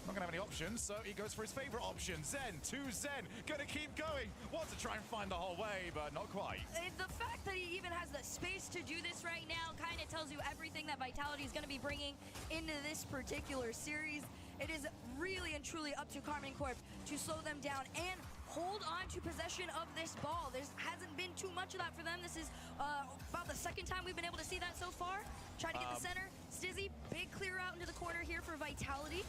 [SPEAKER 3] Not gonna have any options, so he goes for his favorite option. Zen to Zen. Gonna keep going. Wants to try and find the whole way, but not quite.
[SPEAKER 13] The fact that he even has the space to do this right now kind of tells you everything that Vitality is going to be bringing into this particular series. It is really and truly up to Karmine Corp to slow them down and hold on to possession of this ball. There hasn't been too much of that for them. This is about the second time we've been able to see that so far. Trying to get the center. Stizzy, big clear out into the corner here for Vitality.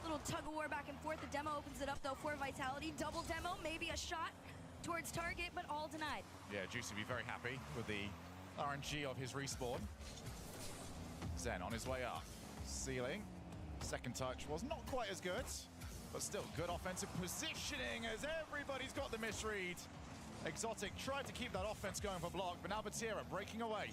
[SPEAKER 13] Little tug of war back and forth. The demo opens it up though for Vitality. Double demo, maybe a shot towards target, but all denied.
[SPEAKER 3] Yeah, Juicy be very happy with the RNG of his respawn. Zen on his way up. Ceiling. Second touch was not quite as good, but still good offensive positioning as everybody's got the misread. Exotic tried to keep that offense going for block, but now Vatira breaking away.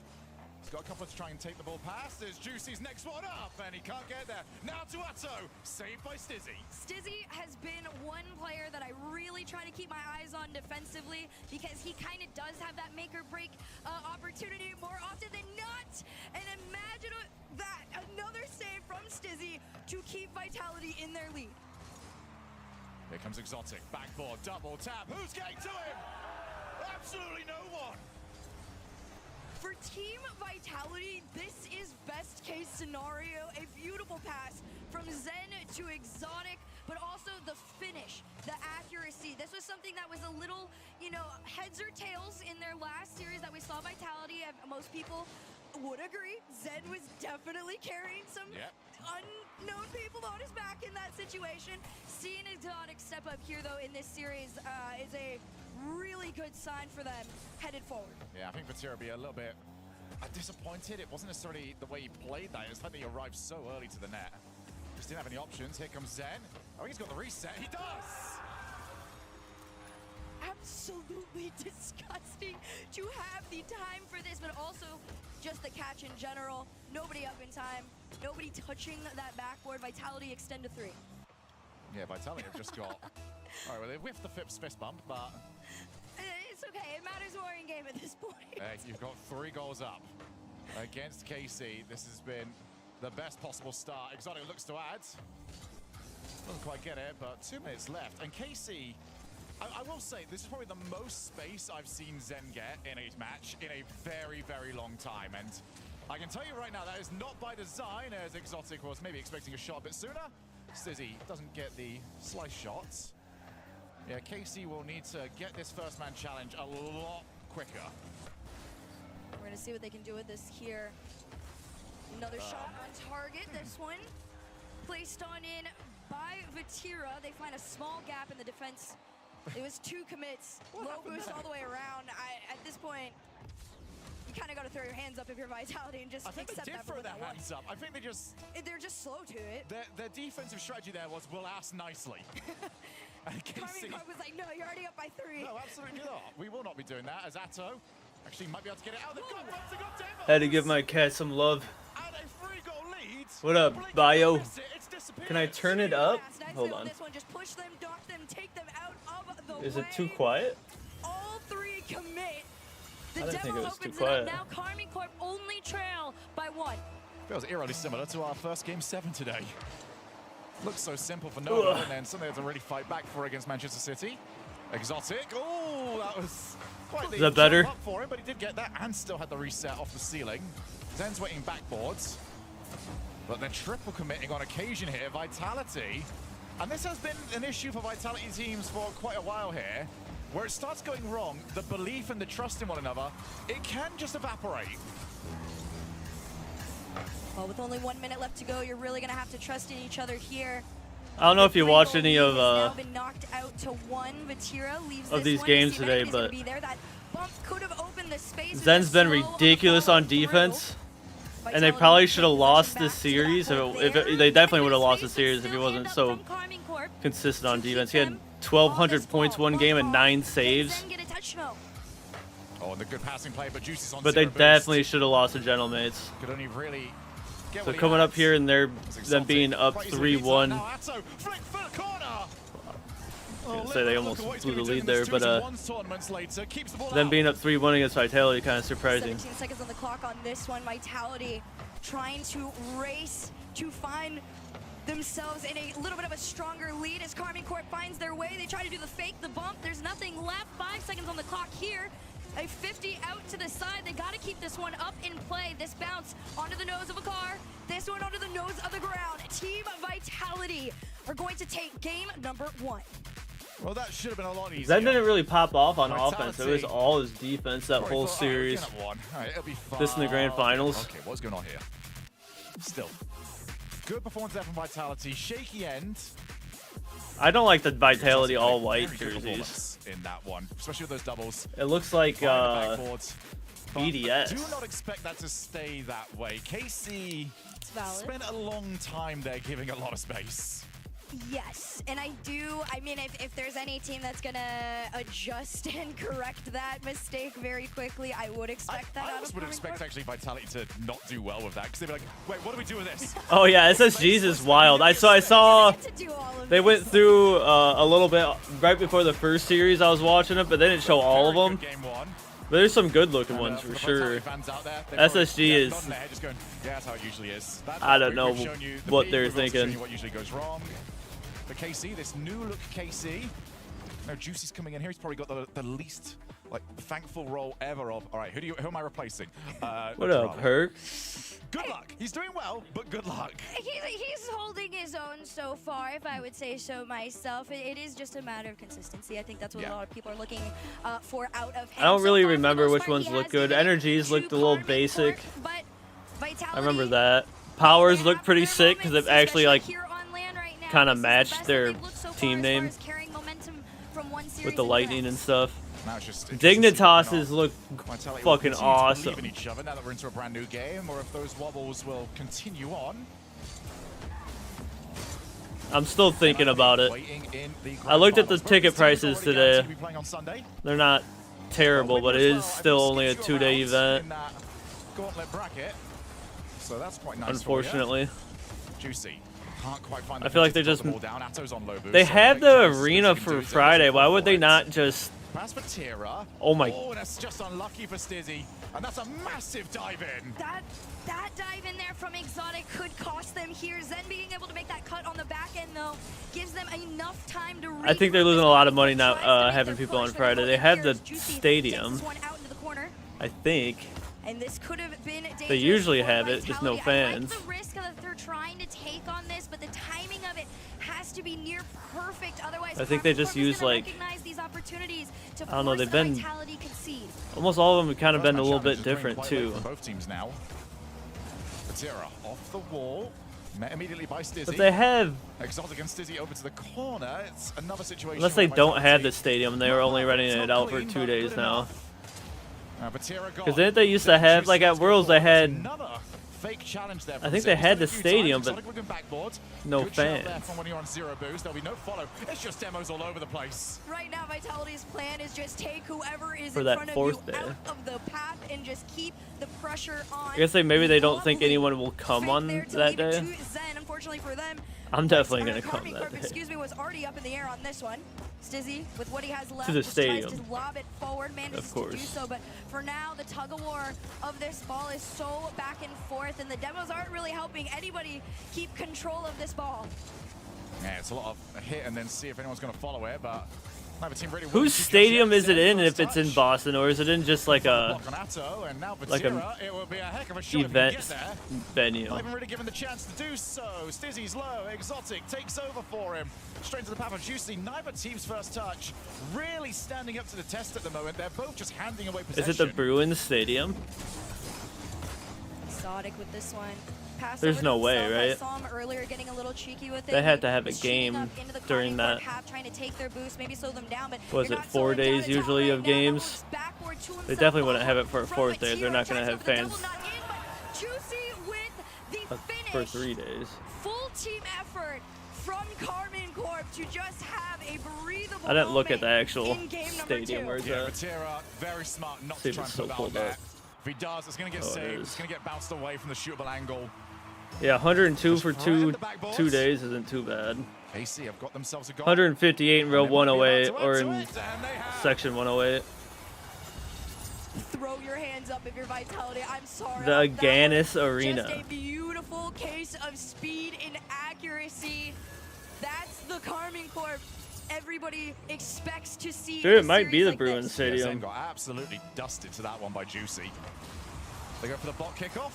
[SPEAKER 3] He's got a couple to try and take the ball past. There's Juicy's next one up, and he can't get there. Now to Atto, saved by Stizzy.
[SPEAKER 13] Stizzy has been one player that I really try to keep my eyes on defensively because he kind of does have that make or break opportunity more often than not. And imagine that, another save from Stizzy to keep Vitality in their lead.
[SPEAKER 3] Here comes Exotic, backboard, double tap. Who's getting to him? Absolutely no one.
[SPEAKER 13] For Team Vitality, this is best case scenario. A beautiful pass from Zen to Exotic, but also the finish, the accuracy. This was something that was a little, you know, heads or tails in their last series that we saw Vitality. Most people would agree. Zen was definitely carrying some unknown people on his back in that situation. Seeing Exotic step up here, though, in this series is a really good sign for them headed forward.
[SPEAKER 3] Yeah, I think Vatira will be a little bit disappointed. It wasn't necessarily the way he played that. It was the fact that he arrived so early to the net. Just didn't have any options. Here comes Zen. Oh, he's got the reset. He does!
[SPEAKER 13] Absolutely disgusting to have the time for this, but also just the catch in general. Nobody up in time. Nobody touching that backboard. Vitality extend to 3.
[SPEAKER 3] Yeah, Vitality have just got... All right, well, they whiffed the fist bump, but...
[SPEAKER 13] It's okay. It matters more in game at this point.
[SPEAKER 3] You've got 3 goals up against KC. This has been the best possible start. Exotic looks to add. Doesn't quite get it, but 2 minutes left. And KC, I will say, this is probably the most space I've seen Zen get in a match in a very, very long time. And I can tell you right now, that is not by design, as Exotic was maybe expecting a shot a bit sooner. Stizzy doesn't get the slice shots. Yeah, KC will need to get this first man challenge a lot quicker.
[SPEAKER 13] We're going to see what they can do with this here. Another shot on target. This one placed on in by Vatira. They find a small gap in the defense. It was 2 commits. Low boost all the way around. At this point, you kind of got to throw your hands up if you're Vitality and just accept that.
[SPEAKER 3] I think they did throw their hands up. I think
[SPEAKER 13] they're just slow to it.
[SPEAKER 3] Their defensive strategy there was, we'll ask nicely.
[SPEAKER 13] Karmine Corp was like, no, you're already up by 3.
[SPEAKER 3] No, absolutely not. We will not be doing that as Atto Actually, might be able to get it out. They've got runs, they've got demo.
[SPEAKER 1] Had to give my cat some love.
[SPEAKER 3] And a 3-goal lead.
[SPEAKER 1] What up, Bio? Can I turn it up? Hold on. Is it too quiet?
[SPEAKER 13] All three commit. The
[SPEAKER 1] I didn't think it
[SPEAKER 13] demo
[SPEAKER 1] was too
[SPEAKER 13] opens it
[SPEAKER 1] quiet.
[SPEAKER 13] up. Now Carmine Corp only trail by 1.
[SPEAKER 3] Feels eerily similar to our first game 7 today. Looks so simple for Nova, and then something they have to really fight back for against Manchester City. Exotic. Oh, that was quite the
[SPEAKER 1] Is that better?
[SPEAKER 3] jump up for him, but he did get that and still had the reset off the ceiling. Zen's waiting backboards. But they're triple committing on occasion here. Vitality. And this has been an issue for Vitality teams for quite a while here. Where it starts going wrong, the belief and the trust in one another, it can just evaporate.
[SPEAKER 13] Well, with only 1 minute left to go, you're really going to have to trust in each other here.
[SPEAKER 1] I don't know if you watched any of
[SPEAKER 13] Now been knocked out to 1. Vatira leaves
[SPEAKER 1] of
[SPEAKER 13] this
[SPEAKER 1] these
[SPEAKER 13] one.
[SPEAKER 1] games
[SPEAKER 13] He's
[SPEAKER 1] today,
[SPEAKER 13] gonna
[SPEAKER 1] but
[SPEAKER 13] be there. That bump could have opened the space.
[SPEAKER 1] Zen's been ridiculous on defense, and they probably should have lost this series. If they definitely would have lost the series if he wasn't so consistent on defense. He had 1,200 points one game and 9 saves.
[SPEAKER 3] Oh, and the good passing play, but Juicy's on
[SPEAKER 1] But they
[SPEAKER 3] zero boost.
[SPEAKER 1] definitely should have lost to Gentlemates.
[SPEAKER 3] Could only really get
[SPEAKER 1] So
[SPEAKER 3] what he
[SPEAKER 1] coming
[SPEAKER 3] had.
[SPEAKER 1] up here and they're them being up
[SPEAKER 3] Quite easily beats
[SPEAKER 1] 3-1.
[SPEAKER 3] that now. Atto, flick for the corner.
[SPEAKER 1] I was gonna say they almost blew the lead there, but
[SPEAKER 3] later, keeps the ball
[SPEAKER 1] them
[SPEAKER 3] out.
[SPEAKER 1] being up 3-1 against Vitality kind of surprising.
[SPEAKER 13] 17 seconds on the clock on this one. Vitality trying to race to find themselves in a little bit of a stronger lead as Carmine Corp finds their way. They try to do the fake, the bump. There's nothing left. 5 seconds on the clock here. A 50 out to the side. They got to keep this one up in play. This bounce onto the nose of a car. This one onto the nose of the ground. Team Vitality are going to take game number 1.
[SPEAKER 3] Well, that should have been a lot easier.
[SPEAKER 1] Zen didn't really pop off on
[SPEAKER 3] Vitality.
[SPEAKER 1] offense. It was all his defense that
[SPEAKER 3] Right,
[SPEAKER 1] whole
[SPEAKER 3] thought,
[SPEAKER 1] series.
[SPEAKER 3] we're gonna have one. All right, it'll be fine.
[SPEAKER 1] This in the grand finals.
[SPEAKER 3] Okay, what's going on here? Still. Good performance there from Vitality. Shaky end.
[SPEAKER 1] I don't like the Vitality
[SPEAKER 3] Exotic,
[SPEAKER 1] all white
[SPEAKER 3] very good
[SPEAKER 1] jerseys.
[SPEAKER 3] performance in that one, especially with those doubles.
[SPEAKER 1] It looks like
[SPEAKER 3] Behind the backboards. But
[SPEAKER 1] BDS.
[SPEAKER 3] do not expect that to stay that way. KC
[SPEAKER 13] valid.
[SPEAKER 3] spent a long time there giving a lot of space.
[SPEAKER 13] Yes, and I mean, if there's any team that's gonna adjust and correct that mistake very quickly, I would expect that
[SPEAKER 3] I
[SPEAKER 13] out
[SPEAKER 3] almost
[SPEAKER 13] of
[SPEAKER 3] would
[SPEAKER 13] Carmine
[SPEAKER 3] expect
[SPEAKER 13] Corp.
[SPEAKER 3] actually Vitality to not do well with that, because they'd be like, wait, what do we do with this?
[SPEAKER 1] Oh yeah, SSG's is wild. I saw they went through a little bit right before the first series. I was watching it, but they didn't show all of them.
[SPEAKER 3] Game 1.
[SPEAKER 1] But there's some good looking ones for sure. SSG is.
[SPEAKER 3] Just going, yeah, that's how it usually is. That's
[SPEAKER 1] I don't know
[SPEAKER 3] we've shown you the
[SPEAKER 1] what
[SPEAKER 3] peak,
[SPEAKER 1] they're
[SPEAKER 3] we've also shown
[SPEAKER 1] thinking.
[SPEAKER 3] you what usually goes wrong. For KC, this new look KC. No, Juicy's coming in here. He's probably got the least like thankful role ever of. All right, who am I replacing?
[SPEAKER 1] What up, Herc?
[SPEAKER 3] Good luck. He's doing well, but good luck.
[SPEAKER 13] He's holding his own so far, if I would say so myself. It is just a matter of consistency. I think that's what a lot of people are looking for out of him.
[SPEAKER 1] I don't really
[SPEAKER 13] So far, for the
[SPEAKER 1] remember
[SPEAKER 13] most
[SPEAKER 1] which
[SPEAKER 13] part,
[SPEAKER 1] ones
[SPEAKER 13] he
[SPEAKER 1] look
[SPEAKER 13] has
[SPEAKER 1] good.
[SPEAKER 13] given
[SPEAKER 1] Energies
[SPEAKER 13] to
[SPEAKER 1] looked a little
[SPEAKER 13] Carmine
[SPEAKER 1] basic.
[SPEAKER 13] Corp, but Vitality,
[SPEAKER 1] I remember that. Powers looked pretty sick because they've actually like kind of matched their team name with the lightning and stuff.
[SPEAKER 3] Now it's just
[SPEAKER 1] Dignitas's look
[SPEAKER 3] Vitality will
[SPEAKER 1] fucking
[SPEAKER 3] continue to
[SPEAKER 1] awesome.
[SPEAKER 3] believe in each other now that we're into a brand new game, or if those wobbles will continue on.
[SPEAKER 1] I'm still thinking about it.
[SPEAKER 3] Waiting in the
[SPEAKER 1] I looked at the
[SPEAKER 3] grand finals. Both
[SPEAKER 1] ticket
[SPEAKER 3] these teams
[SPEAKER 1] prices
[SPEAKER 3] already
[SPEAKER 1] today.
[SPEAKER 3] guaranteed to be playing on Sunday.
[SPEAKER 1] They're not terrible, but it is still only a 2-day event.
[SPEAKER 3] In that gauntlet bracket. So that's quite nice.
[SPEAKER 1] Unfortunately.
[SPEAKER 3] For you. Juicy. Can't quite find
[SPEAKER 1] I feel like they
[SPEAKER 3] they
[SPEAKER 1] just
[SPEAKER 3] down. Atto's on low boost,
[SPEAKER 1] they
[SPEAKER 3] so
[SPEAKER 1] have
[SPEAKER 3] big
[SPEAKER 1] the
[SPEAKER 3] chance
[SPEAKER 1] arena
[SPEAKER 3] Stizzy can
[SPEAKER 1] for
[SPEAKER 3] do it.
[SPEAKER 1] Friday. Why would they not just?
[SPEAKER 3] Pass for Tira.
[SPEAKER 1] Oh my!
[SPEAKER 3] Oh, that's just unlucky for Stizzy, and that's a massive dive in.
[SPEAKER 13] That dive in there from Exotic could cost them here. Zen being able to make that cut on the back end, though, gives them enough time to
[SPEAKER 1] I think they're losing a lot of money now having people on Friday. They have the stadium. I think.
[SPEAKER 13] And this could have been
[SPEAKER 1] they usually have it, just no
[SPEAKER 13] Vitality.
[SPEAKER 1] fans.
[SPEAKER 13] I like the risk that they're trying to take on this, but the timing of it has to be near perfect. Otherwise,
[SPEAKER 1] I think they
[SPEAKER 13] Carmine
[SPEAKER 1] just
[SPEAKER 13] Corp is
[SPEAKER 1] use
[SPEAKER 13] gonna
[SPEAKER 1] like
[SPEAKER 13] recognize these opportunities to
[SPEAKER 1] I don't know.
[SPEAKER 13] force
[SPEAKER 1] They've
[SPEAKER 13] the
[SPEAKER 1] been
[SPEAKER 13] Vitality concede.
[SPEAKER 1] almost all of them have kind of been a little
[SPEAKER 3] Challenge
[SPEAKER 1] bit
[SPEAKER 3] is doing
[SPEAKER 1] different
[SPEAKER 3] quite well
[SPEAKER 1] too.
[SPEAKER 3] for both teams now. Tira off the wall. Met immediately by Stizzy.
[SPEAKER 1] But they have,
[SPEAKER 3] Exotic and Stizzy over to the corner. It's another situation.
[SPEAKER 1] unless they
[SPEAKER 3] where
[SPEAKER 1] don't have
[SPEAKER 3] Vitality-
[SPEAKER 1] the stadium, they were only renting it out for 2 days now.
[SPEAKER 3] But Tira
[SPEAKER 1] Because didn't they used to have like at Worlds they had
[SPEAKER 3] fake challenge there.
[SPEAKER 1] I think they had the stadium, but no
[SPEAKER 3] Good shot there
[SPEAKER 1] fans.
[SPEAKER 3] from when you're on 0 boost. There'll be no follow. It's just demos all over the place.
[SPEAKER 13] Right now, Vitality's plan is just take whoever is
[SPEAKER 1] For
[SPEAKER 13] in
[SPEAKER 1] that
[SPEAKER 13] front of
[SPEAKER 1] fourth
[SPEAKER 13] you
[SPEAKER 1] day.
[SPEAKER 13] out of the path and just keep the pressure on.
[SPEAKER 1] I guess maybe they don't think anyone will come on that day.
[SPEAKER 13] Zen, unfortunately for them,
[SPEAKER 1] I'm definitely gonna come
[SPEAKER 13] Carmine
[SPEAKER 1] that
[SPEAKER 13] Corp,
[SPEAKER 1] day.
[SPEAKER 13] excuse me, was already up in the air on this one. Stizzy, with what he has left,
[SPEAKER 1] To the
[SPEAKER 13] just tries
[SPEAKER 1] stadium.
[SPEAKER 13] to lob it forward, manages
[SPEAKER 1] Of
[SPEAKER 13] to do
[SPEAKER 1] course.
[SPEAKER 13] so. But for now, the tug of war of this ball is so back and forth, and the demos aren't really helping anybody keep control of this ball.
[SPEAKER 3] Yeah, it's a lot of hit and then see if anyone's going to follow it, but neither team really
[SPEAKER 1] Whose stadium is it in? If it's in Boston, or is it in just like a
[SPEAKER 3] it will be a heck of a shot
[SPEAKER 1] event
[SPEAKER 3] if he can get there.
[SPEAKER 1] venue?
[SPEAKER 3] Not even really given the chance to do so. Stizzy's low, Exotic takes over for him. Straight to the path of Juicy. Neither team's first touch really standing up to the test at the moment. They're both just handing away possession.
[SPEAKER 1] Is it the Bruins Stadium?
[SPEAKER 13] Exotic with this one. Pass
[SPEAKER 1] There's
[SPEAKER 13] over
[SPEAKER 1] no
[SPEAKER 13] to
[SPEAKER 1] way,
[SPEAKER 13] himself.
[SPEAKER 1] right?
[SPEAKER 13] I saw him earlier getting a little cheeky with it.
[SPEAKER 1] They had
[SPEAKER 13] He
[SPEAKER 1] to have a
[SPEAKER 13] was shooting
[SPEAKER 1] game
[SPEAKER 13] up into the
[SPEAKER 1] during
[SPEAKER 13] Carmine
[SPEAKER 1] that.
[SPEAKER 13] Corp half, trying to take their boost, maybe slow them down, but
[SPEAKER 1] Was
[SPEAKER 13] you're
[SPEAKER 1] it
[SPEAKER 13] not
[SPEAKER 1] 4
[SPEAKER 13] slowing down
[SPEAKER 1] days
[SPEAKER 13] a tower
[SPEAKER 1] usually
[SPEAKER 13] right
[SPEAKER 1] of
[SPEAKER 13] now.
[SPEAKER 1] games?
[SPEAKER 13] Backward to
[SPEAKER 1] They
[SPEAKER 13] himself.
[SPEAKER 1] definitely wouldn't have it for a
[SPEAKER 13] From
[SPEAKER 1] fourth day.
[SPEAKER 13] Batira,
[SPEAKER 1] They're not going to
[SPEAKER 13] jacks
[SPEAKER 1] have
[SPEAKER 13] up the double,
[SPEAKER 1] fans
[SPEAKER 13] not in, but Juicy with the
[SPEAKER 1] for
[SPEAKER 13] finish.
[SPEAKER 1] 3 days.
[SPEAKER 13] Full team effort from Carmine Corp to just have a breathable
[SPEAKER 1] I didn't look at the
[SPEAKER 13] moment
[SPEAKER 1] actual
[SPEAKER 13] in game number
[SPEAKER 1] stadium.
[SPEAKER 13] 2.
[SPEAKER 1] Where's
[SPEAKER 3] Yeah,
[SPEAKER 1] that?
[SPEAKER 3] Batira, very smart not
[SPEAKER 1] See
[SPEAKER 3] to
[SPEAKER 1] if
[SPEAKER 3] try
[SPEAKER 1] it's
[SPEAKER 3] and
[SPEAKER 1] still
[SPEAKER 3] put that
[SPEAKER 1] pulled
[SPEAKER 3] on
[SPEAKER 1] up.
[SPEAKER 3] net. If he does, it's going to get
[SPEAKER 1] Oh, it
[SPEAKER 3] saved.
[SPEAKER 1] is.
[SPEAKER 3] It's going to get bounced away from the shootable angle.
[SPEAKER 1] Yeah, 102 for
[SPEAKER 3] Just right at
[SPEAKER 1] two
[SPEAKER 3] the backboards.
[SPEAKER 1] 2 days isn't too bad.
[SPEAKER 3] KC have got themselves a goal.
[SPEAKER 1] 158 in row
[SPEAKER 3] And they might be about
[SPEAKER 1] 108
[SPEAKER 3] to
[SPEAKER 1] or
[SPEAKER 3] add
[SPEAKER 1] in
[SPEAKER 3] to it, and they have.
[SPEAKER 1] section 108.
[SPEAKER 13] Throw your hands up if you're Vitality. I'm sorry.
[SPEAKER 1] The
[SPEAKER 13] That
[SPEAKER 1] Agganis
[SPEAKER 13] was
[SPEAKER 1] Arena.
[SPEAKER 13] Just a beautiful case of speed and accuracy. That's the Carmine Corp everybody expects to see.
[SPEAKER 1] Dude,
[SPEAKER 13] in
[SPEAKER 1] it
[SPEAKER 13] a
[SPEAKER 1] might be
[SPEAKER 13] series
[SPEAKER 1] the
[SPEAKER 13] like
[SPEAKER 1] Bruins
[SPEAKER 13] this.
[SPEAKER 1] Stadium.
[SPEAKER 3] Zen got absolutely dusted to that one by Juicy. They go for the bot kickoff.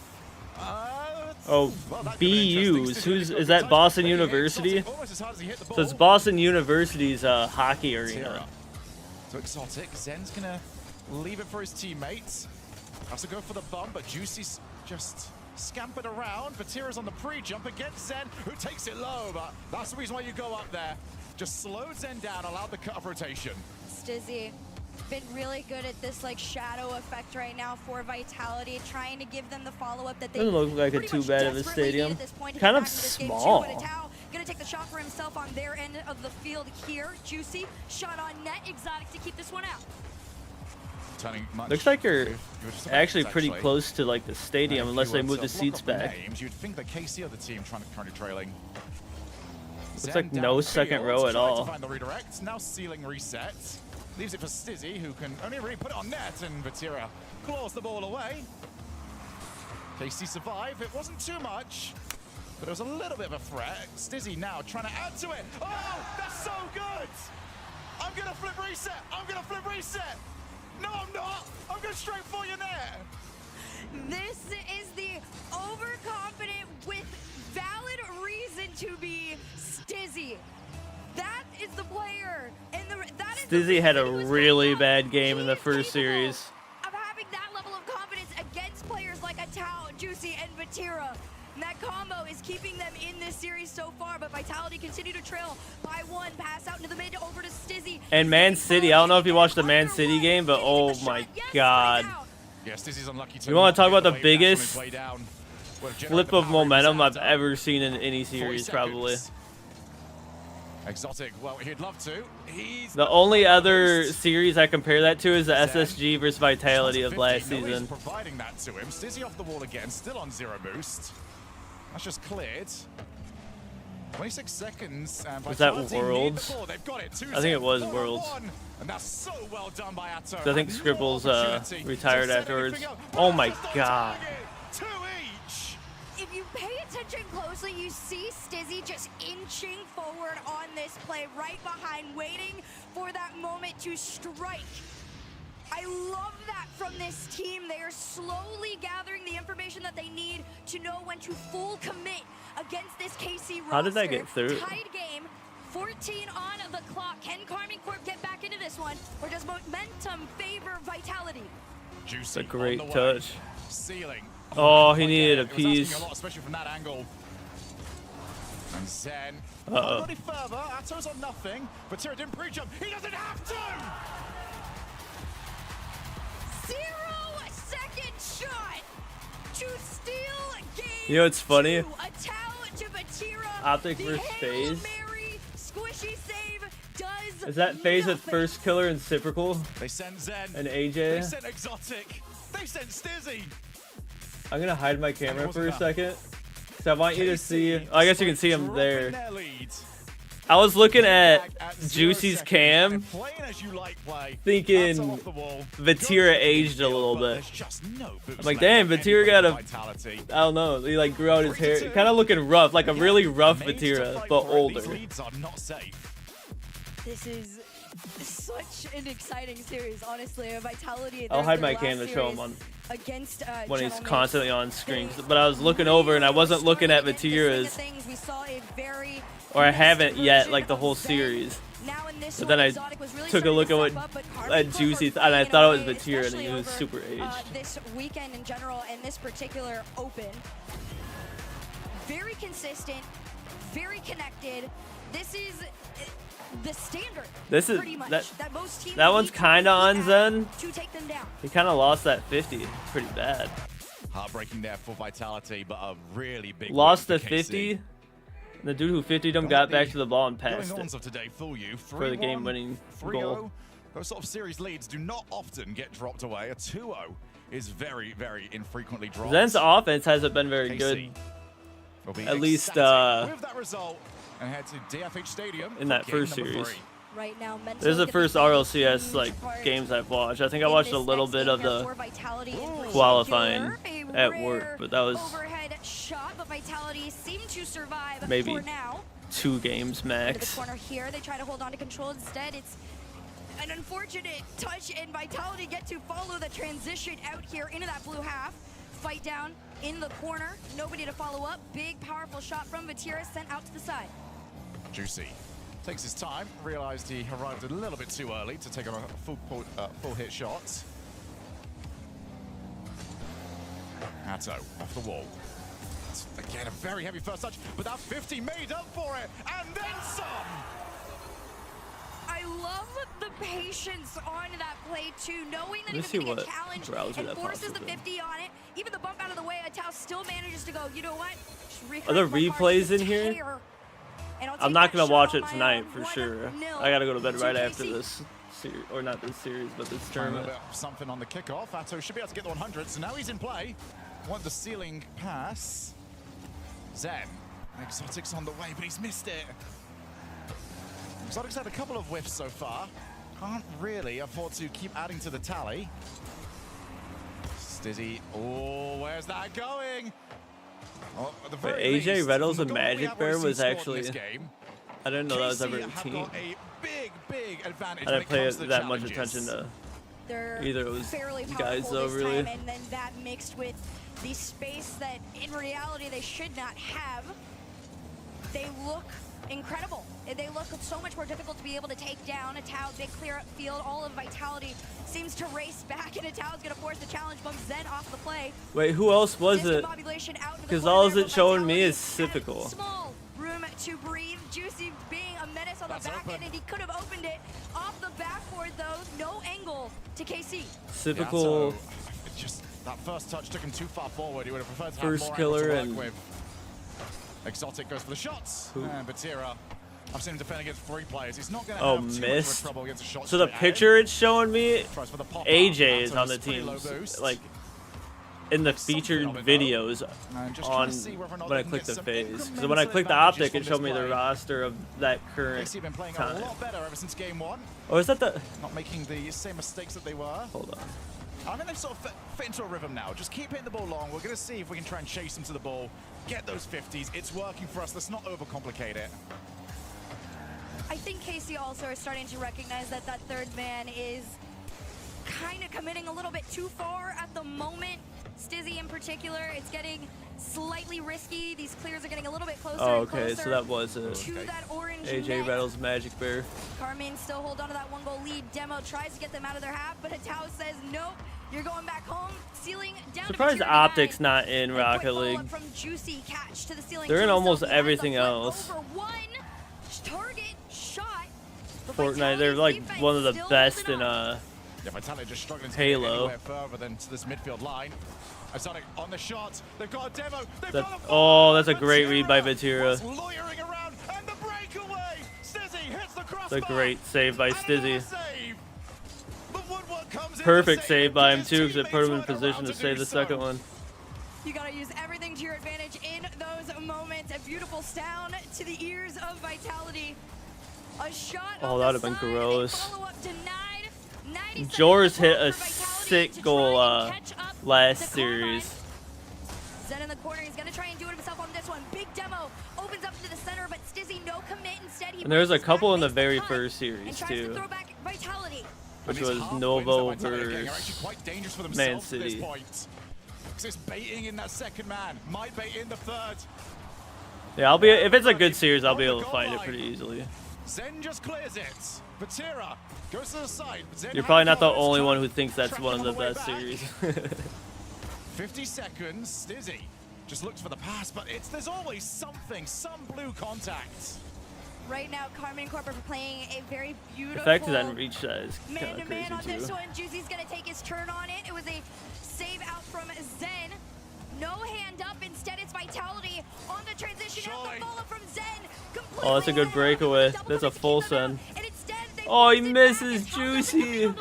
[SPEAKER 1] Oh,
[SPEAKER 3] well, that could be
[SPEAKER 1] BUs.
[SPEAKER 3] interesting.
[SPEAKER 1] Who's
[SPEAKER 3] Stizzy's
[SPEAKER 1] is
[SPEAKER 3] got
[SPEAKER 1] that?
[SPEAKER 3] good
[SPEAKER 1] Boston
[SPEAKER 3] touch, but he hit
[SPEAKER 1] University.
[SPEAKER 3] Exotic almost as hard as he hit the
[SPEAKER 1] So it's
[SPEAKER 3] ball.
[SPEAKER 1] Boston University's hockey arena.
[SPEAKER 3] So Exotic, Zen's gonna leave it for his teammates. Also go for the bump, but Juicy's just scampered around. Batira's on the pre-jump against Zen, who takes it low, but that's the reason why you go up there. Just slow Zen down, allow the cut of rotation.
[SPEAKER 13] Stizzy been really good at this like shadow effect right now for Vitality, trying to give them the follow-up that they
[SPEAKER 1] Doesn't look like a
[SPEAKER 13] pretty
[SPEAKER 1] too
[SPEAKER 13] much
[SPEAKER 1] bad of a
[SPEAKER 13] desperately need
[SPEAKER 1] stadium.
[SPEAKER 13] at this point to
[SPEAKER 1] Kind
[SPEAKER 13] get
[SPEAKER 1] of
[SPEAKER 13] back into this game too,
[SPEAKER 1] small.
[SPEAKER 13] but Atao gonna take the shot for himself on their end of the field here. Juicy shot on net. Exotic to keep this one out.
[SPEAKER 3] Turning much
[SPEAKER 1] Looks like you're
[SPEAKER 3] just
[SPEAKER 1] actually pretty close to like the stadium,
[SPEAKER 3] If
[SPEAKER 1] unless
[SPEAKER 3] you
[SPEAKER 1] they
[SPEAKER 3] were
[SPEAKER 1] move
[SPEAKER 3] to
[SPEAKER 1] the
[SPEAKER 3] block
[SPEAKER 1] seats
[SPEAKER 3] off the
[SPEAKER 1] back.
[SPEAKER 3] names, you'd think that KC are the team currently trailing.
[SPEAKER 1] Looks like no second row at all.
[SPEAKER 3] To find the redirect. Now ceiling reset. Leaves it for Stizzy, who can only really put it on net, and Batira claws the ball away. KC survive. It wasn't too much, but it was a little bit of a threat. Stizzy now trying to add to it. Oh, that's so good! I'm gonna flip reset. I'm gonna flip reset. No, I'm not. I'm going straight for you net.
[SPEAKER 13] This is the overconfident with valid reason to be Stizzy. That is the player, and that is
[SPEAKER 1] Stizzy had a really bad game in the first series.
[SPEAKER 13] of having that level of confidence against players like Atao, Juicy, and Batira. And that combo is keeping them in this series so far, but Vitality continue to trail by one. Pass out into the mid, over to Stizzy.
[SPEAKER 1] And Man City, I don't know if you watched the Man City game, but oh my god.
[SPEAKER 3] Yeah, Stizzy's unlucky to
[SPEAKER 1] You want to talk about the
[SPEAKER 3] get the wave dash on his
[SPEAKER 1] biggest
[SPEAKER 3] way down. Would have
[SPEAKER 1] flip
[SPEAKER 3] generated
[SPEAKER 1] of
[SPEAKER 3] the power
[SPEAKER 1] momentum
[SPEAKER 3] reset.
[SPEAKER 1] I've ever seen in any
[SPEAKER 3] 40
[SPEAKER 1] series, probably.
[SPEAKER 3] seconds. Exotic, well, he'd love to. He's
[SPEAKER 1] The only other series I compare that to is the SSG versus Vitality of last
[SPEAKER 3] Nobody's
[SPEAKER 1] season.
[SPEAKER 3] providing that to him. Stizzy off the wall again, still on 0 boost. That's just cleared. 26 seconds. And
[SPEAKER 1] Was that
[SPEAKER 3] Vitality need the
[SPEAKER 1] Worlds?
[SPEAKER 3] ball. They've got it.
[SPEAKER 1] I think it was Worlds.
[SPEAKER 3] And that's so well done by Atto.
[SPEAKER 1] So I think Scribbles retired afterwards. Oh my god.
[SPEAKER 3] Two each.
[SPEAKER 13] If you pay attention closely, you see Stizzy just inching forward on this play, right behind, waiting for that moment to strike. I love that from this team. They are slowly gathering the information that they need to know when to full commit against this KC roster.
[SPEAKER 1] How did that get through?
[SPEAKER 13] Tied game, 14 on the clock. Can Carmine Corp get back into this one, or does momentum favor Vitality?
[SPEAKER 1] It's a great touch.
[SPEAKER 3] Ceiling.
[SPEAKER 1] Oh, he needed a
[SPEAKER 3] It was asking
[SPEAKER 1] piece.
[SPEAKER 3] a lot, especially from that angle. And Zen.
[SPEAKER 1] Uh-oh.
[SPEAKER 3] Not any further. Atto's on nothing. But Tira didn't pre-jump. He doesn't have to!
[SPEAKER 13] 0-second shot to steal
[SPEAKER 1] You know what's funny?
[SPEAKER 13] A towel to Batira.
[SPEAKER 1] Optic
[SPEAKER 13] The
[SPEAKER 1] versus
[SPEAKER 13] Hail
[SPEAKER 1] FaZe.
[SPEAKER 13] Mary squishy save does
[SPEAKER 1] Is that FaZe with first killer and Cyprical?
[SPEAKER 3] They sent Zen.
[SPEAKER 1] And
[SPEAKER 3] They
[SPEAKER 1] AJ?
[SPEAKER 3] sent Exotic. They sent Stizzy.
[SPEAKER 1] I'm gonna hide my camera for a second. So I want you to see. Oh, I guess you can see him there. I was looking at Juicy's cam, thinking Vatira aged a little bit. I'm like, damn, Vatira got a, I don't know, he like grew out his hair, kind of looking rough, like a really rough Vatira, but older.
[SPEAKER 13] This is such an exciting series, honestly. Vitality.
[SPEAKER 1] I'll hide my cam to show him on
[SPEAKER 13] against
[SPEAKER 1] when he's constantly on screen. But I was looking over and I wasn't looking at Vatira's, or I haven't yet, like the whole series. But then I took a look at what Juicy and I thought it was Vatira, and he was super aged.
[SPEAKER 13] This weekend in general and this particular Open, very consistent, very connected. This is the standard.
[SPEAKER 1] This is
[SPEAKER 13] pretty much, that most teams
[SPEAKER 1] that one's kind of on Zen.
[SPEAKER 13] to take them down.
[SPEAKER 1] He kind of lost that 50 pretty bad.
[SPEAKER 3] Heartbreaking there for Vitality, but a really big
[SPEAKER 1] Lost
[SPEAKER 3] win
[SPEAKER 1] the
[SPEAKER 3] for
[SPEAKER 1] 50. The dude who 50'd him got back to the ball and passed it
[SPEAKER 3] of today for you.
[SPEAKER 1] for the game-winning goal.
[SPEAKER 3] Those sort of series leads do not often get dropped away. A 2-0 is very, very infrequently dropped.
[SPEAKER 1] Zen's offense hasn't been very good. At least
[SPEAKER 3] with that result and head to DFH Stadium
[SPEAKER 1] in that
[SPEAKER 3] for game
[SPEAKER 1] first
[SPEAKER 3] number
[SPEAKER 1] series.
[SPEAKER 3] 3.
[SPEAKER 13] Right now,
[SPEAKER 1] This is the first RLCS like games I've watched. I think I watched a little bit of the qualifying at work, but that was
[SPEAKER 13] shot, but Vitality seemed to survive
[SPEAKER 1] maybe
[SPEAKER 13] for now.
[SPEAKER 1] 2 games
[SPEAKER 13] Into
[SPEAKER 1] max.
[SPEAKER 13] the corner here, they try to hold on to control. Instead, it's an unfortunate touch, and Vitality get to follow the transition out here into that blue half. Fight down in the corner, nobody to follow up. Big, powerful shot from Vatira sent out to the side.
[SPEAKER 3] Juicy takes his time, realized he arrived a little bit too early to take on a full hit shot. Atto off the wall. Again, a very heavy first touch, but that 50 made up for it, and then some!
[SPEAKER 13] I love the patience on that play too, knowing that
[SPEAKER 1] Let's
[SPEAKER 13] he's
[SPEAKER 1] see
[SPEAKER 13] going to
[SPEAKER 1] what
[SPEAKER 13] get challenged
[SPEAKER 1] browser
[SPEAKER 13] and
[SPEAKER 1] that
[SPEAKER 13] forces the
[SPEAKER 1] pops up in.
[SPEAKER 13] 50 on it. Even the bump out of the way, Atao still manages to go, you know what?
[SPEAKER 1] Are there replays in here? I'm not gonna watch it tonight for sure. I gotta go to bed right after this series, or not this series, but this tournament.
[SPEAKER 3] Something on the kickoff. Atto should be able to get the 100, so now he's in play. Want the ceiling pass. Zen. Exotic's on the way, but he's missed it. Exotic's had a couple of whiffs so far. Can't really afford to keep adding to the tally. Stizzy. Oh, where's that going? Oh, at the
[SPEAKER 1] But
[SPEAKER 3] very
[SPEAKER 1] AJ
[SPEAKER 3] least,
[SPEAKER 1] Reynolds
[SPEAKER 3] from
[SPEAKER 1] and
[SPEAKER 3] the goal we
[SPEAKER 1] Magic
[SPEAKER 3] have
[SPEAKER 1] Bear
[SPEAKER 3] already
[SPEAKER 1] was
[SPEAKER 3] scored in
[SPEAKER 1] actually.
[SPEAKER 3] this game,
[SPEAKER 1] I didn't know that was ever a
[SPEAKER 3] KC
[SPEAKER 1] team.
[SPEAKER 3] have got a big advantage
[SPEAKER 1] I
[SPEAKER 3] when
[SPEAKER 1] didn't
[SPEAKER 3] it
[SPEAKER 1] pay
[SPEAKER 3] comes to
[SPEAKER 1] that much
[SPEAKER 3] challenges.
[SPEAKER 1] attention to
[SPEAKER 13] They're
[SPEAKER 1] either of those
[SPEAKER 13] fairly
[SPEAKER 1] guys
[SPEAKER 13] powerful
[SPEAKER 1] though,
[SPEAKER 13] this
[SPEAKER 1] really.
[SPEAKER 13] time, and then that mixed with the space that in reality they should not have. They look incredible. They look so much more difficult to be able to take down. Atao, big clear up field. All of Vitality seems to race back, and Atao's going to force the challenge, bump Zen off the play.
[SPEAKER 1] Wait, who else was it?
[SPEAKER 13] Discombobulation out into the
[SPEAKER 1] Because
[SPEAKER 13] corner
[SPEAKER 1] all
[SPEAKER 13] there,
[SPEAKER 1] it's
[SPEAKER 13] but
[SPEAKER 1] showing me
[SPEAKER 13] Vitality
[SPEAKER 1] is
[SPEAKER 13] had
[SPEAKER 1] Cyprical.
[SPEAKER 13] Small room to breathe. Juicy being a menace on the back end, and he could have opened it off the backboard though. No angle to KC.
[SPEAKER 1] Cyprical.
[SPEAKER 3] Yeah, just that first touch took him too far forward. He would have preferred to
[SPEAKER 1] First
[SPEAKER 3] have more
[SPEAKER 1] killer
[SPEAKER 3] angle to
[SPEAKER 1] and-
[SPEAKER 3] work with. Exotic goes for the shots. And Batira, I've seen him defend against 3 players. He's not going to
[SPEAKER 1] Oh,
[SPEAKER 3] have too much
[SPEAKER 1] missed.
[SPEAKER 3] trouble against a shot.
[SPEAKER 1] So the
[SPEAKER 3] straight at
[SPEAKER 1] picture
[SPEAKER 3] him.
[SPEAKER 1] it's showing me,
[SPEAKER 3] Tries for the pop-up.
[SPEAKER 1] AJ is
[SPEAKER 3] Atto's
[SPEAKER 1] on the
[SPEAKER 3] pretty
[SPEAKER 1] team,
[SPEAKER 3] low boost.
[SPEAKER 1] like in the featured videos
[SPEAKER 3] just
[SPEAKER 1] on
[SPEAKER 3] trying to see whether or not
[SPEAKER 1] when I
[SPEAKER 3] they can
[SPEAKER 1] click
[SPEAKER 3] get
[SPEAKER 1] the
[SPEAKER 3] some
[SPEAKER 1] phase. Because when I
[SPEAKER 3] incremental
[SPEAKER 1] click the
[SPEAKER 3] advantages
[SPEAKER 1] optic,
[SPEAKER 3] from
[SPEAKER 1] it showed me
[SPEAKER 3] this
[SPEAKER 1] the
[SPEAKER 3] play.
[SPEAKER 1] roster of that current
[SPEAKER 3] KC been playing
[SPEAKER 1] time.
[SPEAKER 3] a lot better ever since game 1.
[SPEAKER 1] Oh, is that the?
[SPEAKER 3] Not making the same mistakes that they were.
[SPEAKER 1] Hold on.
[SPEAKER 3] I think they've sort of fit into a rhythm now. Just keep hitting the ball long. We're going to see if we can try and chase them to the ball, get those 50s. It's working for us. Let's not overcomplicate it.
[SPEAKER 13] I think KC also is starting to recognize that that third man is kind of committing a little bit too far at the moment. Stizzy in particular, it's getting slightly risky. These clears are getting a little bit closer
[SPEAKER 1] Oh,
[SPEAKER 13] and
[SPEAKER 1] okay,
[SPEAKER 13] closer
[SPEAKER 1] so that was it.
[SPEAKER 13] to that orange
[SPEAKER 1] AJ
[SPEAKER 13] net.
[SPEAKER 1] Reynolds Magic Bear.
[SPEAKER 13] Carmine still hold on to that 1-goal lead. Demo tries to get them out of their half, but Atao says, nope, you're going back home. Ceiling down
[SPEAKER 1] Surprised
[SPEAKER 13] to
[SPEAKER 1] Optic's not in
[SPEAKER 13] A quick
[SPEAKER 1] Rocket
[SPEAKER 13] follow-up
[SPEAKER 1] League.
[SPEAKER 13] from Juicy, catch to the ceiling.
[SPEAKER 1] They're in
[SPEAKER 13] to
[SPEAKER 1] almost
[SPEAKER 13] himself. He has the
[SPEAKER 1] everything
[SPEAKER 13] flip
[SPEAKER 1] else.
[SPEAKER 13] over one. Target shot. But
[SPEAKER 1] Fortnite, they're like
[SPEAKER 13] defense
[SPEAKER 1] one of the
[SPEAKER 13] still
[SPEAKER 1] best
[SPEAKER 13] holding
[SPEAKER 1] in
[SPEAKER 3] Yeah, Vitality just struggling to
[SPEAKER 1] Halo.
[SPEAKER 3] get anywhere further than to this midfield line. Exotic on the shot. They've got a demo.
[SPEAKER 1] Oh, that's a great read by Vatira.
[SPEAKER 3] Lawyering around and the breakaway. Stizzy hits the crossbar.
[SPEAKER 1] That's a great save by Stizzy.
[SPEAKER 3] Save. The woodwork comes in
[SPEAKER 1] Perfect save by him too, because it put him in position to save the second one.
[SPEAKER 13] You gotta use everything to your advantage in those moments. A beautiful sound to the ears of Vitality. A shot.
[SPEAKER 1] Oh, that would have been gross. Jors hit a sick goal last series.
[SPEAKER 13] Zen in the corner. He's gonna try and do it himself on this one. Big demo opens up into the center, but Stizzy no commit. Instead, he
[SPEAKER 1] And there's a couple in the very first series too, which was Novo versus Man City.
[SPEAKER 3] It's baiting in that second man. Might bait in the third.
[SPEAKER 1] Yeah, I'll be if it's a good series, I'll be able to fight it pretty easily.
[SPEAKER 3] Zen just clears it. Vatira goes to the side.
[SPEAKER 1] You're probably not the only one who thinks that's one of the best series.
[SPEAKER 3] 50 seconds. Stizzy just looks for the pass, but there's always something, some blue contact.
[SPEAKER 13] Right now, Karmine Corp are playing a very beautiful
[SPEAKER 1] The fact that I didn't reach that is kind of
[SPEAKER 13] man-to-man on
[SPEAKER 1] crazy
[SPEAKER 13] this
[SPEAKER 1] too.
[SPEAKER 13] one. Juicy's gonna take his turn on it. It was a save out from Zen. No hand up. Instead, it's Vitality on the transition out the follow from Zen.
[SPEAKER 1] Oh, that's a good breakaway. That's a full send. Oh, he misses Juicy.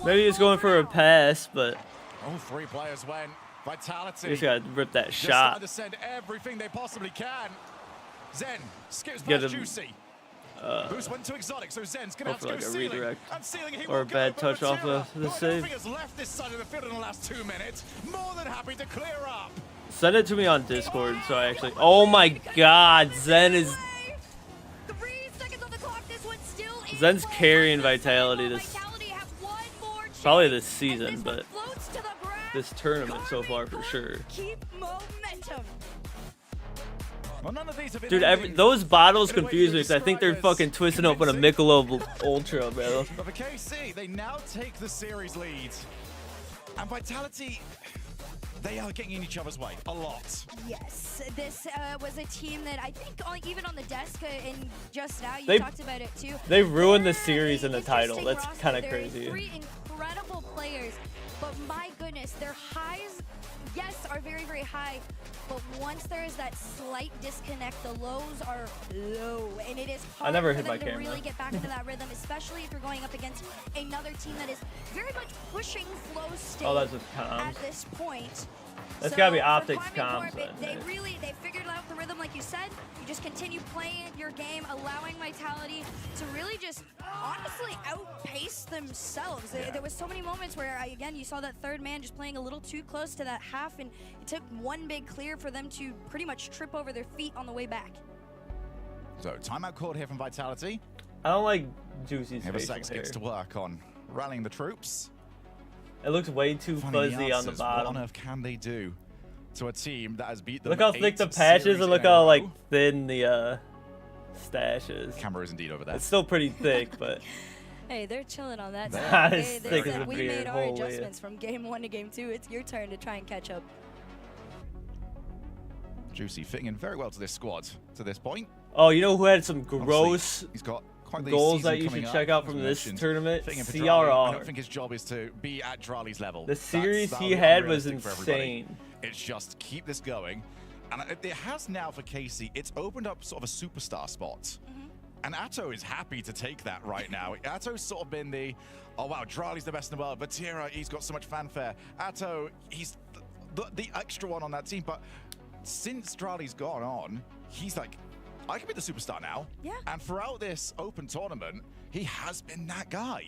[SPEAKER 1] Maybe he's going for a pass, but
[SPEAKER 3] Oh, 3 players went. Vitality.
[SPEAKER 1] he just gotta rip that
[SPEAKER 3] Just
[SPEAKER 1] shot.
[SPEAKER 3] trying to send everything they possibly can. Zen skips
[SPEAKER 1] Get
[SPEAKER 3] past
[SPEAKER 1] him,
[SPEAKER 3] Juicy. Boost went to Exotic, so Zen's gonna have to
[SPEAKER 1] for
[SPEAKER 3] go
[SPEAKER 1] like a
[SPEAKER 3] ceiling.
[SPEAKER 1] redirect
[SPEAKER 3] And ceiling he
[SPEAKER 1] or
[SPEAKER 3] will
[SPEAKER 1] a bad
[SPEAKER 3] go,
[SPEAKER 1] touch off
[SPEAKER 3] Vatira,
[SPEAKER 1] the
[SPEAKER 3] got
[SPEAKER 1] save.
[SPEAKER 3] nothing has left this side of the field in the last 2 minutes. More than happy to clear up.
[SPEAKER 1] Send it to me on Discord so I actually. Oh my God, Zen's carrying Vitality probably this season, but this tournament so far for sure.
[SPEAKER 13] Keep momentum.
[SPEAKER 3] Well, none of these have been
[SPEAKER 1] Dude, those bottles confuse me because I think they're fucking twisting open a Michelob Ultra, bro.
[SPEAKER 3] But for KC, they now take the series lead. And Vitality, they are getting in each other's way a lot.
[SPEAKER 13] Yes, this was a team that I think even on the desk and just now you
[SPEAKER 1] They-
[SPEAKER 13] talked about it too.
[SPEAKER 1] They ruined the series and the title. That's
[SPEAKER 13] Roster.
[SPEAKER 1] kind of
[SPEAKER 13] There are
[SPEAKER 1] crazy.
[SPEAKER 13] 3 incredible players, but my goodness, their highs, yes, are very, very high. But once there is that slight disconnect, the lows are low, and it is hard
[SPEAKER 1] never
[SPEAKER 13] for
[SPEAKER 1] hit
[SPEAKER 13] them
[SPEAKER 1] my
[SPEAKER 13] to
[SPEAKER 1] camera.
[SPEAKER 13] really get back into that rhythm, especially if you're going up against another team that is very much pushing flow state
[SPEAKER 1] Oh, that's with comms.
[SPEAKER 13] at this point.
[SPEAKER 1] That's
[SPEAKER 13] So
[SPEAKER 1] gotta be
[SPEAKER 13] for
[SPEAKER 1] optics
[SPEAKER 13] Karmine
[SPEAKER 1] comms.
[SPEAKER 13] Corp,
[SPEAKER 1] then, right?
[SPEAKER 13] they figured out the rhythm, like you said. You just continue playing your game, allowing Vitality to really just honestly outpace themselves. There was so many moments where, again, you saw that third man just playing a little too close to that half, and it took one big clear for them to pretty much trip over their feet on the way back.
[SPEAKER 3] So timeout called here from Vitality.
[SPEAKER 1] I don't like Juicy's
[SPEAKER 3] Have a
[SPEAKER 1] facial
[SPEAKER 3] sec
[SPEAKER 1] hair.
[SPEAKER 3] gets to work on rallying the troops.
[SPEAKER 1] It looks way too
[SPEAKER 3] Finding
[SPEAKER 1] fuzzy on the
[SPEAKER 3] answers.
[SPEAKER 1] bottom.
[SPEAKER 3] What on earth can they do to a team that has beat them?
[SPEAKER 1] Look how thick
[SPEAKER 3] 8
[SPEAKER 1] the patch is
[SPEAKER 3] series
[SPEAKER 1] and look
[SPEAKER 3] in a
[SPEAKER 1] how
[SPEAKER 3] row?
[SPEAKER 1] like thin the stash is.
[SPEAKER 3] Camera is indeed over there.
[SPEAKER 1] It's still pretty thick, but
[SPEAKER 13] Hey, they're chilling on that
[SPEAKER 1] Not
[SPEAKER 13] side.
[SPEAKER 1] as
[SPEAKER 13] They
[SPEAKER 1] thick as
[SPEAKER 13] said,
[SPEAKER 1] a
[SPEAKER 13] we
[SPEAKER 1] beard,
[SPEAKER 13] made our
[SPEAKER 1] holy.
[SPEAKER 13] adjustments from game 1 to game 2. It's your turn to try and catch up.
[SPEAKER 3] Juicy fitting in very well to this squad to this point.
[SPEAKER 1] oh, you know who had some gross
[SPEAKER 3] He's got quite the
[SPEAKER 1] goals
[SPEAKER 3] season
[SPEAKER 1] that you
[SPEAKER 3] coming
[SPEAKER 1] should
[SPEAKER 3] up,
[SPEAKER 1] check out
[SPEAKER 3] as
[SPEAKER 1] from
[SPEAKER 3] we
[SPEAKER 1] this
[SPEAKER 3] mentioned.
[SPEAKER 1] tournament?
[SPEAKER 3] Fitting in for Drali. I don't
[SPEAKER 1] CRR.
[SPEAKER 3] think his job is to be at Drali's level.
[SPEAKER 1] The series
[SPEAKER 3] that'll
[SPEAKER 1] he
[SPEAKER 3] be
[SPEAKER 1] had was
[SPEAKER 3] unrealistic for everybody.
[SPEAKER 1] insane.
[SPEAKER 3] It's just keep this going. And it has now for Casey, it's opened up sort of a superstar spot. And Atto is happy to take that right now. Atto's sort of been the, oh wow, Drali's the best in the world. Vatira, he's got so much fanfare. Atto, he's the extra one on that team. But since Drali's gone on, he's like, I can be the superstar now.
[SPEAKER 13] Yeah.
[SPEAKER 3] And throughout this open tournament, he has been that guy.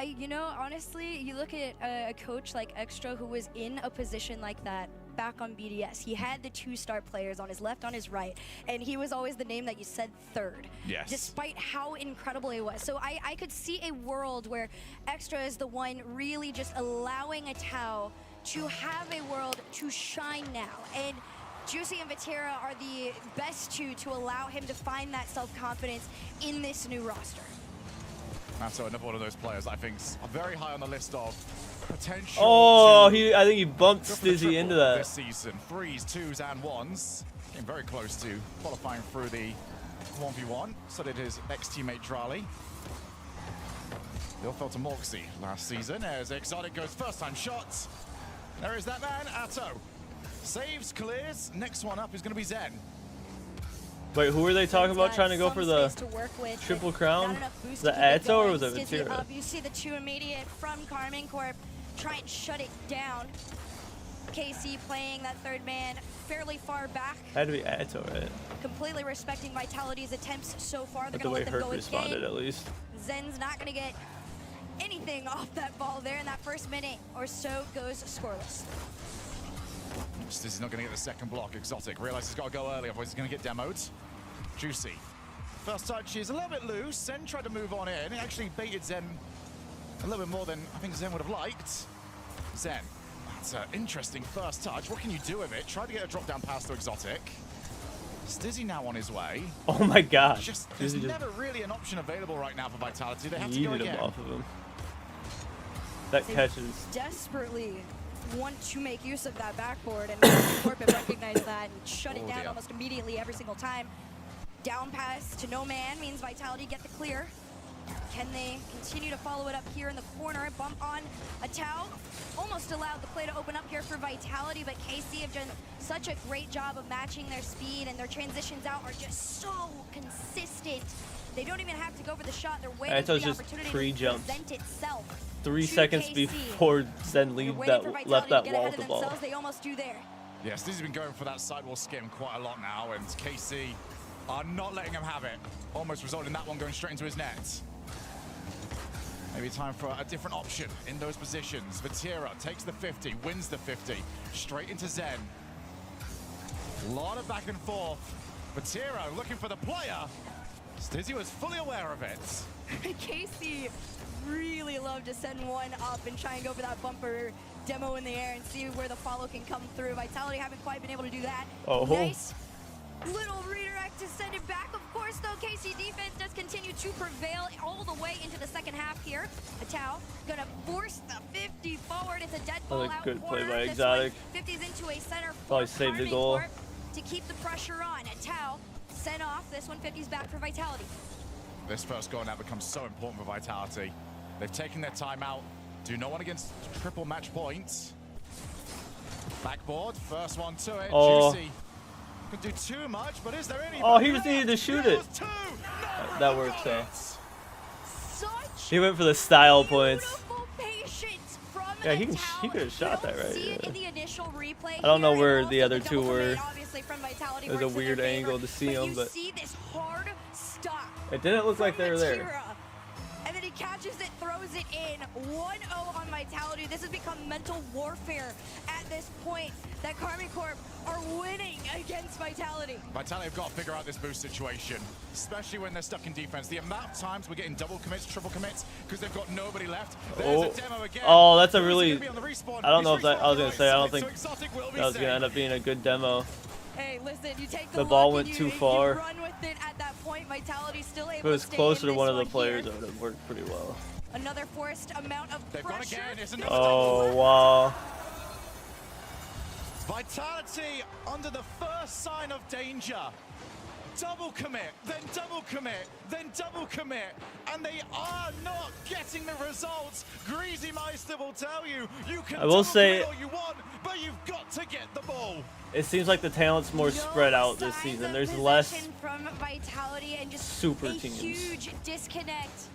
[SPEAKER 13] You know, honestly, you look at a coach like Extra who was in a position like that back on BDS. He had the 2-star players on his left, on his right, and he was always the name that you said third.
[SPEAKER 3] Yes.
[SPEAKER 13] Despite how incredible he was. So I could see a world where Extra is the one really just allowing a Tau to have a world to shine now. And Juicy and Vatira are the best two to allow him to find that self-confidence in this new roster.
[SPEAKER 3] Atto, another one of those players I think's very high on the list of potential.
[SPEAKER 1] Oh,
[SPEAKER 3] to
[SPEAKER 1] I think he bumped
[SPEAKER 3] go for the
[SPEAKER 1] Stizzy into
[SPEAKER 3] triple
[SPEAKER 1] that.
[SPEAKER 3] this season. 3s, 2s, and 1s. Getting very close to qualifying through the 1v1. So did his ex-teammate Drali. They all fell to Morksy last season as Exotic goes first-time shots. There is that man, Atto. Saves, clears. Next one up is going to be Zen.
[SPEAKER 1] Wait, who were they talking about trying to go for the triple crown? Was that Atto or was it Vatira?
[SPEAKER 13] You see the two immediate from Karmine Corp try and shut it down. KC playing that third man fairly far back.
[SPEAKER 1] Had to be Atto, right?
[SPEAKER 13] Completely respecting Vitality's attempts so far. They're
[SPEAKER 1] But the
[SPEAKER 13] going
[SPEAKER 1] way
[SPEAKER 13] to let them
[SPEAKER 1] Herc
[SPEAKER 13] go
[SPEAKER 1] responded,
[SPEAKER 13] again.
[SPEAKER 1] at least.
[SPEAKER 13] Zen's not going to get anything off that ball there, and that first minute or so goes scoreless.
[SPEAKER 3] This is not going to get the second block. Exotic realizes he's got to go early, otherwise he's going to get demoed. Juicy. First touch is a little bit loose. Zen tried to move on in. It actually baited Zen a little bit more than I think Zen would have liked. Zen. That's an interesting first touch. What can you do with it? Tried to get a drop down pass to Exotic. Stizzy now on his way.
[SPEAKER 1] Oh my god.
[SPEAKER 3] There's never really an option available right now for Vitality. They have to go
[SPEAKER 1] Yeeted
[SPEAKER 3] again.
[SPEAKER 1] him off of him. That
[SPEAKER 13] They
[SPEAKER 1] catches.
[SPEAKER 13] desperately want to make use of that backboard, and Corbin recognized that and shut it down almost immediately every single time. Down pass to no man means Vitality get the clear. Can they continue to follow it up here in the corner? Bump on a Tau. Almost allowed the play to open up here for Vitality, but KC have done such a great job of matching their speed, and their transitions out are just so consistent. They don't even have to go for the shot. They're waiting for the
[SPEAKER 1] just
[SPEAKER 13] opportunity to
[SPEAKER 1] pre-jumped.
[SPEAKER 13] present itself.
[SPEAKER 1] 3
[SPEAKER 13] to
[SPEAKER 1] seconds
[SPEAKER 13] KC.
[SPEAKER 1] before Zen left that wall with the ball.
[SPEAKER 13] They almost do there.
[SPEAKER 3] Yes, this has been going for that sidewall skim quite a lot now, and KC are not letting him have it. Almost resulting in that one going straight into his net. Maybe time for a different option in those positions. Vatira takes the 50, wins the 50, straight into Zen. A lot of back and forth. Vatira looking for the player. Stizzy was fully aware of it.
[SPEAKER 13] Casey really loved to send one up and try and go for that bumper demo in the air and see where the follow can come through. Vitality haven't quite been able to do that.
[SPEAKER 1] Oh.
[SPEAKER 13] Nice little redirect to send it back. Of course, though, KC defense does continue to prevail all the way into the second half here. Atau gonna force the 50 forward. It's a dead ball
[SPEAKER 1] Another
[SPEAKER 13] out
[SPEAKER 1] good play
[SPEAKER 13] corner.
[SPEAKER 1] by
[SPEAKER 13] This
[SPEAKER 1] Exotic.
[SPEAKER 13] one, 50's into a center
[SPEAKER 1] Probably
[SPEAKER 13] for
[SPEAKER 1] saved the
[SPEAKER 13] Karmine
[SPEAKER 1] goal.
[SPEAKER 13] Corp to keep the pressure on. Atau sent off. This one, 50's back for Vitality.
[SPEAKER 3] This first goal now becomes so important for Vitality. They've taken their time out. Do no one against triple match points. Backboard, first one to it.
[SPEAKER 1] Oh.
[SPEAKER 3] Juicy. Could do too much, but is there any?
[SPEAKER 1] Oh, he just needed to shoot it. That works, though. He went for the style points. Yeah, he could have shot that, right? Yeah. I don't know where the other two were. It was a weird angle to see them, but it didn't look like they were there.
[SPEAKER 13] And then he catches it, throws it in. 1-0 on Vitality. This has become mental warfare at this point that Karmine Corp are winning against Vitality.
[SPEAKER 3] Vitality have got to figure out this boost situation, especially when they're stuck in defense. The amount of times we're getting double commits, triple commits, because they've got nobody left. There's a demo again.
[SPEAKER 1] Oh, that's a really... I don't know if that... I was going to say, I don't think that was going to end up being a good demo.
[SPEAKER 13] Hey, listen, you take
[SPEAKER 1] the ball went
[SPEAKER 13] you,
[SPEAKER 1] too
[SPEAKER 13] you
[SPEAKER 1] far.
[SPEAKER 13] run with it at that point. Vitality's still able
[SPEAKER 1] If it was
[SPEAKER 13] to stay
[SPEAKER 1] closer
[SPEAKER 13] in
[SPEAKER 1] to one of the
[SPEAKER 13] this
[SPEAKER 1] players,
[SPEAKER 13] here.
[SPEAKER 1] it would have worked pretty well.
[SPEAKER 13] Another forced amount of pressure.
[SPEAKER 1] Oh, wow.
[SPEAKER 3] Vitality under the first sign of danger. Double commit, then double commit, then double commit, and they are not getting the results. Greasy Meister will tell you, you can
[SPEAKER 1] I will say,
[SPEAKER 3] all you want, but you've got to get the ball.
[SPEAKER 1] It seems like the talent's more spread out this season. There's less
[SPEAKER 13] from Vitality and just
[SPEAKER 1] super
[SPEAKER 13] a
[SPEAKER 1] teams.
[SPEAKER 13] huge disconnect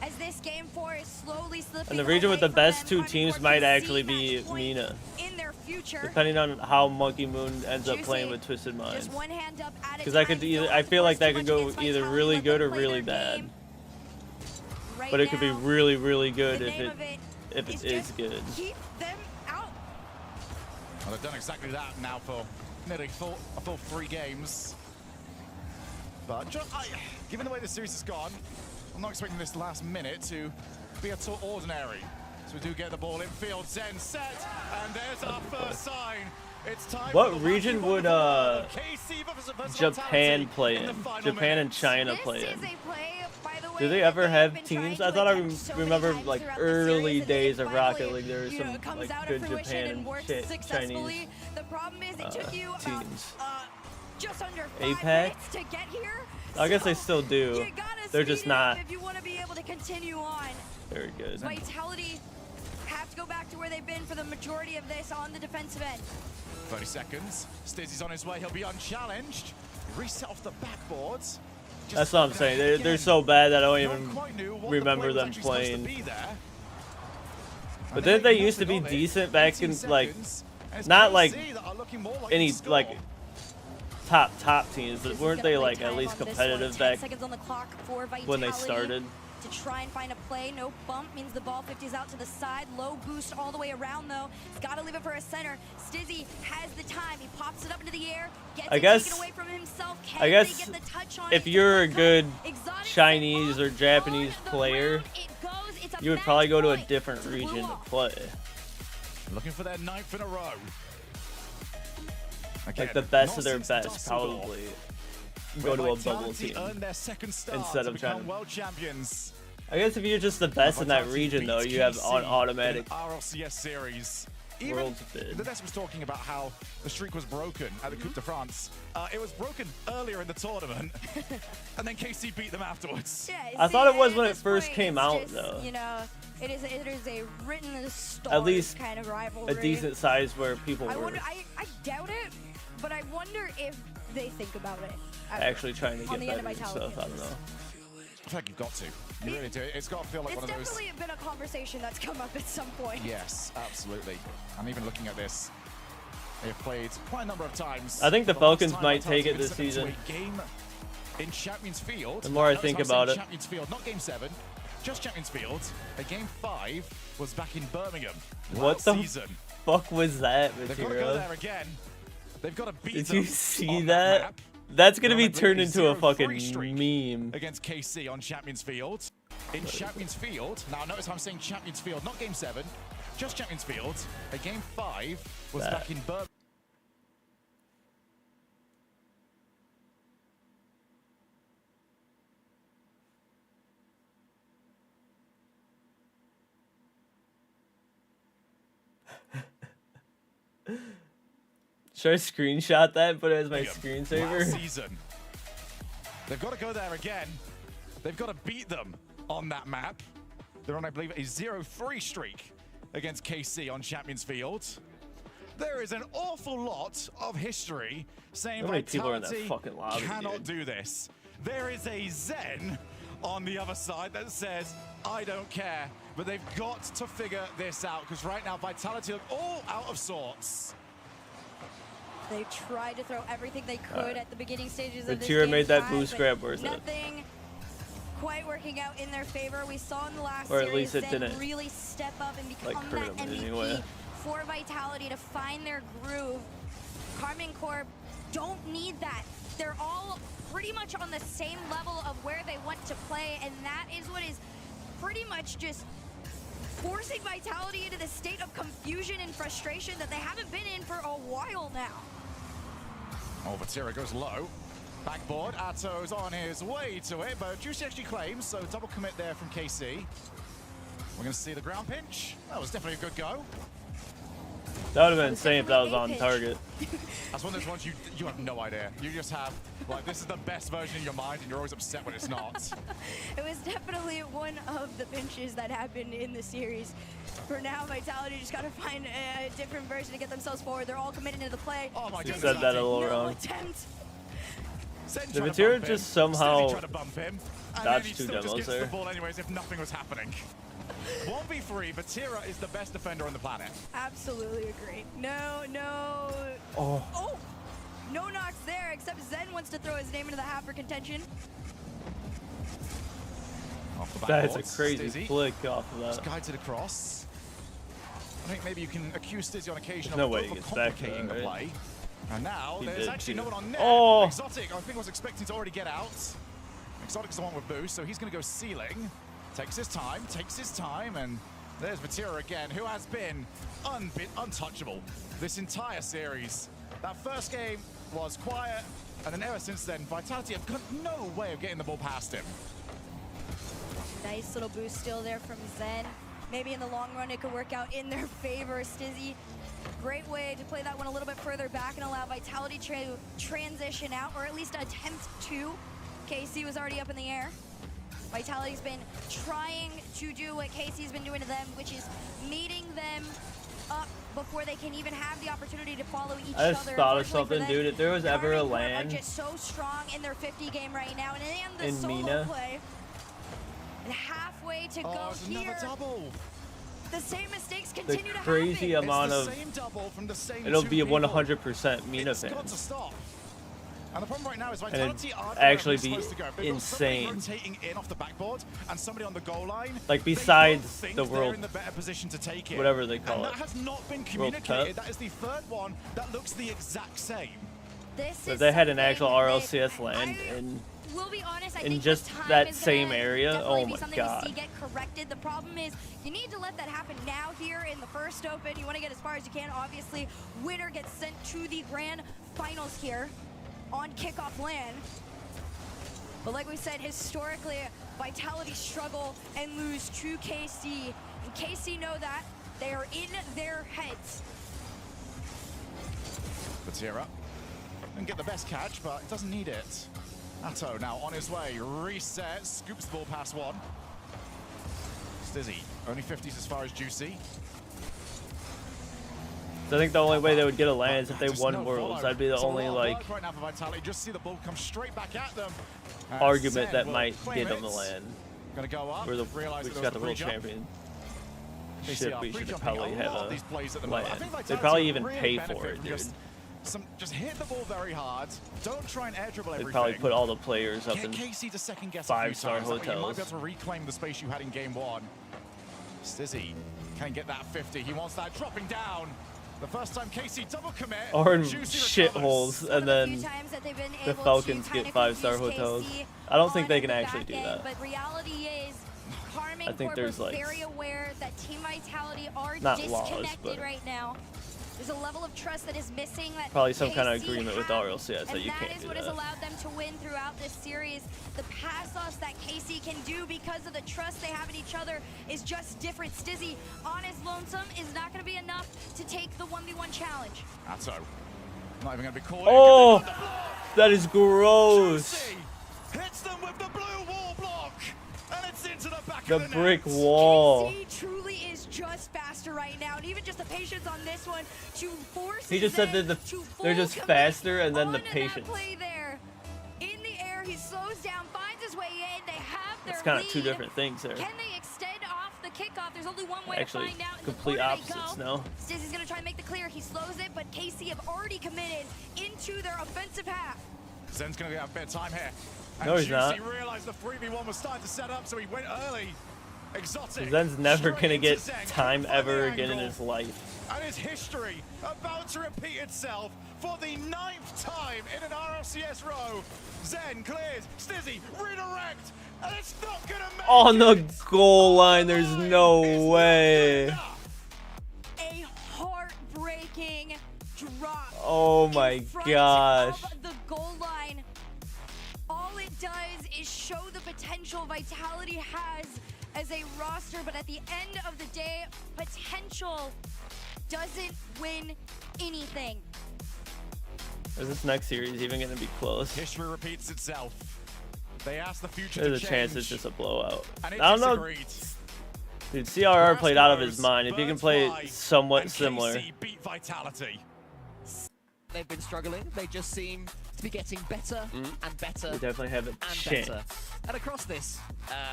[SPEAKER 13] as this game 4 is slowly slipping.
[SPEAKER 1] And the region with the
[SPEAKER 13] away
[SPEAKER 1] best
[SPEAKER 13] from
[SPEAKER 1] two
[SPEAKER 13] them.
[SPEAKER 1] teams might actually be Mina.
[SPEAKER 13] In their future,
[SPEAKER 1] Depending on how Monkey Moon ends up playing with Twisted Minds.
[SPEAKER 13] just one hand up at a
[SPEAKER 1] Because that
[SPEAKER 13] time.
[SPEAKER 1] could either, I feel like that could go either really good or really bad.
[SPEAKER 13] Right
[SPEAKER 1] But it could be
[SPEAKER 13] now,
[SPEAKER 1] really, really good
[SPEAKER 13] the
[SPEAKER 1] if
[SPEAKER 13] name
[SPEAKER 1] it
[SPEAKER 13] of it
[SPEAKER 1] is good.
[SPEAKER 13] Keep them out.
[SPEAKER 3] Well, they've done exactly that now for nearly a full 3 games. But given the way the series has gone, I'm not expecting this last minute to be at all ordinary. So we do get the ball in field. Zen set, and there's our first sign. It's time.
[SPEAKER 1] What region would Japan play in? Japan and China play in? Do they ever have teams? I thought I remember like early days of Rocket League. There was some like good Japan and Chinese
[SPEAKER 13] The problem is it took you
[SPEAKER 1] teams.
[SPEAKER 13] just under 5
[SPEAKER 1] APAC?
[SPEAKER 13] minutes to get here.
[SPEAKER 1] I guess they still do.
[SPEAKER 13] You gotta
[SPEAKER 1] They're
[SPEAKER 13] speed
[SPEAKER 1] just
[SPEAKER 13] it up
[SPEAKER 1] not
[SPEAKER 13] if you want to be able to continue on.
[SPEAKER 1] very good.
[SPEAKER 13] Vitality have have to go back to where they've been for the majority of this on the defensive end.
[SPEAKER 3] 30 seconds. Stizzy's on his way. He'll be unchallenged. Reset off the backboards.
[SPEAKER 1] That's what I'm saying. They're so bad that I don't even remember them playing. But didn't they used to be decent back in, like, not like any like top teams, but weren't they like at least competitive back when they started?
[SPEAKER 13] To try and find a play. No bump means the ball 50's out to the side. Low boost all the way around though. He's got to leave it for a center. Stizzy has the time. He pops it up into the air. Gets it taken away from himself.
[SPEAKER 1] I guess if you're a good Chinese or Japanese player, you would probably go to a different region to play.
[SPEAKER 3] Looking for their 9th in a row. Again,
[SPEAKER 1] like the best of their best, probably. Go to a bubble team instead of trying to.
[SPEAKER 3] World champions.
[SPEAKER 1] I guess if you're just the best in that region, though, you have on automatic
[SPEAKER 3] RLCS series.
[SPEAKER 1] Worlds bid.
[SPEAKER 3] The Ness was talking about how the streak was broken at the Coupe de France. It was broken earlier in the tournament, and then KC beat them afterwards.
[SPEAKER 13] Yeah,
[SPEAKER 1] I thought it was when it first came out, though.
[SPEAKER 13] You know, it is a written stars
[SPEAKER 1] at least
[SPEAKER 13] kind of rivalry.
[SPEAKER 1] A decent size where people were.
[SPEAKER 13] I doubt it, but I wonder if they think about it.
[SPEAKER 1] Actually trying to get better and stuff. I don't know.
[SPEAKER 3] I feel like you've got to. You really do. It's got to feel like one of those.
[SPEAKER 13] It's definitely been a conversation that's come up at some point.
[SPEAKER 3] Yes, absolutely. I'm even looking at this. They've played quite a number of times.
[SPEAKER 1] I think the Falcons might take it this season.
[SPEAKER 3] Game in Champions Field.
[SPEAKER 1] The more I think about it.
[SPEAKER 3] Champions Field, not Game 7, just Champions Field. A Game 5 was back in Birmingham.
[SPEAKER 1] What the fuck was that,
[SPEAKER 3] They've got to go there again. They've got to beat them.
[SPEAKER 1] Did you see that? That's gonna be turned into a fucking meme.
[SPEAKER 3] Against KC on Champions Field. In Champions Field, now notice how I'm saying Champions Field, not Game 7, just Champions Field. A Game 5 was back in Birmingham.
[SPEAKER 1] Should I screenshot that and put it as my screensaver?
[SPEAKER 3] Last season. They've got to go there again. They've got to beat them on that map. They're on, I believe, a 0-3 streak against KC on Champions Field. There is an awful lot of history saying Vitality cannot do this. There is a Zen on the other side that says, I don't care, but they've got to figure this out because right now Vitality look all out of sorts.
[SPEAKER 13] They tried to throw everything they could at the beginning stages of this
[SPEAKER 1] Vatira
[SPEAKER 13] game.
[SPEAKER 1] made that boost grab worth it.
[SPEAKER 13] Nothing quite working out in their favor. We saw in the last
[SPEAKER 1] or at
[SPEAKER 13] series
[SPEAKER 1] least it didn't
[SPEAKER 13] really step up and become
[SPEAKER 1] like
[SPEAKER 13] that MVP
[SPEAKER 1] anyway.
[SPEAKER 13] for Vitality to find their groove. Karmine Corp don't need that. They're all pretty much on the same level of where they want to play, and that is what is pretty much just forcing Vitality into the state of confusion and frustration that they haven't been in for a while now.
[SPEAKER 3] Oh, Vatira goes low. Backboard, Atto's on his way to it, but Juicy actually claims, so double commit there from KC. We're going to see the ground pinch. That was definitely a good go.
[SPEAKER 1] That would have been insane if that was on target.
[SPEAKER 3] That's one of those ones you have no idea. You just have, like, this is the best version in your mind, and you're always upset when it's not.
[SPEAKER 13] It was definitely one of the pinches that happened in the series. For now, Vitality just got to find a different version to get themselves forward. They're all committed to the play.
[SPEAKER 3] Oh my
[SPEAKER 1] goodness. Said that a little wrong.
[SPEAKER 13] Attempt.
[SPEAKER 1] The Vatira just somehow
[SPEAKER 3] dodged
[SPEAKER 1] two demos there.
[SPEAKER 3] The ball anyways if nothing was happening. 1v3, Vatira is the best defender on the planet.
[SPEAKER 13] Absolutely agree. No. Oh, no knocks there, except Zen wants to throw his name into the hat for contention.
[SPEAKER 1] That is a crazy flick off of that.
[SPEAKER 3] Just guided across. I think maybe you can accuse Stizzy on occasion
[SPEAKER 1] There's no
[SPEAKER 3] of
[SPEAKER 1] way he gets back to
[SPEAKER 3] complicating
[SPEAKER 1] that,
[SPEAKER 3] the
[SPEAKER 1] right?
[SPEAKER 3] play. And now
[SPEAKER 1] He
[SPEAKER 3] there's
[SPEAKER 1] did
[SPEAKER 3] actually
[SPEAKER 1] too.
[SPEAKER 3] no one on net.
[SPEAKER 1] Oh.
[SPEAKER 3] Exotic, I think, was expecting to already get out. Exotic is the one with boost, so he's going to go ceiling. Takes his time, and there's Vatira again, who has been untouchable this entire series. That first game was quiet, and then ever since then, Vitality have got no way of getting the ball past him.
[SPEAKER 13] Nice little boost still there from Zen. Maybe in the long run it could work out in their favor. Stizzy, great way to play that one a little bit further back and allow Vitality to transition out, or at least attempt to. KC was already up in the air. Vitality's been trying to do what Casey's been doing to them, which is meeting them up before they can even have the opportunity to follow each other.
[SPEAKER 1] I just thought of something, dude. If there was ever a
[SPEAKER 13] Are
[SPEAKER 1] LAN
[SPEAKER 13] just so strong in their 50 game right now, and the
[SPEAKER 1] in
[SPEAKER 13] solo
[SPEAKER 1] Mina,
[SPEAKER 13] play. And halfway to go
[SPEAKER 3] it's
[SPEAKER 13] here.
[SPEAKER 3] another double.
[SPEAKER 13] The same mistakes
[SPEAKER 1] the
[SPEAKER 13] continue to
[SPEAKER 1] crazy
[SPEAKER 13] happen.
[SPEAKER 1] amount
[SPEAKER 3] It's
[SPEAKER 1] of
[SPEAKER 3] the same double from the same
[SPEAKER 1] it'll
[SPEAKER 3] two
[SPEAKER 1] be a
[SPEAKER 3] people.
[SPEAKER 1] 100% Mina
[SPEAKER 3] It's got to
[SPEAKER 1] fans.
[SPEAKER 3] stop. And the problem right now is
[SPEAKER 1] And
[SPEAKER 3] Vitality
[SPEAKER 1] it'd
[SPEAKER 3] are
[SPEAKER 1] actually
[SPEAKER 3] where
[SPEAKER 1] be
[SPEAKER 3] they're supposed to go. If they've got somebody
[SPEAKER 1] insane.
[SPEAKER 3] rotating in off the backboard and somebody on the goal line.
[SPEAKER 1] Like
[SPEAKER 3] they
[SPEAKER 1] besides
[SPEAKER 3] don't think
[SPEAKER 1] the
[SPEAKER 3] they're
[SPEAKER 1] world,
[SPEAKER 3] in the better position to take it.
[SPEAKER 1] whatever they call
[SPEAKER 3] and
[SPEAKER 1] it.
[SPEAKER 3] that has not been
[SPEAKER 1] World
[SPEAKER 3] communicated.
[SPEAKER 1] Cup.
[SPEAKER 3] That is the third one that looks the exact same.
[SPEAKER 13] This
[SPEAKER 1] If
[SPEAKER 13] is
[SPEAKER 1] they had an
[SPEAKER 13] something
[SPEAKER 1] actual
[SPEAKER 13] that
[SPEAKER 1] RLCS land
[SPEAKER 13] we'll be honest, I
[SPEAKER 1] in
[SPEAKER 13] think
[SPEAKER 1] just
[SPEAKER 13] with time
[SPEAKER 1] that
[SPEAKER 13] is
[SPEAKER 1] same
[SPEAKER 13] gonna
[SPEAKER 1] area,
[SPEAKER 13] definitely
[SPEAKER 1] oh
[SPEAKER 13] be
[SPEAKER 1] my
[SPEAKER 13] something we
[SPEAKER 1] god.
[SPEAKER 13] see get corrected. The problem is you need to let that happen now here in the first open. You want to get as far as you can. Obviously, winner gets sent to the grand finals here on kickoff land. But like we said, historically, Vitality struggle and lose to KC. And KC know that. They are in their heads.
[SPEAKER 3] Batira didn't get the best catch, but it doesn't need it. Atto now on his way, reset, scoops the ball past one. Stizzy, only 50s as far as Juicy.
[SPEAKER 1] So I think the only way they would get a LAN is if they
[SPEAKER 3] Just
[SPEAKER 1] won
[SPEAKER 3] no
[SPEAKER 1] Worlds.
[SPEAKER 3] follow.
[SPEAKER 1] That'd be the
[SPEAKER 3] It's a
[SPEAKER 1] only
[SPEAKER 3] lot of
[SPEAKER 1] like
[SPEAKER 3] work right now for Vitality. Just see the ball come straight back at them. And
[SPEAKER 1] argument
[SPEAKER 3] Zen
[SPEAKER 1] that
[SPEAKER 3] will
[SPEAKER 1] might
[SPEAKER 3] claim
[SPEAKER 1] get them
[SPEAKER 3] it.
[SPEAKER 1] the LAN.
[SPEAKER 3] Gonna go up.
[SPEAKER 1] We're the,
[SPEAKER 3] realize
[SPEAKER 1] we
[SPEAKER 3] that
[SPEAKER 1] just
[SPEAKER 3] there
[SPEAKER 1] got the
[SPEAKER 3] was
[SPEAKER 1] world
[SPEAKER 3] pre-jump.
[SPEAKER 1] champion.
[SPEAKER 3] KCR
[SPEAKER 1] Shit, we should
[SPEAKER 3] pre-jumping
[SPEAKER 1] probably
[SPEAKER 3] a
[SPEAKER 1] have
[SPEAKER 3] lot of
[SPEAKER 1] a
[SPEAKER 3] these plays at the moment. I think
[SPEAKER 1] LAN.
[SPEAKER 3] Vitality
[SPEAKER 1] They'd probably
[SPEAKER 3] would
[SPEAKER 1] even
[SPEAKER 3] really
[SPEAKER 1] pay
[SPEAKER 3] benefit
[SPEAKER 1] for it,
[SPEAKER 3] from
[SPEAKER 1] dude.
[SPEAKER 3] Just hit the ball very hard. Don't try and air dribble
[SPEAKER 1] They'd
[SPEAKER 3] everything.
[SPEAKER 1] probably put all the players up
[SPEAKER 3] Get
[SPEAKER 1] in
[SPEAKER 3] KC to second guess a few
[SPEAKER 1] 5-star
[SPEAKER 3] times. That way you might
[SPEAKER 1] hotels.
[SPEAKER 3] be able to reclaim the space you had in game one. Stizzy can get that 50. He wants that dropping down. The first time KC double commit.
[SPEAKER 1] Or in
[SPEAKER 3] Juicy
[SPEAKER 1] shitholes, and then the Falcons get 5-star hotels. I don't think they can actually do that.
[SPEAKER 13] But reality is,
[SPEAKER 1] I think there's like
[SPEAKER 13] very aware that Team Vitality are
[SPEAKER 1] not laws,
[SPEAKER 13] disconnected
[SPEAKER 1] but
[SPEAKER 13] right now. There's a level of trust that is missing. That
[SPEAKER 1] probably some kind of
[SPEAKER 13] KC
[SPEAKER 1] agreement with
[SPEAKER 13] have,
[SPEAKER 1] RLCS that you
[SPEAKER 13] and
[SPEAKER 1] can't
[SPEAKER 13] that is
[SPEAKER 1] do
[SPEAKER 13] what has
[SPEAKER 1] that.
[SPEAKER 13] allowed them to win throughout this series. The pass-offs that KC can do because of the trust they have in each other is just different. Stizzy on his lonesome is not going to be enough to take the 1v1 challenge.
[SPEAKER 3] Atto. Not even going to be called.
[SPEAKER 1] Oh, that is gross.
[SPEAKER 3] Hits them with the blue wall block, and it's into the back
[SPEAKER 1] The
[SPEAKER 3] of the
[SPEAKER 1] brick
[SPEAKER 3] net.
[SPEAKER 1] wall.
[SPEAKER 13] KC truly is just faster right now, and even just the patience on this one to force.
[SPEAKER 1] He just said that they're just faster, and then the patience.
[SPEAKER 13] Play there. In the air, he slows down, finds his way in. They have their
[SPEAKER 1] It's kind of
[SPEAKER 13] lead.
[SPEAKER 1] two different things there.
[SPEAKER 13] Can they extend off the kickoff? There's only one way
[SPEAKER 1] Actually,
[SPEAKER 13] to find out. In
[SPEAKER 1] complete
[SPEAKER 13] the corner
[SPEAKER 1] opposites
[SPEAKER 13] they go.
[SPEAKER 1] now.
[SPEAKER 13] Stizzy's gonna try and make the clear. He slows it, but KC have already committed into their offensive half.
[SPEAKER 3] Zen's going to get a bit of time here. And
[SPEAKER 1] No, he's
[SPEAKER 3] Juicy
[SPEAKER 1] not.
[SPEAKER 3] realized the 3v1 was starting to set up, so he went early. Exotic.
[SPEAKER 1] Zen's never
[SPEAKER 3] straight
[SPEAKER 1] gonna
[SPEAKER 3] into
[SPEAKER 1] get
[SPEAKER 3] Zen.
[SPEAKER 1] time
[SPEAKER 3] Couldn't find
[SPEAKER 1] ever
[SPEAKER 3] the
[SPEAKER 1] again in
[SPEAKER 3] angle.
[SPEAKER 1] his life.
[SPEAKER 3] And his history about to repeat itself for the 9th time in an RLCS row. Zen clears, Stizzy redirect, and it's not gonna make
[SPEAKER 1] On the goal line, there's no way.
[SPEAKER 13] A heartbreaking drop.
[SPEAKER 1] Oh my
[SPEAKER 13] in front
[SPEAKER 1] gosh.
[SPEAKER 13] of the goal line. All it does is show the potential Vitality has as a roster, but at the end of the day, potential doesn't win anything.
[SPEAKER 1] Is this next series even going to be close?
[SPEAKER 3] History repeats itself. They ask the future
[SPEAKER 1] There's a
[SPEAKER 3] to
[SPEAKER 1] chance
[SPEAKER 3] change,
[SPEAKER 1] it's just a blowout.
[SPEAKER 3] and it
[SPEAKER 1] I don't know.
[SPEAKER 3] disagreed.
[SPEAKER 1] Dude, CRR played out of his mind. If you can play
[SPEAKER 3] Birds fly,
[SPEAKER 1] somewhat
[SPEAKER 3] and
[SPEAKER 1] similar.
[SPEAKER 3] KC beat Vitality.
[SPEAKER 20] They've been struggling. They just seem to be getting better and better.
[SPEAKER 1] We definitely have a
[SPEAKER 20] and
[SPEAKER 1] chance.
[SPEAKER 20] better. And across this,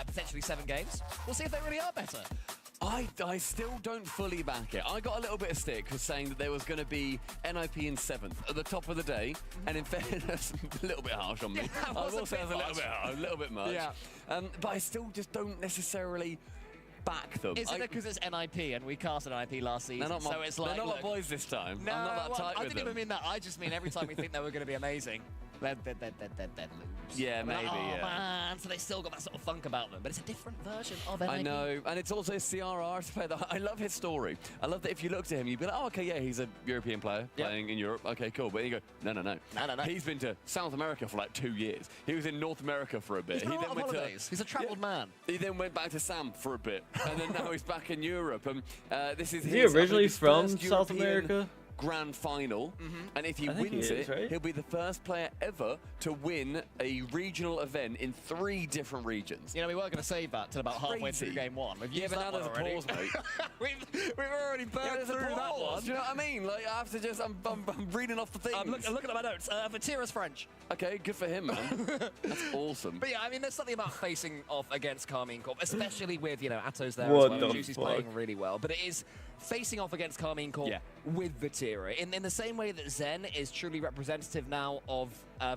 [SPEAKER 20] potentially 7 games, we'll see if they really are better.
[SPEAKER 11] I still don't fully back it. I got a little bit of stick for saying that there was going to be NIP in 7th at the top of the day, and in fairness, a little bit harsh on me. I will say it's a little bit harsh, a little bit much.
[SPEAKER 20] Yeah.
[SPEAKER 11] But I still just don't necessarily back them.
[SPEAKER 20] Is it because it's NIP and we cast an NIP last season?
[SPEAKER 11] They're not my,
[SPEAKER 20] so it's like,
[SPEAKER 11] they're not
[SPEAKER 20] look,
[SPEAKER 11] my boys this time.
[SPEAKER 20] No,
[SPEAKER 11] I'm not that
[SPEAKER 20] well,
[SPEAKER 11] tight
[SPEAKER 20] I
[SPEAKER 11] with
[SPEAKER 20] didn't
[SPEAKER 11] them.
[SPEAKER 20] even mean that. I just mean every time we think they were going to be amazing, they'd lose.
[SPEAKER 11] Yeah,
[SPEAKER 20] And we're
[SPEAKER 11] maybe,
[SPEAKER 20] like, oh,
[SPEAKER 11] yeah.
[SPEAKER 20] man. So they still got that sort of funk about them, but it's a different version of NIP.
[SPEAKER 11] I know, and it's also CRR's player. I love his story. I love that if you looked at him, you'd be like, oh, okay, yeah, he's a European player playing in Europe. Okay, cool. But then you go, no. He's been to South America for like 2 years. He was in North America for a bit.
[SPEAKER 20] He's been
[SPEAKER 11] He
[SPEAKER 20] on
[SPEAKER 11] then went
[SPEAKER 20] holidays. He's a travelled man.
[SPEAKER 11] He then went back to Sam for a bit, and then now he's back in Europe. And this is
[SPEAKER 1] Is he
[SPEAKER 11] his, I
[SPEAKER 1] originally
[SPEAKER 11] think, his
[SPEAKER 1] from
[SPEAKER 11] first
[SPEAKER 1] South
[SPEAKER 11] European
[SPEAKER 1] America?
[SPEAKER 11] grand final, and if he
[SPEAKER 1] I think
[SPEAKER 11] wins
[SPEAKER 1] he is,
[SPEAKER 11] it,
[SPEAKER 1] right?
[SPEAKER 11] he'll be the first player ever to win a regional event in 3 different regions.
[SPEAKER 20] You know, we were going to save that till about halfway through game 1. We've
[SPEAKER 11] Yeah,
[SPEAKER 20] used
[SPEAKER 11] but
[SPEAKER 20] that
[SPEAKER 11] now
[SPEAKER 20] one
[SPEAKER 11] there's a
[SPEAKER 20] already.
[SPEAKER 11] pause, mate.
[SPEAKER 20] we've already burned through that one.
[SPEAKER 11] Do you know what I mean? Like, I have to just, I'm reading off the things.
[SPEAKER 20] I'm looking at my notes. Vatira's French.
[SPEAKER 11] Okay, good for him, man. That's awesome.
[SPEAKER 20] But yeah, I mean, there's something about facing off against Carmine Corp, especially with, you know, Atto's there
[SPEAKER 1] What
[SPEAKER 20] as well.
[SPEAKER 1] the
[SPEAKER 20] Juicy's
[SPEAKER 1] fuck?
[SPEAKER 20] playing really well. But it is facing off against Carmine Corp with Vatira. In the same way that Zen is truly representative now of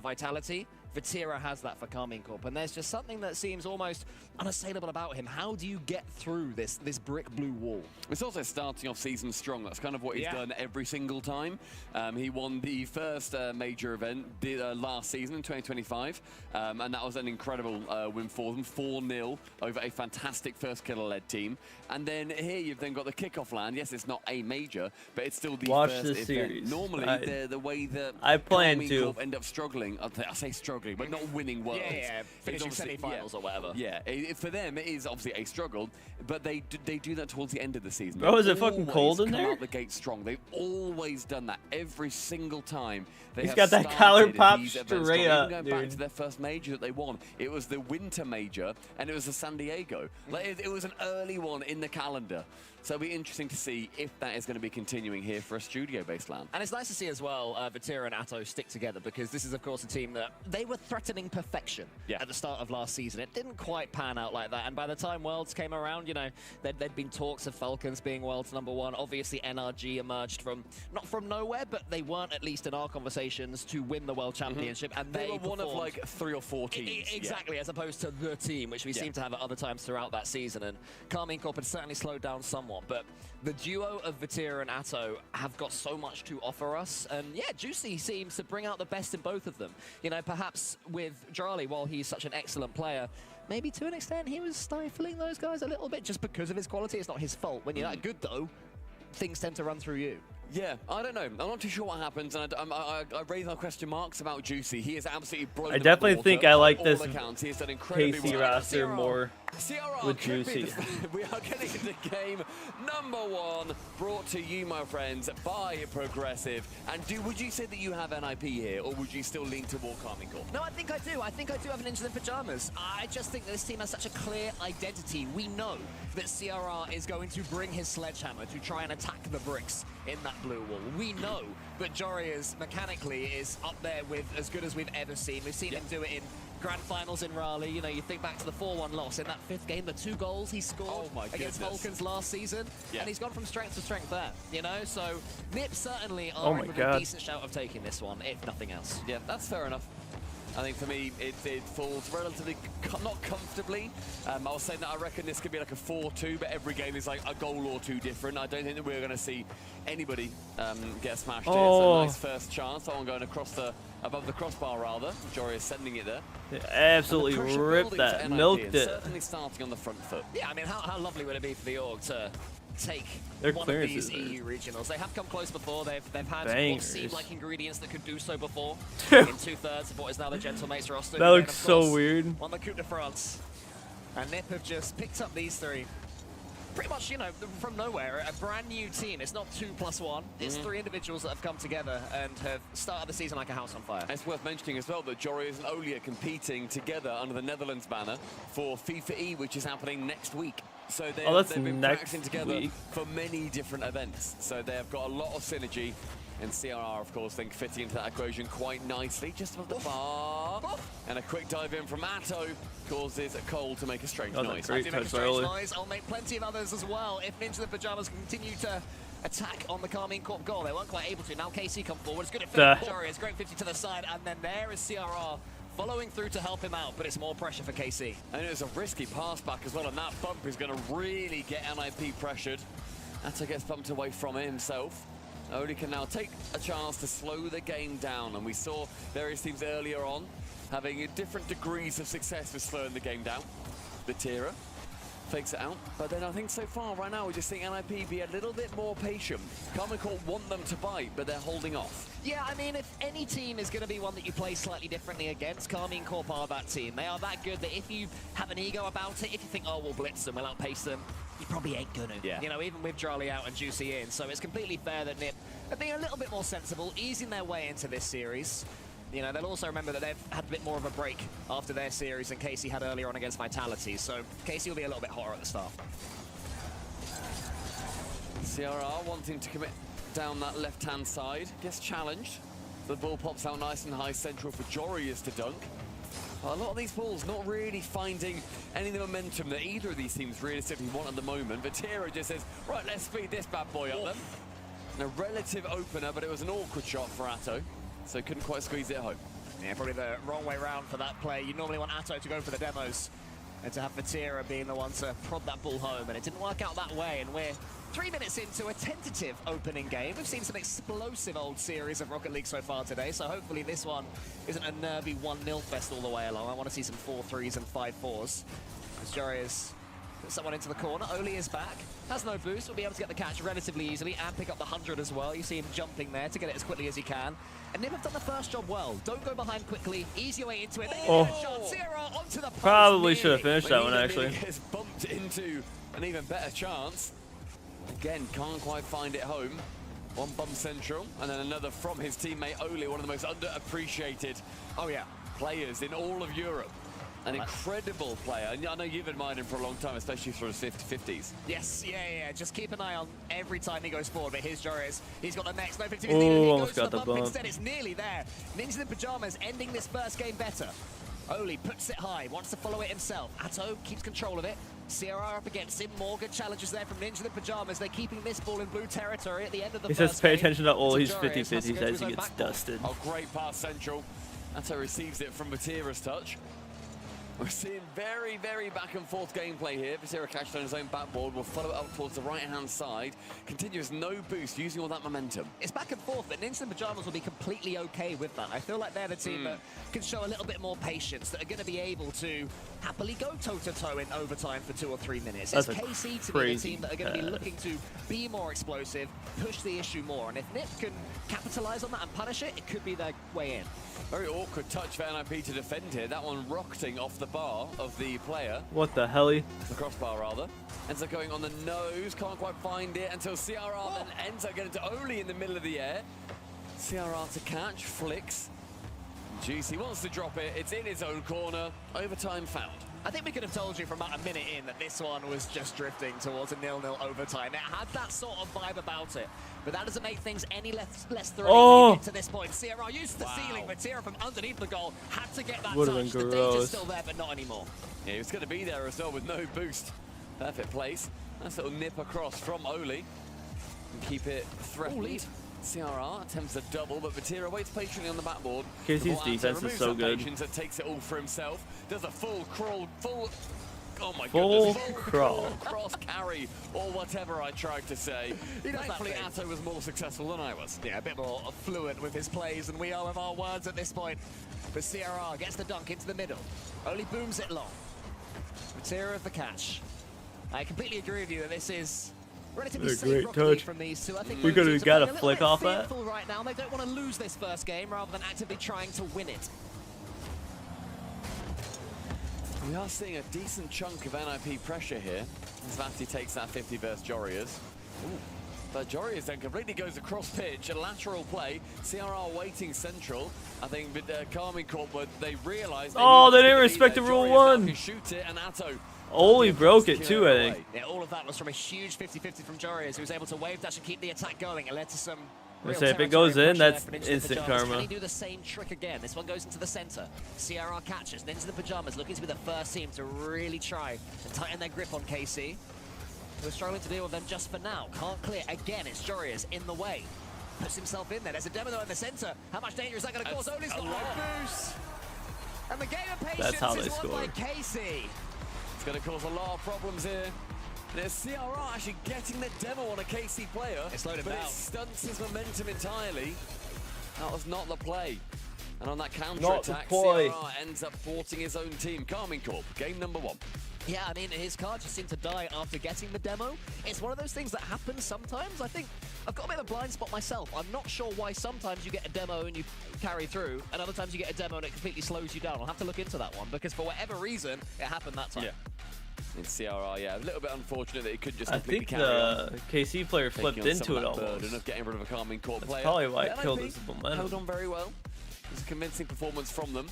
[SPEAKER 20] Vitality, Vatira has that for Carmine Corp, and there's just something that seems almost unassailable about him. How do you get through this brick blue wall?
[SPEAKER 11] It's also starting off season strong. That's kind of what he's done every single time. He won the first major event last season in 2025, and that was an incredible win for them, 4-0 over a fantastic first killer-led team. And then here you've then got the kickoff land. Yes, it's not a major, but it's still the
[SPEAKER 1] Watch
[SPEAKER 11] first
[SPEAKER 1] this
[SPEAKER 11] event.
[SPEAKER 1] series.
[SPEAKER 11] Normally, the way that
[SPEAKER 1] I plan
[SPEAKER 11] Carmine
[SPEAKER 1] to.
[SPEAKER 11] Corp end up struggling, I say struggling, but not winning worlds.
[SPEAKER 20] Yeah,
[SPEAKER 11] It's
[SPEAKER 20] finishing
[SPEAKER 11] obviously-
[SPEAKER 20] semi-finals or whatever.
[SPEAKER 11] Yeah, for them it is obviously a struggle, but they do that towards the end of the season.
[SPEAKER 1] Bro, is
[SPEAKER 11] They
[SPEAKER 1] it fucking
[SPEAKER 11] always
[SPEAKER 1] cold in
[SPEAKER 11] come
[SPEAKER 1] there?
[SPEAKER 11] out the gate strong. They've always done that every single time. They
[SPEAKER 1] He's
[SPEAKER 11] have
[SPEAKER 1] got that
[SPEAKER 11] started
[SPEAKER 1] collar
[SPEAKER 11] in
[SPEAKER 1] pop
[SPEAKER 11] these events
[SPEAKER 1] straight
[SPEAKER 11] strong.
[SPEAKER 1] up,
[SPEAKER 11] Even going back
[SPEAKER 1] dude.
[SPEAKER 11] to their first major that they won, it was the winter major and it was the San Diego. Like it was an early one in the calendar. So it'll be interesting to see if that is going to be continuing here for a studio-based land.
[SPEAKER 20] And it's nice to see as well Vatira and Atto stick together, because this is, of course, a team that they were threatening perfection at the start of last season. It didn't quite pan out like that. And by the time Worlds came around, you know, there'd been talks of Falcons being Worlds #1. Obviously, NRG emerged from, not from nowhere, but they weren't, at least in our conversations, to win the World Championship. And
[SPEAKER 11] They were one of
[SPEAKER 20] performed
[SPEAKER 11] like 3 or 4 teams.
[SPEAKER 20] Exactly, as opposed to the team, which we seem to have at other times throughout that season. And Carmine Corp had certainly slowed down somewhat, but the duo of Vatira and Atto have got so much to offer us. And yeah, Juicy seems to bring out the best in both of them. You know, perhaps with Drali, while he's such an excellent player, maybe to an extent he was stifling those guys a little bit just because of his quality. It's not his fault. When you're that good, though, things tend to run through you.
[SPEAKER 11] Yeah, I don't know. I'm not too sure what happens, and I raise my question marks about Juicy. He is absolutely blown.
[SPEAKER 1] I definitely think I like this
[SPEAKER 11] He has done incredibly
[SPEAKER 1] KC
[SPEAKER 11] well.
[SPEAKER 1] roster more
[SPEAKER 11] CRR
[SPEAKER 1] with
[SPEAKER 11] could be
[SPEAKER 1] Juicy.
[SPEAKER 11] We are getting into game #1, brought to you, my friends, by Progressive. And would you say that you have NIP here, or would you still lean toward Carmine Corp?
[SPEAKER 20] No, I think I do. I think I do have an Ninjas in Pajamas. I just think that this team has such a clear identity. We know that CRR is going to bring his sledgehammer to try and attack the bricks in that blue wall. We know that Joria's mechanically is up there with as good as we've ever seen. We've seen him do it in grand finals in Raleigh. You know, you think back to the 4-1 loss in that 5th game, the 2 goals he scored against Falcons last season, and he's gone from strength to strength there, you know? So Nip certainly are in with a decent shout of taking this one, if nothing else.
[SPEAKER 11] Yeah, that's fair enough. I think for me, it falls relatively, not comfortably. I was saying that I reckon this could be like a 4-2, but every game is like a goal or 2 different. I don't think that we're going to see anybody get smashed here. It's a nice first chance. Someone going above the crossbar, rather. Jory is sending it there.
[SPEAKER 1] They absolutely ripped that, milked it.
[SPEAKER 11] Certainly starting on the front foot.
[SPEAKER 20] Yeah, I mean, how lovely would it be for the org to take
[SPEAKER 1] Their
[SPEAKER 20] one of these
[SPEAKER 1] clearances are
[SPEAKER 20] EU regionals? They have come close before. They've had what
[SPEAKER 1] bangers.
[SPEAKER 20] seemed like ingredients that could do so before in 2/3 of what is now the Gentlemates roster.
[SPEAKER 1] That
[SPEAKER 20] Who
[SPEAKER 1] looks
[SPEAKER 20] then, of course,
[SPEAKER 1] so weird.
[SPEAKER 20] On the Coupe de France. And Nip have just picked up these 3. Pretty much, you know, from nowhere, a brand new team. It's not 2+1. It's 3 individuals that have come together and have started the season like a house on fire.
[SPEAKER 11] It's worth mentioning as well that Joris and Olia competing together under the Netherlands banner for FIFA E, which is happening next week. So they've been practicing together for many different events. So they've got a lot of synergy. And CRR, of course, think fitting into that equation quite nicely, just above the bar. And a quick dive in from Atto causes Cole to make a strange noise.
[SPEAKER 20] Make a strange noise. I'll make plenty of others as well if Ninjas in Pajamas continue to attack on the Carmine Corp goal. They weren't quite able to. Now KC come forward. It's good at 50 for It's great 50 to the side. And then there is CRR following through to help him out, but it's more pressure for KC.
[SPEAKER 11] And it was a risky pass back as well, and that bump is going to really get NIP pressured. Atto gets bumped away from it himself. Oli can now take a chance to slow the game down, and we saw various teams earlier on having different degrees of success with slowing the game down. Vatira fakes it out. But then I think so far, right now, we just think NIP be a little bit more patient. Carmen Corp want them to bite, but they're holding off.
[SPEAKER 20] Yeah, I mean, if any team is going to be one that you play slightly differently against, Carmine Corp are that team. They are that good that if you have an ego about it, if you think, oh, we'll blitz them, we'll outpace them, you probably ain't gonna.
[SPEAKER 11] Yeah.
[SPEAKER 20] You know, even with Charlie out and Juicy in. So it's completely fair that NIP are being a little bit more sensible, easing their way into this series. You know, they'll also remember that they've had a bit more of a break after their series than Casey had earlier on against Vitality. So Casey will be a little bit hotter at the start.
[SPEAKER 11] CRR wanting to commit down that left-hand side. Gets challenged. The ball pops out nice and high central for Jorius to dunk. A lot of these balls not really finding any of the momentum that either of these teams realistically want at the moment. Vatira just says, right, let's speed this bad boy up then. And a relative opener, but it was an awkward shot for Atto, so couldn't quite squeeze it home.
[SPEAKER 20] Yeah, probably the wrong way round for that play. You normally want Atto to go for the demos and to have Vatira being the one to prod that ball home, and it didn't work out that way, and we're 3 minutes into a tentative opening game. We've seen some explosive old series of Rocket League so far today, so hopefully this one isn't a nervy 1-0 fest all the way along. I want to see some 4-3s and 5-4s. As Jorius puts someone into the corner. Oli is back. Has no boost. Will be able to get the catch relatively easily and pick up the 100 as well. You see him jumping there to get it as quickly as he can. And NIP have done the first job well. Don't go behind quickly. Ease your way into it. They get a shot. Zero onto the post.
[SPEAKER 1] Probably should have finished that one, actually.
[SPEAKER 11] Gets bumped into an even better chance. Again, can't quite find it home. One bump central, and then another from his teammate Oli, one of the most underappreciated players in all of Europe. An incredible player. And I know you've admired him for a long time, especially for his 50-50s.
[SPEAKER 20] Yes, yeah. Just keep an eye on every time he goes forward. But here's Jorius. He's got the next. No 50-50.
[SPEAKER 1] Ooh,
[SPEAKER 20] He
[SPEAKER 1] almost
[SPEAKER 20] goes
[SPEAKER 1] got
[SPEAKER 20] for
[SPEAKER 1] the
[SPEAKER 20] bump.
[SPEAKER 1] bump.
[SPEAKER 20] Instead, it's nearly there. Ninjas in Pajamas ending this first game better. Oli puts it high, wants to follow it himself. Atto keeps control of it. CRR up against him. More good challenges there from Ninja in Pajamas. They're keeping this ball in blue territory at the end of the
[SPEAKER 1] He
[SPEAKER 20] first
[SPEAKER 1] says pay
[SPEAKER 20] game.
[SPEAKER 1] attention to Oli's
[SPEAKER 20] So Jorius has to
[SPEAKER 1] 50-50s
[SPEAKER 20] go to
[SPEAKER 1] as
[SPEAKER 20] his
[SPEAKER 1] he
[SPEAKER 20] own
[SPEAKER 1] gets
[SPEAKER 20] backboard.
[SPEAKER 1] dusted.
[SPEAKER 11] Oh, great pass central. Atto receives it from Vatira's touch. We're seeing very, very back and forth gameplay here. Vatira catches on his own backboard. Will follow it up towards the right-hand side. Continues no boost, using all that momentum.
[SPEAKER 20] It's back and forth, but Ninja in Pajamas will be completely okay with that. I feel like they're the team that can show a little bit more patience, that are going to be able to happily go toe-to-toe in overtime for 2 or 3 minutes.
[SPEAKER 1] That's
[SPEAKER 20] It's
[SPEAKER 1] a
[SPEAKER 20] KC to be the
[SPEAKER 1] crazy
[SPEAKER 20] team that are going to be looking to be more explosive, push the issue more, and if NIP can capitalize on that and punish it, it could be their way in.
[SPEAKER 11] Very awkward touch for NIP to defend here. That one rocketing off the bar of the player.
[SPEAKER 1] What the hell?
[SPEAKER 11] The crossbar, rather. Ends up going on the nose. Can't quite find it until CRR then ends up getting to Oli in the middle of the air. CRR to catch. Flicks. Juicy wants to drop it. It's in his own corner. Overtime found.
[SPEAKER 20] I think we could have told you from about a minute in that this one was just drifting towards a 0-0 overtime. It had that sort of vibe about it, but that doesn't make things any less threatening when you get to this point. CRR used the ceiling, but Vatira from underneath the goal had to get that
[SPEAKER 1] Would've
[SPEAKER 20] touch.
[SPEAKER 1] been
[SPEAKER 20] The danger's
[SPEAKER 1] gross.
[SPEAKER 20] still there, but not anymore.
[SPEAKER 11] Yeah, he was going to be there as well with no boost. Perfect place. Nice little nip across from Oli. And keep it threatened. CRR attempts a double, but Vatira waits patiently on the backboard.
[SPEAKER 1] Casey's defense is so good.
[SPEAKER 11] Patience and takes it all for himself. Does a full crawl, oh my
[SPEAKER 1] Full
[SPEAKER 11] goodness,
[SPEAKER 1] crawl.
[SPEAKER 11] cross carry, or whatever I tried to say.
[SPEAKER 20] He does that
[SPEAKER 11] Thankfully,
[SPEAKER 20] thing.
[SPEAKER 11] Atto was more successful than I was.
[SPEAKER 20] Yeah, a bit more fluent with his plays than we are with our words at this point. But CRR gets the dunk into the middle. Only booms it long. Vatira of the catch. I completely agree with you that this is relatively
[SPEAKER 1] A
[SPEAKER 20] safe
[SPEAKER 1] great
[SPEAKER 20] Rocket League
[SPEAKER 1] touch.
[SPEAKER 20] from these two. I think
[SPEAKER 1] We
[SPEAKER 20] both
[SPEAKER 1] could've
[SPEAKER 20] teams are
[SPEAKER 1] got a
[SPEAKER 20] playing
[SPEAKER 1] flick
[SPEAKER 20] little
[SPEAKER 1] off
[SPEAKER 20] bit
[SPEAKER 1] that.
[SPEAKER 20] fearful right now. They don't want to lose this first game rather than actively trying to win it.
[SPEAKER 11] We are seeing a decent chunk of NIP pressure here. As Vati takes that 50 versus Jorius. But Jorius then completely goes across pitch, a lateral play. CRR waiting central. I think with Carmine Corp, but they realised.
[SPEAKER 1] Oh, they didn't respect the rule one.
[SPEAKER 11] Can shoot it, and Atto.
[SPEAKER 1] Oli broke it too, I think.
[SPEAKER 20] Yeah, all of that was from a huge 50-50 from Jorius, who was able to wave dash and keep the attack going. It led to some real
[SPEAKER 1] Say if it
[SPEAKER 20] territory
[SPEAKER 1] goes in,
[SPEAKER 20] pressure
[SPEAKER 1] that's
[SPEAKER 20] there for Ninja in
[SPEAKER 1] instant
[SPEAKER 20] Pajamas.
[SPEAKER 1] karma.
[SPEAKER 20] Can he do the same trick again? This one goes into the center. CRR catches. Ninja in the Pajamas looking to be the first team to really try and tighten their grip on KC. We're struggling to deal with them just for now. Can't clear. Again, it's Jorius in the way. Puts himself in there. There's a Demino in the center. How much danger is that going to cause? Oli's got a boost. And the game of patience
[SPEAKER 1] That's how they
[SPEAKER 20] is won by
[SPEAKER 1] scored.
[SPEAKER 20] KC.
[SPEAKER 11] It's going to cause a lot of problems here. There's CRR actually getting the demo on a KC player.
[SPEAKER 20] It slowed him
[SPEAKER 11] but
[SPEAKER 20] down.
[SPEAKER 11] it stunts his momentum entirely. That was not the play. And on that
[SPEAKER 1] Not the
[SPEAKER 11] counter-attack,
[SPEAKER 1] play.
[SPEAKER 11] CRR ends up thwarting his own team. Carmine Corp, game number 1.
[SPEAKER 20] Yeah, I mean, his card just seemed to die after getting the demo. It's one of those things that happens sometimes. I think I've got a bit of a blind spot myself. I'm not sure why sometimes you get a demo and you carry through, and other times you get a demo and it completely slows you down. I'll have to look into that one, because for whatever reason, it happened that time.
[SPEAKER 11] Yeah. In CRR, yeah, a little bit unfortunate that he could just
[SPEAKER 1] I
[SPEAKER 11] completely
[SPEAKER 1] think
[SPEAKER 11] carry
[SPEAKER 1] the
[SPEAKER 11] on.
[SPEAKER 1] KC player flipped
[SPEAKER 11] Taking on
[SPEAKER 1] into
[SPEAKER 11] some
[SPEAKER 1] it
[SPEAKER 11] of that
[SPEAKER 1] almost.
[SPEAKER 11] burden of getting rid of a Carmine Corp
[SPEAKER 1] That's
[SPEAKER 11] player.
[SPEAKER 1] probably why it
[SPEAKER 11] But
[SPEAKER 1] killed
[SPEAKER 11] NIP
[SPEAKER 1] his momentum.
[SPEAKER 11] held on very well. It was a convincing performance from them.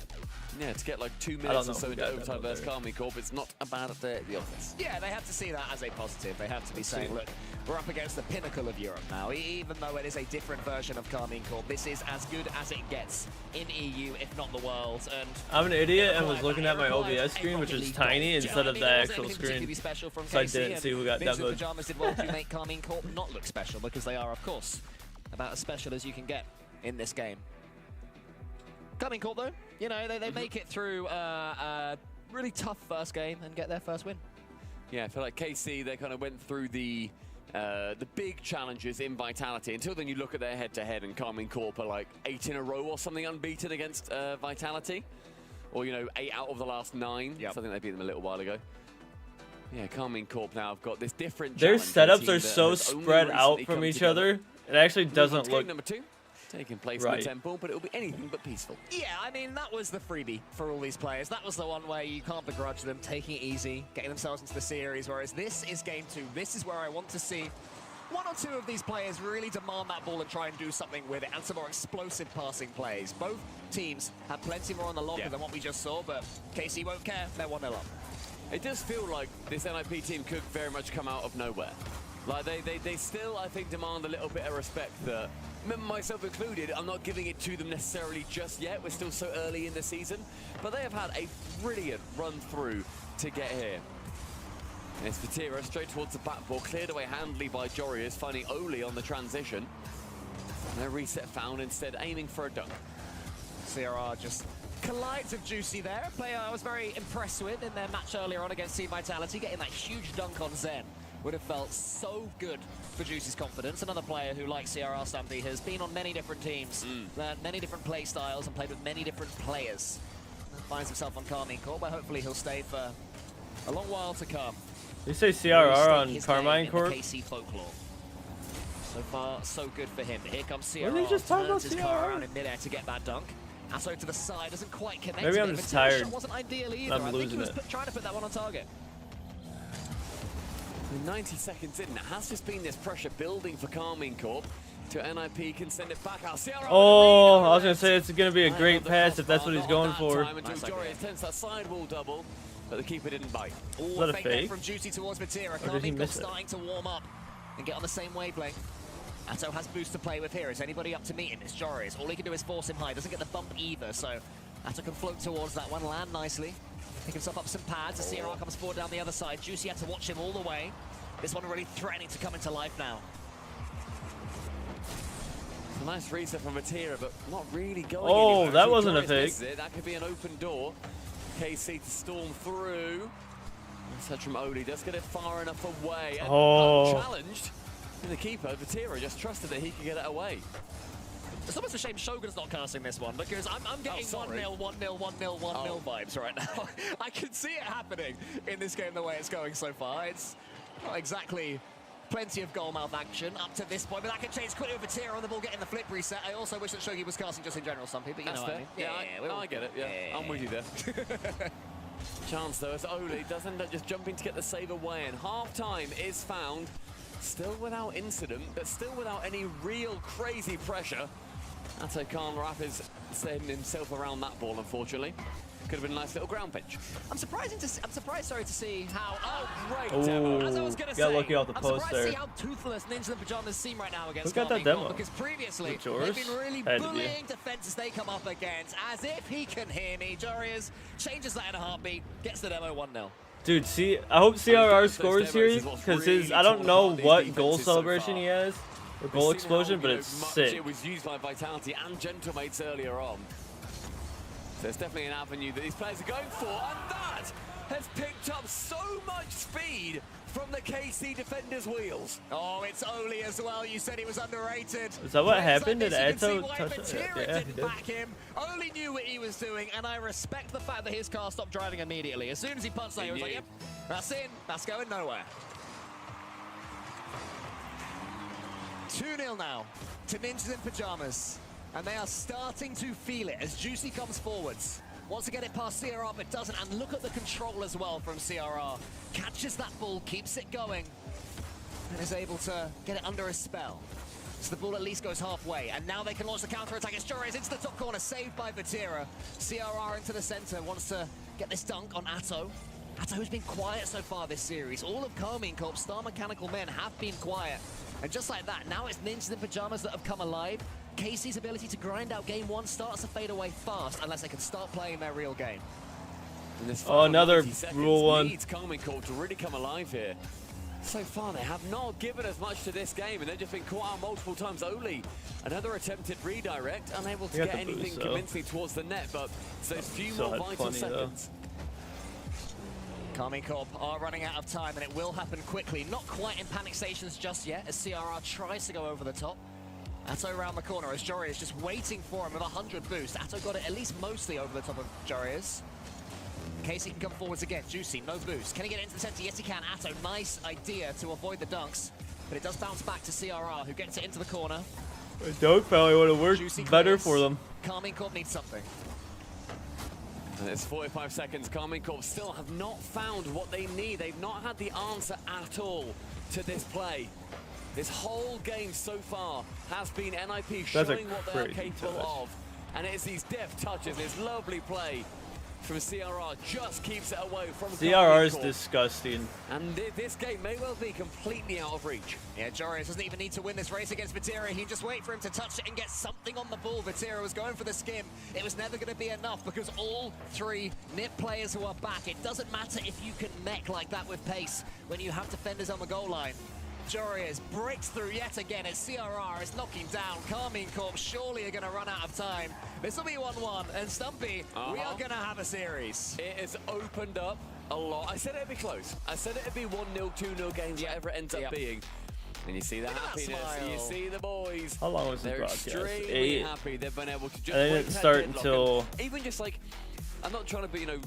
[SPEAKER 11] Yeah, to get like 2
[SPEAKER 1] don't
[SPEAKER 11] minutes
[SPEAKER 1] know
[SPEAKER 11] or so
[SPEAKER 1] who
[SPEAKER 11] into
[SPEAKER 1] got that
[SPEAKER 11] overtime
[SPEAKER 1] though,
[SPEAKER 11] versus Carmine Corp, it's not a bad day at the office.
[SPEAKER 20] Yeah, they have to see that as a positive. They have to be saying, look, we're up against the pinnacle of Europe now. Even though it is a different version of Carmine Corp, this is as good as it gets in EU, if not the world. And
[SPEAKER 1] I'm an idiot and was looking at my OBS screen, which is tiny, instead of the actual screen. So I didn't see who got demoed.
[SPEAKER 20] Pajamas did well to make Carmine Corp not look special, because they are, of course, about as special as you can get in this game. Carmine Corp, though, you know, they make it through a really tough first game and get their first win.
[SPEAKER 11] Yeah, I feel like KC, they kind of went through the big challenges in Vitality. Until then, you look at their head-to-head, and Carmine Corp are like 8 in a row or something unbeaten against Vitality. Or, you know, 8 out of the last 9. Yep. So I think they beat them a little while ago. Yeah, Carmine Corp now have got this different
[SPEAKER 1] Their
[SPEAKER 11] challenge.
[SPEAKER 1] setups are so spread out from each other. It actually doesn't look
[SPEAKER 11] number 2. Taking place
[SPEAKER 1] right.
[SPEAKER 11] in the temple, but it'll be anything but peaceful.
[SPEAKER 20] Yeah, I mean, that was the freebie for all these players. That was the one where you can't begrudge them taking it easy, getting themselves into the series, whereas this is game 2. This is where I want to see 1 or 2 of these players really demand that ball and try and do something with it, and some more explosive passing plays. Both teams have plenty more on the locker than what we just saw, but KC won't care. They're 1-0 up.
[SPEAKER 11] It does feel like this NIP team could very much come out of nowhere. Like, they still, I think, demand a little bit of respect that, myself included, I'm not giving it to them necessarily just yet. We're still so early in the season. But they have had a brilliant run through to get here. And it's Vatira straight towards the backboard, cleared away handily by Jorius, finding Oli on the transition. No reset found, instead aiming for a dunk.
[SPEAKER 20] CRR just collides with Juicy there, a player I was very impressed with in their match earlier on against Team Vitality, getting that huge dunk on Zen. Would have felt so good for Juicy's confidence. Another player who, like CRR Stampy, has been on many different teams, learned many different play styles, and played with many different players. And finds himself on Carmine Corp, where hopefully he'll stay for a long while to come.
[SPEAKER 1] You say CRR on Carmine Corp?
[SPEAKER 20] KC folklore. So far, so good for him. Here comes CRR.
[SPEAKER 1] What did he just talk about
[SPEAKER 20] turns his car
[SPEAKER 1] CRR?
[SPEAKER 20] around in midair to get that dunk. Asso to the side, doesn't quite connect.
[SPEAKER 1] Maybe I'm
[SPEAKER 20] with it.
[SPEAKER 1] just
[SPEAKER 20] Vatila's
[SPEAKER 1] tired.
[SPEAKER 20] shot wasn't ideal either.
[SPEAKER 1] I'm
[SPEAKER 20] I think he
[SPEAKER 1] losing
[SPEAKER 20] was
[SPEAKER 1] it.
[SPEAKER 20] trying to put that one on target.
[SPEAKER 11] 90 seconds in, it has just been this pressure building for Carmine Corp. To NIP can send it back out.
[SPEAKER 1] Oh, I was going to say it's going to be a great pass if that's what he's going for.
[SPEAKER 11] Until Jorius tends that sidewall double, but the keeper didn't bite.
[SPEAKER 1] Is that a fake?
[SPEAKER 20] From Juicy towards Vatira.
[SPEAKER 1] Or did he
[SPEAKER 20] Carmine Corp
[SPEAKER 1] miss it?
[SPEAKER 20] starting to warm up and get on the same wavelength. Atto has boost to play with here. Is anybody up to meet him? It's Jorius. All he can do is force him high. Doesn't get the bump either, so Atto can float towards that one, land nicely. Pick himself up some pads. The CRR comes forward down the other side. Juicy had to watch him all the way. This one really threatening to come into life now.
[SPEAKER 11] It's a nice reset from Vatira, but not really going
[SPEAKER 1] Oh,
[SPEAKER 11] anywhere.
[SPEAKER 1] that
[SPEAKER 11] Until
[SPEAKER 1] wasn't a
[SPEAKER 11] Jorius
[SPEAKER 1] fake.
[SPEAKER 11] misses it. That could be an open door. KC to storm through. Touch from Oli, does get it far enough away. And unchallenged. And the keeper, Vatira, just trusted that he could get it away.
[SPEAKER 20] It's almost a shame Shogun's not casting this one, because I'm getting 1-0, 1-0, 1-0, 1-0 vibes right now. I can see it happening in this game the way it's going so far. It's not exactly plenty of goal mouth action up to this point, but that can change quickly with Vatira on the ball getting the flip reset. I also wish that Shogi was casting just in general, some people, you know what I mean?
[SPEAKER 11] Yeah, I get it, yeah. I'm with you there. Chance though, as Oli does end up just jumping to get the save away, and half-time is found. Still without incident, but still without any real crazy pressure. Atto can't wrap himself around that ball, unfortunately. Could have been a nice little ground pitch.
[SPEAKER 20] I'm surprised, sorry, to see how. Oh, great
[SPEAKER 1] Ooh,
[SPEAKER 20] demo. As I was going to
[SPEAKER 1] got
[SPEAKER 20] say,
[SPEAKER 1] lucky off the
[SPEAKER 20] I'm
[SPEAKER 1] post
[SPEAKER 20] surprised to
[SPEAKER 1] there.
[SPEAKER 20] see how toothless Ninja in Pajamas seem right now against
[SPEAKER 1] Who got that
[SPEAKER 20] Carmine
[SPEAKER 1] demo?
[SPEAKER 20] Corp, because previously
[SPEAKER 1] Was it yours?
[SPEAKER 20] they've been really
[SPEAKER 1] Had to be.
[SPEAKER 20] bullying defenses they come up against. As if he can hear me. Jorius changes that in a heartbeat, gets the demo 1-0.
[SPEAKER 1] Dude, see, I hope CRR scores here because I don't know what goal celebration he has or goal explosion, but it's sick.
[SPEAKER 11] It was used by Vitality and Gentlemates earlier on. So it's definitely an avenue that these players are going for, and that
[SPEAKER 14] has picked up so much speed from the KC defender's wheels.
[SPEAKER 20] Oh, it's Oli as well. You said he was underrated.
[SPEAKER 1] Is that what happened? Did
[SPEAKER 20] Like
[SPEAKER 1] Eto
[SPEAKER 20] why
[SPEAKER 1] touch
[SPEAKER 20] Vatira
[SPEAKER 1] it? Yeah, he
[SPEAKER 20] didn't
[SPEAKER 1] did.
[SPEAKER 20] back him. Oli knew what he was doing, and I respect the fact that his car stopped driving immediately. As soon as he punched that, he was like, yep, that's in. That's going nowhere. 2-0 now to Ninjas in Pajamas. And they are starting to feel it as Juicy comes forwards. Wants to get it past CRR, but doesn't. And look at the control as well from CRR. Catches that ball, keeps it going, and is able to get it under a spell. So the ball at least goes halfway. And now they can launch the counter-attack. It's Joris into the top corner, saved by Vatira. CRR into the center, wants to get this dunk on Atto. Atto, who's been quiet so far this series. All of Karmine Corp's Star Mechanical men have been quiet. And just like that, now it's Ninjas in Pajamas that have come alive. KC's ability to grind out game one starts to fade away fast unless they can start playing their real game.
[SPEAKER 1] Oh, another rule one.
[SPEAKER 11] Needs Karmine Corp to really come alive here. So far, they have not given as much to this game, and they've just been caught out multiple times. Oli, another attempted redirect, unable to get anything convincingly towards the net, but it's those few more vital seconds.
[SPEAKER 20] Karmine Corp are running out of time, and it will happen quickly. Not quite in panic stations just yet, as CRR tries to go over the top. Atto around the corner as Jory is just waiting for him with 100 boost. Atto got it at least mostly over the top of Jory's. Casey can come forwards again. Juicy, no boost. Can he get into the center? Yes, he can. Atto, nice idea to avoid the dunks, but it does bounce back to CRR, who gets it into the corner.
[SPEAKER 1] A dunk probably would have worked better for them.
[SPEAKER 20] Karmine Corp needs something.
[SPEAKER 11] And it's 45 seconds. Karmine Corp still have not found what they need. They've not had the answer at all to this play. This whole game so far has been NIP showing what they're capable of. And it's these deft touches, this lovely play from CRR just keeps it away from
[SPEAKER 1] CRR is disgusting.
[SPEAKER 11] And this game may well be completely out of reach.
[SPEAKER 20] Yeah, Joris doesn't even need to win this race against Vatira. He can just wait for him to touch it and get something on the ball. Vatira was going for the skim. It was never going to be enough because all three NIP players who are back, it doesn't matter if you can mech like that with pace when you have defenders on the goal line. Joris breaks through yet again as CRR is knocking down. Karmine Corp surely are going to run out of time. This will be 1-1, and Stumpy, we are going to have a series.
[SPEAKER 11] It has opened up a lot. I said it'd be close. I said it'd be 1-0, 2-0 games, whatever it ends up being. And you see the happiness, you see the boys.
[SPEAKER 1] How long was the
[SPEAKER 11] They're
[SPEAKER 1] broadcast?
[SPEAKER 11] extremely
[SPEAKER 1] 8.
[SPEAKER 11] happy. They've been able to just
[SPEAKER 1] I didn't start until
[SPEAKER 11] even just like, I'm not trying to be, you know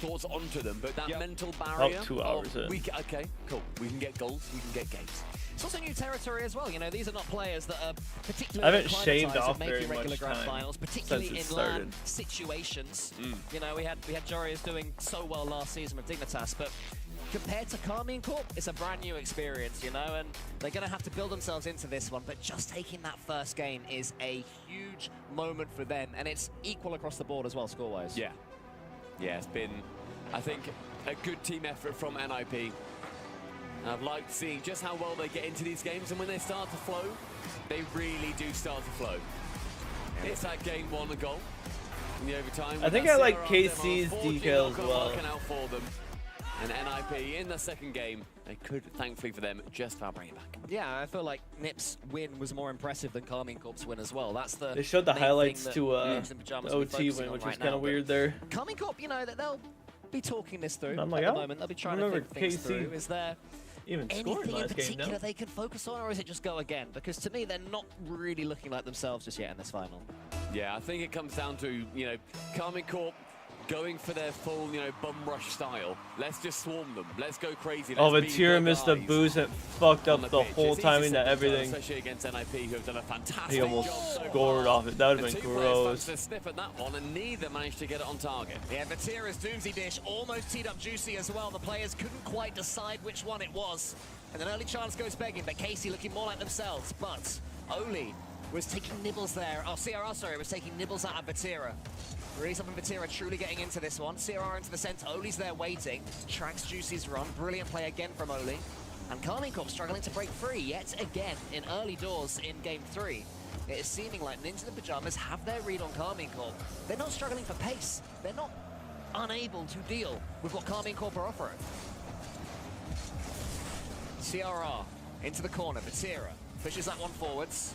[SPEAKER 11] thoughts onto them, but that mental barrier.
[SPEAKER 1] About 2 hours in.
[SPEAKER 11] Okay, cool. We can get goals, we can get games.
[SPEAKER 20] It's also new territory as well. You know, these are not players that are particularly
[SPEAKER 1] I haven't shaved off
[SPEAKER 20] making
[SPEAKER 1] very
[SPEAKER 20] regular
[SPEAKER 1] much
[SPEAKER 20] grand
[SPEAKER 1] time
[SPEAKER 20] finals, particularly
[SPEAKER 1] since it
[SPEAKER 20] in LAN
[SPEAKER 1] started.
[SPEAKER 20] situations. You know, we had Joris doing so well last season with Dignitas, but compared to Karmine Corp, it's a brand new experience, you know, and they're going to have to build themselves into this one, but just taking that first game is a huge moment for them, and it's equal across the board as well, score-wise.
[SPEAKER 11] Yeah. Yeah, it's been, I think, a good team effort from NIP. And I've liked seeing just how well they get into these games, and when they start to flow, they really do start to flow. It's that game one a goal in the overtime.
[SPEAKER 1] I think I like KC's decal as well.
[SPEAKER 11] Out for them. And NIP in the second game, they could, thankfully for them, just about bring it back.
[SPEAKER 20] Yeah, I feel like NIP's win was more impressive than Karmine Corp's win as well. That's the
[SPEAKER 1] They showed the
[SPEAKER 20] main
[SPEAKER 1] highlights
[SPEAKER 20] thing
[SPEAKER 1] to
[SPEAKER 20] that
[SPEAKER 1] the OT win, which was kind of weird there.
[SPEAKER 20] Karmine Corp, you know, that they'll be talking this through
[SPEAKER 1] I'm like,
[SPEAKER 20] at the moment. They'll be trying to think things through. Is there
[SPEAKER 1] even
[SPEAKER 20] anything in particular they can focus on, or is it just go again? Because to me, they're not really looking like themselves just yet in this final.
[SPEAKER 11] Yeah, I think it comes down to, you know, Karmine Corp going for their full, you know, bum rush style. Let's just swarm them. Let's go crazy.
[SPEAKER 1] Oh,
[SPEAKER 11] Let's
[SPEAKER 1] Vatira missed a boost and fucked up the whole time into everything.
[SPEAKER 11] Especially against NIP, who have done a fantastic
[SPEAKER 1] He almost
[SPEAKER 11] job
[SPEAKER 1] scored off it. That would have been gross.
[SPEAKER 11] To sniff at that one, and neither managed to get it on target.
[SPEAKER 20] Yeah, Vatira's Doomsday Dish almost teed up Juicy as well. The players couldn't quite decide which one it was. And an early chance goes begging, but Casey looking more like themselves. But Oli was taking nibbles there. Oh, CRR, sorry, was taking nibbles out of Vatira. Really something Vatira truly getting into this one. CRR into the center. Oli's there waiting. Tracks Juicy's run. Brilliant play again from Oli. And Karmine Corp struggling to break free yet again in early doors in game 3. It is seeming like Ninjas in Pajamas have their read on Karmine Corp. They're not struggling for pace. They're not unable to deal with what Karmine Corp are offering. CRR into the corner. Vatira pushes that one forwards.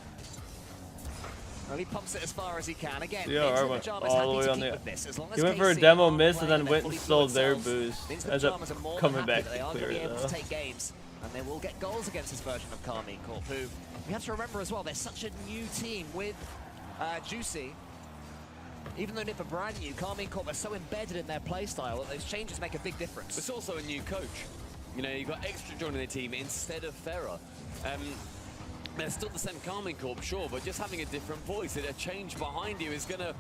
[SPEAKER 20] Well, he pumps it as far as he can. Again,
[SPEAKER 1] CRR went
[SPEAKER 20] Pajamas
[SPEAKER 1] all the
[SPEAKER 20] happy
[SPEAKER 1] way
[SPEAKER 20] to
[SPEAKER 1] on
[SPEAKER 20] keep
[SPEAKER 1] the.
[SPEAKER 20] with this. As long as
[SPEAKER 1] He went for a
[SPEAKER 20] KC
[SPEAKER 1] demo
[SPEAKER 20] aren't
[SPEAKER 1] miss and
[SPEAKER 20] playing
[SPEAKER 1] then
[SPEAKER 20] their
[SPEAKER 1] went and
[SPEAKER 20] fully
[SPEAKER 1] sold their
[SPEAKER 20] themselves,
[SPEAKER 1] boost.
[SPEAKER 20] Ninja
[SPEAKER 1] Ends up
[SPEAKER 20] Pajamas are more than
[SPEAKER 1] coming
[SPEAKER 20] happy
[SPEAKER 1] back
[SPEAKER 20] that they
[SPEAKER 1] to
[SPEAKER 20] are
[SPEAKER 1] clear
[SPEAKER 20] going to be
[SPEAKER 1] it
[SPEAKER 20] able
[SPEAKER 1] though.
[SPEAKER 20] to take games, and they will get goals against this version of Carmine Corp, who we have to remember as well, they're such a new team with Juicy. Even though Nip are brand new, Carmine Corp are so embedded in their playstyle that those changes make a big difference.
[SPEAKER 11] It's also a new coach. You know, you've got Extra joining the team instead of Ferrer. They're still the same Carmine Corp, sure, but just having a different voice, a change behind you is going to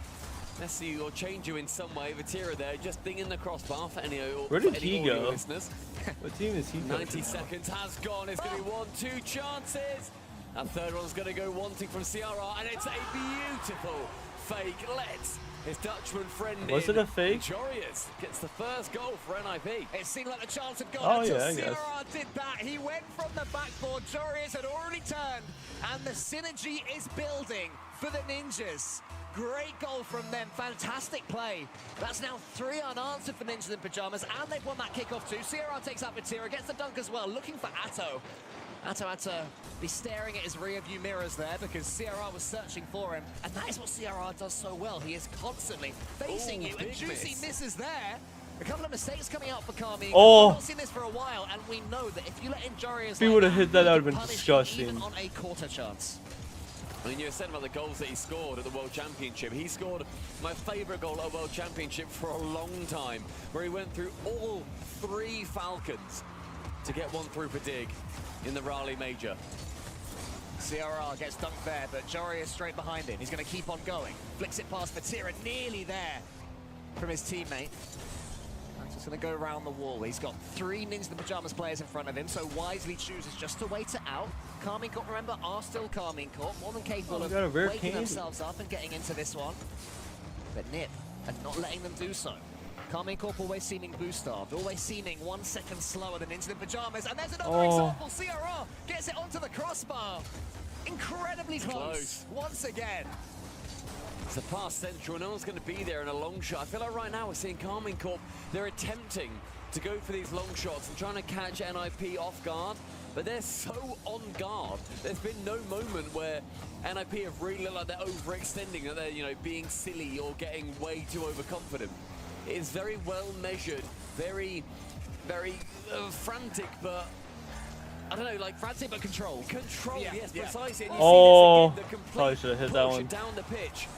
[SPEAKER 11] mess you or change you in some way. Vatira there, just dinging the crossbar for any,
[SPEAKER 1] Where did
[SPEAKER 11] for any
[SPEAKER 1] he
[SPEAKER 11] audio
[SPEAKER 1] go?
[SPEAKER 11] listeners.
[SPEAKER 1] What team is he?
[SPEAKER 11] 90 seconds has gone. It's going to be 1-2 chances. And third one's going to go wanting from CRR, and it's a beautiful fake. Let's his Dutchman friend.
[SPEAKER 1] Was it a fake?
[SPEAKER 11] Jorius gets the first goal for NIP.
[SPEAKER 20] It seemed like the chance had gone
[SPEAKER 1] Oh,
[SPEAKER 20] until
[SPEAKER 1] yeah, I guess.
[SPEAKER 20] CRR did that. He went from the backboard. Jorius had already turned, and the synergy is building for the Ninjas. Great goal from them. Fantastic play. That's now 3 unanswered for Ninjas in Pajamas, and they've won that kickoff too. CRR takes out Vatira, gets the dunk as well, looking for Atto. Atto had to be staring at his rear view mirrors there because CRR was searching for him, and that is what CRR does so well. He is constantly facing you, and Juicy misses there. A couple of mistakes coming out for Carmine.
[SPEAKER 1] Oh.
[SPEAKER 20] We've not seen this for a while, and we know that if you let in Jorius
[SPEAKER 1] If he
[SPEAKER 20] like
[SPEAKER 1] would have hit that, that would have been
[SPEAKER 20] punish him
[SPEAKER 1] disgusting.
[SPEAKER 20] even on a quarter chance.
[SPEAKER 11] I mean, you were saying about the goals that he scored at the World Championship. He scored my favourite goal at World Championship for a long time, where he went through all 3 Falcons to get one through for Dig in the Raleigh Major.
[SPEAKER 20] CRR gets dunked there, but Jorius straight behind him. He's going to keep on going. Flicks it past Vatira, nearly there from his teammate. Just going to go around the wall. He's got 3 Ninja in Pajamas players in front of him, so wisely chooses just to wait it out. Carmine Corp, remember, are still Carmine Corp, more than capable of waking themselves up and getting into this one. But Nip are not letting them do so. Carmine Corp always seeming boost-starved, always seeming 1 second slower than Ninja in Pajamas, and there's another example. CRR gets it onto the crossbar. Incredibly close. Once again.
[SPEAKER 11] It's a pass central, no one's going to be there in a long shot. I feel like right now we're seeing Carmine Corp, they're attempting to go for these long shots and trying to catch NIP off guard, but they're so on guard. There's been no moment where NIP have really looked like they're overextending, that they're, you know, being silly or getting way too overconfident. It's very well measured, very, very frantic, but I don't know, like frantic but controlled. Controlled, yes, precisely. And you see this again, the
[SPEAKER 1] probably should have hit that one.
[SPEAKER 11] down the pitch.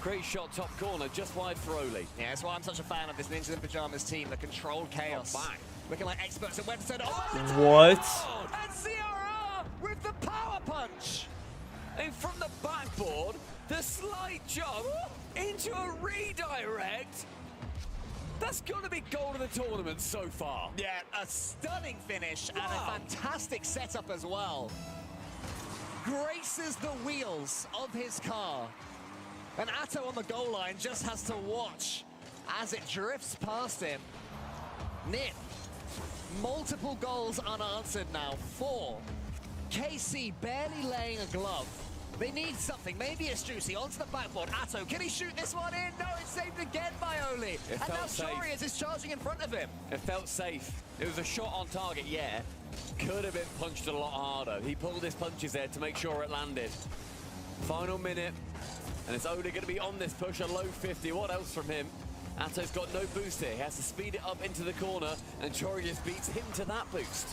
[SPEAKER 11] Great shot, top corner, just wide for Oli.
[SPEAKER 20] Yeah, that's why I'm such a fan of this Ninja in Pajamas team, the controlled chaos. Looking like experts at Webster.
[SPEAKER 1] What?
[SPEAKER 20] And CRR with the power punch.
[SPEAKER 11] And from the backboard, the slight jump into a redirect. That's got to be goal of the tournament so far.
[SPEAKER 20] Yeah, a stunning finish and a fantastic setup as well. Graces the wheels of his car. And Atto on the goal line just has to watch as it drifts past him. Nip, multiple goals unanswered now. 4. KC barely laying a glove. They need something. Maybe it's Juicy onto the backboard. Atto, can he shoot this one in? No, it's saved again by Oli. And now Jorius is charging in front of him.
[SPEAKER 11] It felt safe. It was a shot on target, yeah. Could have been punched a lot harder. He pulled his punches there to make sure it landed. Final minute. And it's Oli going to be on this push, a low 50. What else from him? Atto's got no boost here. He has to speed it up into the corner, and Jorius beats him to that boost.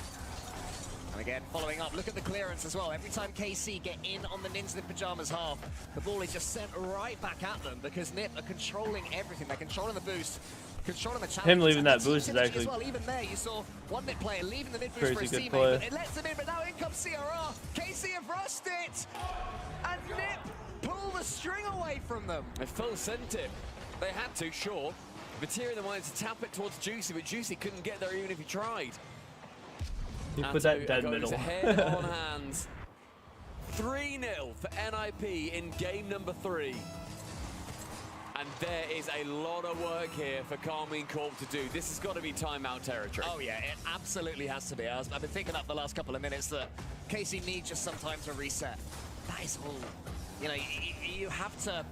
[SPEAKER 20] And again, following up, look at the clearance as well. Every time KC get in on the Ninja in Pajamas half, the ball is just sent right back at them because Nip are controlling everything. They're controlling the boost, controlling the challenge.
[SPEAKER 1] Him leaving that boost is actually
[SPEAKER 20] as well. Even there, you saw one Nip player leaving the mid boost for his teammate, but it lets him in. But now in comes CRR. KC have rushed it, and Nip pull the string away from them.
[SPEAKER 11] They full sent it. They had to, sure. Vatira then wanted to tap it towards Juicy, but Juicy couldn't get there even if he tried.
[SPEAKER 1] He put that dead
[SPEAKER 11] goes
[SPEAKER 1] middle.
[SPEAKER 11] Ahead on hands. 3-0 for NIP in game number 3. And there is a lot of work here for Carmine Corp to do. This has got to be timeout territory.
[SPEAKER 20] Oh yeah, it absolutely has to be. I've been thinking up the last couple of minutes that KC needs just some time to reset. That is all. You know, you have to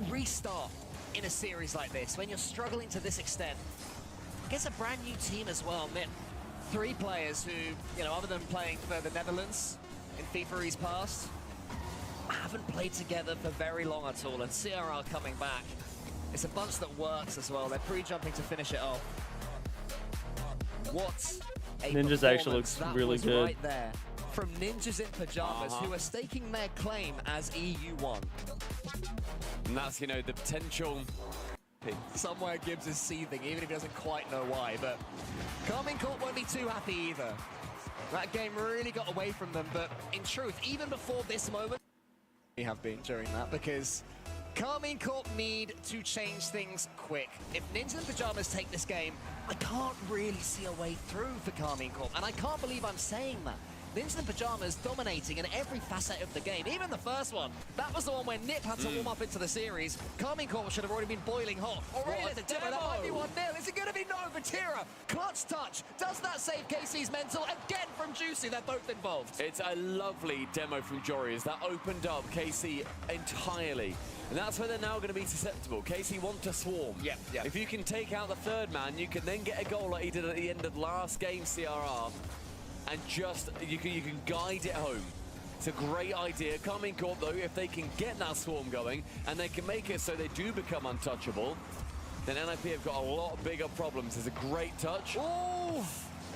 [SPEAKER 20] restart in a series like this when you're struggling to this extent. Against a brand new team as well. Nip, 3 players who, you know, other than playing for the Netherlands in FIFA East past, haven't played together for very long at all, and CRR coming back. It's a bunch that works as well. They're pre-jumping to finish it off. What a
[SPEAKER 1] Ninjas actually looks
[SPEAKER 20] that
[SPEAKER 1] really
[SPEAKER 20] was
[SPEAKER 1] good.
[SPEAKER 20] right there from Ninjas in Pajamas, who are staking their claim as EU1.
[SPEAKER 11] And that's, you know, the potential.
[SPEAKER 20] Somewhere Gibbs is seething, even if he doesn't quite know why, but Carmine Corp won't be too happy either. That game really got away from them, but in truth, even before this moment, we have been during that, because Carmine Corp need to change things quick. If Ninjas in Pajamas take this game, I can't really see a way through for Carmine Corp, and I can't believe I'm saying that. Ninjas in Pajamas dominating in every facet of the game, even the first one. That was the one where Nip had to warm up into the series. Carmine Corp should have already been boiling hot. Already
[SPEAKER 11] What
[SPEAKER 20] the
[SPEAKER 11] a
[SPEAKER 20] demo, that
[SPEAKER 11] demo!
[SPEAKER 20] might be 1-0. Is it going to be no? Vatira, clutch touch. Does that save KC's mental? Again from Juicy, they're both involved.
[SPEAKER 11] It's a lovely demo from Joreuz that opened up KC entirely. And that's where they're now going to be susceptible. KC want to swarm.
[SPEAKER 20] Yep.
[SPEAKER 11] If you can take out the third man, you can then get a goal like he did at the end of last game, CRR. And just, you can guide it home. It's a great idea. Carmine Corp, though, if they can get that swarm going and they can make it so they do become untouchable, then NIP have got a lot bigger problems. It's a great touch.
[SPEAKER 20] Ooh!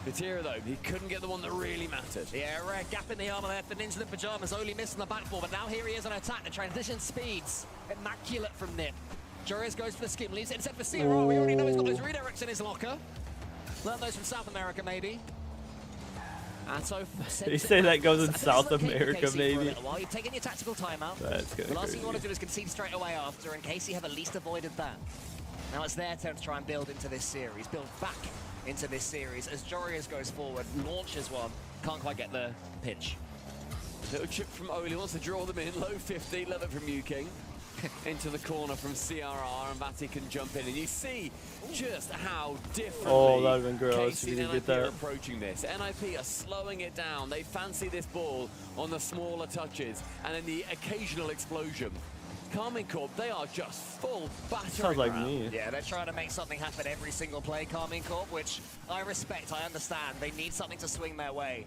[SPEAKER 11] Vatira, though, he couldn't get the one that really mattered.
[SPEAKER 20] Yeah, rare gap in the armor there for Ninjas in Pajamas, only missing the back four, but now here he is on attack. The transition speeds, immaculate from Nip. Joreuz goes for the skim, leaves it instead for CRR. We already know he's got those redirects in his locker. Learned those from South America, maybe.
[SPEAKER 1] They say that goes in South America, maybe.
[SPEAKER 20] While you're taking your tactical timeout,
[SPEAKER 1] That's
[SPEAKER 20] the last thing you want to
[SPEAKER 1] crazy.
[SPEAKER 20] do is concede straight away after, and KC have at least avoided that. Now it's their turn to try and build into this series, build back into this series as Joreuz goes forward, launches one, can't quite get the pitch.
[SPEAKER 11] Little chip from Oli, wants to draw them in, low 50, love it from King. Into the corner from CRR, and Vati can jump in, and you see just how differently
[SPEAKER 1] Oh, that would've been gross if
[SPEAKER 11] KC
[SPEAKER 1] you didn't
[SPEAKER 11] and
[SPEAKER 1] get
[SPEAKER 11] NIP are
[SPEAKER 1] that.
[SPEAKER 11] approaching this. NIP are slowing it down. They fancy this ball on the smaller touches and then the occasional explosion. Carmine Corp, they are just full battering
[SPEAKER 1] Sounds like
[SPEAKER 11] ram.
[SPEAKER 1] me.
[SPEAKER 20] Yeah, they're trying to make something happen every single play, Carmine Corp, which I respect, I understand. They need something to swing their way.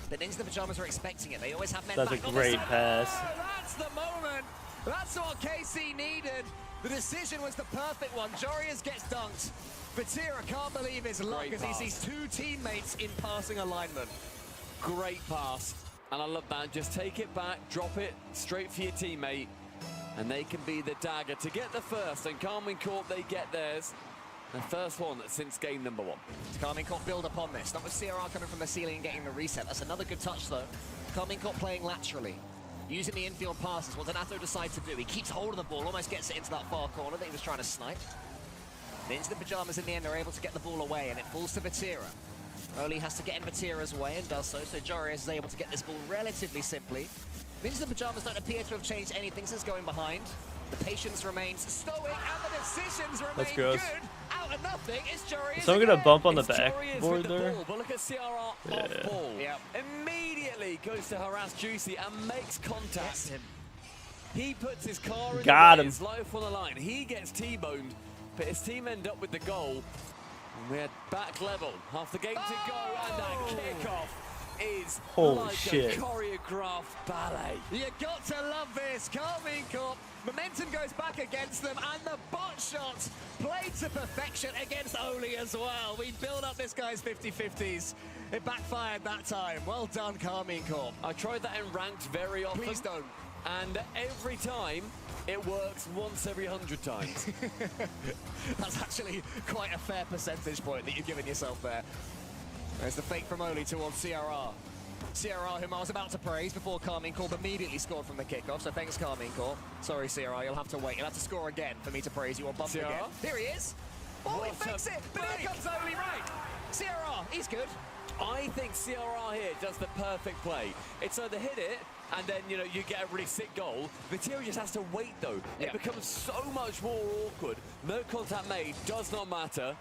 [SPEAKER 20] The Ninjas in the Pajamas are expecting it. They always have men
[SPEAKER 1] That's
[SPEAKER 20] back
[SPEAKER 1] a
[SPEAKER 20] on the
[SPEAKER 1] great
[SPEAKER 20] side.
[SPEAKER 1] pass.
[SPEAKER 20] Oh, that's the moment. That's what KC needed. The decision was the perfect one. Joreuz gets dunked. Vatira can't believe his luck
[SPEAKER 11] Great
[SPEAKER 20] as he
[SPEAKER 11] pass.
[SPEAKER 20] sees two teammates in passing alignment.
[SPEAKER 11] Great pass, and I love that. Just take it back, drop it straight for your teammate, and they can be the dagger to get the first. And Carmine Corp, they get theirs. The first one since game number 1.
[SPEAKER 20] Carmine Corp build upon this. Not with CRR coming from the ceiling and getting the reset. That's another good touch, though. Carmine Corp playing laterally, using the infield passes. What Donato decides to do, he keeps hold of the ball, almost gets it into that far corner that he was trying to snipe. Ninjas in the Pajamas in the end are able to get the ball away, and it falls to Vatira. Oli has to get in Vatira's way and does so Joreuz is able to get this ball relatively simply. Ninjas in the Pajamas don't appear to have changed anything since going behind. The patience remains stoic, and the decisions
[SPEAKER 1] That's
[SPEAKER 20] remain
[SPEAKER 1] gross.
[SPEAKER 20] good. Out of nothing, it's Joreuz.
[SPEAKER 1] Is someone gonna bump on the
[SPEAKER 11] It's Joreuz
[SPEAKER 1] backboard
[SPEAKER 11] with the
[SPEAKER 1] there?
[SPEAKER 11] ball, but look at CRR
[SPEAKER 1] Yeah.
[SPEAKER 11] off ball.
[SPEAKER 20] Yep.
[SPEAKER 11] Immediately goes to harass Juicy and makes contact. He puts his car in
[SPEAKER 1] Got
[SPEAKER 11] the way,
[SPEAKER 1] him.
[SPEAKER 11] his life on the line. He gets T-boned, but his team end up with the goal. And we're back level. Half the game to go, and that kickoff is
[SPEAKER 1] Holy
[SPEAKER 11] like
[SPEAKER 1] shit.
[SPEAKER 11] a choreographed ballet.
[SPEAKER 20] You got to love this. Carmine Corp, momentum goes back against them, and the bot shot played to perfection against Oli as well. We build up this guy's 50-50s. It backfired that time. Well done, Carmine Corp.
[SPEAKER 11] I tried that in ranked very often.
[SPEAKER 20] Please don't.
[SPEAKER 11] And every time, it works once every 100 times.
[SPEAKER 20] That's actually quite a fair percentage point that you've given yourself there. There's the fake from Oli towards CRR. CRR, whom I was about to praise before Carmine Corp immediately scored from the kickoff, so thanks, Carmine Corp. Sorry, CRR, you'll have to wait. You'll have to score again for me to praise you or bump
[SPEAKER 11] CRR?
[SPEAKER 20] again. Here he is. Oh, he
[SPEAKER 11] What
[SPEAKER 20] fakes
[SPEAKER 11] a
[SPEAKER 20] it, but here comes Oli right. CRR, he's good.
[SPEAKER 11] I think CRR here does the perfect play. It's either hit it, and then, you know, you get a really sick goal. Vatira just has to wait, though.
[SPEAKER 20] Yeah.
[SPEAKER 11] It becomes so much more awkward. No contact made, does not matter.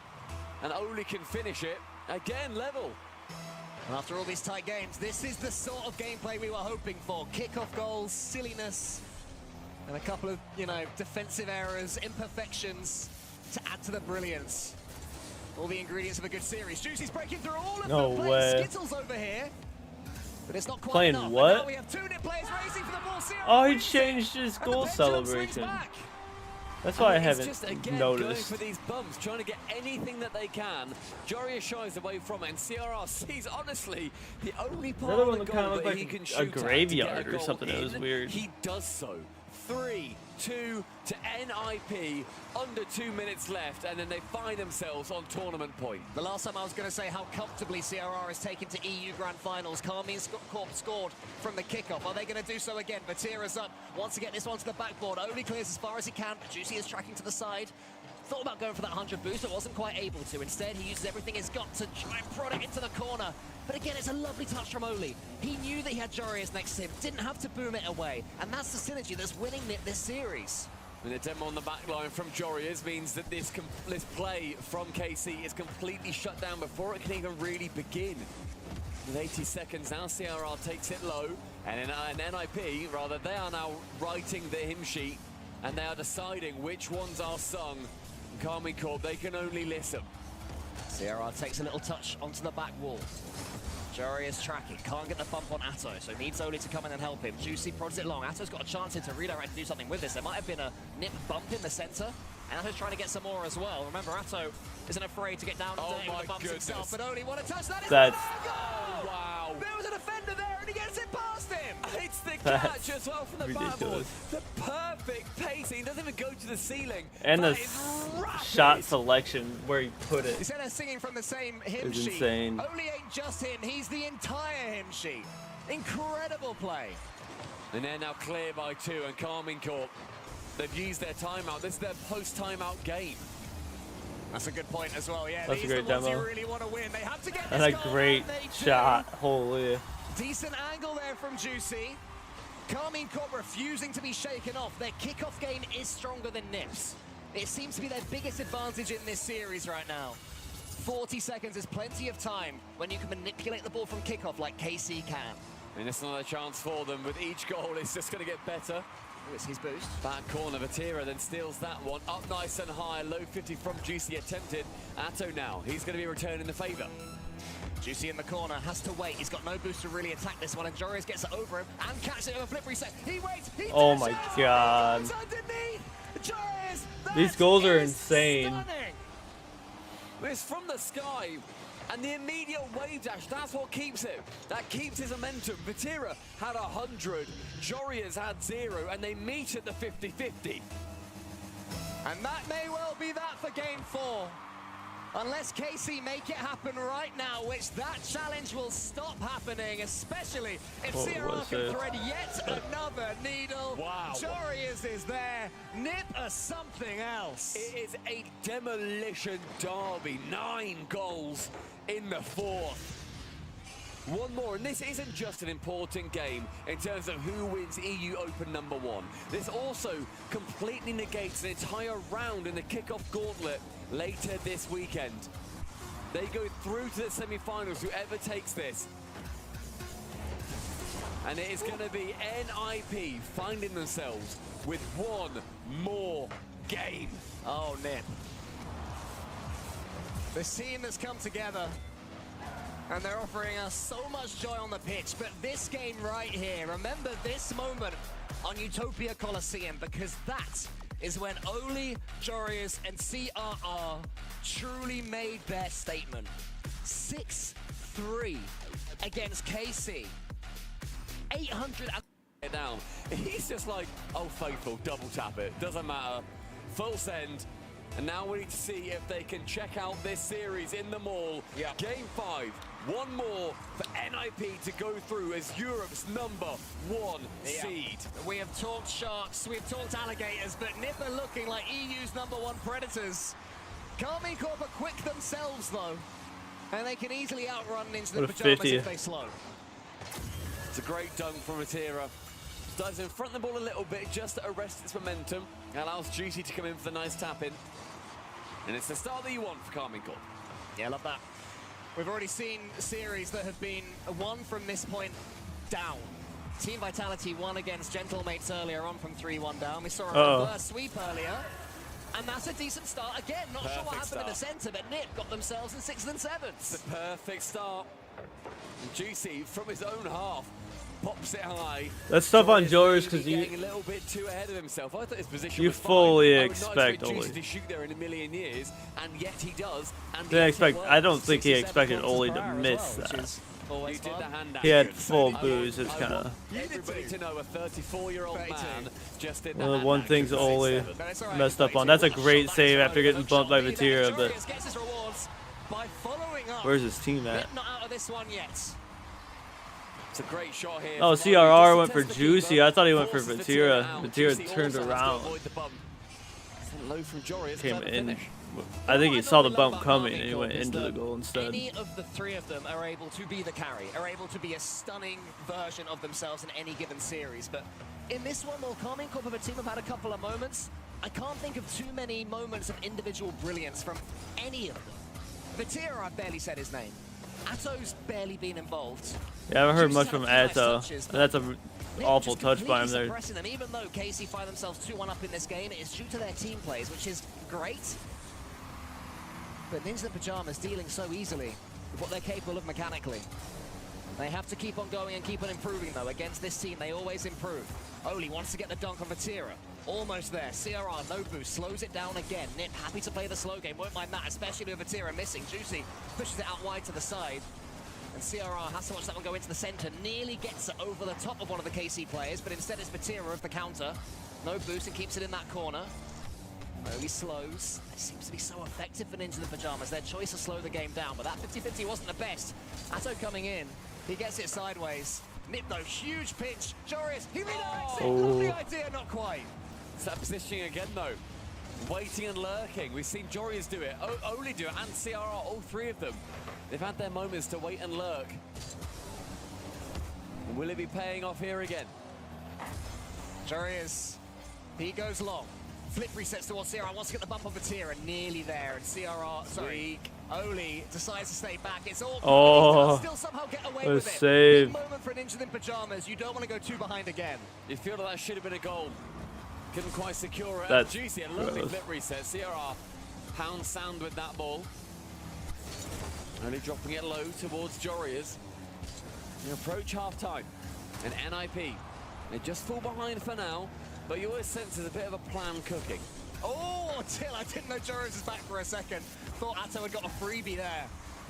[SPEAKER 11] And Oli can finish it. Again, level.
[SPEAKER 20] And after all these tight games, this is the sort of gameplay we were hoping for. Kickoff goals, silliness, and a couple of, you know, defensive errors, imperfections to add to the brilliance. All the ingredients of a good series. Juicy's breaking through all of
[SPEAKER 1] No
[SPEAKER 20] the plays.
[SPEAKER 1] way.
[SPEAKER 20] Skittles over here. But it's not quite
[SPEAKER 1] Playing
[SPEAKER 20] enough.
[SPEAKER 1] what?
[SPEAKER 20] And now we have 2 NIP players racing for the ball.
[SPEAKER 1] Oh, he changed his goal celebration. That's why I haven't
[SPEAKER 11] It's just, again,
[SPEAKER 1] noticed.
[SPEAKER 11] going for these bumps, trying to get anything that they can. Joria shies away from it, and CRR sees, honestly, the only part
[SPEAKER 1] Another
[SPEAKER 11] of
[SPEAKER 1] one
[SPEAKER 11] the
[SPEAKER 1] that kind
[SPEAKER 11] goal
[SPEAKER 1] of
[SPEAKER 11] that
[SPEAKER 1] looked
[SPEAKER 11] he
[SPEAKER 1] like
[SPEAKER 11] can
[SPEAKER 1] a
[SPEAKER 11] shoot at to get
[SPEAKER 1] graveyard
[SPEAKER 11] a
[SPEAKER 1] or
[SPEAKER 11] goal
[SPEAKER 1] something. It was
[SPEAKER 11] in,
[SPEAKER 1] weird.
[SPEAKER 11] He does so. 3-2 to NIP, under 2 minutes left, and then they find themselves on tournament point.
[SPEAKER 20] The last time I was going to say how comfortably CRR is taken to EU Grand Finals. Carmine Corp scored from the kickoff. Are they going to do so again? Vatira's up, wants to get this one to the backboard. Only clears as far as he can, but Juicy is tracking to the side. Thought about going for that 100 boost, but wasn't quite able to. Instead, he uses everything he's got to try and prod it into the corner. But again, it's a lovely touch from Oli. He knew that he had Jorius next to him, didn't have to boom it away. And that's the synergy that's winning this series.
[SPEAKER 11] And the demo on the back line from Jorius means that this play from KC is completely shut down before it can even really begin. With 80 seconds now, CRR takes it low. And in NIP, rather, they are now writing the hymn sheet. And they are deciding which ones are sung. Carmine Corp, they can only listen.
[SPEAKER 20] CRR takes a little touch onto the back wall. Jorius tracking, can't get the bump on Atto, so needs Oli to come in and help him. Juicy prods it long. Atto's got a chance here to redirect and do something with this. There might have been a nip bump in the center, and Atto's trying to get some more as well. Remember, Atto isn't afraid to get down and dirty with the bumps himself, but Oli, what a touch that is!
[SPEAKER 1] That's
[SPEAKER 20] oh, wow! There was a defender there, and he gets it past him!
[SPEAKER 11] It's the catch as well from the backboard. The perfect pacing. He doesn't even go to the ceiling.
[SPEAKER 1] And the shot selection where he put it.
[SPEAKER 20] Instead of singing from the same hymn
[SPEAKER 1] It's
[SPEAKER 20] sheet,
[SPEAKER 1] insane.
[SPEAKER 20] Oli ain't just him, he's the entire hymn sheet. Incredible play.
[SPEAKER 11] And they're now clear by 2, and Carmine Corp, they've used their timeout. This is their post-timeout game.
[SPEAKER 20] That's a good point as well, yeah.
[SPEAKER 1] That's
[SPEAKER 20] These
[SPEAKER 1] a
[SPEAKER 20] are
[SPEAKER 1] great
[SPEAKER 20] the ones
[SPEAKER 1] demo.
[SPEAKER 20] you really want to win. They have to get
[SPEAKER 1] And
[SPEAKER 20] this
[SPEAKER 1] a
[SPEAKER 20] goal,
[SPEAKER 1] great
[SPEAKER 20] and they do.
[SPEAKER 1] shot. Holy.
[SPEAKER 20] Decent angle there from Juicy. Carmine Corp refusing to be shaken off. Their kickoff game is stronger than Nips. It seems to be their biggest advantage in this series right now. 40 seconds is plenty of time when you can manipulate the ball from kickoff like KC can.
[SPEAKER 11] And it's another chance for them. With each goal, it's just going to get better.
[SPEAKER 20] Oh, it's his boost.
[SPEAKER 11] Back corner, Vatira then steals that one. Up nice and high, low 50 from Juicy attempted. Atto now, he's going to be returning the favour.
[SPEAKER 20] Juicy in the corner, has to wait. He's got no boost to really attack this one, and Jorius gets it over him and catches it with a flip reset. He waits, he
[SPEAKER 1] Oh my god.
[SPEAKER 20] underneath. Jorius,
[SPEAKER 1] These goals are insane.
[SPEAKER 20] stunning.
[SPEAKER 11] It's from the sky, and the immediate wave dash, that's what keeps it. That keeps his momentum. Vatira had 100, Jorius had 0, and they meet at the 50-50.
[SPEAKER 20] And that may well be that for game 4. Unless KC make it happen right now, which that challenge will stop happening, especially if CRR can thread yet another needle.
[SPEAKER 11] Wow.
[SPEAKER 20] Jorius is there. Nip as something else.
[SPEAKER 11] It is a demolition derby. 9 goals in the 4th. One more, and this isn't just an important game in terms of who wins EU Open #1. This also completely negates an entire round in the kickoff gauntlet later this weekend. They go through to the semi-finals, whoever takes this. And it is going to be NIP finding themselves with one more game.
[SPEAKER 20] Oh, Nip. This team has come together, and they're offering us so much joy on the pitch. But this game right here, remember this moment on Utopia Coliseum, because that is when Oli, Jorius, and CRR truly made their statement. 6-3 against KC. 800
[SPEAKER 11] down. He's just like, oh, faithful, double tap it. Doesn't matter. Full send. And now we need to see if they can check out this series in the mall.
[SPEAKER 20] Yeah.
[SPEAKER 11] Game 5. One more for NIP to go through as Europe's #1 seed.
[SPEAKER 20] We have talked sharks, we've talked alligators, but Nip are looking like EU's #1 predators. Carmine Corp are quick themselves, though, and they can easily outrun into the pajamas if they slow.
[SPEAKER 11] It's a great dunk from Vatira. Dives in front of the ball a little bit just to arrest its momentum. Allows Juicy to come in for the nice tap-in. And it's the start that you want for Carmine Corp.
[SPEAKER 20] Yeah, love that. We've already seen series that have been won from this point down. Team Vitality won against Gentlemates earlier on from 3-1 down. We saw a reverse sweep earlier. And that's a decent start. Again, not sure what happened in the center, but Nip got themselves in 6th and 7th.
[SPEAKER 11] It's the perfect start. Juicy from his own half pops it high.
[SPEAKER 1] That's tough on Joris because
[SPEAKER 11] Getting a little bit too ahead of himself. I thought his position
[SPEAKER 1] you
[SPEAKER 11] was
[SPEAKER 1] fully
[SPEAKER 11] fine.
[SPEAKER 1] expect
[SPEAKER 11] I would not
[SPEAKER 1] Oli.
[SPEAKER 11] Juicy to shoot there in a million years, and yet he does. And
[SPEAKER 1] Didn't
[SPEAKER 11] yet
[SPEAKER 1] expect.
[SPEAKER 11] it
[SPEAKER 1] I don't
[SPEAKER 11] works.
[SPEAKER 1] think he
[SPEAKER 11] 67
[SPEAKER 1] expected
[SPEAKER 11] kilometers
[SPEAKER 1] Oli
[SPEAKER 11] per
[SPEAKER 1] to
[SPEAKER 11] hour as
[SPEAKER 1] miss
[SPEAKER 11] well, which
[SPEAKER 1] that.
[SPEAKER 11] is always did the hand
[SPEAKER 1] He had
[SPEAKER 11] action.
[SPEAKER 1] full booze. It's kind of.
[SPEAKER 11] Everybody to know a 34-year-old man just did the
[SPEAKER 1] One of the
[SPEAKER 11] hand
[SPEAKER 1] one
[SPEAKER 11] action.
[SPEAKER 1] things Oli messed up on. That's a great save after getting bumped by Vatira, but where's his team at?
[SPEAKER 20] Not out of this one yet.
[SPEAKER 11] It's a great shot here.
[SPEAKER 1] Oh, CRR went for Juicy. I thought he went for Vatira. Vatira turned around.
[SPEAKER 11] Low from Joris,
[SPEAKER 1] Came in. I think he saw the bump coming and he went into the goal instead.
[SPEAKER 20] Any of the three of them are able to be the carry, are able to be a stunning version of themselves in any given series. But in this one, while Carmine Corp of a team have had a couple of moments, I can't think of too many moments of individual brilliance from any of them. Vatira, I've barely said his name. Atto's barely been involved.
[SPEAKER 1] Yeah, I haven't heard much from Atto. And that's an awful touch by him there.
[SPEAKER 20] Them. Even though KC find themselves 2-1 up in this game, it is due to their team plays, which is great. But Ninja the Pajamas dealing so easily with what they're capable of mechanically. They have to keep on going and keep on improving, though. Against this team, they always improve. Oli wants to get the dunk on Vatira. Almost there. CRR, no boost, slows it down again. Nip, happy to play the slow game, won't mind that, especially with Vatira missing. Juicy pushes it out wide to the side. And CRR has to watch that one go into the center. Nearly gets it over the top of one of the KC players, but instead it's Vatira of the counter. No boost and keeps it in that corner. Oli slows. It seems to be so effective for Ninja the Pajamas. Their choice to slow the game down, but that 50-50 wasn't the best. Atto coming in. He gets it sideways. Nip, though, huge pitch. Joris, he redirects it. Lovely idea, not quite.
[SPEAKER 11] It's that positioning again, though. Waiting and lurking. We've seen Joris do it, Oli do it, and CRR, all three of them. They've had their moments to wait and lurk. Will it be paying off here again?
[SPEAKER 20] Joris, he goes long. Flip resets towards CRR, wants to get the bump on Vatira, nearly there, and CRR, sorry, Oli decides to stay back. It's all
[SPEAKER 1] Oh,
[SPEAKER 20] still somehow get away
[SPEAKER 1] what a
[SPEAKER 20] with it.
[SPEAKER 1] save.
[SPEAKER 20] Big moment for Ninja in Pajamas. You don't want to go too behind again.
[SPEAKER 11] You feel like that should have been a goal. Couldn't quite secure it.
[SPEAKER 1] That's
[SPEAKER 11] Juicy, a lovely
[SPEAKER 1] gross.
[SPEAKER 11] flip reset. CRR pound sound with that ball. Only dropping it low towards Joris. We approach half-time. And NIP, they just fall behind for now, but you always sense there's a bit of a plan cooking.
[SPEAKER 20] Oh, Till, I didn't know Joris was back for a second. Thought Atto had got a freebie there.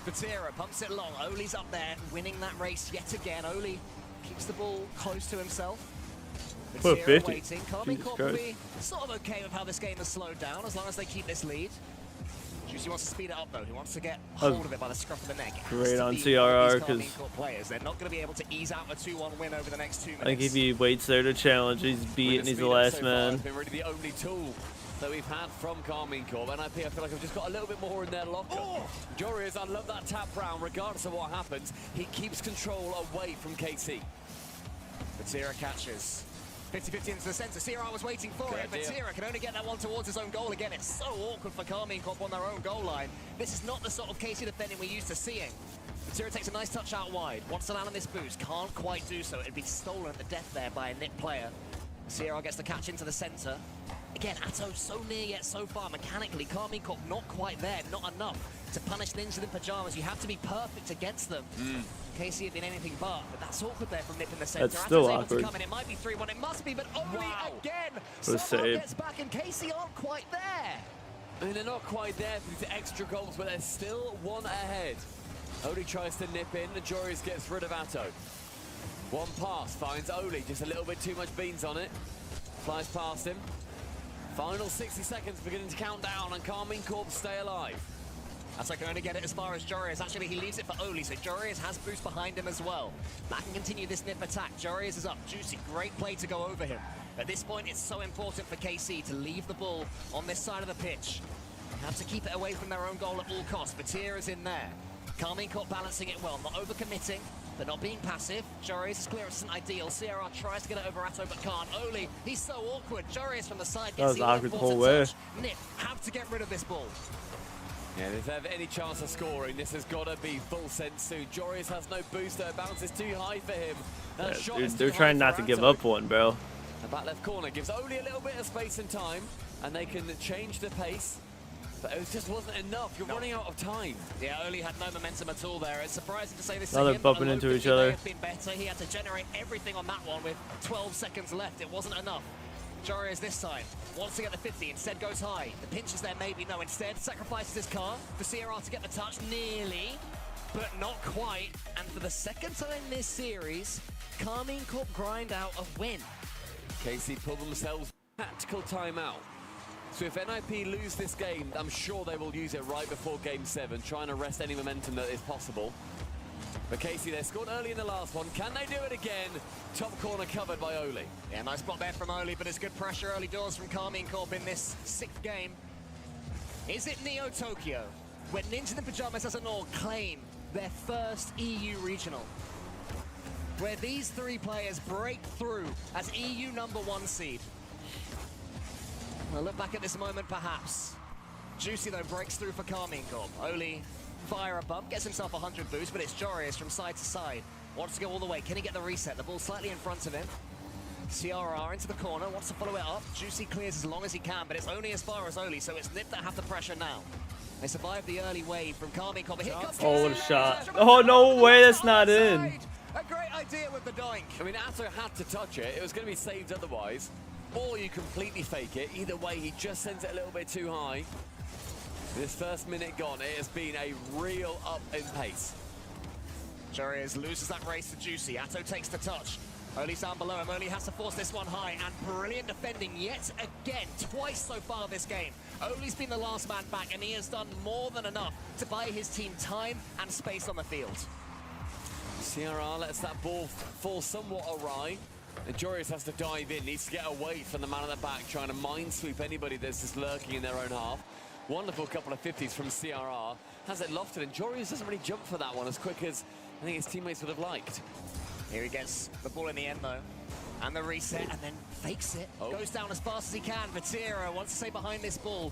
[SPEAKER 20] Vatira pumps it long. Oli's up there, winning that race yet again. Oli keeps the ball close to himself.
[SPEAKER 1] Put
[SPEAKER 20] Vatira
[SPEAKER 1] 50.
[SPEAKER 20] waiting. Carmine
[SPEAKER 1] Jesus
[SPEAKER 20] Corp will
[SPEAKER 1] Christ.
[SPEAKER 20] be sort of okay with how this game has slowed down, as long as they keep this lead. Juicy wants to speed it up, though. He wants to get hold of it by the scruff of the neck. It has
[SPEAKER 1] Great
[SPEAKER 20] to
[SPEAKER 1] on
[SPEAKER 20] be
[SPEAKER 1] CRR,
[SPEAKER 20] one of these Carmine
[SPEAKER 1] 'cause
[SPEAKER 20] Corp players. They're not going to be able to ease out a 2-1 win over the next 2 minutes.
[SPEAKER 1] I think if he waits there to challenge, he's beat and he's the last man.
[SPEAKER 11] It's been really the only tool that we've had from Carmine Corp. NIP, I feel like I've just got a little bit more in their locker. Joris, I love that tap round, regardless of what happens. He keeps control away from KC.
[SPEAKER 20] Vatira catches. 50-50 into the center. CRR was waiting for it. Vatira can only get that one towards his own goal again. It's so awkward for Carmine Corp on their own goal line. This is not the sort of KC defending we're used to seeing. Vatira takes a nice touch out wide. Wants to land on this boost. Can't quite do so. It'd be stolen at the death there by a Nip player. CRR gets the catch into the center. Again, Atto so near yet so far. Mechanically, Carmine Corp not quite there. Not enough to punish Ninja in Pajamas. You have to be perfect against them. KC had been anything but that's awkward there from Nip in the center.
[SPEAKER 1] That's still
[SPEAKER 20] Atto's able
[SPEAKER 1] awkward.
[SPEAKER 20] to come in. It might be 3-1. It must be, but Oli again.
[SPEAKER 1] What a
[SPEAKER 20] Somehow
[SPEAKER 1] save.
[SPEAKER 20] gets back, and KC aren't quite there.
[SPEAKER 11] I mean, they're not quite there for the extra goals, but they're still one ahead. Oli tries to nip in, and Joris gets rid of Atto. One pass finds Oli, just a little bit too much beans on it. Flies past him. Final 60 seconds beginning to count down, and Carmine Corp stay alive.
[SPEAKER 20] Atto can only get it as far as Joris. Actually, he leaves it for Oli, so Joris has boost behind him as well. That can continue this Nip attack. Joris is up. Juicy, great play to go over him. At this point, it's so important for KC to leave the ball on this side of the pitch. They have to keep it away from their own goal at all costs. Vatira is in there. Carmine Corp balancing it well, not overcommitting, but not being passive. Joris' clearance isn't ideal. CRR tries to get it over Atto, but can't. Oli, he's so awkward. Joris from the side
[SPEAKER 1] That was
[SPEAKER 20] gets the
[SPEAKER 1] awkward the whole
[SPEAKER 20] important
[SPEAKER 1] way.
[SPEAKER 20] touch. Nip have to get rid of this ball.
[SPEAKER 11] Yeah, if they have any chance of scoring, this has got to be full sense soon. Joris has no booster, bounce is too high for him. That
[SPEAKER 1] Yeah,
[SPEAKER 11] shot
[SPEAKER 1] dude,
[SPEAKER 11] is
[SPEAKER 1] they're
[SPEAKER 11] too
[SPEAKER 1] trying
[SPEAKER 11] high
[SPEAKER 1] not
[SPEAKER 11] for
[SPEAKER 1] to give
[SPEAKER 11] Atto.
[SPEAKER 1] up one, bro.
[SPEAKER 11] The back left corner gives Oli a little bit of space and time, and they can change the pace. But it just wasn't enough. You're running out of time.
[SPEAKER 20] Yeah, Oli had no momentum at all there. It's surprising to say this.
[SPEAKER 1] Now they're bumping into each other.
[SPEAKER 20] Been better. He had to generate everything on that one with 12 seconds left. It wasn't enough. Jarius this time wants to get the 50, instead goes high. The pinch is there, maybe. No, instead sacrifices his car for CRR to get the touch. Nearly, but not quite. And for the second time this series, Karmine Corp grind out a win.
[SPEAKER 11] KC pull themselves tactical timeout. So if NIP lose this game, I'm sure they will use it right before Game 7, trying to wrest any momentum that is possible. But KC, they scored early in the last one. Can they do it again? Top corner covered by Oli.
[SPEAKER 20] Yeah, nice block there from Oli, but it's good pressure early doors from Karmine Corp in this 6th game. Is it Neo Tokyo, where Ninja in the Pajamas as an all claim their first EU regional? Where these 3 players break through as EU #1 seed. We'll look back at this moment, perhaps. Juicy, though, breaks through for Karmine Corp. Oli, fire a bump, gets himself 100 boost, but it's Jarius from side to side. Wants to go all the way. Can he get the reset? The ball slightly in front of him. CRR into the corner, wants to follow it up. Juicy clears as long as he can, but it's only as far as Oli, so it's Nip that have the pressure now. They survived the early wave from Karmine Corp. Here comes
[SPEAKER 1] Oh, what a shot. Oh, no way, that's not in.
[SPEAKER 20] A great idea with the doink.
[SPEAKER 11] I mean, Atto had to touch it. It was going to be saved otherwise. Or you completely fake it. Either way, he just sends it a little bit too high. This first minute gone, it has been a real up in pace.
[SPEAKER 20] Jarius loses that race to Juicy. Atto takes the touch. Oli's down below him. Oli has to force this one high, and brilliant defending yet again, twice so far this game. Oli's been the last man back, and he has done more than enough to buy his team time and space on the field.
[SPEAKER 11] CRR lets that ball fall somewhat awry, and Jarius has to dive in, needs to get away from the man at the back, trying to minesweep anybody that's just lurking in their own half. Wonderful couple of 50s from CRR. Has it lofted, and Jarius doesn't really jump for that one as quick as I think his teammates would have liked.
[SPEAKER 20] Here he gets the ball in the end, though. And the reset, and then fakes it. Goes down as fast as he can. Vatira wants to stay behind this ball.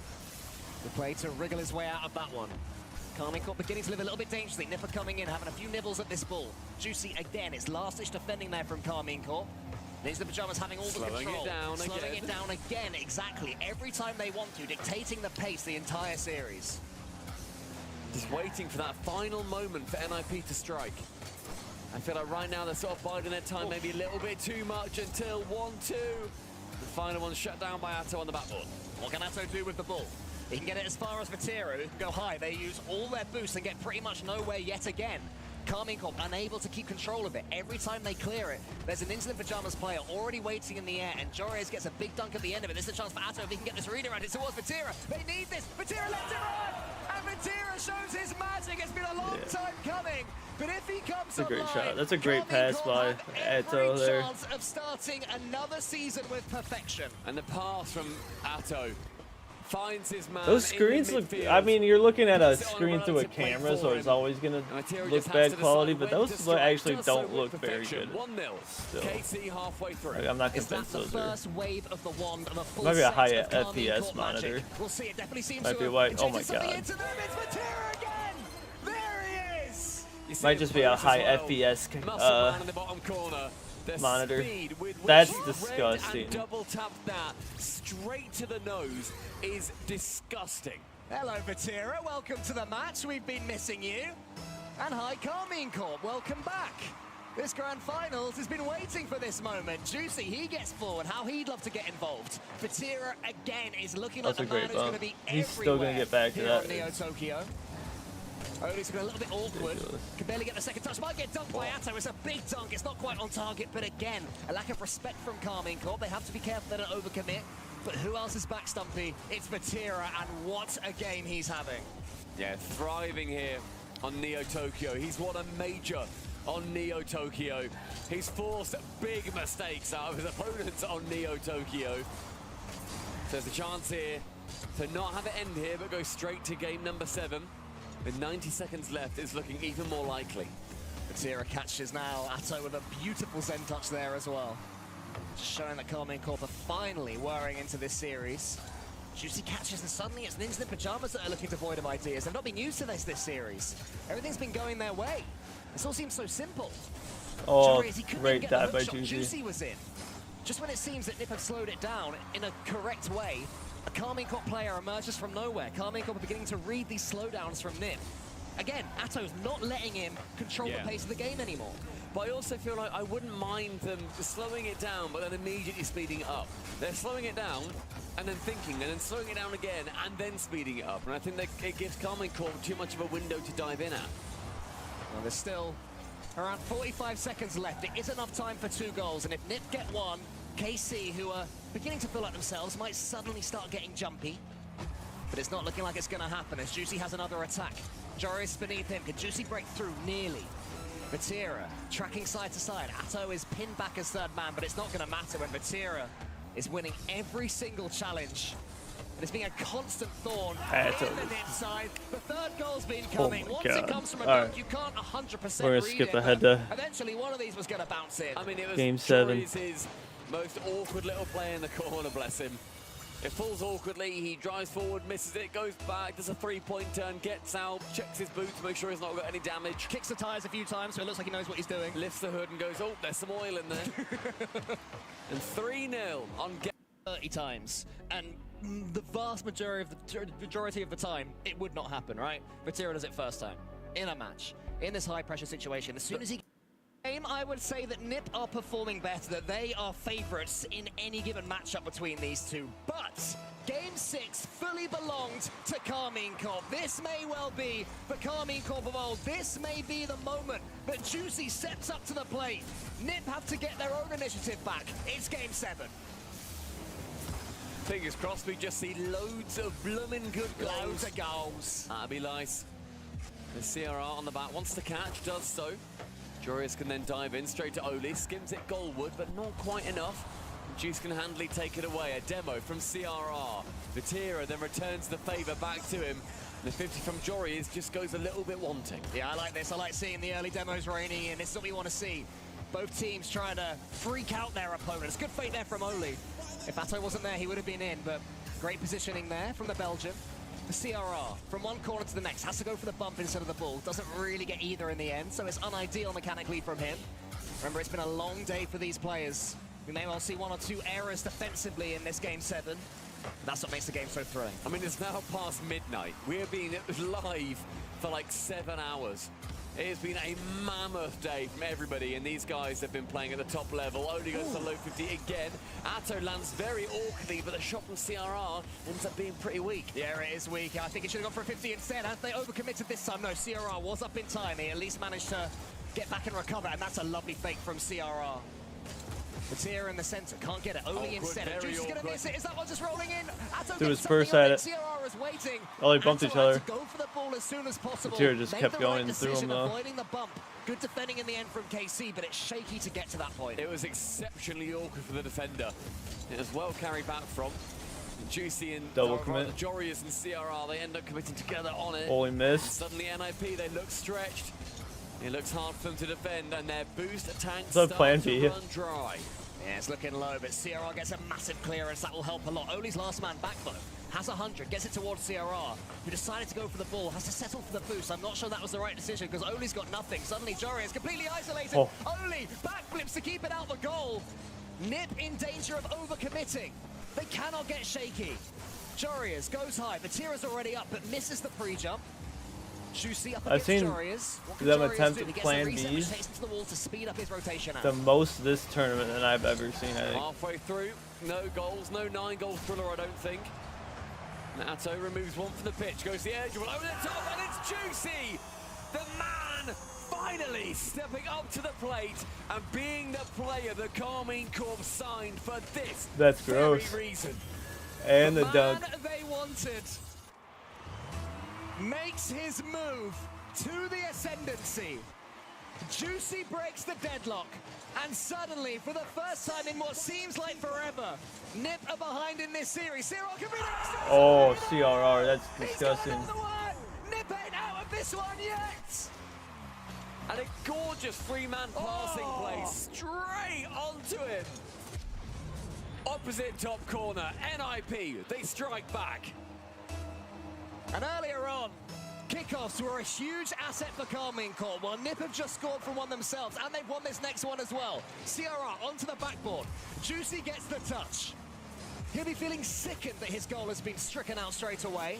[SPEAKER 20] The play to wriggle his way out of that one. Karmine Corp beginning to live a little bit dangerously. Nipper coming in, having a few nibbles at this ball. Juicy again, it's last-ditch defending there from Karmine Corp. Ninja the Pajamas having all the
[SPEAKER 11] Slowing
[SPEAKER 20] control.
[SPEAKER 11] Slowing
[SPEAKER 20] it down again, exactly. Every time they want to, dictating the pace the entire series.
[SPEAKER 11] Just waiting for that final moment for NIP to strike. I feel like right now they're sort of biding their time maybe a little bit too much until 1-2. The final one's shut down by Atto on the backboard.
[SPEAKER 20] What can Atto do with the ball? He can get it as far as Vatira, who can go high. They use all their boosts and get pretty much nowhere yet again. Karmine Corp unable to keep control of it. Every time they clear it, there's an Ninja in the Pajamas player already waiting in the air, and Jarius gets a big dunk at the end of it. This is a chance for Atto if he can get this read around it towards Vatira. They need this. Vatira lets it run, and Vatira shows his magic. It's been a long time coming, but if he comes
[SPEAKER 1] That's a great
[SPEAKER 20] online,
[SPEAKER 1] shot. That's a great pass by Atto there.
[SPEAKER 20] chance of starting another season with perfection.
[SPEAKER 11] And the pass from Atto finds his man.
[SPEAKER 1] Those screens look, I mean, you're looking at a screen through a camera, so it's always going to look bad quality, but those actually don't look very good.
[SPEAKER 11] 1-0. KC halfway through.
[SPEAKER 1] Like, I'm not convinced those are.
[SPEAKER 20] Wave of the wand of a full
[SPEAKER 1] Might be a high
[SPEAKER 20] set of Karmine
[SPEAKER 1] FPS
[SPEAKER 20] Corp
[SPEAKER 1] monitor.
[SPEAKER 20] magic. We'll see, it definitely seems
[SPEAKER 1] Might
[SPEAKER 20] to
[SPEAKER 1] be
[SPEAKER 20] have
[SPEAKER 1] white. Oh my
[SPEAKER 20] injected something
[SPEAKER 1] god.
[SPEAKER 20] into them. It's Vatira again! There he is!
[SPEAKER 1] Might just be a high FPS
[SPEAKER 11] Muscle man in the bottom corner. The
[SPEAKER 1] monitor.
[SPEAKER 11] speed with which
[SPEAKER 1] That's
[SPEAKER 11] he
[SPEAKER 1] disgusting.
[SPEAKER 11] and double tapped that straight to the nose is disgusting.
[SPEAKER 20] Hello, Vatira. Welcome to the match. We've been missing you. And hi, Karmine Corp. Welcome back. This grand finals has been waiting for this moment. Juicy, he gets forward. How he'd love to get involved. Vatira again is looking like
[SPEAKER 1] That's
[SPEAKER 20] the
[SPEAKER 1] a
[SPEAKER 20] man
[SPEAKER 1] great
[SPEAKER 20] who's going
[SPEAKER 1] bump.
[SPEAKER 20] to be
[SPEAKER 1] He's still going to get back to
[SPEAKER 20] here
[SPEAKER 1] that.
[SPEAKER 20] on Neo Tokyo. Oli's a little bit awkward. Can barely get the second touch. Might get dunked by Atto. It's a big dunk. It's not quite on target, but again, a lack of respect from Karmine Corp. They have to be careful they don't overcommit. But who else is back, Stumpy? It's Vatira, and what a game he's having.
[SPEAKER 11] Yeah, thriving here on Neo Tokyo. He's won a major on Neo Tokyo. He's forced big mistakes out of his opponents on Neo Tokyo. So there's a chance here to not have it end here, but go straight to game number 7. With 90 seconds left, it's looking even more likely.
[SPEAKER 20] Vatira catches now. Atto with a beautiful Zen touch there as well. Just showing that Karmine Corp are finally whirring into this series. Juicy catches, and suddenly it's Ninja in the Pajamas that are looking devoid of ideas. They've not been used to this series. Everything's been going their way. This all seems so simple.
[SPEAKER 1] Oh,
[SPEAKER 20] Jarius, he couldn't
[SPEAKER 1] great
[SPEAKER 20] even get the
[SPEAKER 1] dive by
[SPEAKER 20] hook shot
[SPEAKER 1] Juicy.
[SPEAKER 20] Juicy was in. Just when it seems that Nip have slowed it down in a correct way, A Karmine Corp player emerges from nowhere. Karmine Corp are beginning to read these slowdowns from Nip. Again, Atto's not letting him control the pace of the game anymore.
[SPEAKER 11] But I also feel like I wouldn't mind them slowing it down, but then immediately speeding it up. They're slowing it down, and then thinking, and then slowing it down again, and then speeding it up. And I think that it gives Karmine Corp too much of a window to dive in at.
[SPEAKER 20] Well, there's still around 45 seconds left. It is enough time for 2 goals, and if Nip get one, KC, who are beginning to feel like themselves, might suddenly start getting jumpy. But it's not looking like it's going to happen, as Juicy has another attack. Joris is beneath him. Can Juicy break through? Nearly. Vatira tracking side to side. Atto is pinned back as third man, but it's not going to matter when Vatira is winning every single challenge. And it's being a constant thorn in the Nip side. The third goal's been coming. Once it comes from a dunk, you can't 100%
[SPEAKER 1] We're gonna
[SPEAKER 20] read
[SPEAKER 1] skip
[SPEAKER 20] it,
[SPEAKER 1] ahead
[SPEAKER 20] but
[SPEAKER 1] to
[SPEAKER 20] eventually one of these was going to bounce in.
[SPEAKER 11] I mean, it was
[SPEAKER 1] Game 7.
[SPEAKER 11] Joris' most awkward little play in the corner, bless him. It falls awkwardly, he drives forward, misses it, goes back, does a 3-point turn, gets out, checks his boot to make sure he's not got any damage.
[SPEAKER 20] Kicks the tires a few times so it looks like he knows what he's doing.
[SPEAKER 11] Lifts the hood and goes, oh, there's some oil in there. And 3-0 on
[SPEAKER 20] 30 times. And the vast majority of the time, it would not happen, right? Vatira does it first time, in a match, in this high-pressure situation. As soon as he game, I would say that Nip are performing better, that they are favorites in any given matchup between these two. But Game 6 fully belonged to Karmine Corp. This may well be the Karmine Corp of old. This may be the moment that Juicy steps up to the plate. Nip have to get their own initiative back. It's Game 7.
[SPEAKER 11] Fingers crossed we just see loads of bloomin' good goals.
[SPEAKER 20] Loads of goals.
[SPEAKER 11] That'd be nice. The CRR on the back wants to catch, does so. Joris can then dive in straight to Oli, skims it goalward, but not quite enough. Juice can handily take it away. A demo from CRR. Vatira then returns the favour back to him. The 50 from Joris just goes a little bit wanting.
[SPEAKER 20] Yeah, I like this. I like seeing the early demos raining in. This is what we want to see. Both teams trying to freak out their opponents. Good fate there from Oli. If Atto wasn't there, he would have been in, but great positioning there from the Belgian. The CRR, from one corner to the next, has to go for the bump instead of the ball. Doesn't really get either in the end, so it's unideal mechanically from him. Remember, it's been a long day for these players. We may well see 1 or 2 errors defensively in this Game 7. That's what makes the game so thrilling.
[SPEAKER 11] I mean, it's now past midnight. We're being live for like 7 hours. It has been a mammoth day from everybody, and these guys have been playing at the top level. Only goes to low 50 again. Atto lands very awkwardly, but the shot from CRR ends up being pretty weak.
[SPEAKER 20] Yeah, it is weak. I think it should have gone for a 50 instead. Have they overcommitted this time? No, CRR was up in time. He at least managed to get back and recover, and that's a lovely fake from CRR. Vatira in the center, can't get it. Oli instead. Juice is going to miss it. Is that one just rolling in? Atto
[SPEAKER 1] Do his
[SPEAKER 20] gets
[SPEAKER 1] first
[SPEAKER 20] something
[SPEAKER 1] at
[SPEAKER 20] up,
[SPEAKER 1] it.
[SPEAKER 20] CRR is waiting.
[SPEAKER 1] Oh, they bumped each
[SPEAKER 20] Atto had
[SPEAKER 1] other.
[SPEAKER 20] to go for the ball as soon as possible.
[SPEAKER 1] Vatira just
[SPEAKER 20] Made
[SPEAKER 1] kept
[SPEAKER 20] the right
[SPEAKER 1] going through him,
[SPEAKER 20] decision,
[SPEAKER 1] though.
[SPEAKER 20] avoiding the bump. Good defending in the end from KC, but it's shaky to get to that point.
[SPEAKER 11] It was exceptionally awkward for the defender. It was well carried back from Juicy and
[SPEAKER 1] Double commit.
[SPEAKER 11] Joris and CRR. They end up committing together on it.
[SPEAKER 1] Oli missed.
[SPEAKER 11] Suddenly NIP, they look stretched. It looks hard for them to defend, and their boost tank
[SPEAKER 1] What's up,
[SPEAKER 11] starts
[SPEAKER 1] Plan
[SPEAKER 11] to
[SPEAKER 1] B?
[SPEAKER 11] run dry.
[SPEAKER 20] Yeah, it's looking low, but CRR gets a massive clearance. That will help a lot. Oli's last man back, though. Has 100, gets it towards CRR, who decided to go for the ball, has to settle for the boost. I'm not sure that was the right decision, because Oli's got nothing. Suddenly, Jory is completely isolated.
[SPEAKER 1] Oh.
[SPEAKER 20] Oli backflips to keep it out the goal. Nip in danger of overcommitting. They cannot get shaky. Jorius goes high. Vatira's already up, but misses the pre-jump. Juicy up
[SPEAKER 1] I've
[SPEAKER 20] against
[SPEAKER 1] seen
[SPEAKER 20] Jorius. What can
[SPEAKER 1] them
[SPEAKER 20] Jorius
[SPEAKER 1] attempt
[SPEAKER 20] do? He gets
[SPEAKER 1] Plan
[SPEAKER 20] a reset,
[SPEAKER 1] Bs.
[SPEAKER 20] which takes him to the wall to speed up his rotation out.
[SPEAKER 1] The most this tournament than I've ever seen, I think.
[SPEAKER 11] Halfway through, no goals, no 9-goal thriller, I don't think. Atto removes one from the pitch, goes the edge, over the top, and it's Juicy! The man finally stepping up to the plate and being the player the Karmine Corp signed for this
[SPEAKER 1] That's
[SPEAKER 11] very
[SPEAKER 1] gross.
[SPEAKER 11] reason.
[SPEAKER 1] And the
[SPEAKER 20] man
[SPEAKER 1] dunk.
[SPEAKER 20] they wanted makes his move to the ascendancy. Juicy breaks the deadlock, and suddenly, for the first time in what seems like forever, Nip are behind in this series. CRR can be next.
[SPEAKER 1] Oh, CRR, that's disgusting.
[SPEAKER 20] Nip ain't out of this one yet.
[SPEAKER 11] And a gorgeous 3-man passing play straight onto him. Opposite top corner, NIP, they strike back.
[SPEAKER 20] And earlier on, kickoffs were a huge asset for Karmine Corp. While Nip have just scored from one themselves, and they've won this next one as well. CRR onto the backboard. Juicy gets the touch. He'll be feeling sickened that his goal has been stricken out straight away.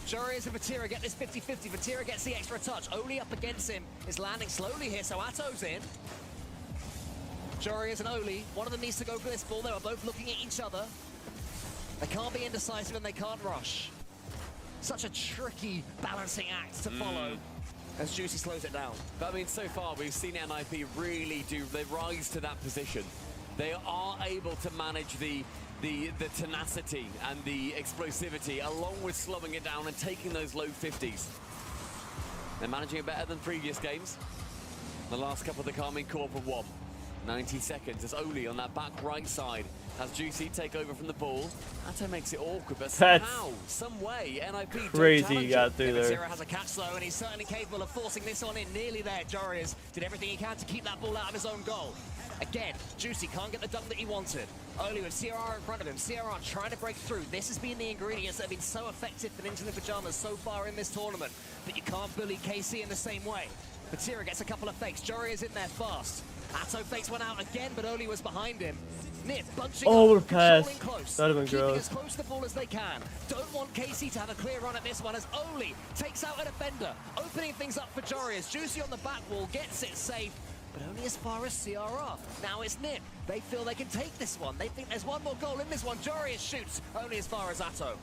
[SPEAKER 20] Jorius and Vatira get this 50-50. Vatira gets the extra touch. Oli up against him is landing slowly here, so Atto's in. Jorius and Oli, one of them needs to go for this ball. They are both looking at each other. They can't be indecisive and they can't rush. Such a tricky balancing act to follow as Juicy slows it down.
[SPEAKER 11] But I mean, so far we've seen NIP really they rise to that position. They are able to manage the tenacity and the explosivity along with slowing it down and taking those low 50s. They're managing it better than previous games. The last couple of the Carmine Corp have won. 90 seconds as Oli on that back right side has Juicy take over from the ball. Atto makes it awkward, but somehow, some way, NIP
[SPEAKER 1] crazy he got through there.
[SPEAKER 20] Zero has a catch though, and he's certainly capable of forcing this on in. Nearly there, Jorius did everything he can to keep that ball out of his own goal. Again, Juicy can't get the dunk that he wanted. Oli with CRR in front of him. CRR trying to break through. This has been the ingredients that have been so effective for Ninja in the Pajamas so far in this tournament. But you can't bully KC in the same way. Vatira gets a couple of fakes. Jorius in there fast. Atto fakes one out again, but Oli was behind him. Nip bunching up,
[SPEAKER 1] pass.
[SPEAKER 20] Close,
[SPEAKER 1] That'd have been
[SPEAKER 20] keeping
[SPEAKER 1] gross.
[SPEAKER 20] as close to the ball as they can. Don't want KC to have a clear run at this one as Oli takes out a defender, opening things up for Jorius. Juicy on the back wall, gets it safe, but only as far as CRR. Now it's Nip. They feel they can take this one. They think there's one more goal in this one. Jorius shoots only as far as Atto.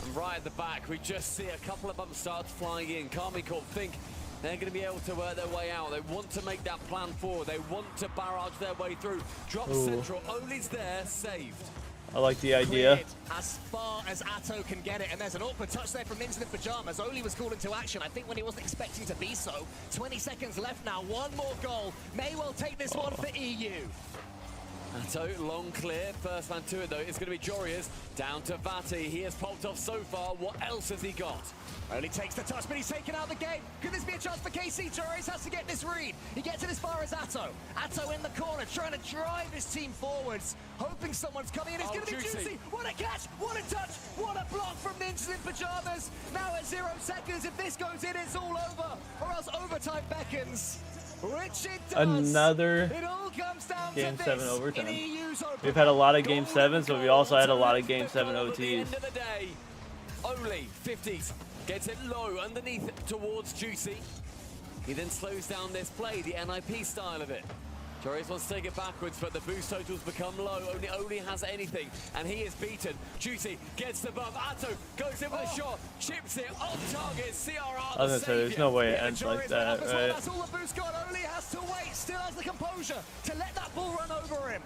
[SPEAKER 11] And right at the back, we just see a couple of bump starts flying in. Carmine Corp think they're going to be able to work their way out. They want to make that plan forward. They want to barrage their way through. Drop central. Oli's there, saved.
[SPEAKER 1] I like the idea.
[SPEAKER 20] Cleared as far as Atto can get it, and there's an awkward touch there from Ninja in the Pajamas. Oli was called into action, I think when he wasn't expecting to be so. 20 seconds left now, one more goal. May well take this one for EU.
[SPEAKER 11] Atto, long clear. First man to it, though. It's going to be Jorius. Down to Vati. He has popped off so far. What else has he got?
[SPEAKER 20] Only takes the touch, but he's taken out the game. Could this be a chance for KC? Jorius has to get this read. He gets it as far as Atto. Atto in the corner, trying to drive his team forwards, hoping someone's coming in. It's going to be Juicy. What a catch, what a touch, what a block from Ninjas in Pajamas. Now at 0 seconds, if this goes in, it's all over. Or else overtime beckons. Which it does.
[SPEAKER 1] Another
[SPEAKER 20] it all comes down
[SPEAKER 1] Game
[SPEAKER 20] to
[SPEAKER 1] 7 overtime.
[SPEAKER 20] We've
[SPEAKER 1] had a lot of Game 7s, but we also had a lot of Game 7
[SPEAKER 11] At the
[SPEAKER 1] OTs.
[SPEAKER 11] end of the day, Oli, 50s, gets it low underneath towards Juicy. He then slows down this play, the NIP style of it. Jorius wants to take it backwards, but the boost totals become low. Only Oli has anything, and he is beaten. Juicy gets the bump. Atto goes in with a shot, chips it on target. CRR.
[SPEAKER 1] I was gonna say, there's no way it ends
[SPEAKER 20] Jorius
[SPEAKER 1] like that,
[SPEAKER 20] went up as well.
[SPEAKER 1] right?
[SPEAKER 20] That's all the boost got. Oli has to wait, still has the composure to let that ball run over him.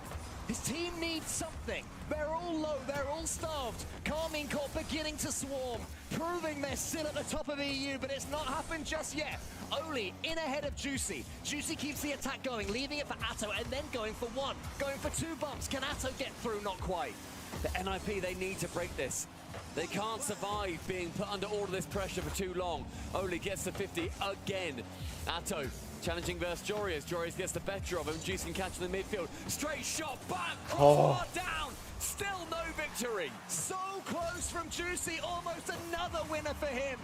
[SPEAKER 20] His team needs something. They're all low, they're all starved. Carmine Corp beginning to swarm, proving they're still at the top of EU, but it's not happened just yet. Oli in ahead of Juicy. Juicy keeps the attack going, leaving it for Atto, and then going for one. Going for two bumps. Can Atto get through? Not quite.
[SPEAKER 11] The NIP, they need to break this. They can't survive being put under all of this pressure for too long. Oli gets the 50 again. Atto challenging versus Jorius. Jorius gets the better of him. Juice can catch in the midfield. Straight shot back. Crossbar down. Still no victory.
[SPEAKER 20] So close from Juicy. Almost another winner for him.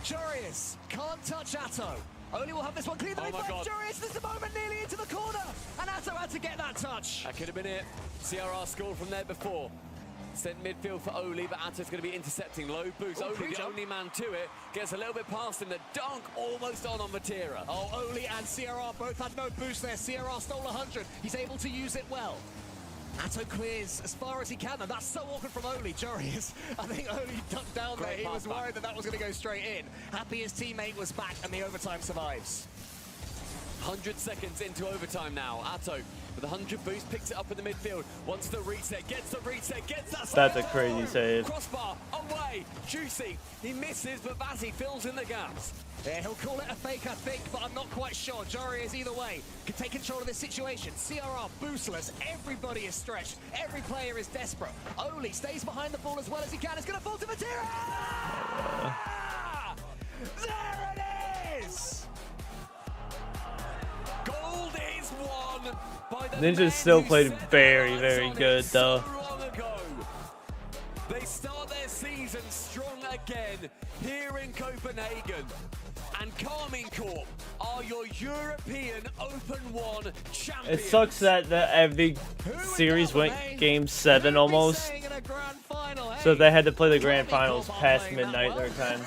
[SPEAKER 20] Jorius can't touch Atto. Oli will have this one clear.
[SPEAKER 11] Oh my God.
[SPEAKER 20] Jorius, there's a moment nearly into the corner. And Atto had to get that touch.
[SPEAKER 11] That could have been it. CRR scored from there before. Sent midfield for Oli, but Atto's going to be intercepting. Low boost. Oli, the only man to it, gets a little bit past him. The dunk almost on Vatira.
[SPEAKER 20] Oh, Oli and CRR both had no boost there. CRR stole 100. He's able to use it well. Atto clears as far as he can, and that's so awkward from Oli. Jorius, I think Oli ducked down there. He was worried that was going to go straight in. Happy his teammate was back, and the overtime survives.
[SPEAKER 11] 100 seconds into overtime now. Atto with 100 boost, picks it up in the midfield, wants the reset, gets that.
[SPEAKER 1] That's a crazy save.
[SPEAKER 11] Crossbar away. Juicy, he misses, but Vati fills in the gaps.
[SPEAKER 20] Yeah, he'll call it a fake, I think, but I'm not quite sure. Jorius, either way, can take control of this situation. CRR boostless. Everybody is stretched. Every player is desperate. Oli stays behind the ball as well as he can. It's going to fall to Vatira! There it is!
[SPEAKER 11] Gold is won by the
[SPEAKER 1] Ninja still played very, very good, though.
[SPEAKER 11] They start their
[SPEAKER 14] season strong again here in Copenhagen. And Carmine Corp are your European Open 1 champions.
[SPEAKER 1] It sucks that every series went game 7 almost. So they had to play the grand finals past midnight their time.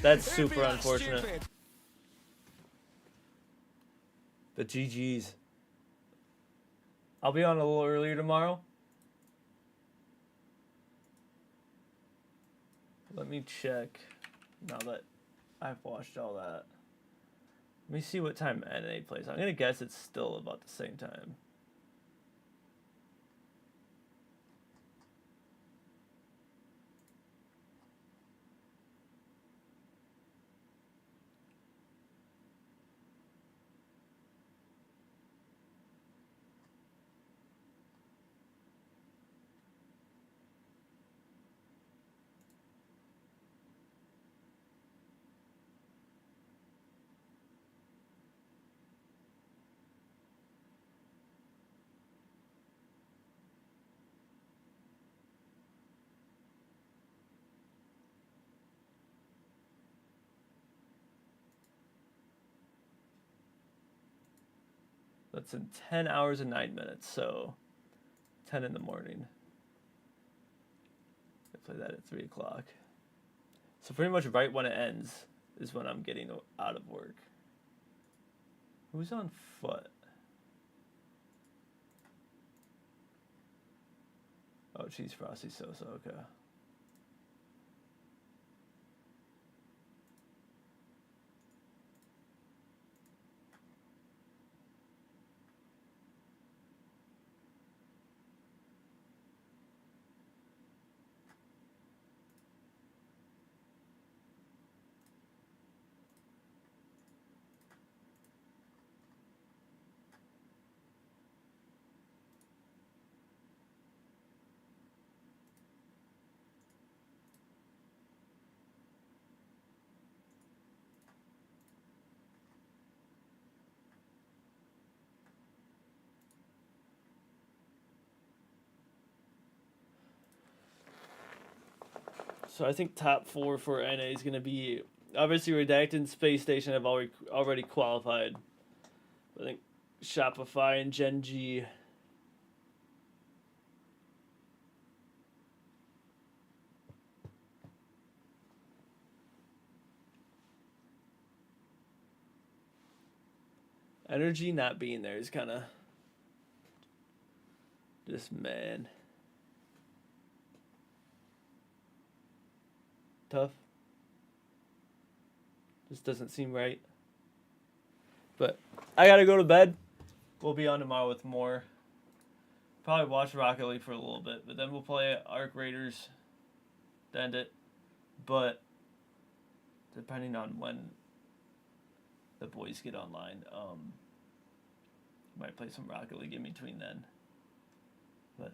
[SPEAKER 1] That's super unfortunate. The GGs. I'll be on a little earlier tomorrow. Let me check now that I've watched all that. Let me see what time NA plays. I'm going to guess it's still about the same time. That's in 10 hours and 9 minutes, so 10 in the morning. I play that at 3 o'clock. So pretty much right when it ends is when I'm getting out of work. Who's on foot? Oh, geez, Frosty Sosa, okay. So I think top 4 for NA is going to be, obviously Redacted and Space Station have already qualified. I think Shopify and Gen G. Energy not being there is kind of just, man, tough. Just doesn't seem right. But I gotta go to bed. We'll be on tomorrow with more. Probably watch Rocket League for a little bit, but then we'll play Arc Raiders to end it. But depending on when the boys get online, might play some Rocket League in between then. But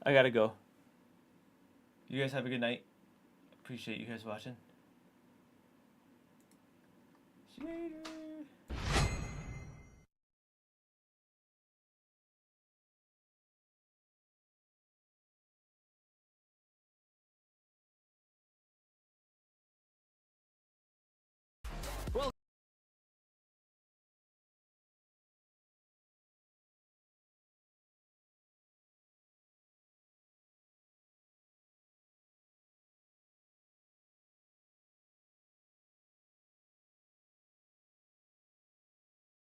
[SPEAKER 1] I gotta go. You guys have a good night. Appreciate you guys watching. See you later.